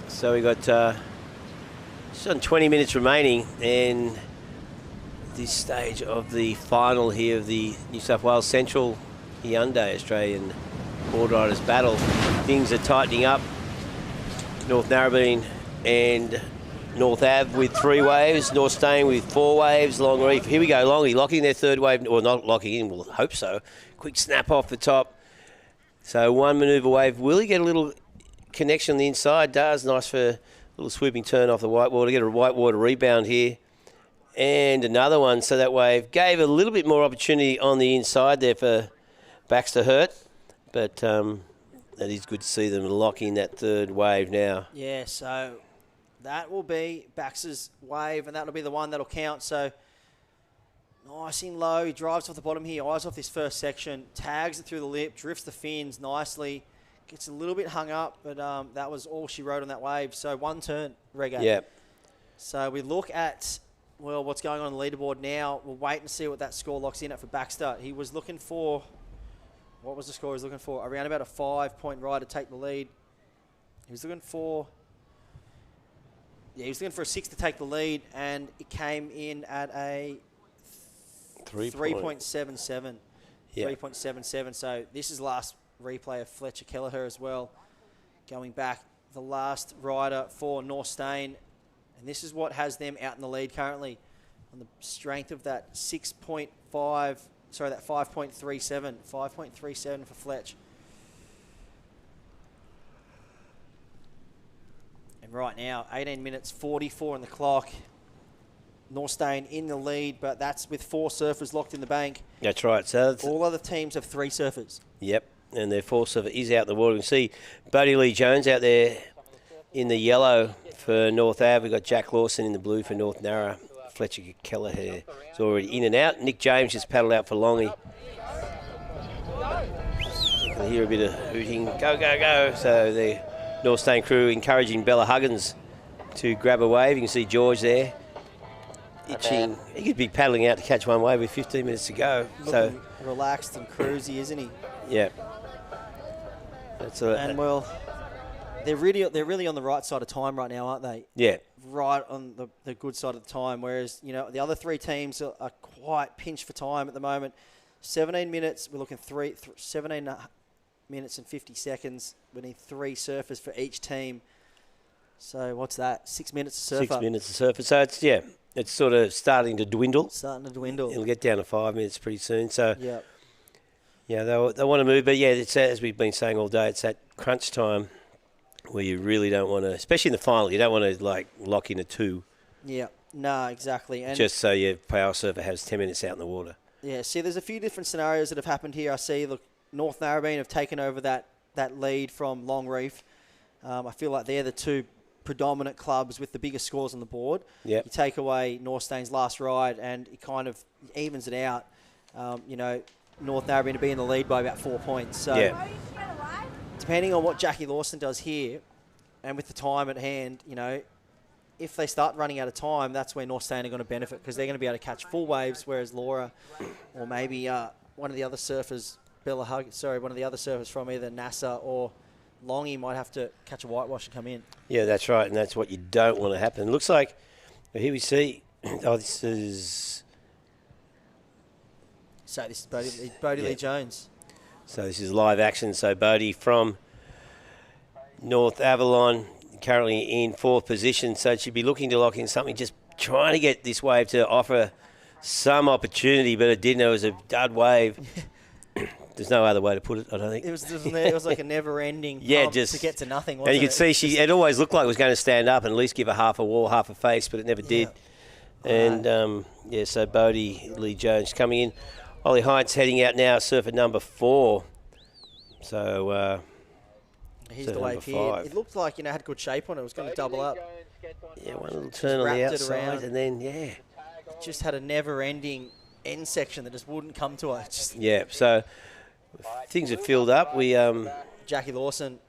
So we got just on 20 minutes remaining, and this stage of the final here of the New South Wales Central Hyundai Australian Boardriders battle. Things are tightening up. North Narrabeen and North Ave with 3 waves, North Stain with 4 waves, Long Reef. Here we go, Longy locking their third wave, or not locking in, we'll hope so. Quick snap off the top. So 1 manoeuvre wave. Will he get a little connection on the inside? Does. Nice for a little swooping turn off the whitewater. Get a whitewater rebound here. And another one. So that wave gave a little bit more opportunity on the inside there for Baxter Hurt. But that is good to see them locking that third wave now. Yeah, so that will be Baxter's wave, and that'll be the one that'll count. So nice in low. He drives off the bottom here, eyes off this first section, tags it through the lip, drifts the fins nicely, gets a little bit hung up, but that was all she rode on that wave. So 1 turn, Reggae. Yeah. So we look at, well, what's going on the leaderboard now. We'll wait and see what that score locks in at for Baxter. He was looking for, what was the score he was looking for? Around about a 5-point ride to take the lead. He was looking for, he was looking for a 6 to take the lead, and it came in at a 3.77. Yeah. 3.77. So this is the last replay of Fletcher Kelleher as well. Going back, the last rider for North Stain. And this is what has them out in the lead currently on the strength of that 5.37. 5.37 for Fletch. And right now, 18 minutes 44 on the clock. North Stain in the lead, but that's with 4 surfers locked in the bank. That's right. So all other teams have 3 surfers. Yep, and their 4 surfer is out in the water. You can see Bodie Lee Jones out there in the yellow for North Ave. We've got Jack Lawson in the blue for North Narra. Fletcher Kelleher is already in and out. Nick James just paddled out for Longy. You can hear a bit of hooting. Go, go, go. So the North Stain crew encouraging Bella Huggins to grab a wave. You can see George there. Itching. He could be paddling out to catch one wave with 15 minutes to go. Looking relaxed and cruisy, isn't he? Yeah. That's and well, they're really on the right side of time right now, aren't they? Yeah. Right on the good side of the time. Whereas the other 3 teams are quite pinched for time at the moment. 17 minutes. We're looking 17 minutes and 50 seconds. We need 3 surfers for each team. So what's that? 6 minutes to surf. 6 minutes to surf. So it's sort of starting to dwindle. It'll get down to 5 minutes pretty soon. So yeah, they want to move, but yeah, it's as we've been saying all day, it's that crunch time where you really don't want to, especially in the final, you don't want to lock in a 2. Yeah, no, exactly. And just so your power surfer has 10 minutes out in the water. Yeah, see, there's a few different scenarios that have happened here. I see, look, North Narrabeen have taken over that lead from Long Reef. I feel like they're the 2 predominant clubs with the biggest scores on the board. Yep. You take away North Stain's last ride and it kind of evens it out. North Narrabeen to be in the lead by about 4 points. So depending on what Jackie Lawson does here and with the time at hand, if they start running out of time, that's where North Stain are going to benefit because they're going to be able to catch full waves, whereas Laura or maybe one of the other surfers, one of the other surfers from either NASA or Longy might have to catch a whitewash and come in. Yeah, that's right, and that's what you don't want to happen. Looks like, here we see, this is... So this is Bodie Lee Jones. So this is live action. So Bodie from North Avalon, currently in 4th position. So she'd be looking to lock in something, just trying to get this wave to offer some opportunity, but it didn't. It was a dud wave. There's no other way to put it, I don't think. It was like a never-ending just to get to nothing, wasn't it? And you could see it always looked like it was going to stand up and at least give her half a wall, half a face, but it never did. And, so Bodie Lee Jones coming in. Ollie Heinz heading out now, surfer number 4. So here's the wave here. It looked like had good shape on it. It was going to double up. Yeah, one little turn on the outside, and then just had a never-ending end section that just wouldn't come to her. Yeah, so things have filled up. We Jackie Lawson.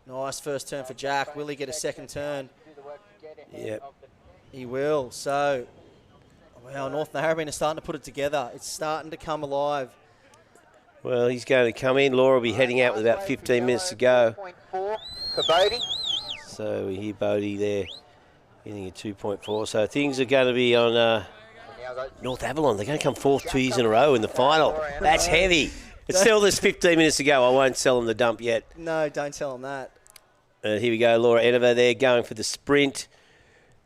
Nice first turn for Jack. Will he get a second turn? Yep. He will. So, well, North Narrabeen is starting to put it together. It's starting to come alive. Well, he's going to come in. Laura will be heading out with about 15 minutes to go. For Bodie. So we hear Bodie there getting a 2.4. So things are going to be on North Avalon. They're going to come fourth 2 years in a row in the final. That's heavy. It's still there's 15 minutes to go. I won't sell them the dump yet. No, don't tell him that. Here we go. Laura Enover there going for the sprint.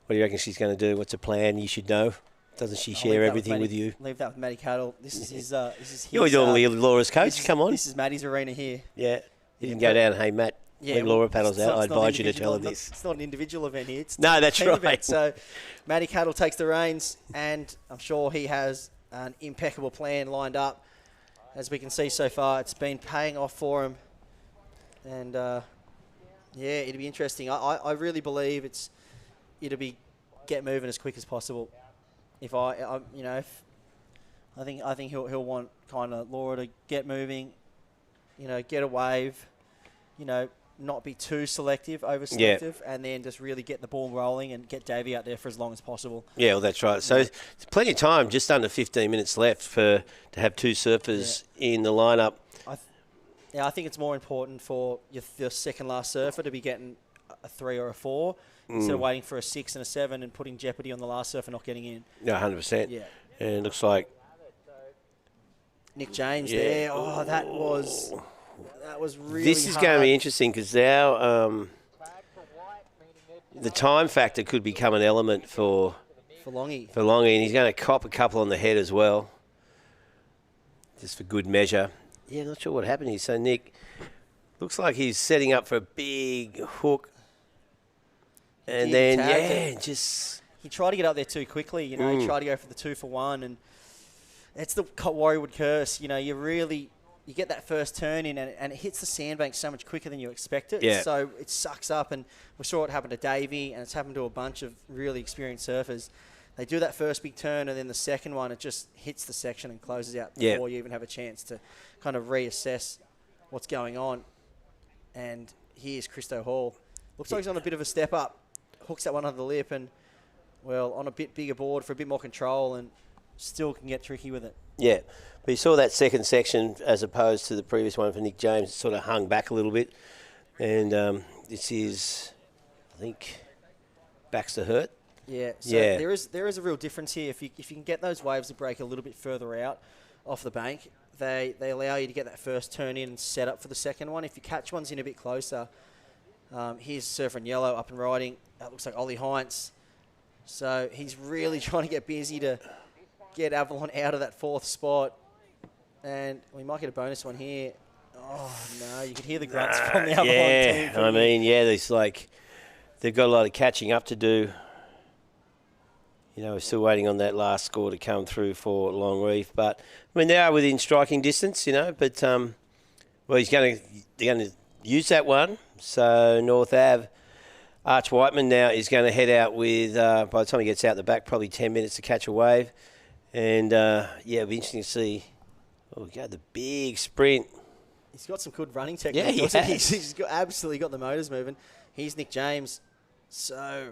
What do you reckon she's going to do? What's her plan? You should know. Doesn't she share everything with you? Leave that with Matty Cattle. This is his. You're normally Laura's coach. Come on. This is Matty's arena here. Yeah. You didn't go down. Hey, Matt. Yeah, when Laura paddles out, I advise you to tell her not, this. It's not an individual event here. It's No, that's a team right. event. So Matty Cattle takes the reins, and I'm sure he has an impeccable plan lined up. As we can see so far, it's been paying off for him. And, yeah, it'll be interesting. I really believe it'll be get moving as quick as possible. I think he'll want kind of Laura to get moving, get a wave, not be too selective, over-selective, and then just really get the ball rolling and get Davey out there for as long as possible. Yeah, well, that's right. So there's plenty of time, just under 15 minutes left to have two surfers in the lineup. I think it's more important for your second last surfer to be getting a 3 or a 4 instead of waiting for a 6 and a 7 and putting jeopardy on the last surfer not getting in. Yeah, 100%. Yeah. And it looks like Nick James there. Oh, that was really This is going to be interesting because now the time factor could become an element for Longy. For Longy, and he's going to cop a couple on the head as well, just for good measure. Yeah, not sure what happened here. So Nick looks like he's setting up for a big hook, and then he tried to get up there too quickly. He tried to go for the 2 for 1, and it's the Warriorwood curse. You get that first turn in, and it hits the sandbank so much quicker than you expect it. Yeah. So it sucks up, and we saw it happen to Davey, and it's happened to a bunch of really experienced surfers. They do that first big turn, and then the second one, it just hits the section and closes out before you even have a chance to kind of reassess what's going on. And here's Christo Hall. Looks like he's on a bit of a step up. Hooks that one under the lip, and, well, on a bit bigger board for a bit more control, and still can get tricky with it. Yeah, but you saw that second section as opposed to the previous one for Nick James. It sort of hung back a little bit. And this is, I think, Baxter Hurt. Yeah, so there is a real difference here. If you can get those waves to break a little bit further out off the bank, they allow you to get that first turn in and set up for the second one. If you catch ones in a bit closer, here's Surfer in Yellow up and riding. That looks like Ollie Heinz. So he's really trying to get busy to get Avalon out of that 4th spot. And we might get a bonus one here. Oh, no, you could hear the grunts from the Avalon team. Yeah, I mean, they've got a lot of catching up to do. We're still waiting on that last score to come through for Longreef. But, I mean, they are within striking distance, but, well, they're going to use that one. So North Ave, Arch Whiteman now is going to head out with, by the time he gets out the back, probably 10 minutes to catch a wave. And, it'll be interesting to see. Oh, the big sprint. He's got some good running technique. Yeah, he has. He's absolutely got the motors moving. Here's Nick James. So,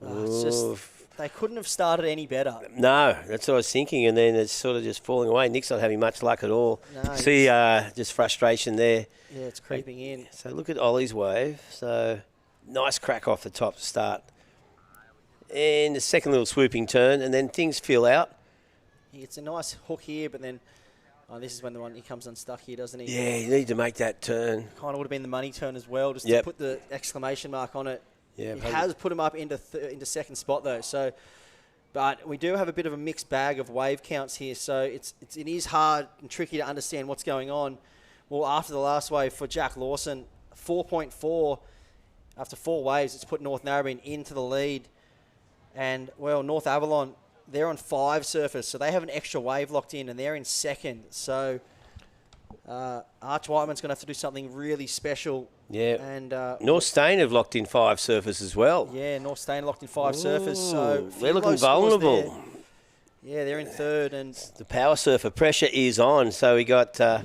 it's just, they couldn't have started any better. No, that's what I was thinking. And then it's sort of just falling away. Nick's not having much luck at all. No, see, just frustration there. Yeah, it's creeping in. So look at Ollie's wave. So nice crack off the top to start. And the second little swooping turn, and then things feel out. It's a nice hook here, but then this is when he comes unstuck here, doesn't he? Yeah, you need to make that turn. Kind of would have been the money turn as well, just to put the exclamation mark on it. Yeah, it has put him up into second spot though. So, but we do have a bit of a mixed bag of wave counts here, so it is hard and tricky to understand what's going on. Well, after the last wave for Jack Lawson, 4.4 after 4 waves, it's put North Narrabeen into the lead. And, well, North Avalon, they're on 5 surfers, so they have an extra wave locked in, and they're in second. So Arch Whiteman's going to have to do something really special. Yeah. And North Stain have locked in 5 surfers as well. Yeah, North Stain locked in 5 surfers. So they're looking vulnerable. There. Yeah, they're in third. And the power surfer pressure is on. So we got 10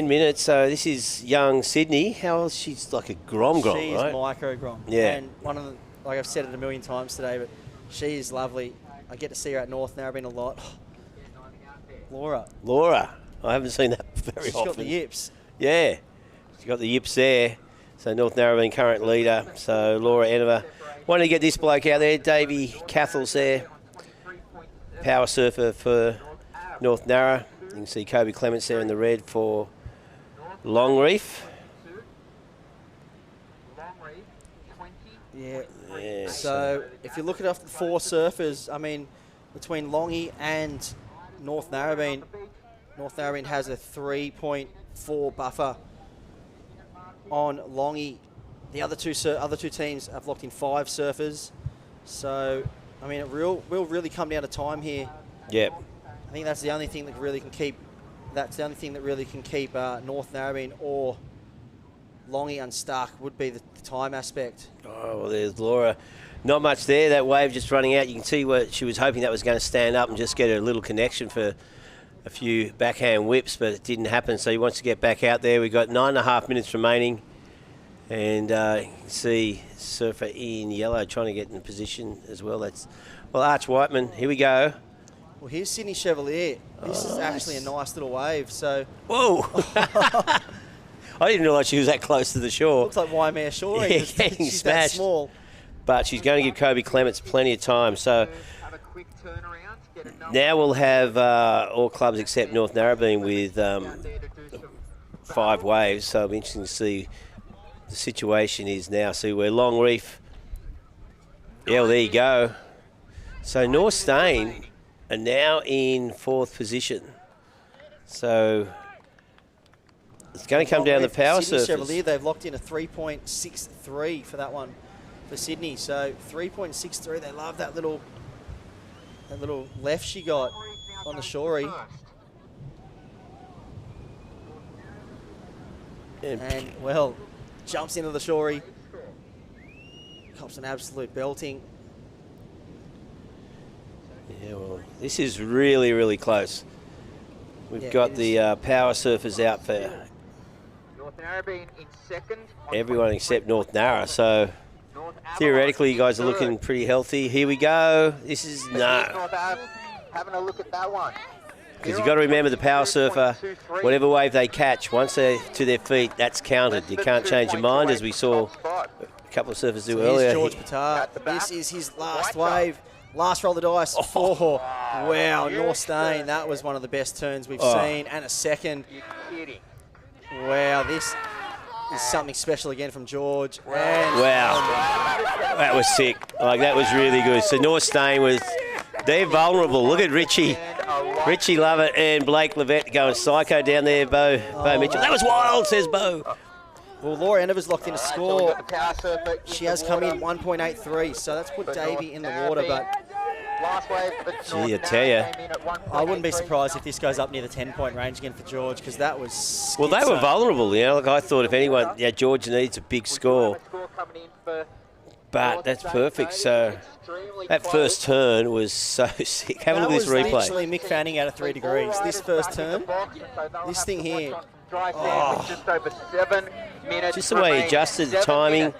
minutes. So this is young Sydney. How old? She's like a grom, she right? is micro grom. Yeah. And one of the, like I've said it a million times today, but she is lovely. I get to see her at North Narrabeen a lot. Laura. I haven't seen that very often. She's got the yips. Yeah. She's got the yips there. So North Narrabeen current leader. So Laura Enever. Wanted to get this bloke out there. Davey Cathell's there. Power surfer for North Narra. You can see Kobe Clements there in the red for Longreef. Yeah. Yeah, so if you look at the 4 surfers, I mean, between Longy and North Narrabeen has a 3.4 buffer on Longy. The other two teams have locked in 5 surfers. So, I mean, it will really come down to time here. Yep. I think that's the only thing that really can keep. That's the only thing that really can keep North Narrabeen or Longy unstuck would be the time aspect. Oh, well, there's Laura. Not much there. That wave just running out. You can see where she was hoping that was going to stand up and just get a little connection for a few backhand whips, but it didn't happen. So he wants to get back out there. We've got 9.5 minutes remaining. And you can see surfer in yellow trying to get in position as well. Well, Arch Whiteman, here we go. Well, here's Sydney Chevalier. This is actually a nice little wave. So. Whoa! I didn't realise she was that close to the shore. Looks like Waimea Shore. Yeah, getting she's smashed. That small. But she's going to give Kobe Clements plenty of time. So now we'll have all clubs except North Narrabeen with 5 waves. So it'll be interesting to see the situation is now. See where Longreef. Yeah, well, there you go. So North Stain are now in 4th position. So it's going to come down the power Sydney surface. Chevalier, they've locked in a 3.63 for that one for Sydney. So 3.63. They love that little left she got on the shorey. And well, jumps into the shorey. Cops an absolute belting. Yeah, well, this is really, really close. We've got the power surfers out for North Narrabeen in 2nd. everyone except North Narra. So theoretically, you guys are looking pretty healthy. Here we go. This is North Ave, having a look at that one. because you've got to remember the power surfer, whatever wave they catch, once they're to their feet, that's counted. You can't change your mind, as we saw a couple of surfers do earlier. Here's George Patar. This is his last wave. Last roll of the dice. Oh, wow, North Stain. That was one of the best turns we've seen. And a second. Wow, this is something special again from George. And Wow. That was sick. Like, that was really good. So North Stain was, they're vulnerable. Look at Richie. Richie Lovett and Blake Levette going psycho down there, Bo Mitchell. That was wild, says Bo. Well, Laura Enever's locked in a score. She has come in 1.83, so that's put Davey in the water, but Gee, I tell you. I wouldn't be surprised if this goes up near the 10-point range again for George, because that was Well, they were vulnerable, you know. Like, I thought if anyone, George needs a big score. But that's perfect. So that first turn was so sick. Have a look at this replay. That was literally Mick Fanning out of 3 degrees. This first turn, this thing here. Just over 7 minutes. Just the way he adjusted the timing.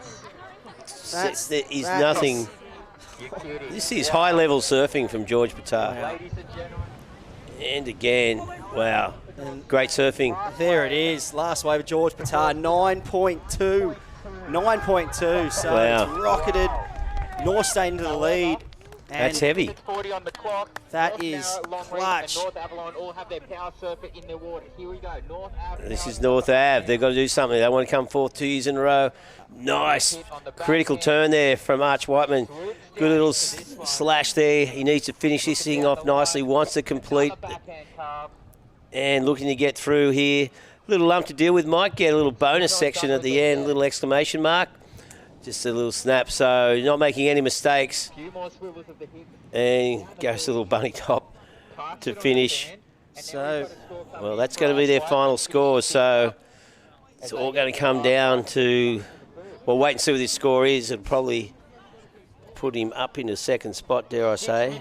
There is nothing. This is high-level surfing from George Patar. And again, wow. Great surfing. There it is. Last wave of George Patar, 9.2. 9.2. So it's rocketed North Stain into the lead. And that's heavy. That is clutch. North Avalon all have their power surfer in their water. Here we go. North Avalon. This is North Ave. They've got to do something. They want to come 4th 2 years in a row. Nice critical turn there from Arch Whiteman. Good little slash there. He needs to finish this thing off nicely. Wants to complete. And looking to get through here. Little lump to deal with. Might get a little bonus section at the end. Little exclamation mark. Just a little snap. So not making any mistakes. And goes to a little bunny top to finish. So, well, that's going to be their final score. So it's all going to come down to, well, wait and see what this score is. It'll probably put him up into second spot, dare I say.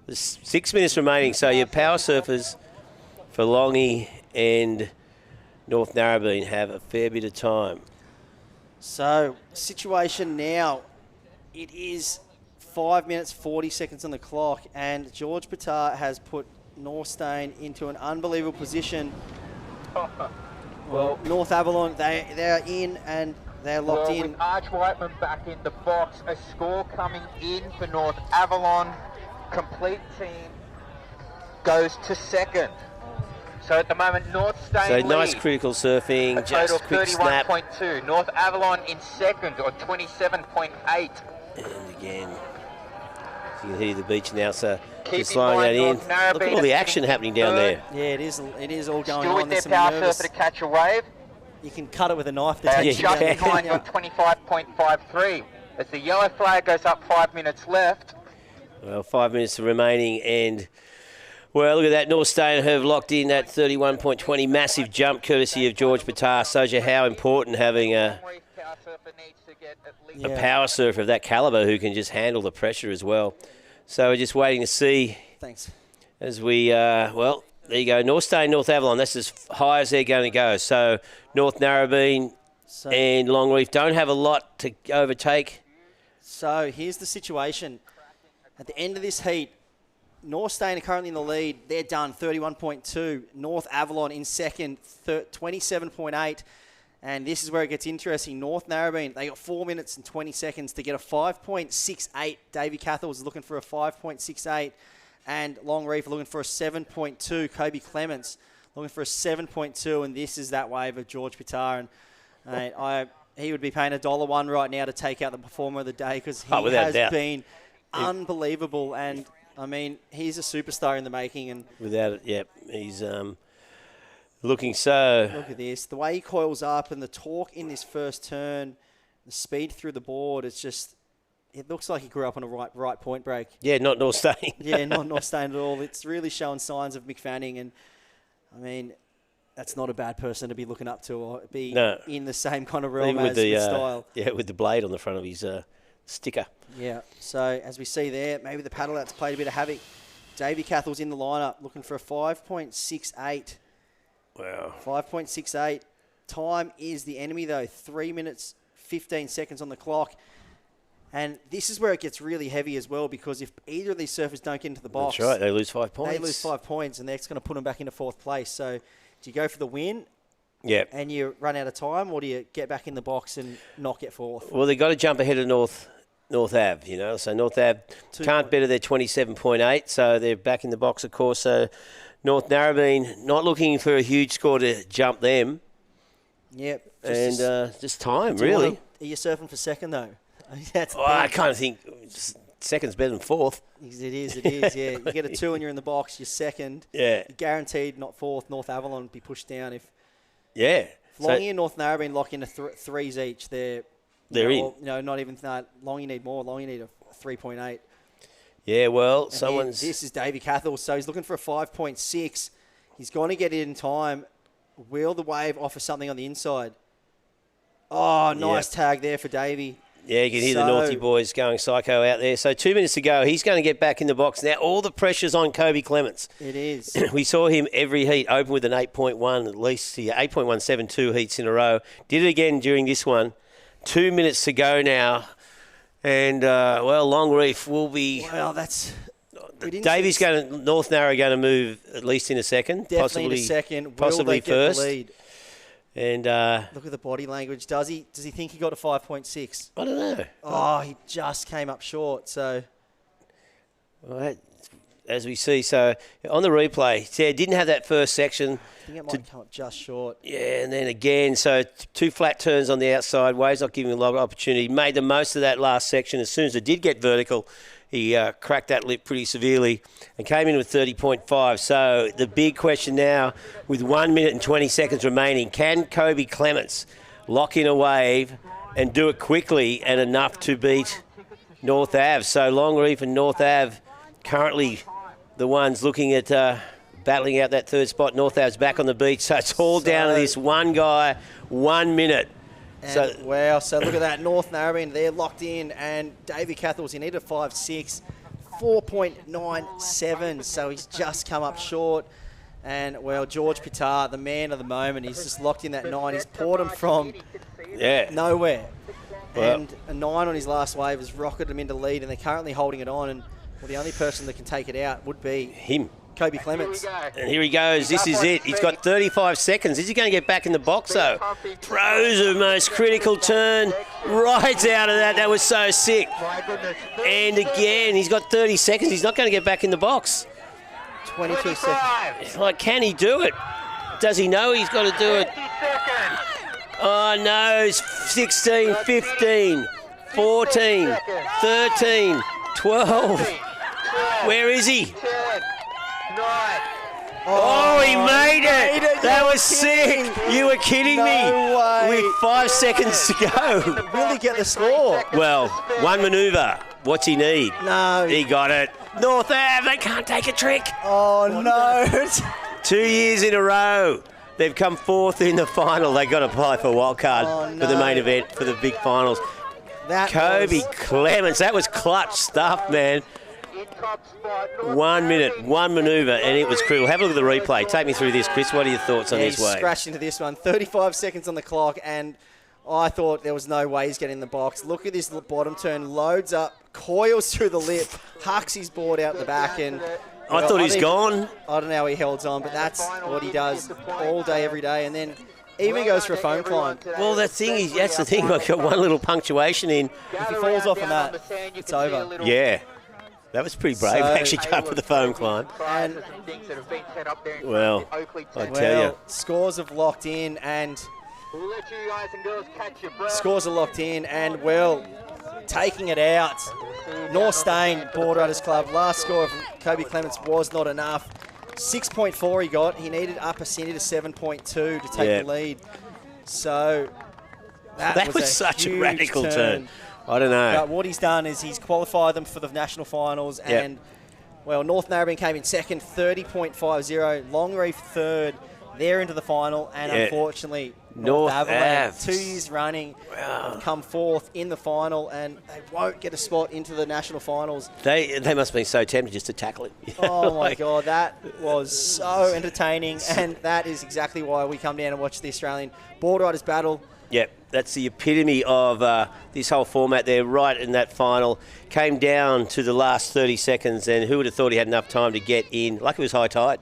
There's 6 minutes remaining. So your power surfers for Longy and North Narrabeen have a fair bit of time. So, situation now, it is 5 minutes, 40 seconds on the clock, and George Patar has put Northstein into an unbelievable position. Well, North Avalon, they're in and they're locked in. With Arch Whiteman back in the box, a score coming in for North Avalon. Complete team goes to second. So at the moment, Northstein So nice critical surfing, just quick snap. 31.2. North Avalon in second, or 27.8. And again, you can hear the beach now, so Keep just slowing that in. North Narrabeen Look at all the action happening down there. Yeah, it is all going Still on. with their power surfer to catch a wave. You can cut it with a knife. They're just behind on 25.53. As the yellow flag goes up, 5 minutes left. Well, 5 minutes remaining, and well, look at that. Northstein have locked in that 31.20 massive jump, courtesy of George Patar. Shows you how important having a power surfer of that calibre who can just handle the pressure as well. So we're just waiting to see. Thanks. As we, well, there you go. Northstein, North Avalon. That's as high as they're going to go. So North Narrabeen and Longreef don't have a lot to overtake. So here's the situation. At the end of this heat, Northstein are currently in the lead. They're done, 31.2. North Avalon in second, 27.8. And this is where it gets interesting. North Narrabeen, they got 4 minutes and 20 seconds to get a 5.68. Davey Cathell is looking for a 5.68. And Longreef looking for a 7.2. Kobe Clements looking for a 7.2. And this is that wave of George Patar. And he would be paying $1 right now to take out the performer of the day, because he has been unbelievable. And I mean, he's a superstar in the making. And without it, yep, he's looking so. Look at this, the way he coils up and the torque in this first turn, the speed through the board. It's just, it looks like he grew up on a right point break. Yeah, not Northstein. Yeah, not Northstein at all. It's really showing signs of McFanning, and I mean, that's not a bad person to be looking up to or be in the same kind of realm even as with style. Yeah, with the blade on the front of his sticker. Yeah, so as we see there, maybe the paddle out's played a bit of havoc. Davey Cathell's in the lineup looking for a 5.68. Wow. 5.68. Time is the enemy, though. 3 minutes, 15 seconds on the clock. And this is where it gets really heavy as well, because if either of these surfers don't get into the box... That's right, they lose 5 points. They lose 5 points, and that's going to put them back into fourth place. So do you go for the win? Yep. And you run out of time, or do you get back in the box and not get fourth? Well, they've got to jump ahead of North Ave, you know. So North Ave can't better their 27.8, so they're back in the box, of course. So North Narrabeen not looking for a huge score to jump them. Yep. Just time, really. Are you surfing for second, though? That's I kind of think second's better than fourth. It is, yeah. You get a 2 and you're in the box, you're second. Yeah. You're guaranteed not fourth. North Avalon would be pushed down if... Yeah. Longy and North Narrabeen lock into threes each. They're in. Not even that. Longy need more. Longy need a 3.8. Yeah, well, and someone's... This is Davey Cathell, so he's looking for a 5.6. He's going to get it in time. Will the wave offer something on the inside? Oh, nice tag there for Davey. Yeah, you can hear the Naughty boys going psycho out there. So 2 minutes to go. He's going to get back in the box now. All the pressure's on Kobe Clements. It is. We saw him every heat open with an 8.1, at least 8.172 heats in a row. Did it again during this one. 2 minutes to go now. And, Longreef will be... Well, that's... Davey's North Narrow going to move at least in a second. Definitely in a second. Possibly first. Get the lead? And look at the body language. Does he think he got a 5.6? I don't know. Oh, he just came up short. So, well, as we see, so on the replay, didn't have that first section. I think it might come up just short. Yeah, and then again, so 2 flat turns on the outside. Waves not giving him a lot of opportunity. Made the most of that last section. As soon as it did get vertical, he cracked that lip pretty severely and came in with 30.5. So the big question now, with 1 minute and 20 seconds remaining, can Kobe Clements lock in a wave and do it quickly and enough to beat North Ave? So Longreef and North Ave currently the ones looking at battling out that third spot. North Ave's back on the beach, so it's all down to this one guy, 1 minute. And wow, so look at that. North Narrabeen, they're locked in, and Davey Cathels, he needed a 5.6, 4.97, so he's just come up short. And, well, George Pitar, the man of the moment, he's just locked in that 9. He's poured him from nowhere. Well. And a 9 on his last wave has rocketed him into lead, and they're currently holding it on. And well, the only person that can take it out would be him, Kobe Clements. And here he goes. This is it. He's got 35 seconds. Is he going to get back in the box, though? Throws a most critical turn right out of that. That was so sick. And again, he's got 30 seconds. He's not going to get back in the box. 22 seconds. Like, can he do it? Does he know he's got to do it? Oh, no. 16, 15, 14, 13, 12. Where is he? Oh, he made it! That was sick! You were kidding me! With 5 seconds to go. Really get the score. Well, one manoeuvre. What's he need? No. He got it. North Ave, they can't take a trick. Oh, no. 2 years in a row. They've come fourth in the final. They got to apply for a wild card for the main event, for the big finals. Kobe Clements, that was clutch stuff, man. 1 minute, one manoeuvre, and it was cruel. Have a look at the replay. Take me through this, Chris. What are your thoughts on this He wave? scratched into this one. 35 seconds on the clock, and I thought there was no way he's getting in the box. Look at this bottom turn. Loads up, coils through the lip, hucks his board out the back, and I thought he's gone. I don't know how he holds on, but that's what he does all day, every day, and then even goes for a phone climb. Well, that's the thing. I've got one little punctuation in. If he falls off on that, it's over. Yeah. That was pretty brave, actually, going for the foam climb. And well, I tell you. Scores have locked in, and scores are locked in, and well, taking it out. North Stain, Boardriders Club. Last score of Kobe Clements was not enough. 6.4 he got. He needed up a centi to 7.2 to take the lead. So that was such a radical turn. I don't know. But what he's done is he's qualified them for the national finals, and well, North Narrabeen came in second, 30.50. Longreef third. They're into the final, and unfortunately, North Ave, 2 years running, have come fourth in the final, and they won't get a spot into the national finals. They must have been so tempted just to tackle it. Oh my God, that was so entertaining, and that is exactly why we come down and watch the Australian Boardriders battle. Yep, that's the epitome of this whole format there, right in that final. Came down to the last 30 seconds, and who would have thought he had enough time to get in? Like it was high tide.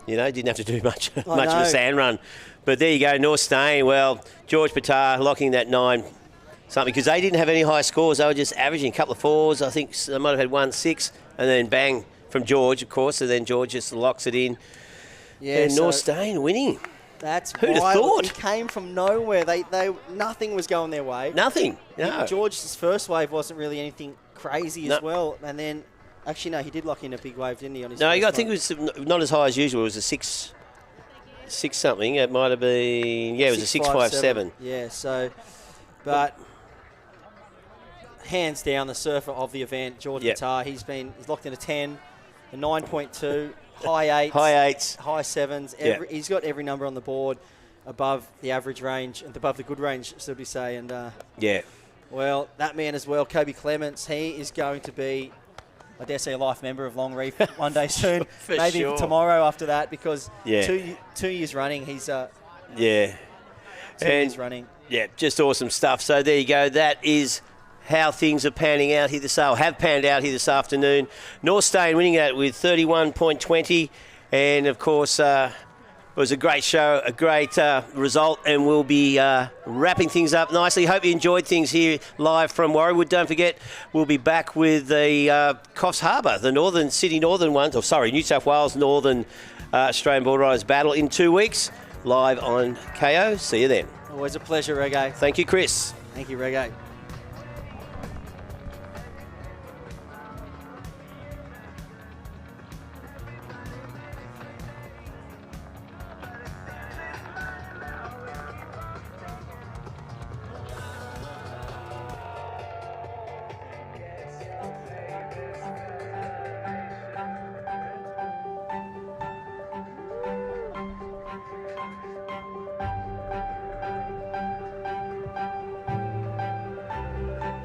You know, didn't have to do much of a sand run. But there you go, North Stain. Well, George Pitar locking that 9 something, because they didn't have any high scores. They were just averaging a couple of 4s. I think they might have had 1 6, and then bang from George, of course, and then George just locks it in. Yeah, and North Stain winning. That's who'd have thought? He came from nowhere. They nothing was going their way. Nothing. No. George's first wave wasn't really anything crazy as well, and then actually no, he did lock in a big wave, didn't he? On his I think it was not as high as usual. It was a 6 something. It might have been it was a 6.57. Yeah. So, but hands down the surfer of the event, George Pitar. He's locked in a 10, a 9.2. High 8s, high 7s. He's got every number on the board above the average range and above the good range, so to say. And well, that man as well, Kobe Clements, he is going to be, I dare say, a life member of Longreef one day soon. Maybe tomorrow after that, because 2 years running, he's 2 years running. Yeah, just awesome stuff. So there you go. That is how things are panning out here have panned out here this afternoon. North Stain winning that with 31.20, and of course it was a great show, a great result, and we'll be wrapping things up nicely. Hope you enjoyed things here live from Warriewood. Don't forget, we'll be back with the Coffs Harbour, the New South Wales Northern Australian Boardriders battle in 2 weeks, live on KO. See you then. Always a pleasure, Reggae. Thank you, Chris. Thank you, Reggae.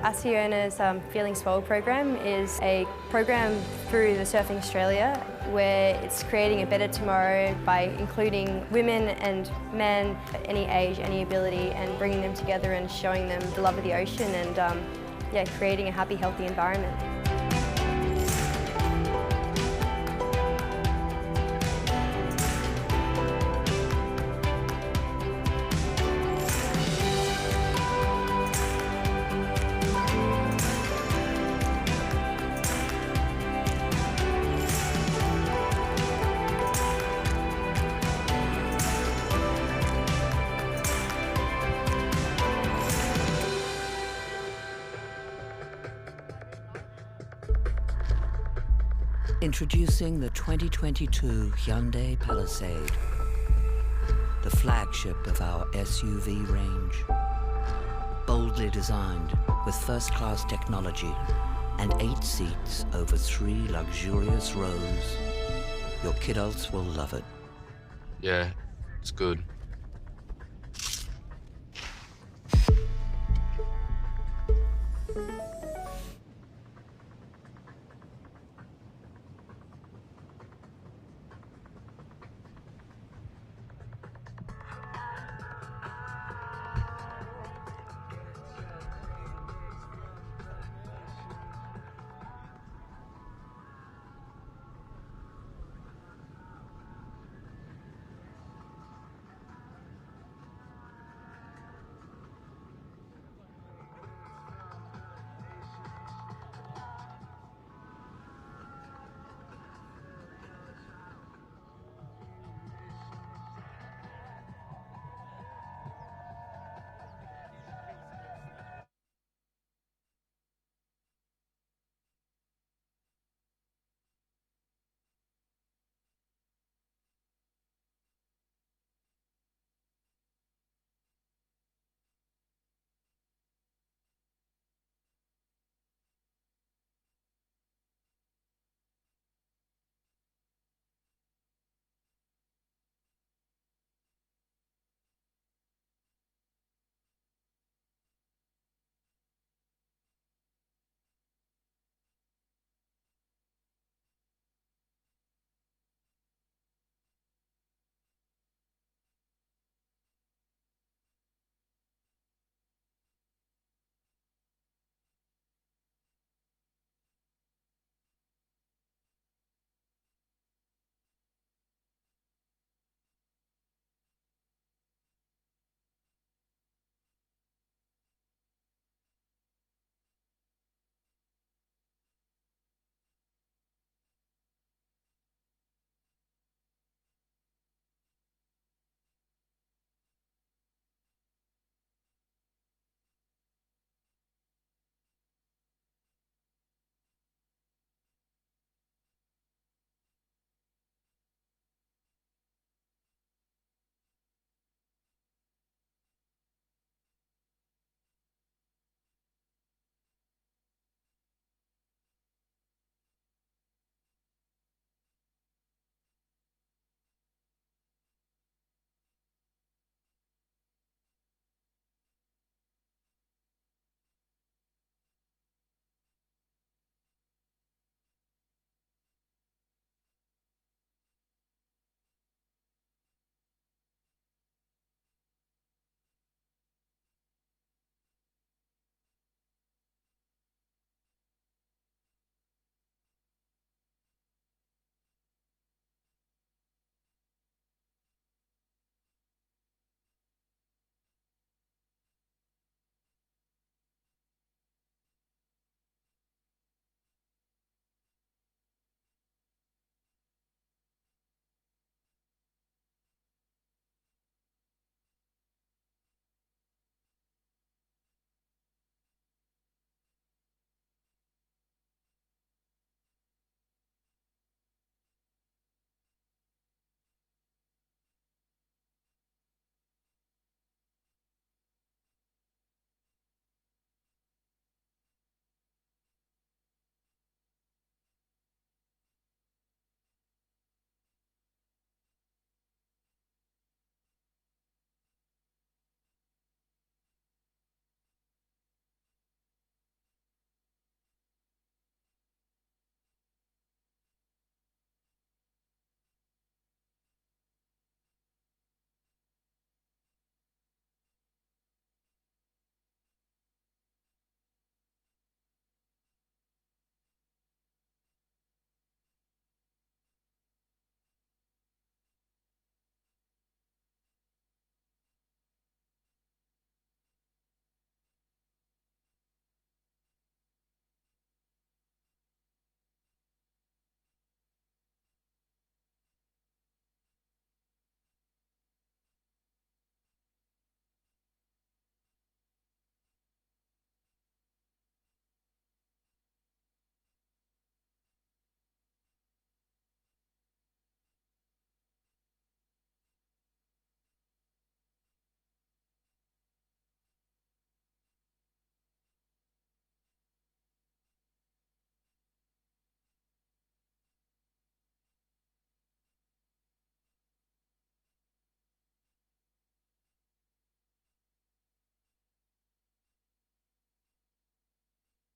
Asiona's Feeling Swell program is a program through the Surfing Australia where it's creating a better tomorrow by including women and men, any age, any ability, and bringing them together and showing them the love of the ocean and yeah, creating a happy, healthy environment. Introducing the 2022 Hyundai Palisade, the flagship of our SUV range. Boldly designed with first-class technology and 8 seats over 3 luxurious rows, your kidults will love it. Yeah, it's good.